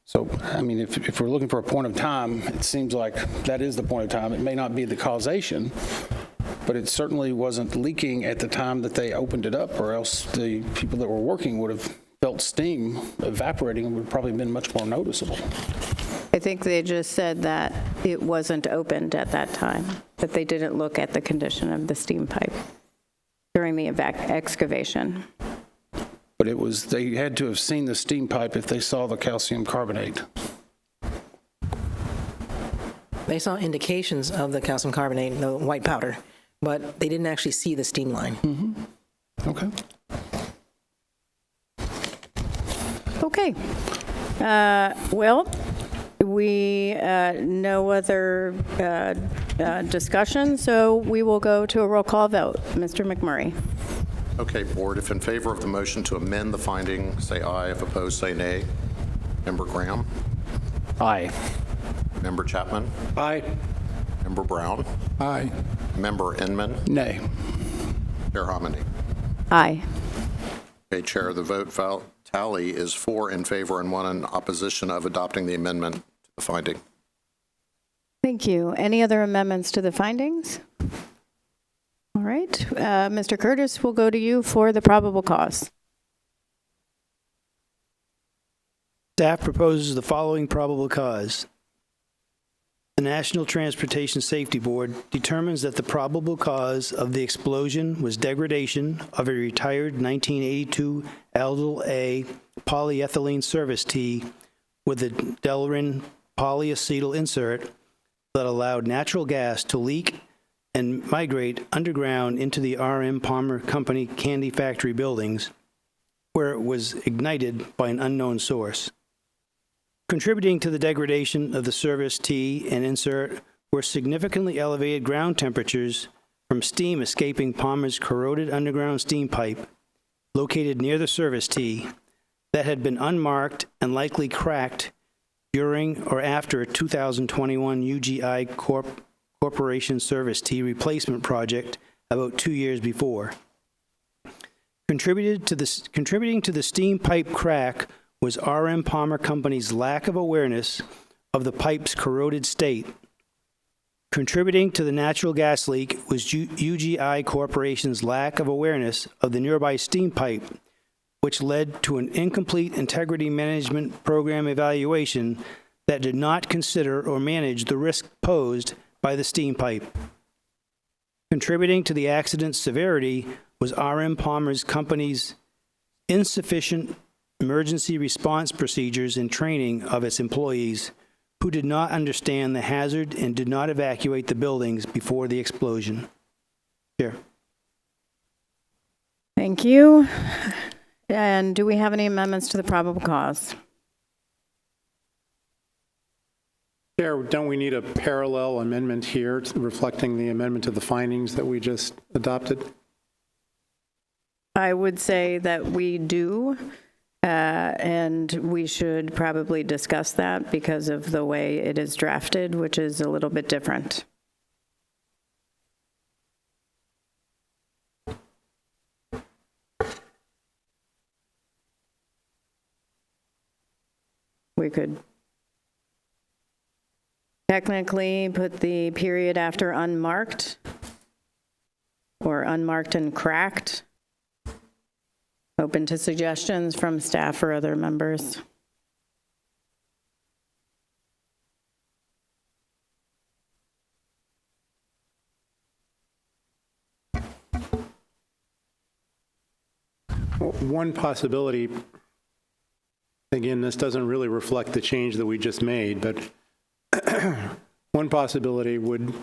So, I mean, if we're looking for a point of time, it seems like that is the point of time. It may not be the causation, but it certainly wasn't leaking at the time that they opened it up, or else the people that were working would have felt steam evaporating and would have probably been much more noticeable. I think they just said that it wasn't opened at that time, that they didn't look at the condition of the steam pipe during the excavation. But it was, they had to have seen the steam pipe if they saw the calcium carbonate. They saw indications of the calcium carbonate, the white powder, but they didn't actually see the steam line. Mm-hmm. Okay. Okay. Well, we no other discussion, so we will go to a roll call vote. Mr. McMurray. Okay, Board, if in favor of the motion to amend the finding, say aye. If opposed, say nay. Member Graham? Aye. Member Chapman? Aye. Member Brown? Aye. Member Inman? Nay. Chair Hominy? Aye. Okay, Chair, the vote tally is 4 in favor and 1 in opposition of adopting the amendment to the finding. Thank you. Any other amendments to the findings? All right. Mr. Curtis, we'll go to you for the probable cause. Staff proposes the following probable cause. The National Transportation Safety Board determines that the probable cause of the explosion was degradation of a retired 1982 Aldol A polyethylene service tee with a Delrin polyacetyl insert that allowed natural gas to leak and migrate underground into the R.M. Palmer Company candy factory buildings, where it was ignited by an unknown source. Contributing to the degradation of the service tee and insert were significantly elevated ground temperatures from steam escaping Palmer's corroded underground steam pipe located near the service tee that had been unmarked and likely cracked during or after a 2021 UGI Corporation service tee replacement project about 2 years before. Contributing to the steam pipe crack was R.M. Palmer Company's lack of awareness of the pipe's corroded state. Contributing to the natural gas leak was UGI Corporation's lack of awareness of the nearby steam pipe, which led to an incomplete integrity management program evaluation that did not consider or manage the risk posed by the steam pipe. Contributing to the accident's severity was R.M. Palmer's company's insufficient emergency response procedures and training of its employees, who did not understand the hazard and did not evacuate the buildings before the explosion. Chair. Thank you. And do we have any amendments to the probable cause? Chair, don't we need a parallel amendment here reflecting the amendment to the findings that we just adopted? I would say that we do. And we should probably discuss that because of the way it is drafted, which is a little bit different. We could technically put the period after unmarked or unmarked and cracked. Open to suggestions from staff or other members. One possibility, again, this doesn't really reflect the change that we just made, but one possibility would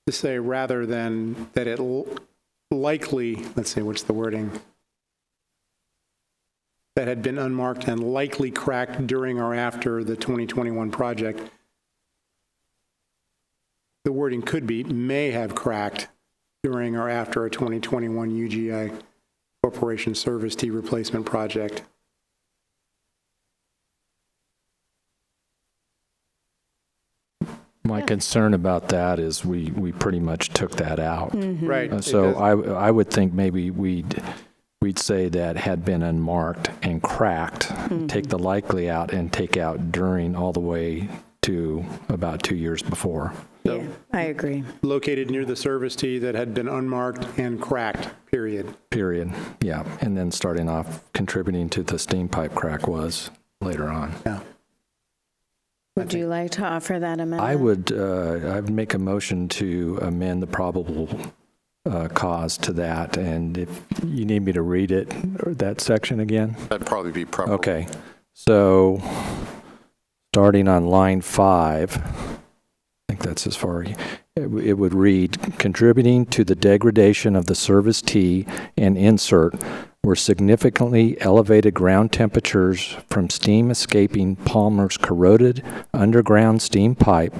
to say rather than that it likely, let's see, what's the wording? That had been unmarked and likely cracked during or after the 2021 project. The wording could be may have cracked during or after a 2021 UGI Corporation service tee replacement project. My concern about that is we pretty much took that out. Right. So I would think maybe we'd say that had been unmarked and cracked, take the likely out and take out during all the way to about 2 years before. Yeah, I agree. Located near the service tee that had been unmarked and cracked, period. Period, yeah. And then starting off contributing to the steam pipe crack was later on. Yeah. Would you like to offer that amendment? I would make a motion to amend the probable cause to that, and if you need me to read it, or that section again? That'd probably be preferable. Okay, so starting on line 5, I think that's as far, it would read, contributing to the degradation of the service tee and insert were significantly elevated ground temperatures from steam escaping Palmer's corroded underground steam pipe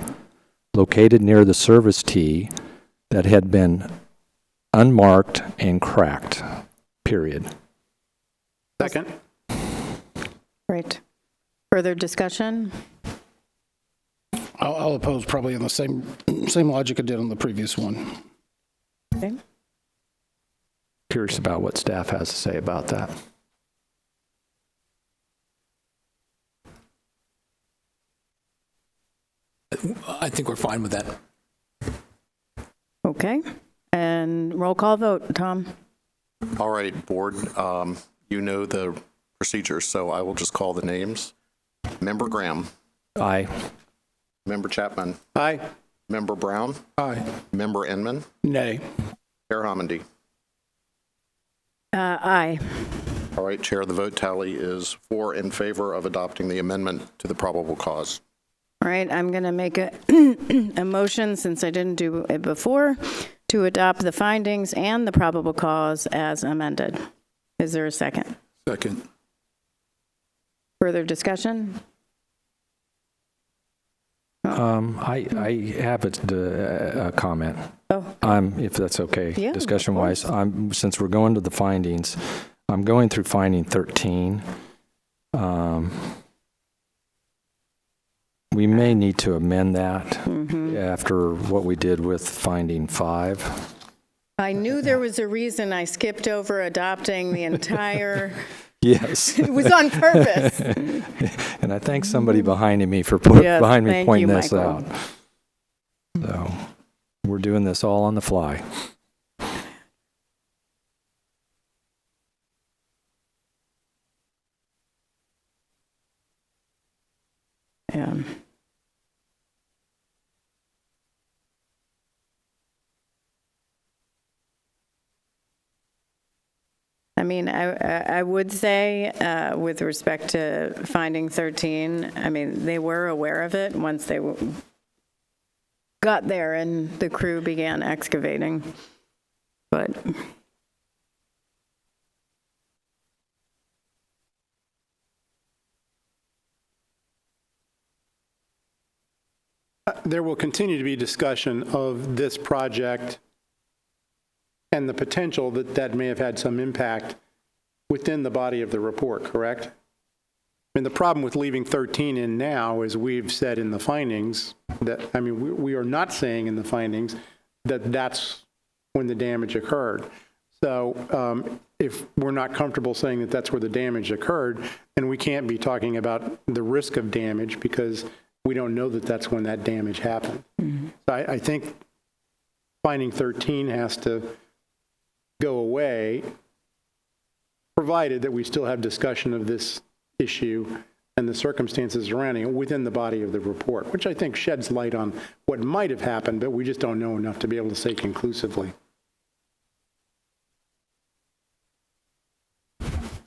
located near the service tee that had been unmarked and cracked, period. Second. Great. Further discussion? I'll oppose probably in the same logic I did on the previous one. Okay. Curious about what staff has to say about that. I think we're fine with that. Okay. And roll call vote, Tom? All right, board, you know the procedure, so I will just call the names. Member Graham. Aye. Member Chapman. Aye. Member Brown. Aye. Member Inman. Nay. Chair Homendy. Aye. All right, Chair, the vote tally is 4 in favor of adopting the amendment to the probable cause. All right, I'm going to make a, a motion, since I didn't do it before, to adopt the findings and the probable cause as amended. Is there a second? Second. Further discussion? I have a comment. Oh. If that's okay, Yeah, discussion-wise. Since we're going to the findings, I'm going through finding 13. We may need to amend that after what we did with finding 5. I knew there was a reason I skipped over adopting the entire. Yes. It was on purpose. And I thank somebody behind me for Yes, behind me thank pointing you, this Michael. out. So we're doing this all on the fly. Yeah. I mean, I would say, with respect to finding 13, I mean, they were aware of it once they got there and the crew began excavating. But There will continue to be discussion of this project and the potential that that may have had some impact within the body of the report, correct? I mean, the problem with leaving 13 in now, as we've said in the findings, that, I mean, we are not saying in the findings that that's when the damage occurred. So if we're not comfortable saying that that's where the damage occurred, then we can't be talking about the risk of damage because we don't know that that's when that damage happened. So I think finding 13 has to go away, provided that we still have discussion of this issue and the circumstances surrounding it within the body of the report, which I think sheds light on what might have happened, but we just don't know enough to be able to say conclusively.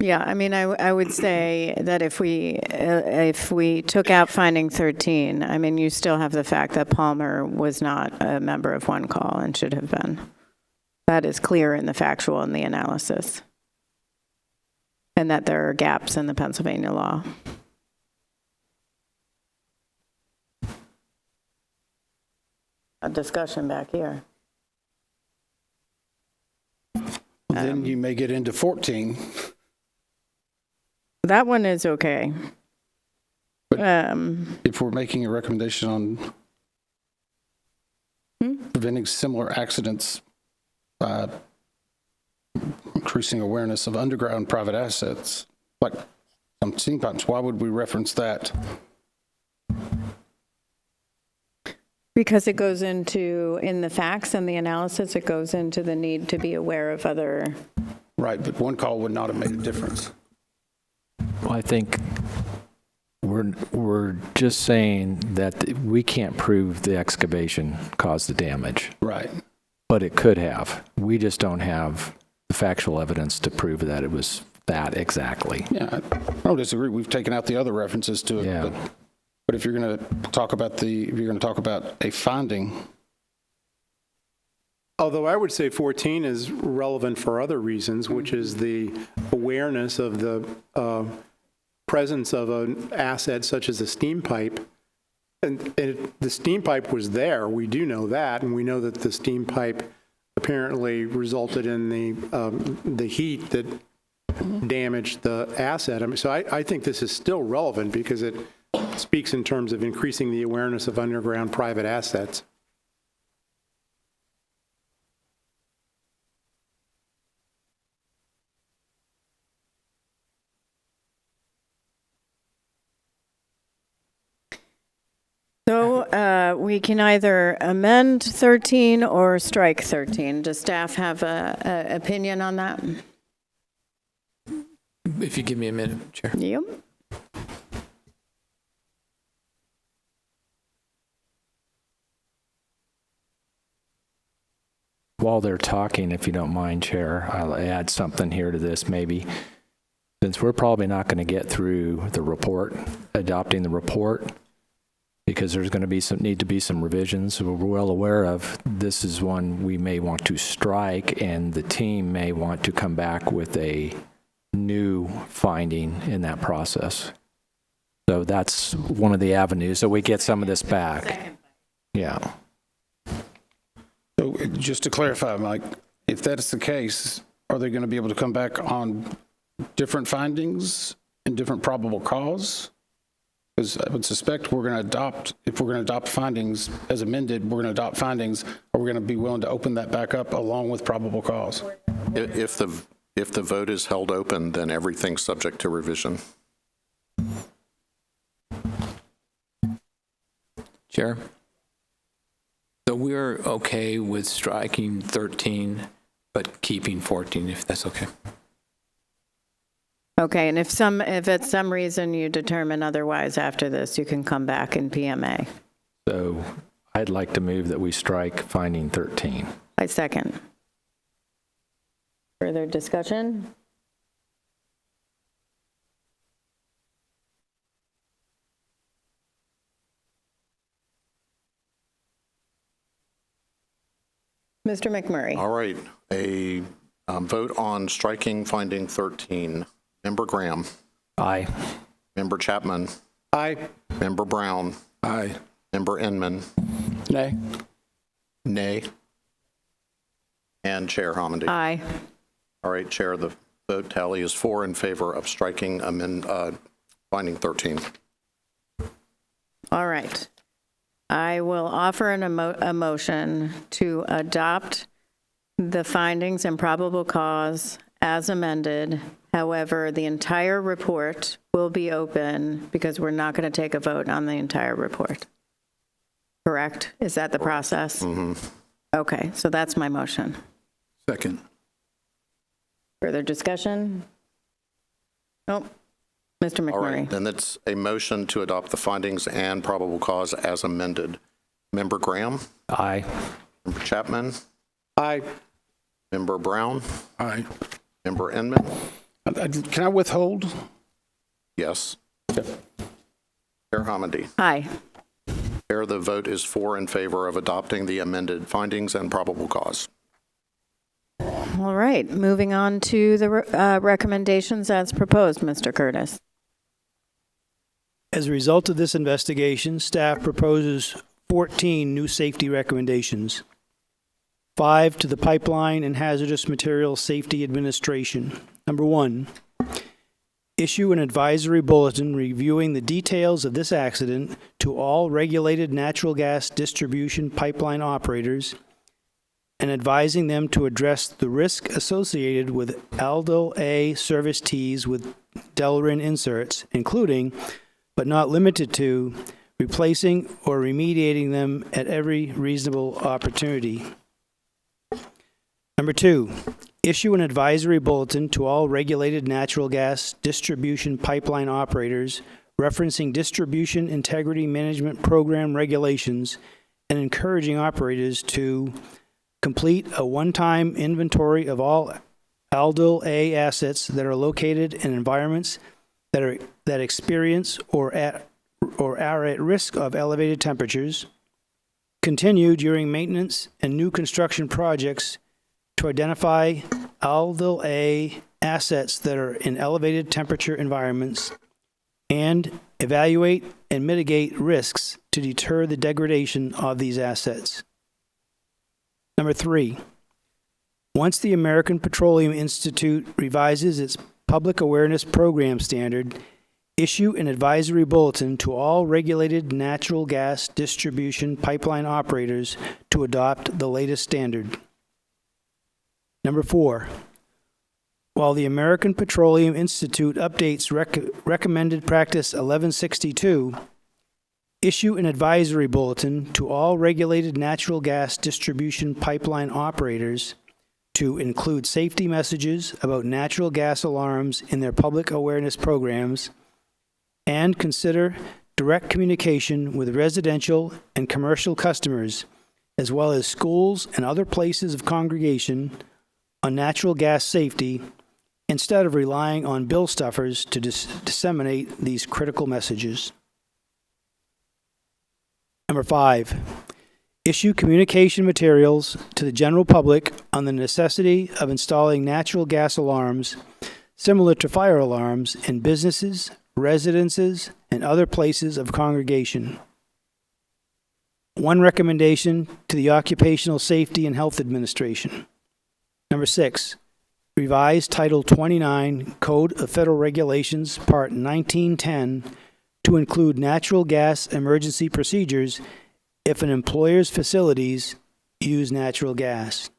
yeah, I mean, I would say that if we took out finding 13, I mean, you still have the fact that Palmer was not a member of One Call and should have been. That is clear in the factual and the analysis. And that there are gaps in the Pennsylvania law. A discussion back here. Then you may get into 14. That one is okay. If we're making a recommendation on preventing similar accidents by increasing awareness of underground private assets, like some steam pipes, why would we reference that? Because it goes into, in the facts and the analysis, it goes into the need to be aware of other. Right, but One Call would not have made a difference. Well, I think we're just saying that we can't prove the excavation caused the damage. Right. But it could have. We just don't have the factual evidence to prove that it was that exactly. Yeah, I don't disagree. We've taken out the other references to it. Yeah. But if you're going to talk about a finding. Although I would say 14 is relevant for other reasons, which is the awareness of the presence of an asset such as a steam pipe. And the steam pipe was there, we do know that, and we know that the steam pipe apparently resulted in the heat that damaged the asset. I mean, so I think this is still relevant because it speaks in terms of increasing the awareness of underground private assets. So we can either amend 13 or strike 13. Does staff have a opinion on that? If you give me a minute, Chair. Yep. While they're talking, if you don't mind, Chair, I'll add something here to this maybe. Since we're probably not going to get through the report, adopting the report, because there's going to need to be some revisions we're well aware of. This is one we may want to strike, and the team may want to come back with a new finding in that process. So that's one of the avenues, so we get some of this back. Yeah. So just to clarify, Mike, if that's the case, are they going to be able to come back on different findings and different probable cause? Because I would suspect if we're going to adopt findings as amended, we're going to adopt findings, or we're going to be willing to open that back up along with probable cause. If the vote is held open, then everything's subject to revision. Chair? So we're okay with striking 13, but keeping 14, if that's okay. Okay, and if at some reason you determine otherwise after this, you can come back in PMA. So I'd like to move that we strike finding 13. I second. Further discussion? Mr. McMurray. All right, a vote on striking finding 13. Member Graham. Aye. Member Chapman. Aye. Member Brown. Aye. Member Inman. Nay. Nay. And Chair Hamady. Aye. All right, Chair, the vote tally is 4 in favor of striking finding 13. All right. I will offer a motion to adopt the findings and probable cause as amended. However, the entire report will be open because we're not going to take a vote on the entire report. Correct? Is that the process? Mm-hmm. Okay, so that's my motion. Second. Further discussion? Nope. Mr. McMurray. All right, then it's a motion to adopt the findings and probable cause as amended. Member Graham? Aye. Member Chapman? Aye. Member Brown? Aye. Member Inman? Can I withhold? Yes. Chair Hamady? Aye. Chair, the vote is 4 in favor of adopting the amended findings and probable cause. All right, moving on to the recommendations as proposed, Mr. Curtis. As a result of this investigation, staff proposes 14 new safety recommendations. 5 to the Pipeline and Hazardous Materials Safety Administration. Number 1, issue an advisory bulletin reviewing the details of this accident to all regulated natural gas distribution pipeline operators and advising them to address the risk associated with aldol A service tees with Delrin inserts, including, but not limited to, replacing or remediating them at every reasonable opportunity. Number 2, issue an advisory bulletin to all regulated natural gas distribution pipeline operators referencing distribution integrity management program regulations and encouraging operators to complete a one-time inventory of all aldol A assets that are located in environments that experience or are at risk of elevated temperatures. Continue during maintenance and new construction projects to identify aldol A assets that are in elevated temperature environments and evaluate and mitigate risks to deter the degradation of these assets. Number 3, once the American Petroleum Institute revises its public awareness program standard, issue an advisory bulletin to all regulated natural gas distribution pipeline operators to adopt the latest standard. Number 4, while the American Petroleum Institute updates recommended practice 1162, issue an advisory bulletin to all regulated natural gas distribution pipeline operators to include safety messages about natural gas alarms in their public awareness programs, and consider direct communication with residential and commercial customers, as well as schools and other places of congregation, on natural gas safety, instead of relying on bill stuffers to disseminate these critical messages. Number 5, issue communication materials to the general public on the necessity of installing natural gas alarms similar to fire alarms in businesses, residences, and other places of congregation. One recommendation to the Occupational Safety and Health Administration. Number 6, revise Title 29 Code of Federal Regulations, Part 1910, to include natural gas emergency procedures if an employer's facilities use natural gas.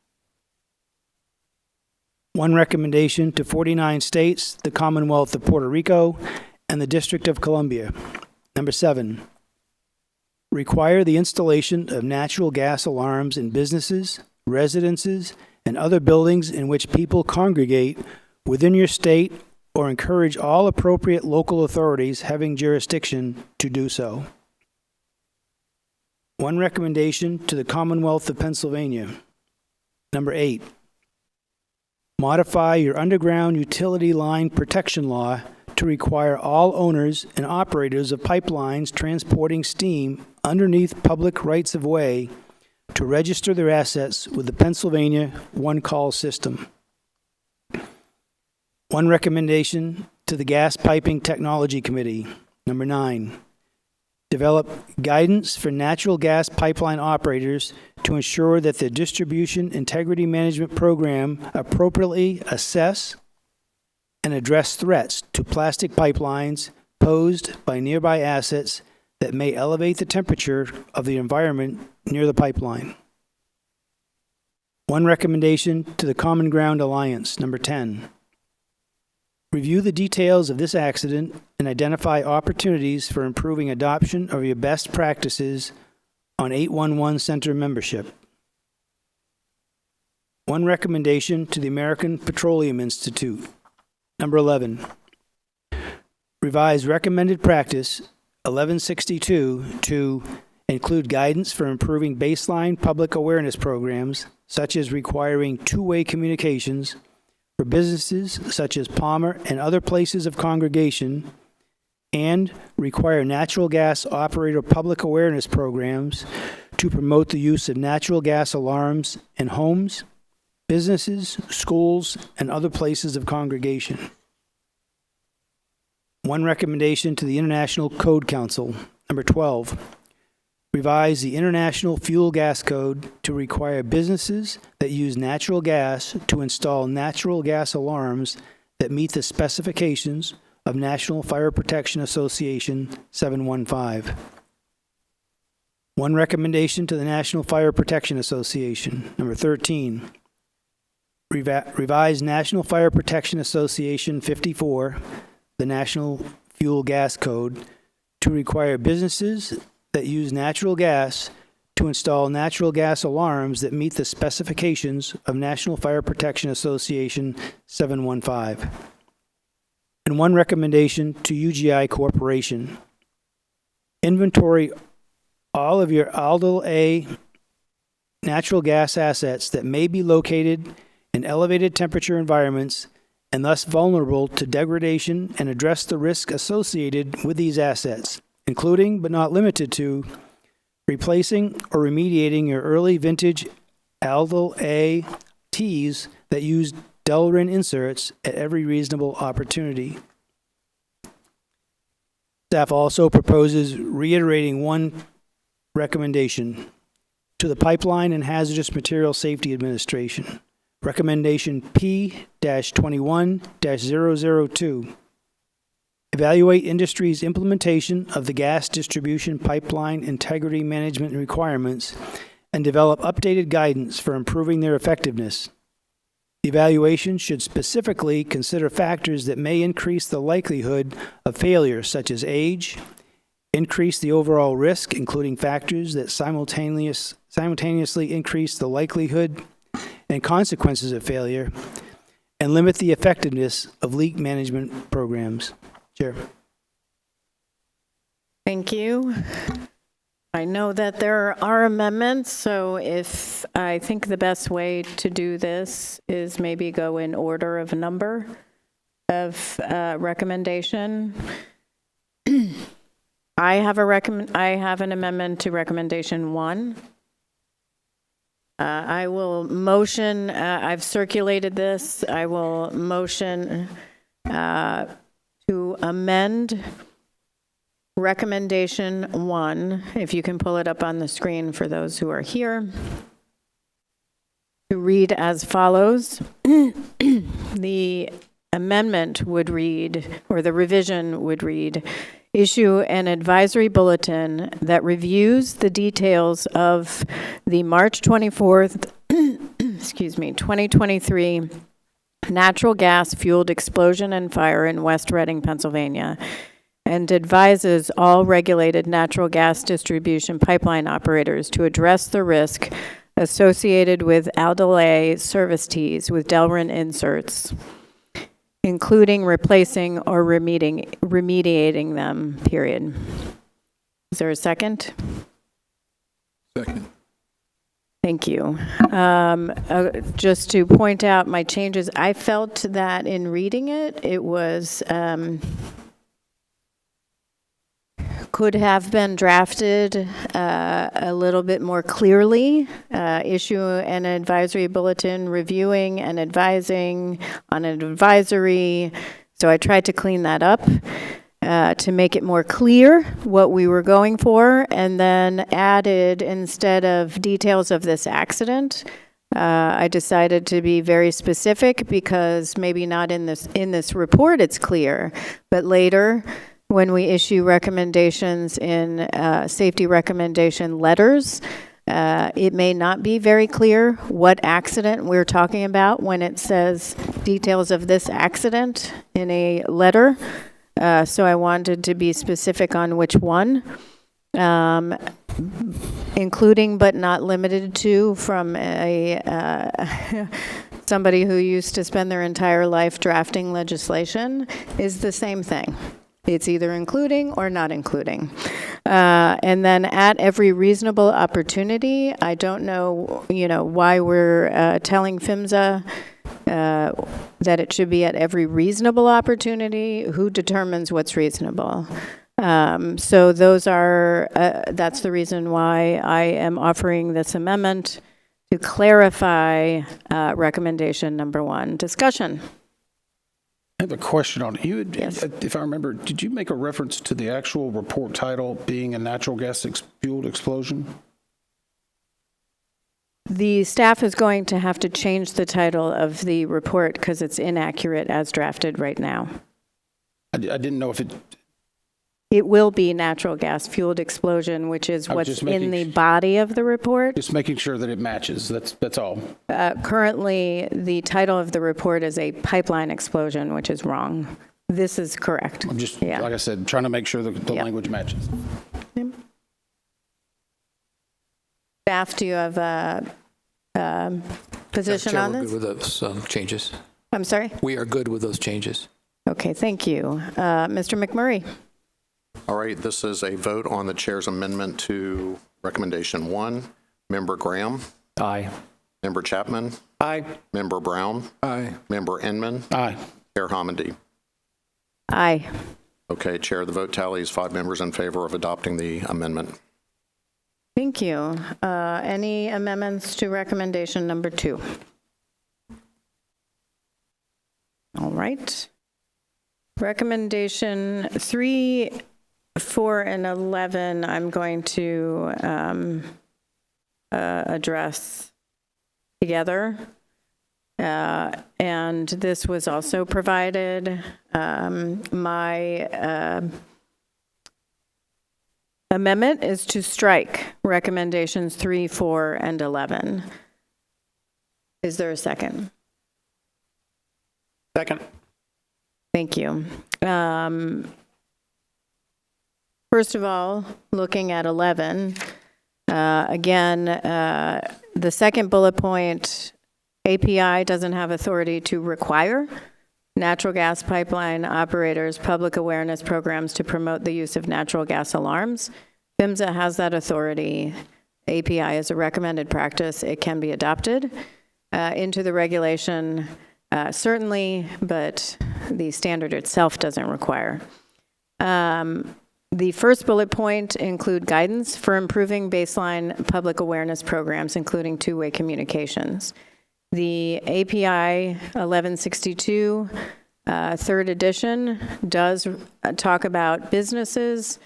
One recommendation to 49 states, the Commonwealth of Puerto Rico, and the District of Columbia. Number 7, require the installation of natural gas alarms in businesses, residences, and other buildings in which people congregate within your state, or encourage all appropriate local authorities having jurisdiction to do so. One recommendation to the Commonwealth of Pennsylvania. Number 8, modify your underground utility line protection law to require all owners and operators of pipelines transporting steam underneath public rights-of-way to register their assets with the Pennsylvania one-call system. One recommendation to the Gas Piping Technology Committee. Number 9, develop guidance for natural gas pipeline operators to ensure that their distribution integrity management program appropriately assess and address threats to plastic pipelines posed by nearby assets that may elevate the temperature of the environment near the pipeline. One recommendation to the Common Ground Alliance. Number 10, review the details of this accident and identify opportunities for improving adoption of your best practices on 811 Center membership. One recommendation to the American Petroleum Institute. Number 11, revise recommended practice 1162 to include guidance for improving baseline public awareness programs, such as requiring two-way communications for businesses such as Palmer and other places of congregation, and require natural gas operator public awareness programs to promote the use of natural gas alarms in homes, businesses, schools, and other places of congregation. One recommendation to the International Code Council. Number 12, revise the International Fuel Gas Code to require businesses that use natural gas to install natural gas alarms that meet the specifications of National Fire Protection Association 715. One recommendation to the National Fire Protection Association. Number 13, revise National Fire Protection Association 54, the National Fuel Gas Code, to require businesses that use natural gas to install natural gas alarms that meet the specifications of National Fire Protection Association 715. And one recommendation to UGI Corporation. Inventory all of your Aldel A natural gas assets that may be located in elevated temperature environments and thus vulnerable to degradation, and address the risk associated with these assets, including but not limited to replacing or remediating your early vintage Aldel A teas that use Delrin inserts at every reasonable opportunity. Staff also proposes reiterating one recommendation to the Pipeline and Hazardous Material Safety Administration. Recommendation P-21-002. evaluate industry's implementation of the gas distribution pipeline integrity management requirements, and develop updated guidance for improving their effectiveness. The evaluation should specifically consider factors that may increase the likelihood of failure, such as age, increase the overall risk, including factors that simultaneously increase the likelihood and consequences of failure, and limit the effectiveness of leak management programs. Chair. Thank you. I know that there are amendments, so if I think the best way to do this is maybe go in order of number of recommendation. I have an amendment to recommendation 1. I will motion, I've circulated this, I will motion to amend recommendation 1, if you can pull it up on the screen for those who are here, to read as follows. The amendment would read, or the revision would read, issue an advisory bulletin that reviews the details of the March 24th, 2023 natural gas fueled explosion and fire in West Reading, Pennsylvania, and advises all regulated natural gas distribution pipeline operators to address the risk associated with aldelay service tees with Delrin inserts, including replacing or remediating them, period. Is there a second? Second. Thank you. Just to point out my changes, I felt that in reading it, it was, could have been drafted a little bit more clearly. Issue an advisory bulletin reviewing and advising on an advisory. So I tried to clean that up to make it more clear what we were going for, and then added, instead of details of this accident, I decided to be very specific, because maybe not in this report it's clear, but later when we issue recommendations in safety recommendation letters, it may not be very clear what accident we're talking about when it says details of this accident in a letter. So I wanted to be specific on which one, including but not limited to, from a somebody who used to spend their entire life drafting legislation, is the same thing. It's either including or not including. And then at every reasonable opportunity, I don't know, why we're telling PHMSA that it should be at every reasonable opportunity. Who determines what's reasonable? So those are, that's the reason why I am offering this amendment, to clarify recommendation number 1. Discussion. I have a question on it. Yes. If I remember, did you make a reference to the actual report title being a natural gas fueled explosion? The staff is going to have to change the title of the report because it's inaccurate as drafted right now. I didn't know if it... It will be natural gas fueled explosion, which is what's in the body of the report. Just making sure that it matches, that's all. Currently, the title of the report is a pipeline explosion, which is wrong. This is correct. I'm just, like I said, trying to make sure that the language matches. Staff, do you have a position on this? We're good with those changes. I'm sorry? We are good with those changes. Okay, thank you. Mr. McMurray? All right, this is a vote on the chair's amendment to recommendation 1. Member Graham? Aye. Member Chapman? Aye. Member Brown? Aye. Member Inman? Aye. Chair Homendy? Aye. Okay, Chair, the vote tally is 5 members in favor of adopting the amendment. Thank you. Any amendments to recommendation number 2? All right. Recommendation 3, 4, and 11, I'm going to address together. And this was also provided. My amendment is to strike recommendations 3, 4, and 11. Is there a second? Second. Thank you. First of all, looking at 11, again, the second bullet point, API doesn't have authority to require natural gas pipeline operators public awareness programs to promote the use of natural gas alarms. PHMSA has that authority. API is a recommended practice. It can be adopted into the regulation, certainly, but the standard itself doesn't require. The first bullet point include guidance for improving baseline public awareness programs, including two-way communications. The API 1162, third edition, does talk about businesses,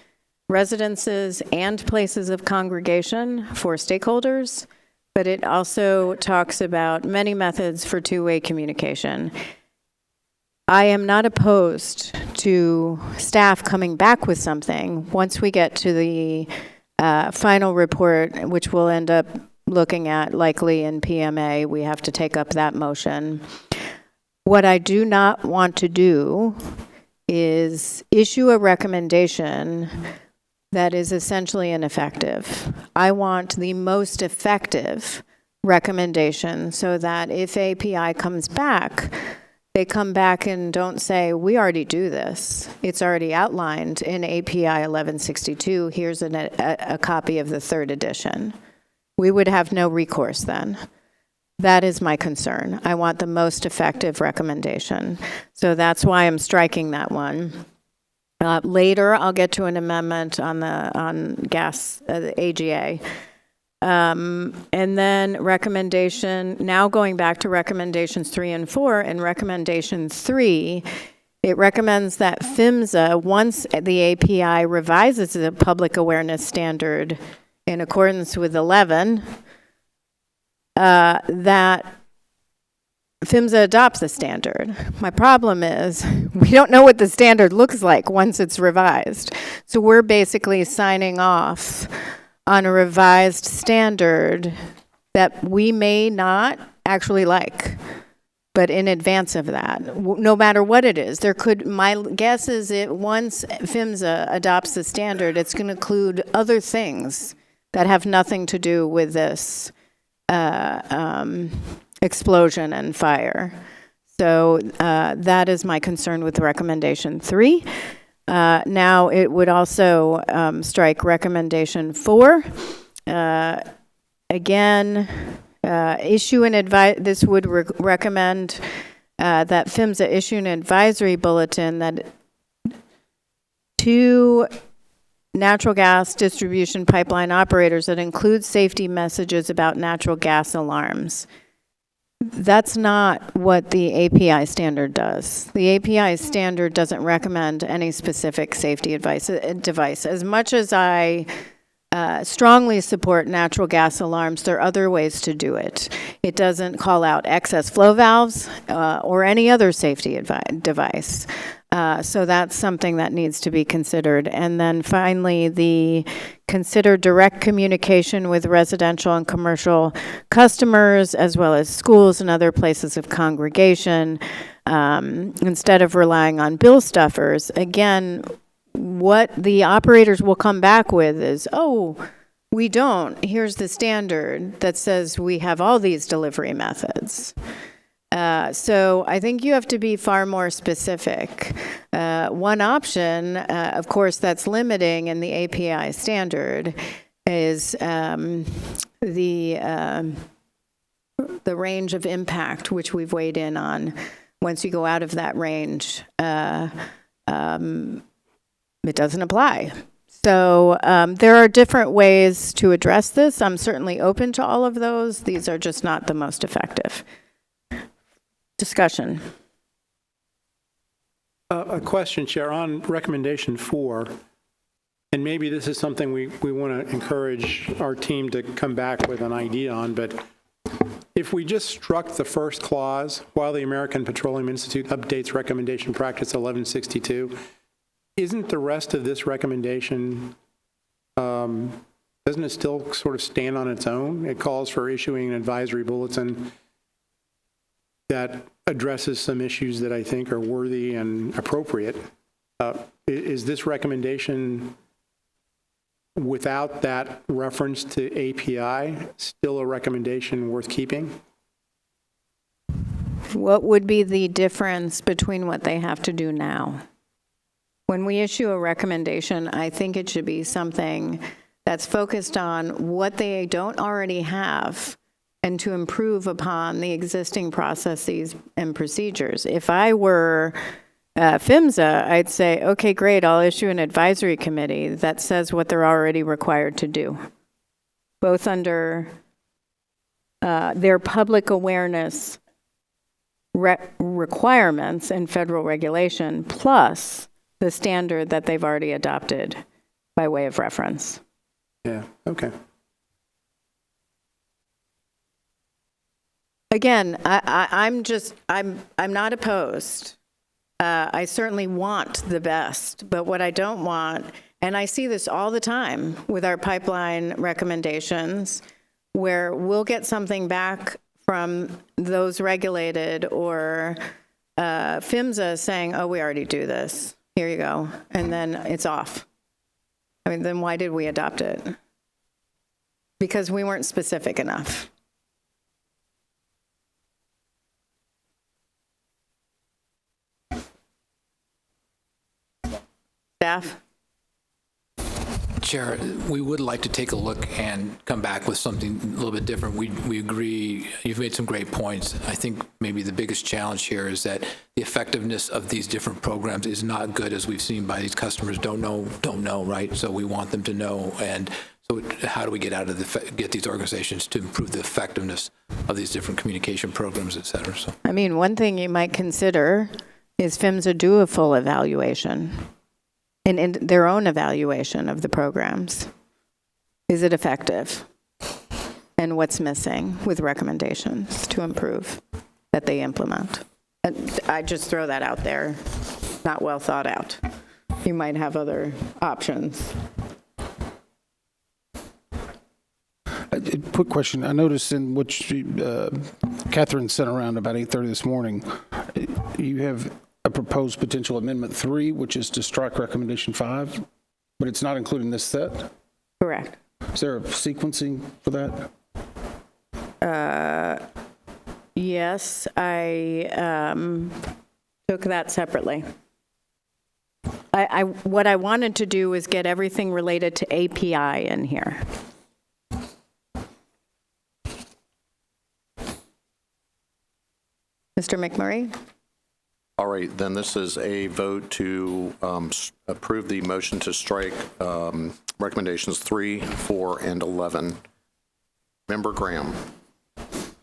residences, and places of congregation for stakeholders, but it also talks about many methods for two-way communication. I am not opposed to staff coming back with something once we get to the final report, which we'll end up looking at likely in PMA. We have to take up that motion. What I do not want to do is issue a recommendation that is essentially ineffective. I want the most effective recommendation so that if API comes back, they come back and don't say, we already do this. It's already outlined in API 1162. Here's a copy of the third edition. We would have no recourse then. That is my concern. I want the most effective recommendation. So that's why I'm striking that one. Later, I'll get to an amendment on gas, the AGA. And then recommendation, now going back to recommendations 3 and 4, and recommendation 3, it recommends that PHMSA, once the API revises the public awareness standard in accordance with 11, that PHMSA adopts the standard. My problem is we don't know what the standard looks like once it's revised. So we're basically signing off on a revised standard that we may not actually like, but in advance of that, no matter what it is, there could, my guess is it once PHMSA adopts the standard, it's going to include other things that have nothing to do with this explosion and fire. So that is my concern with recommendation 3. Now it would also strike recommendation 4. Again, issue an advice. This would recommend that PHMSA issue an advisory bulletin that to natural gas distribution pipeline operators that includes safety messages about natural gas alarms. That's not what the API standard does. The API standard doesn't recommend any specific safety device. As much as I strongly support natural gas alarms, there are other ways to do it. It doesn't call out excess flow valves or any other safety device. So that's something that needs to be considered. And then finally, consider direct communication with residential and commercial customers, as well as schools and other places of congregation, instead of relying on bill stuffers. Again, what the operators will come back with is, oh, we don't. Here's the standard that says we have all these delivery methods. So I think you have to be far more specific. One option, of course, that's limiting in the API standard is the range of impact, which we've weighed in on. Once you go out of that range, it doesn't apply. So there are different ways to address this. I'm certainly open to all of those. These are just not the most effective. Discussion. A question, Chair, on recommendation 4, and maybe this is something we want to encourage our team to come back with an idea on, but if we just struck the first clause, while the American Petroleum Institute updates recommendation practice 1162, isn't the rest of this recommendation, doesn't it still sort of stand on its own? It calls for issuing an advisory bulletin that addresses some issues that I think are worthy and appropriate. Is this recommendation, without that reference to API, still a recommendation worth keeping? What would be the difference between what they have to do now? When we issue a recommendation, I think it should be something that's focused on what they don't already have and to improve upon the existing processes and procedures. If I were PHMSA, I'd say, okay, great, I'll issue an advisory committee that says what they're already required to do, both under their public awareness requirements and federal regulation, plus the standard that they've already adopted by way of reference. Yeah, okay. Again, I'm not opposed. I certainly want the best, but what I don't want, and I see this all the time with our pipeline recommendations, where we'll get something back from those regulated or PHMSA saying, oh, we already do this. Here you go. And then it's off. I mean, then why did we adopt it? Because we weren't specific enough. Staff? Chair, we would like to take a look and come back with something a little bit different. We agree. You've made some great points. I think maybe the biggest challenge here is that the effectiveness of these different programs is not good, as we've seen by these customers. Don't know, right? So we want them to know. And so how do we get these organizations to improve the effectiveness of these different communication programs, et cetera? So, I mean, one thing you might consider is PHMSA do a full evaluation. In their own evaluation of the programs. Is it effective? And what's missing with recommendations to improve that they implement? And I just throw that out there, not well thought out. You might have other options. A quick question. I noticed in what Catherine sent around about 8:30 this morning, you have a proposed potential amendment 3, which is to strike recommendation 5, but it's not including this set? Correct. Is there a sequencing for that? Yes, I took that separately. What I wanted to do was get everything related to API in here. Mr. McMurray? All right, then this is a vote to approve the motion to strike recommendations 3, 4, and 11. Member Graham.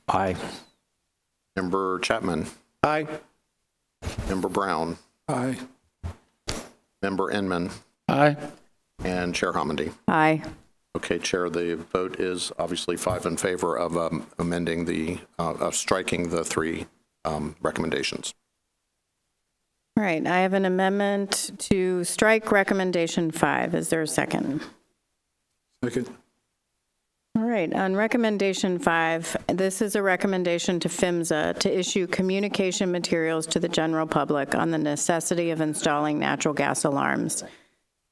Aye. Member Chapman. Aye. Member Brown. Aye. Member Inman. Aye. And Chair Homendy. Aye. Okay, Chair, the vote is obviously 5 in favor of amending of striking the 3 recommendations. All right, I have an amendment to strike recommendation 5. Is there a second? Second. All right, on recommendation 5, this is a recommendation to PHMSA to issue communication materials to the general public on the necessity of installing natural gas alarms,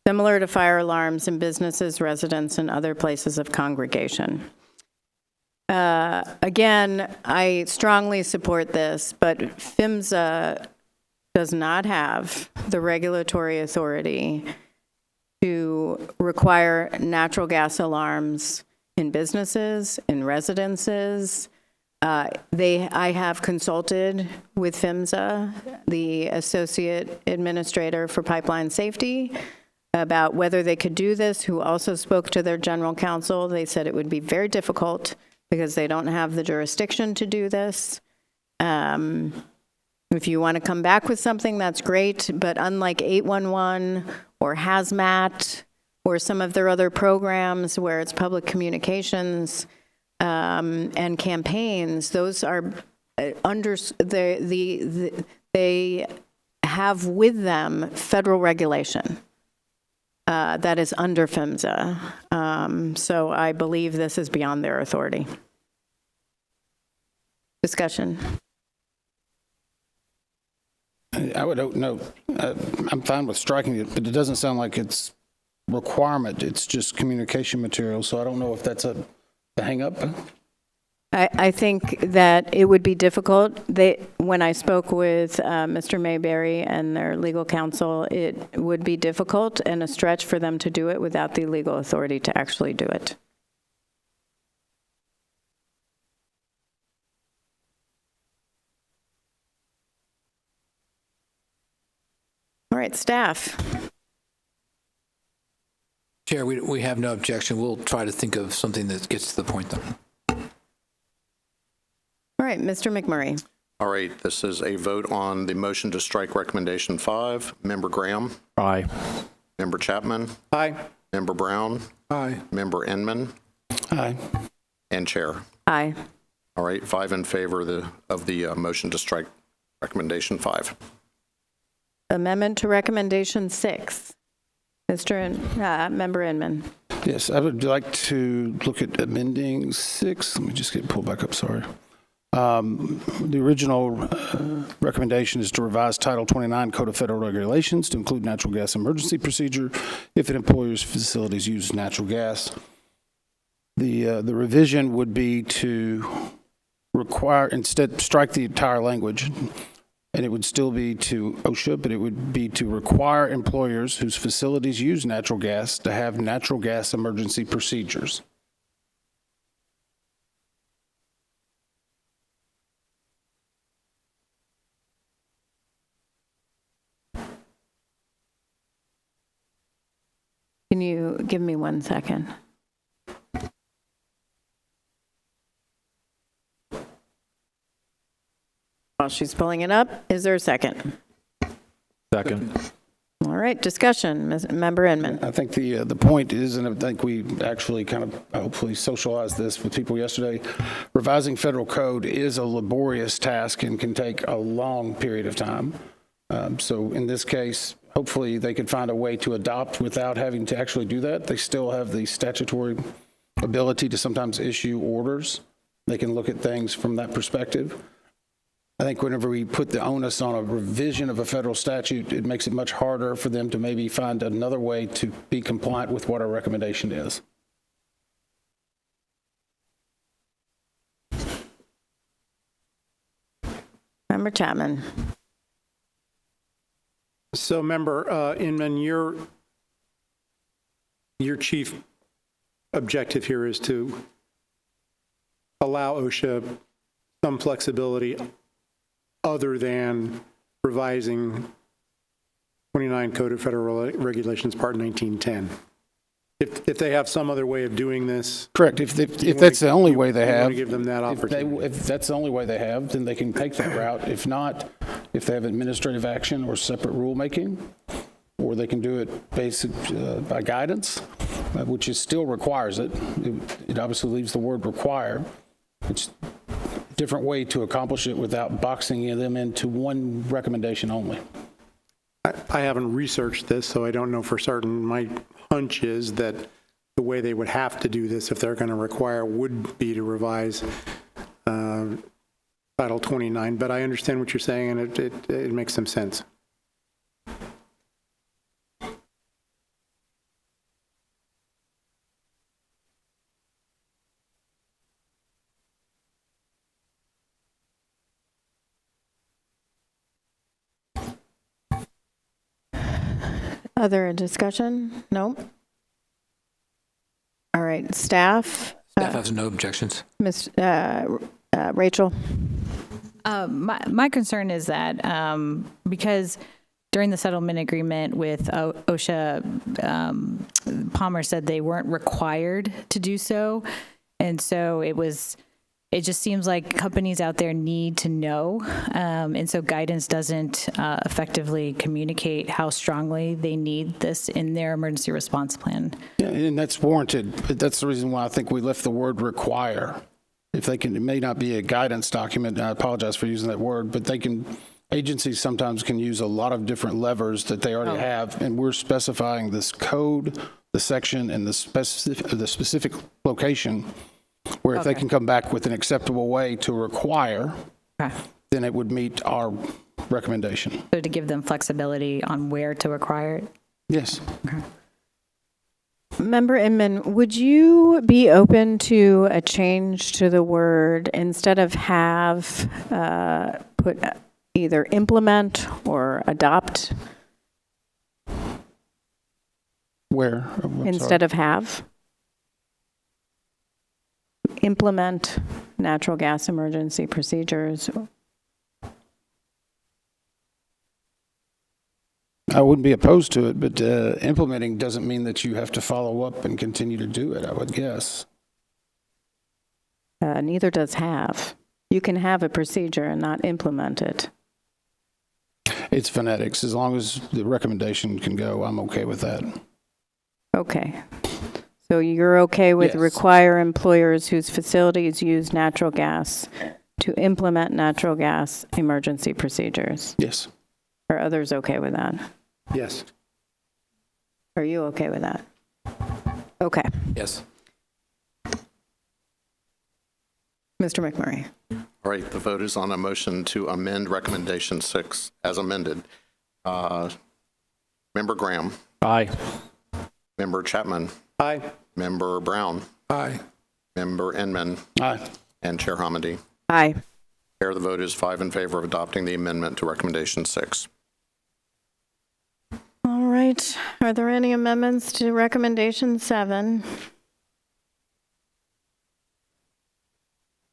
similar to fire alarms in businesses, residents, and other places of congregation. Again, I strongly support this, but PHMSA does not have the regulatory authority to require natural gas alarms in businesses, in residences. I have consulted with PHMSA, the Associate Administrator for Pipeline Safety, about whether they could do this, who also spoke to their general counsel. They said it would be very difficult because they don't have the jurisdiction to do this. If you want to come back with something, that's great, but unlike 811 or HAZMAT or some of their other programs where it's public communications, and campaigns, those are they have with them federal regulation that is under PHMSA. So I believe this is beyond their authority. Discussion. I would note, I'm fine with striking it, but it doesn't sound like it's requirement. It's just communication material. So I don't know if that's a hang up. I think that it would be difficult. When I spoke with Mr. Mayberry and their legal counsel, it would be difficult and a stretch for them to do it without the legal authority to actually do it. All right, staff. Chair, we have no objection. We'll try to think of something that gets to the point, though. All right, Mr. McMurray. All right, this is a vote on the motion to strike recommendation 5. Member Graham? Aye. Member Chapman? Aye. Member Brown? Aye. Member Inman? Aye. And Chair. Aye. All right, 5 in favor of the motion to strike recommendation 5. Amendment to recommendation 6. Member Inman. Yes, I would like to look at amending 6. Let me just get pulled back up, sorry. The original recommendation is to revise Title 29 Code of Federal Regulations to include natural gas emergency procedure if an employer's facilities use natural gas. The revision would be to require, instead, strike the entire language, and it would still be to OSHA, but it would be to require employers whose facilities use natural gas to have natural gas emergency procedures. Can you give me 1 second? While she's pulling it up, is there a second? Second. All right, discussion. Member Inman. I think the point is, and I think we actually kind of hopefully socialized this with people yesterday, revising federal code is a laborious task and can take a long period of time. So in this case, hopefully they could find a way to adopt without having to actually do that. They still have the statutory ability to sometimes issue orders. They can look at things from that perspective. I think whenever we put the onus on a revision of a federal statute, it makes it much harder for them to maybe find another way to be compliant with what our recommendation is. Member Chapman. So, Member Inman, your chief objective here is to allow OSHA some flexibility other than revising 29 Code of Federal Regulations, Part 1910. If they have some other way of doing this. Correct. If that's the only way they have. To give them that opportunity. If that's the only way they have, then they can take that route. If not, if they have administrative action or separate rulemaking, or they can do it by guidance, which still requires it. It obviously leaves the word require. It's a different way to accomplish it without boxing them into one recommendation only. I haven't researched this, so I don't know for certain. My hunch is that the way they would have to do this, if they're going to require, would be to revise Title 29. But I understand what you're saying, and it makes some sense. Other discussion? No? All right, staff? Staff has no objections. Ms. Rachel? My concern is that because during the settlement agreement with OSHA, Palmer said they weren't required to do so. And so it just seems like companies out there need to know. And so guidance doesn't effectively communicate how strongly they need this in their emergency response plan. Yeah, and that's warranted. But that's the reason why I think we left the word require if they can, it may not be a guidance document, and I apologize for using that word, but agencies sometimes can use a lot of different levers that they already have, and we're specifying this code, the section, and the specific location, where if they can come back with an acceptable way to require, then it would meet our recommendation. So to give them flexibility on where to require it? Yes. Okay. Member Inman, would you be open to a change to the word, instead of have, put either implement or adopt Where? instead of have? Implement natural gas emergency procedures. I wouldn't be opposed to it, but implementing doesn't mean that you have to follow up and continue to do it, I would guess. Neither does have. You can have a procedure and not implement it. It's phonetics. As long as the recommendation can go, I'm okay with that. Okay. So you're okay with Yes. require employers whose facilities use natural gas to implement natural gas emergency procedures? Yes. Are others okay with that? Yes. Are you okay with that? Okay. Yes. Mr. McMurray. All right, the vote is on a motion to amend recommendation 6 as amended. Member Graham. Aye. Member Chapman. Aye. Member Brown. Aye. Member Inman. Aye. And Chair Hamady. Aye. Chair, the vote is 5 in favor of adopting the amendment to recommendation 6. All right. Are there any amendments to recommendation 7?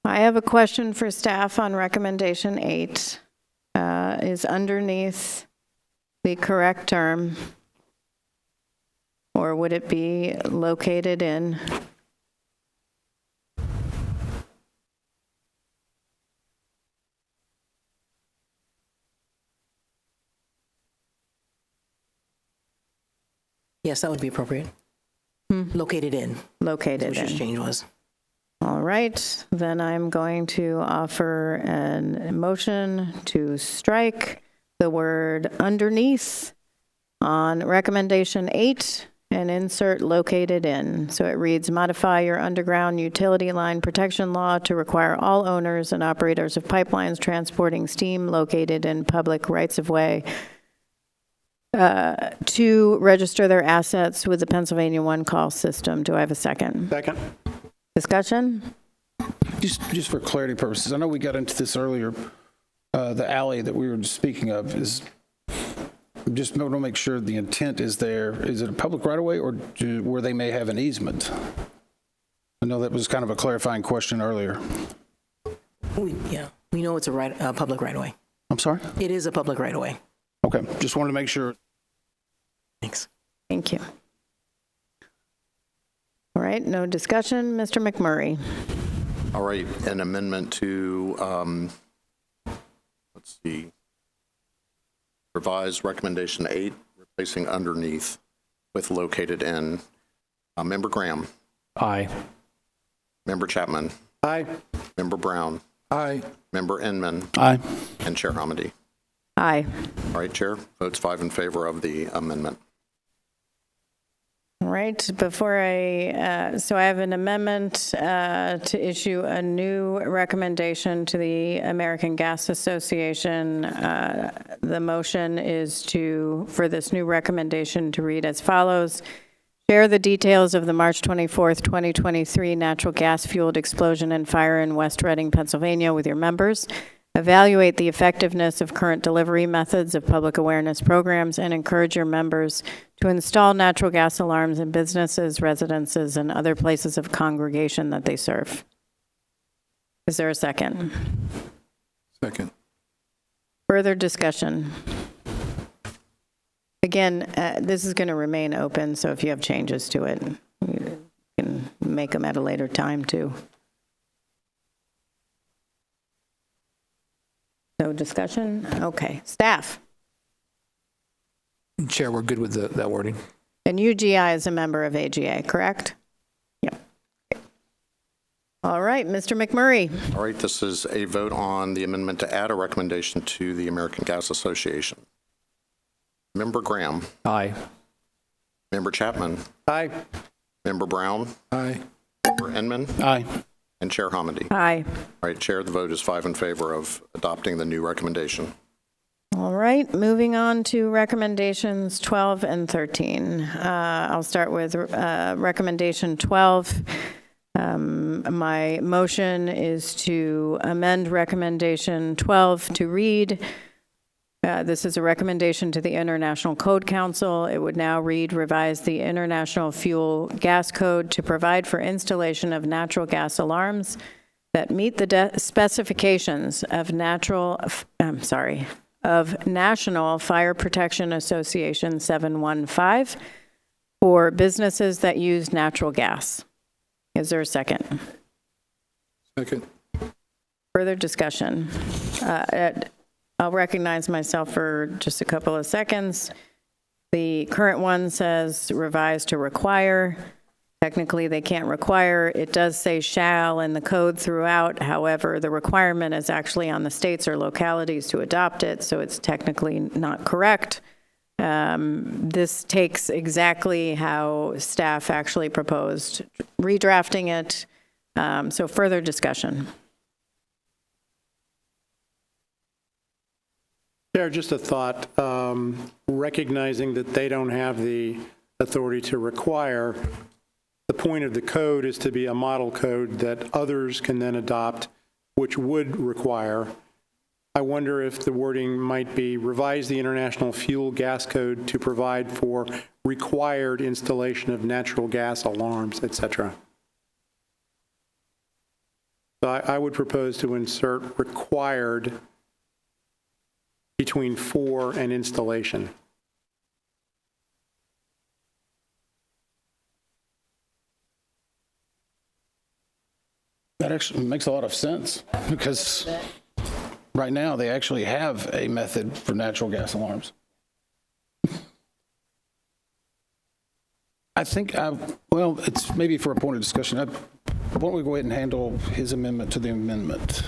I have a question for staff on recommendation 8. Is underneath the correct term, or would it be located in? Yes, that would be appropriate. Located in. Located That's what in. your change was. All right, then I'm going to offer a motion to strike the word underneath on recommendation 8 and insert located in. So it reads, modify your underground utility line protection law to require all owners and operators of pipelines transporting steam located in public rights-of-way to register their assets with the Pennsylvania One Call system. Do I have a second? Second. Discussion? Just for clarity purposes, I know we got into this earlier, the alley that we were speaking of is, just want to make sure the intent is there. Is it a public right-of-way or where they may have an easement? I know that was kind of a clarifying question earlier. We know it's a public right-of-way. I'm sorry? It is a public right-of-way. Okay, just wanted to make sure. Thanks. Thank you. All right, no discussion. Mr. McMurray. All right, an amendment to, let's see, revise recommendation 8, replacing underneath with located in. Member Graham. Aye. Member Chapman. Aye. Member Brown. Aye. Member Inman. Aye. And Chair Hamady. Aye. All right, Chair, votes 5 in favor of the amendment. All right, before so I have an amendment to issue a new recommendation to the American Gas Association. The motion is for this new recommendation to read as follows. Share the details of the March 24th, 2023 natural gas-fueled explosion and fire in West Reading, Pennsylvania with your members. Evaluate the effectiveness of current delivery methods of public awareness programs and encourage your members to install natural gas alarms in businesses, residences, and other places of congregation that they serve. Is there a second? Second. Further discussion? Again, this is going to remain open, so if you have changes to it, you can make them at a later time, too. No discussion? Okay. Staff? Chair, we're good with that wording. And UGI is a member of AGA, correct? Yep. All right, Mr. McMurray. All right, this is a vote on the amendment to add a recommendation to the American Gas Association. Member Graham. Aye. Member Chapman. Aye. Member Brown. Aye. Member Inman. Aye. And Chair Hamady. Aye. All right, Chair, the vote is 5 in favor of adopting the new recommendation. All right, moving on to recommendations 12 and 13. I'll start with recommendation 12. My motion is to amend recommendation 12 to read, this is a recommendation to the International Code Council. It would now read, revise the International Fuel Gas Code to provide for installation of natural gas alarms that meet the specifications of National Fire Protection Association 715 for businesses that use natural gas. Is there a second? Second. Further discussion? I'll recognize myself for just a couple of seconds. The current one says revise to require. Technically, they can't require. It does say shall in the code throughout. However, the requirement is actually on the states or localities to adopt it, so it's technically not correct. This takes exactly how staff actually proposed redrafting it. So further discussion. Chair, just a thought, recognizing that they don't have the authority to require, the point of the code is to be a model code that others can then adopt, which would require. I wonder if the wording might be revise the International Fuel Gas Code to provide for required installation of natural gas alarms, etc. So I would propose to insert required between for and installation. That actually makes a lot of sense because right now they actually have a method for natural gas alarms. I think, well, it's maybe for a point of discussion. Why don't we go ahead and handle his amendment to the amendment?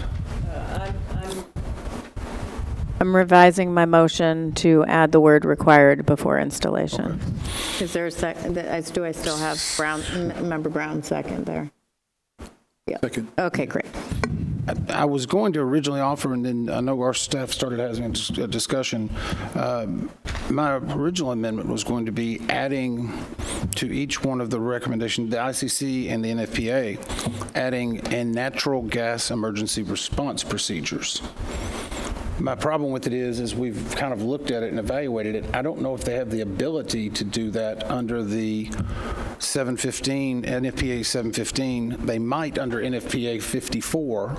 I'm revising my motion to add the word required before installation. Okay. Is there a second? Do I still have Member Brown second there? Yeah. Second. Okay, great. I was going to originally offer, and then I know our staff started having a discussion. My original amendment was going to be adding to each one of the recommendations, the ICC and the NFPA, adding in natural gas emergency response procedures. My problem with it is we've kind of looked at it and evaluated it. I don't know if they have the ability to do that under the 715, NFPA 715. They might under NFPA 54,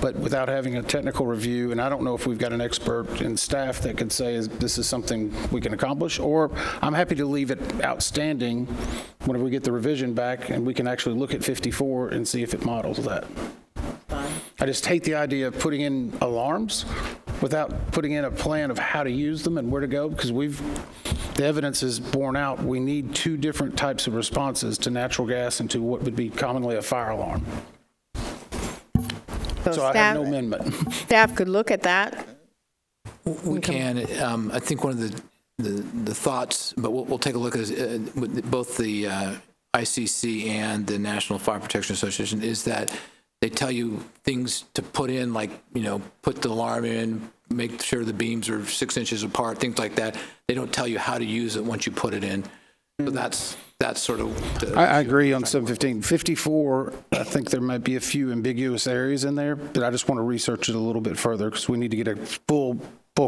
but without having a technical review, and I don't know if we've got an expert in staff that could say this is something we can accomplish, or I'm happy to leave it outstanding whenever we get the revision back and we can actually look at 54 and see if it models that. I just hate the idea of putting in alarms without putting in a plan of how to use them and where to go, because the evidence is borne out. We need two different types of responses to natural gas and to what would be commonly a fire alarm. So I have no amendment. Staff could look at that. We can. I think one of the thoughts, but we'll take a look at with both the ICC and the National Fire Protection Association, is that they tell you things to put in, like, put the alarm in, make sure the beams are 6 inches apart, things like that. They don't tell you how to use it once you put it in. So that's sort of I agree on 715. 54, I think there might be a few ambiguous areas in there, but I just want to research it a little bit further because we need to get a full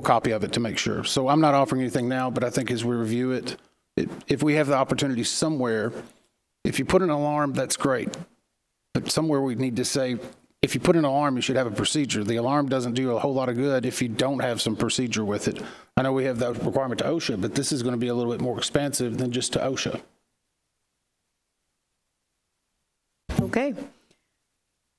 copy of it to make sure. So I'm not offering anything now, but I think as we review it, if we have the opportunity somewhere, if you put an alarm, that's great. But somewhere we need to say, if you put an alarm, you should have a procedure. The alarm doesn't do a whole lot of good if you don't have some procedure with it. I know we have that requirement to OSHA, but this is going to be a little bit more expansive than just to OSHA. Okay.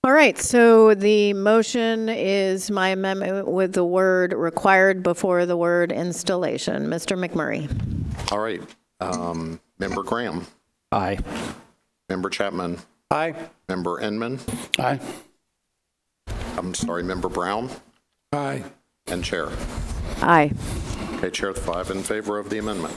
All right, so the motion is my amendment with the word required before the word installation. Mr. McMurray. All right. Member Graham. Aye. Member Chapman. Aye. Member Inman. Aye. I'm sorry, Member Brown. Aye. And Chair. Aye. Okay, Chair, 5 in favor of the amendment.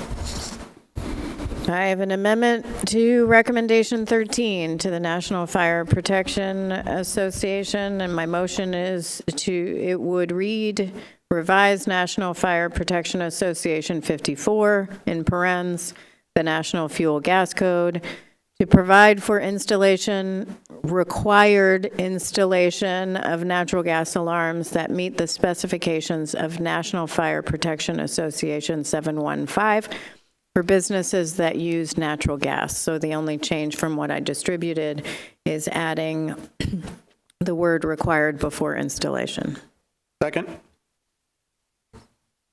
I have an amendment to Recommendation 13 to the National Fire Protection Association, and my motion is it would read Revised National Fire Protection Association 54, in parens, the National Fuel Gas Code, to provide for required installation of natural gas alarms that meet the specifications of National Fire Protection Association 715 for businesses that use natural gas. So the only change from what I distributed is adding the word required before installation. Second.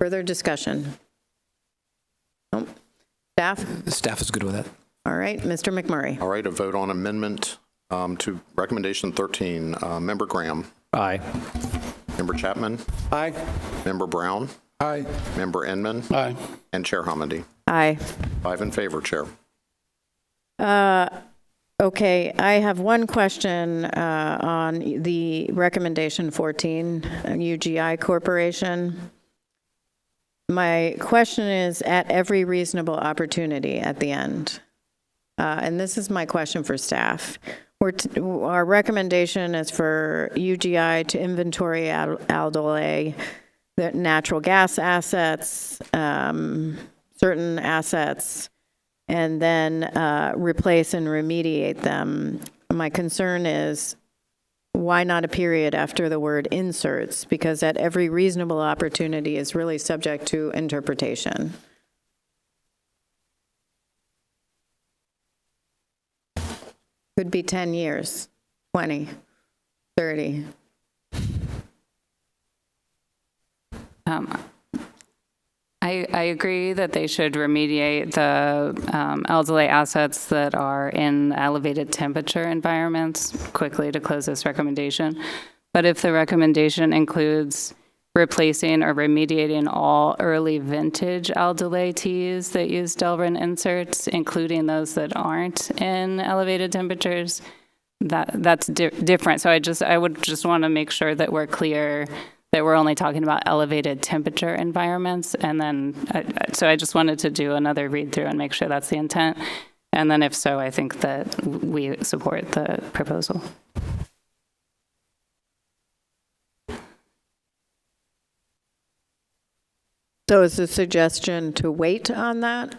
Further discussion? Nope. Staff? Staff is good with that. All right, Mr. McMurray. All right, a vote on amendment to Recommendation 13. Member Graham. Aye. Member Chapman. Aye. Member Brown. Aye. Member Inman. Aye. And Chair Hamady. Aye. 5 in favor, Chair. Okay, I have one question on the Recommendation 14, UGI Corporation. My question is, at every reasonable opportunity at the end. And this is my question for staff. Our recommendation is for UGI to inventory delay the natural gas assets, certain assets, and then replace and remediate them. My concern is, why not a period after the word inserts? Because at every reasonable opportunity is really subject to interpretation. Could be 10 years, 20, 30. I agree that they should remediate the elderly assets that are in elevated temperature environments quickly to close this recommendation. But if the recommendation includes replacing or remediating all early vintage aldelay teas that use Delrin inserts, including those that aren't in elevated temperatures, that's different. So I would just want to make sure that we're clear that we're only talking about elevated temperature environments. And then, so I just wanted to do another read through and make sure that's the intent. And then if so, I think that we support the proposal. So is the suggestion to wait on that?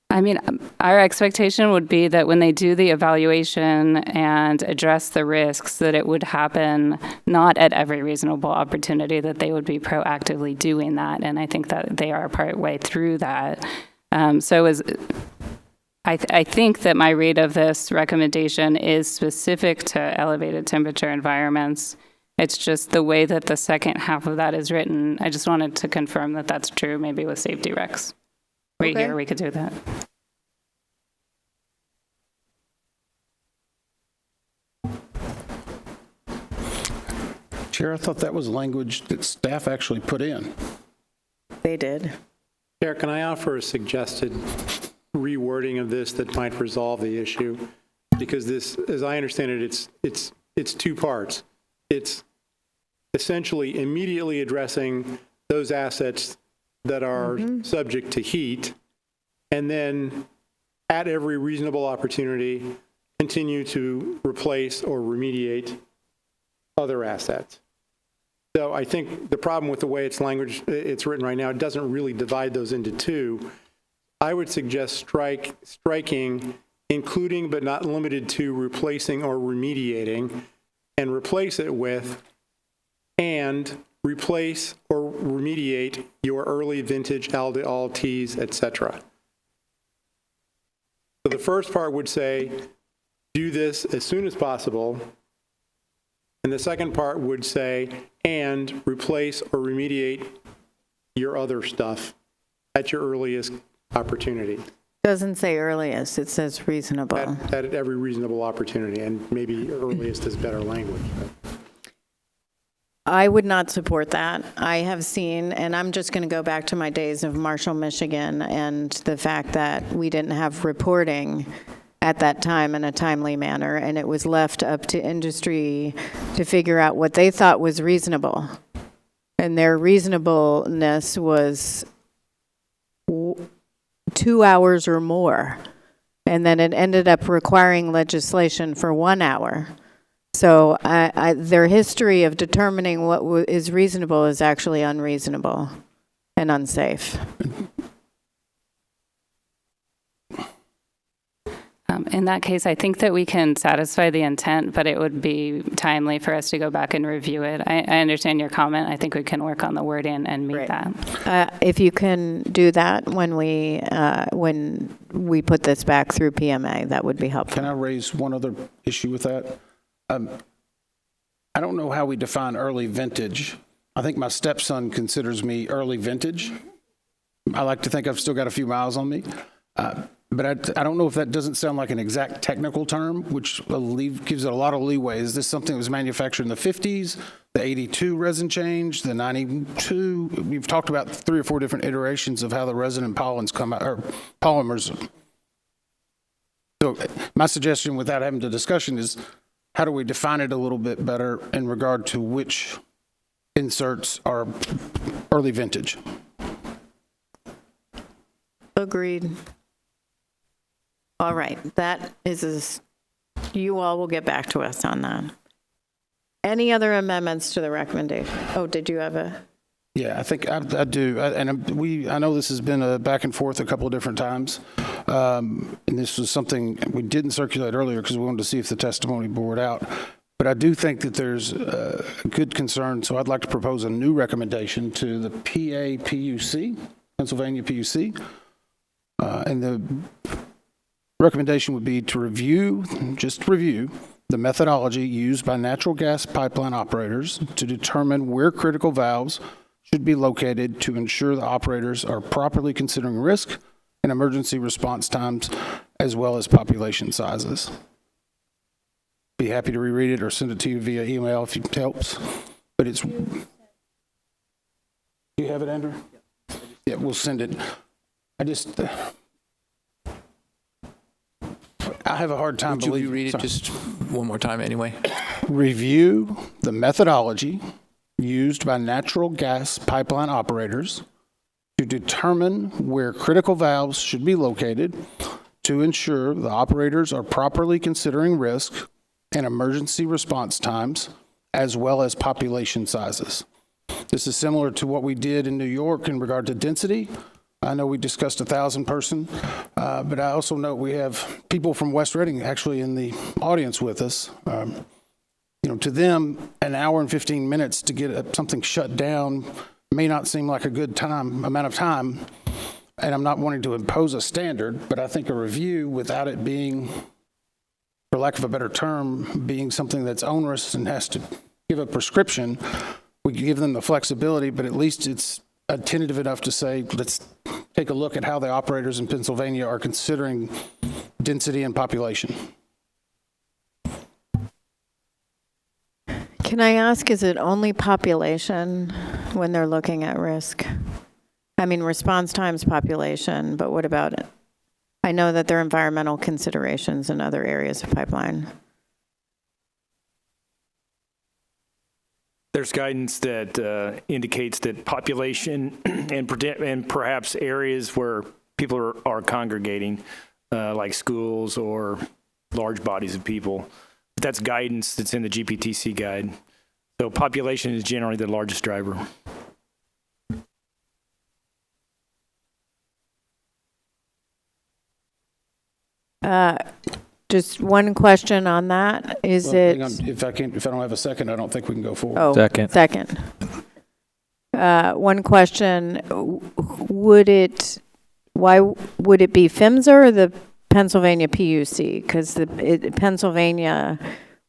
I mean, our expectation would be that when they do the evaluation and address the risks, that it would happen not at every reasonable opportunity, that they would be proactively doing that. And I think that they are part way through that. I think that my read of this recommendation is specific to elevated temperature environments. It's just the way that the second half of that is written. I just wanted to confirm that that's true, maybe with safety recs. Right here, we could do that. Chair, I thought that was language that staff actually put in. They did. Chair, can I offer a suggested rewording of this that might resolve the issue? Because this, as I understand it, it's two parts. It's essentially immediately addressing those assets that are subject to heat, and then at every reasonable opportunity, continue to replace or remediate other assets. So I think the problem with the way it's written right now, it doesn't really divide those into two. I would suggest striking, including but not limited to replacing or remediating, and replace it with, and replace or remediate your early vintage aldol teas, etc. So the first part would say, do this as soon as possible. And the second part would say, and replace or remediate your other stuff at your earliest opportunity. Doesn't say earliest, it says reasonable. At every reasonable opportunity, and maybe earliest is better language. I would not support that. I have seen, and I'm just going to go back to my days of Marshall, Michigan, and the fact that we didn't have reporting at that time in a timely manner, and it was left up to industry to figure out what they thought was reasonable. And their reasonableness was 2 hours or more. And then it ended up requiring legislation for 1 hour. So their history of determining what is reasonable is actually unreasonable and unsafe. In that case, I think that we can satisfy the intent, but it would be timely for us to go back and review it. I understand your comment. I think we can work on the wording and meet that. If you can do that when we put this back through PMA, that would be helpful. Can I raise one other issue with that? I don't know how we define early vintage. I think my stepson considers me early vintage. I like to think I've still got a few miles on me. But I don't know if that doesn't sound like an exact technical term, which gives it a lot of leeway. Is this something that was manufactured in the 50s, the 82 resin change, the 92? We've talked about 3 or 4 different iterations of how the resin and pollens come out, or polymers. So my suggestion without having the discussion is, how do we define it a little bit better in regard to which inserts are early vintage? Agreed. All right, that is, you all will get back to us on that. Any other amendments to the recommendation? Oh, did you have a? Yeah, I think I do. I know this has been a back and forth a couple of different times. And this was something we didn't circulate earlier because we wanted to see if the testimony bore out. But I do think that there's a good concern, so I'd like to propose a new recommendation to the PUC, Pennsylvania PUC. And the recommendation would be to review the methodology used by natural gas pipeline operators to determine where critical valves should be located to ensure the operators are properly considering risk and emergency response times, as well as population sizes. Be happy to reread it or send it to you via email if it helps. But it's, do you have it, Andrew? Yeah, we'll send it. I have a hard time believing. Would you read it just one more time anyway? Review the methodology used by natural gas pipeline operators to determine where critical valves should be located to ensure the operators are properly considering risk and emergency response times, as well as population sizes. This is similar to what we did in New York in regard to density. I know we discussed 1,000 person, but I also know we have people from West Reading actually in the audience with us. To them, an hour and 15 minutes to get something shut down may not seem like a good amount of time, and I'm not wanting to impose a standard, but I think a review without it being, for lack of a better term, being something that's onerous and has to give a prescription, we can give them the flexibility, but at least it's tentative enough to say, let's take a look at how the operators in Pennsylvania are considering density and population. Can I ask, is it only population when they're looking at risk? I mean, response times population, but what about it? I know that there are environmental considerations in other areas of pipeline. There's guidance that indicates that population and perhaps areas where people are congregating, like schools or large bodies of people. That's guidance that's in the GPTC guide. So population is generally the largest driver. Just one question on that. Hang on. If I don't have a second, I don't think we can go forward. Oh, second. One question, why would it be PHMSA or the Pennsylvania PUC? Because Pennsylvania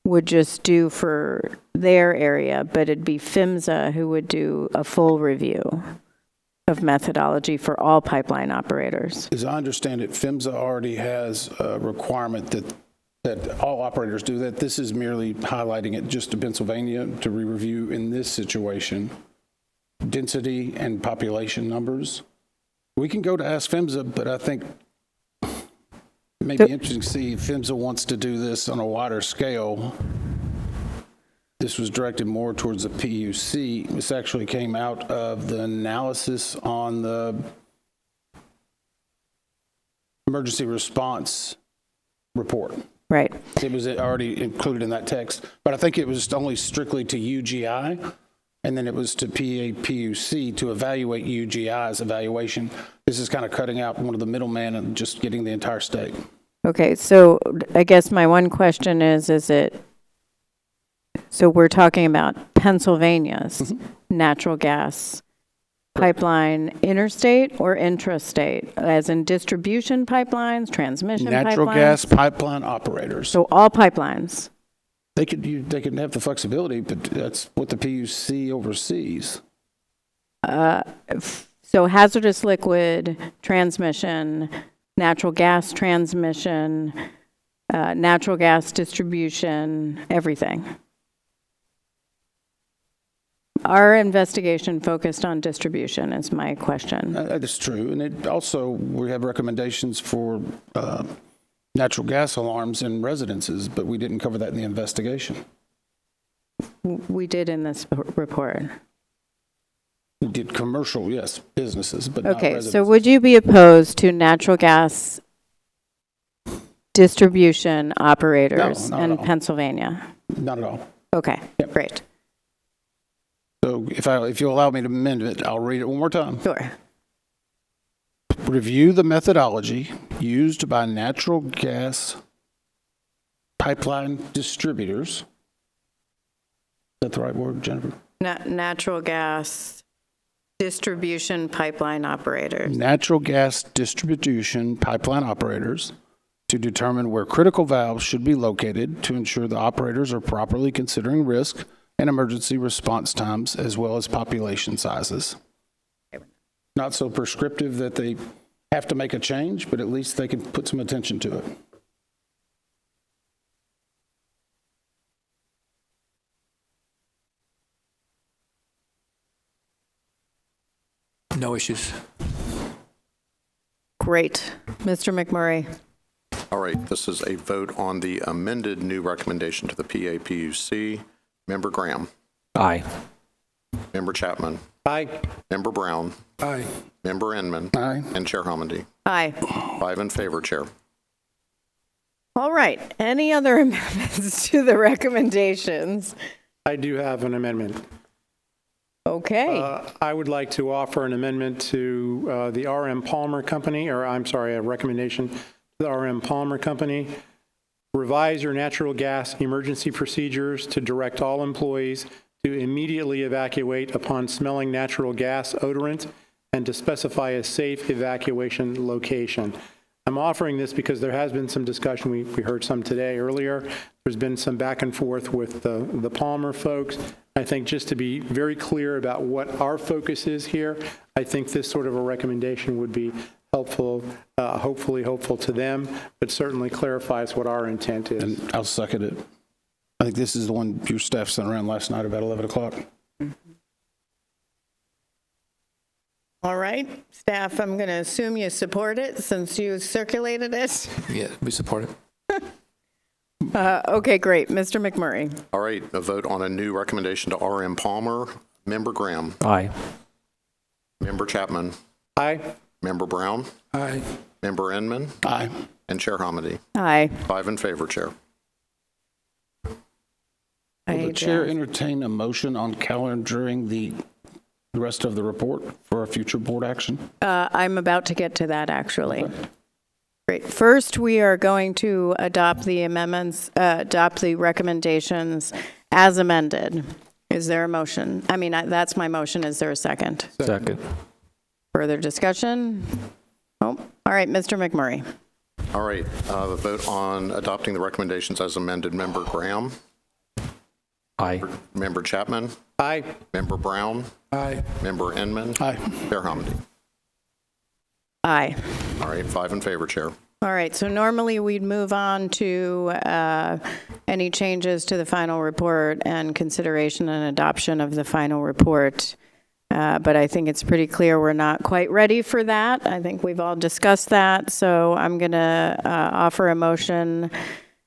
would just do for their area, but it'd be PHMSA who would do a full review of methodology for all pipeline operators. As I understand it, PHMSA already has a requirement that that all operators do that. This is merely highlighting it just to Pennsylvania to re-review in this situation. Density and population numbers. We can go to ask PHMSA, but I think it may be interesting to see if PHMSA wants to do this on a wider scale. This was directed more towards the PUC. This actually came out of the analysis on the emergency response report. Right. It was already included in that text, but I think it was only strictly to UGI, and then it was to PAPUC to evaluate UGI's evaluation. This is kind of cutting out one of the middlemen and just getting the entire state. Okay, so I guess my one question is it, so we're talking about Pennsylvania's natural gas pipeline, interstate or intrastate, as in distribution pipelines, transmission pipelines? Natural gas pipeline operators. So all pipelines? They could have the flexibility, but that's what the PUC oversees. So hazardous liquid transmission, natural gas transmission, natural gas distribution, everything. Our investigation focused on distribution is my question. That's true. And it also, we have recommendations for natural gas alarms in residences, but we didn't cover that in the investigation. We did in this report. We did commercial, yes, businesses, but not Okay, residences. so would you be opposed to natural gas distribution operators No, not at in all. Pennsylvania? Not at all. Okay, great. So if you'll allow me to amend it, I'll read it one more time. Sure. Review the methodology used by natural gas pipeline distributors. Is that the right word, Jennifer? Natural gas distribution pipeline operators. Natural gas distribution pipeline operators to determine where critical valves should be located to ensure the operators are properly considering risk and emergency response times as well as population sizes. Not so prescriptive that they have to make a change, but at least they can put some attention to it. No issues. Great. Mr. McMurray. All right, this is a vote on the amended new recommendation to the PAPUC. Member Graham. Aye. Member Chapman. Aye. Member Brown. Aye. Member Inman. Aye. And Chair Homendy. Aye. 5 in favor, Chair. All right. Any other amendments to the recommendations? I do have an amendment. Okay. I would like to offer an amendment to the R.M. Palmer Company, or I'm sorry, a recommendation to the R.M. Palmer Company. Revise your natural gas emergency procedures to direct all employees to immediately evacuate upon smelling natural gas odorant and to specify a safe evacuation location. I'm offering this because there has been some discussion. We heard some today earlier. There's been some back and forth with the Palmer folks. I think just to be very clear about what our focus is here, I think this sort of a recommendation would be helpful, hopefully helpful to them, but certainly clarifies what our intent is. And I'll second it. I think this is the one your staff sent around last night about 11 o'clock. All right. Staff, I'm going to assume you support it since you circulated it. Yeah, we support it. Okay, great. Mr. McMurray. All right, a vote on a new recommendation to R.M. Palmer. Member Graham. Aye. Member Chapman. Aye. Member Brown. Aye. Member Inman. Aye. And Chair Homendy. Aye. 5 in favor, Chair. Will the chair entertain a motion on calendaring the rest of the report for a future board action? I'm about to get to that, actually. Okay. Great. First, we are going to adopt the amendments, adopt the recommendations as amended. Is there a motion? I mean, that's my motion. Is there a second? Second. Further discussion? Oh, all right, Mr. McMurray. All right, the vote on adopting the recommendations as amended. Member Graham. Aye. Member Chapman. Aye. Member Brown. Aye. Member Inman. Aye. Chair Homendy. Aye. All right, 5 in favor, Chair. All right, so normally we'd move on to any changes to the final report and consideration and adoption of the final report. But I think it's pretty clear we're not quite ready for that. I think we've all discussed that. So I'm going to offer a motion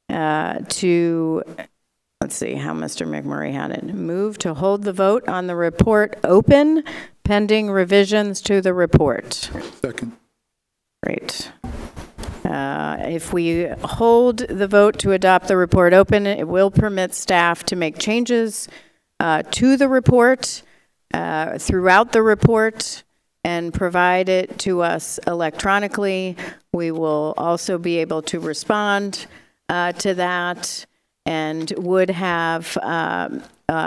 to, let's see how Mr. McMurray had it, move to hold the vote on the report open pending revisions to the report. Second. Great. If we hold the vote to adopt the report open, it will permit staff to make changes to the report throughout the report and provide it to us electronically. We will also be able to respond to that and would have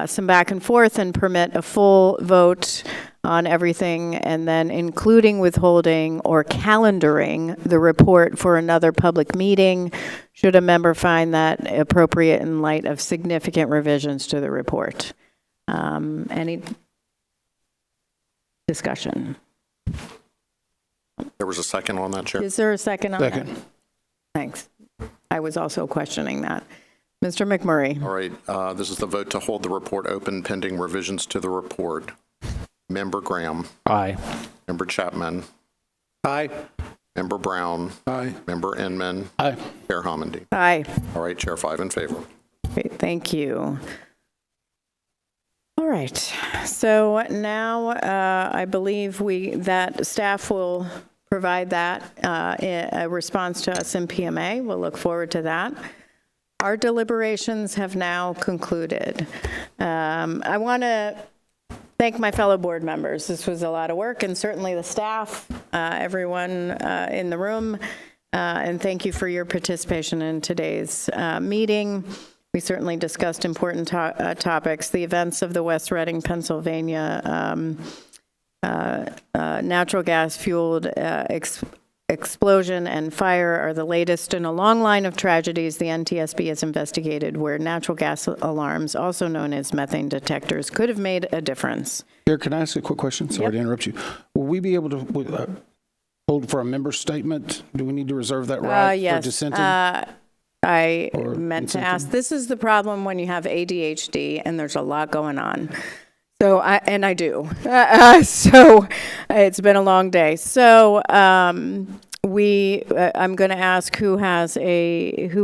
some back and forth and permit a full vote on everything, and then including withholding or calendaring the report for another public meeting, should a member find that appropriate in light of significant revisions to the report. Any discussion? There was a second on that, Chair? Is there a second on that? Second. Thanks. I was also questioning that. Mr. McMurray. All right, this is the vote to hold the report open pending revisions to the report. Member Graham. Aye. Member Chapman. Aye. Member Brown. Aye. Member Inman. Aye. Chair Homendy. Aye. All right, Chair, 5 in favor. Great, thank you. All right, so now I believe that staff will provide that a response to us in PMA. We'll look forward to that. Our deliberations have now concluded. I want to thank my fellow board members. This was a lot of work, and certainly the staff, everyone in the room, and thank you for your participation in today's meeting. We certainly discussed important topics, the events of the West Reading, Pennsylvania natural gas-fueled explosion and fire are the latest in a long line of tragedies the NTSB has investigated where natural gas alarms, also known as methane detectors, could have made a difference. Here, can I ask a quick question? Sorry to interrupt you. Will we be able to hold for a member statement? Do we need to reserve that right for dissenting? I meant to ask, this is the problem when you have ADHD and there's a lot going on. So, I do. So it's been a long day. So I'm going to ask who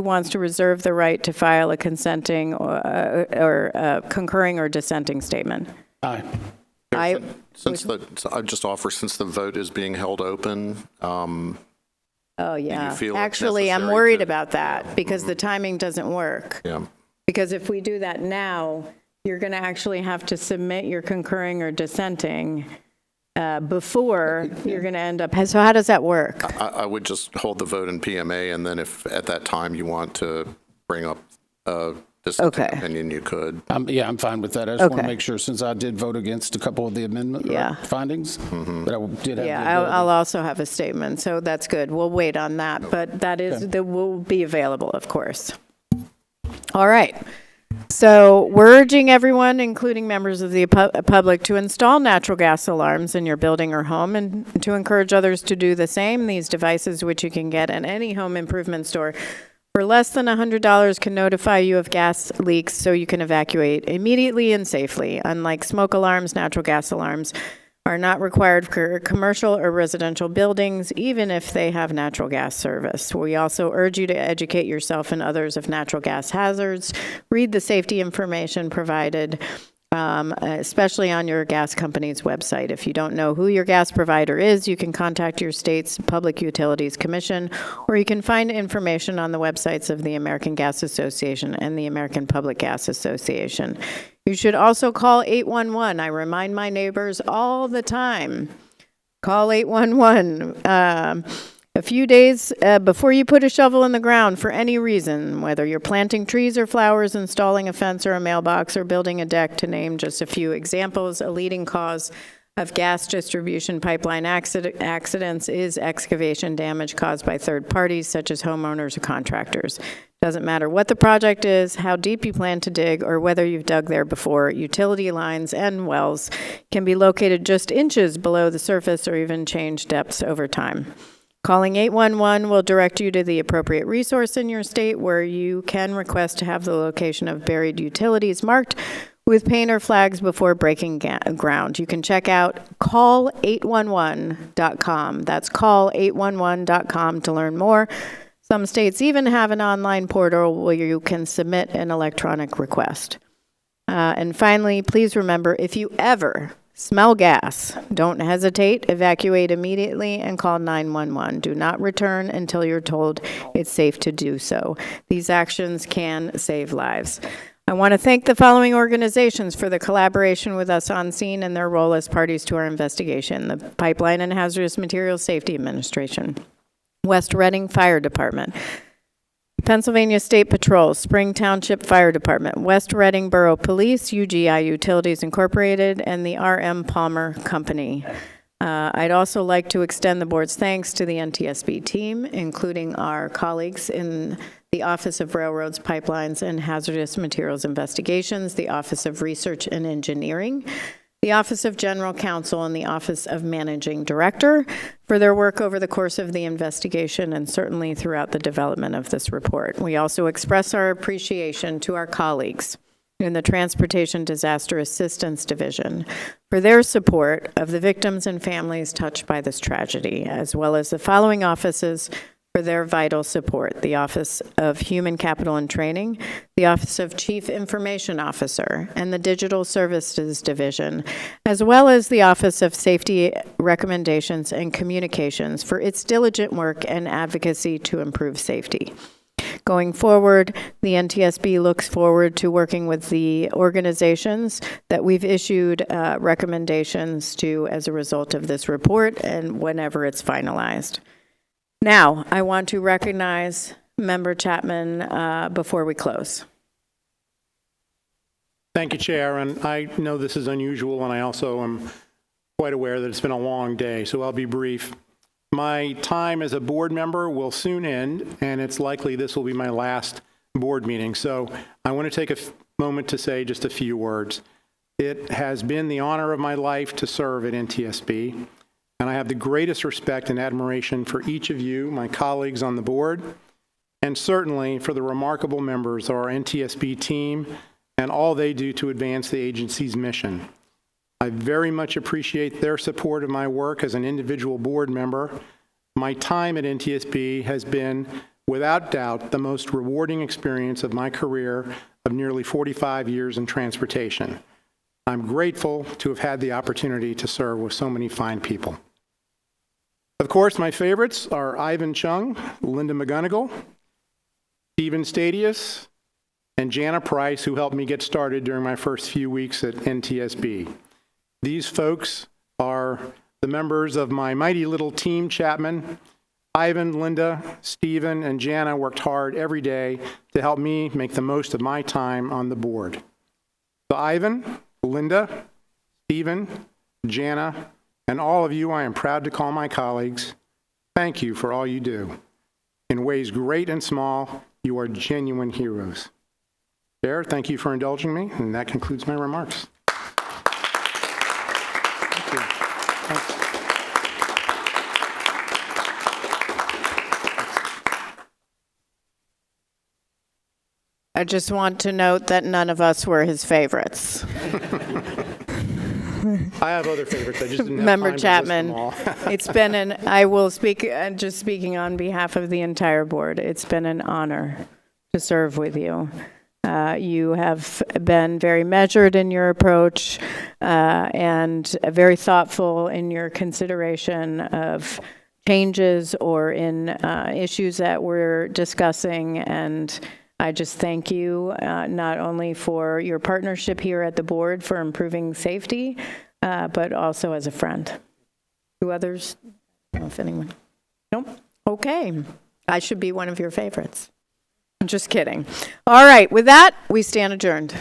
wants to reserve the right to file a consenting or concurring or dissenting statement. Aye. I just offer, since the vote is being held open. Oh, yeah. Feel actually, I'm worried about that because the timing doesn't work. Yeah. Because if we do that now, you're going to actually have to submit your concurring or dissenting before you're going to end up. So how does that work? I would just hold the vote in PMA, and then if at that time you want to bring up a dissenting opinion, you could. I'm fine with that. I just want to make sure, since I did vote against a couple of the amendment findings, that I did have the ability. I'll also have a statement, so that's good. We'll wait on that, but that will be available, of course. All right. So we're urging everyone, including members of the public, to install natural gas alarms in your building or home and to encourage others to do the same. These devices, which you can get at any home improvement store for less than $100, can notify you of gas leaks so you can evacuate immediately and safely. Unlike smoke alarms, natural gas alarms are not required for commercial or residential buildings, even if they have natural gas service. We also urge you to educate yourself and others of natural gas hazards. Read the safety information provided, especially on your gas company's website. If you don't know who your gas provider is, you can contact your state's Public Utilities Commission, or you can find information on the websites of the American Gas Association and the American Public Gas Association. You should also call 811. I remind my neighbors all the time. Call 811. A few days before you put a shovel in the ground for any reason, whether you're planting trees or flowers, installing a fence or a mailbox, or building a deck, to name just a few examples, a leading cause of gas distribution pipeline accidents is excavation damage caused by third parties, such as homeowners or contractors. Doesn't matter what the project is, how deep you plan to dig, or whether you've dug there before, utility lines and wells can be located just inches below the surface or even change depths over time. Calling 811 will direct you to the appropriate resource in your state where you can request to have the location of buried utilities marked with painter flags before breaking ground. You can check out call811.com. That's call811.com to learn more. Some states even have an online portal where you can submit an electronic request. And finally, please remember, if you ever smell gas, don't hesitate, evacuate immediately, and call 911. Do not return until you're told it's safe to do so. These actions can save lives. I want to thank the following organizations for the collaboration with us on scene and their role as parties to our investigation: the Pipeline and Hazardous Materials Safety Administration, West Reading Fire Department, Pennsylvania State Patrol, Spring Township Fire Department, West Reading Borough Police, UGI Utilities Incorporated, and the R.M. Palmer Company. I'd also like to extend the board's thanks to the NTSB team, including our colleagues in the Office of Railroads, Pipelines, and Hazardous Materials Investigations, the Office of Research and Engineering, the Office of General Counsel, and the Office of Managing Director for their work over the course of the investigation and certainly throughout the development of this report. We also express our appreciation to our colleagues in the Transportation Disaster Assistance Division for their support of the victims and families touched by this tragedy, as well as the following offices for their vital support: the Office of Human Capital and Training, the Office of Chief Information Officer, and the Digital Services Division, as well as the Office of Safety Recommendations and Communications for its diligent work and advocacy to improve safety. Going forward, the NTSB looks forward to working with the organizations that we've issued recommendations to as a result of this report and whenever it's finalized. Now, I want to recognize Member Chapman before we close. Thank you, Chair. And I know this is unusual, and I also am quite aware that it's been a long day, so I'll be brief. My time as a board member will soon end, and it's likely this will be my last board meeting. So I want to take a moment to say just a few words. It has been the honor of my life to serve at NTSB. And I have the greatest respect and admiration for each of you, my colleagues on the board, and certainly for the remarkable members of our NTSB team and all they do to advance the agency's mission. I very much appreciate their support of my work as an individual board member. My time at NTSB has been, without doubt, the most rewarding experience of my career of nearly 45 years in transportation. I'm grateful to have had the opportunity to serve with so many fine people. Of course, my favorites are Ivan Chung, Linda McGonigal, Stephen Stadius, and Jana Price, who helped me get started during my first few weeks at NTSB. These folks are the members of my mighty little team, Chapman. Ivan, Linda, Stephen, and Jana worked hard every day to help me make the most of my time on the board. So Ivan, Linda, Stephen, Jana, and all of you I am proud to call my colleagues, thank you for all you do. In ways great and small, you are genuine heroes. Chair, thank you for indulging me, and that concludes my remarks. Thank you. I just want to note that none of us were his favorites. I have other favorites. I just didn't have Member time Chapman, to list them all. it's been I will speak, just speaking on behalf of the entire board, it's been an honor to serve with you. You have been very measured in your approach and very thoughtful in your consideration of changes or in issues that we're discussing, and I just thank you not only for your partnership here at the board for improving safety, but also as a friend. Do others? I don't know if anyone. Nope. Okay. I should be one of your favorites. I'm just kidding. All right. With that, we stand adjourned.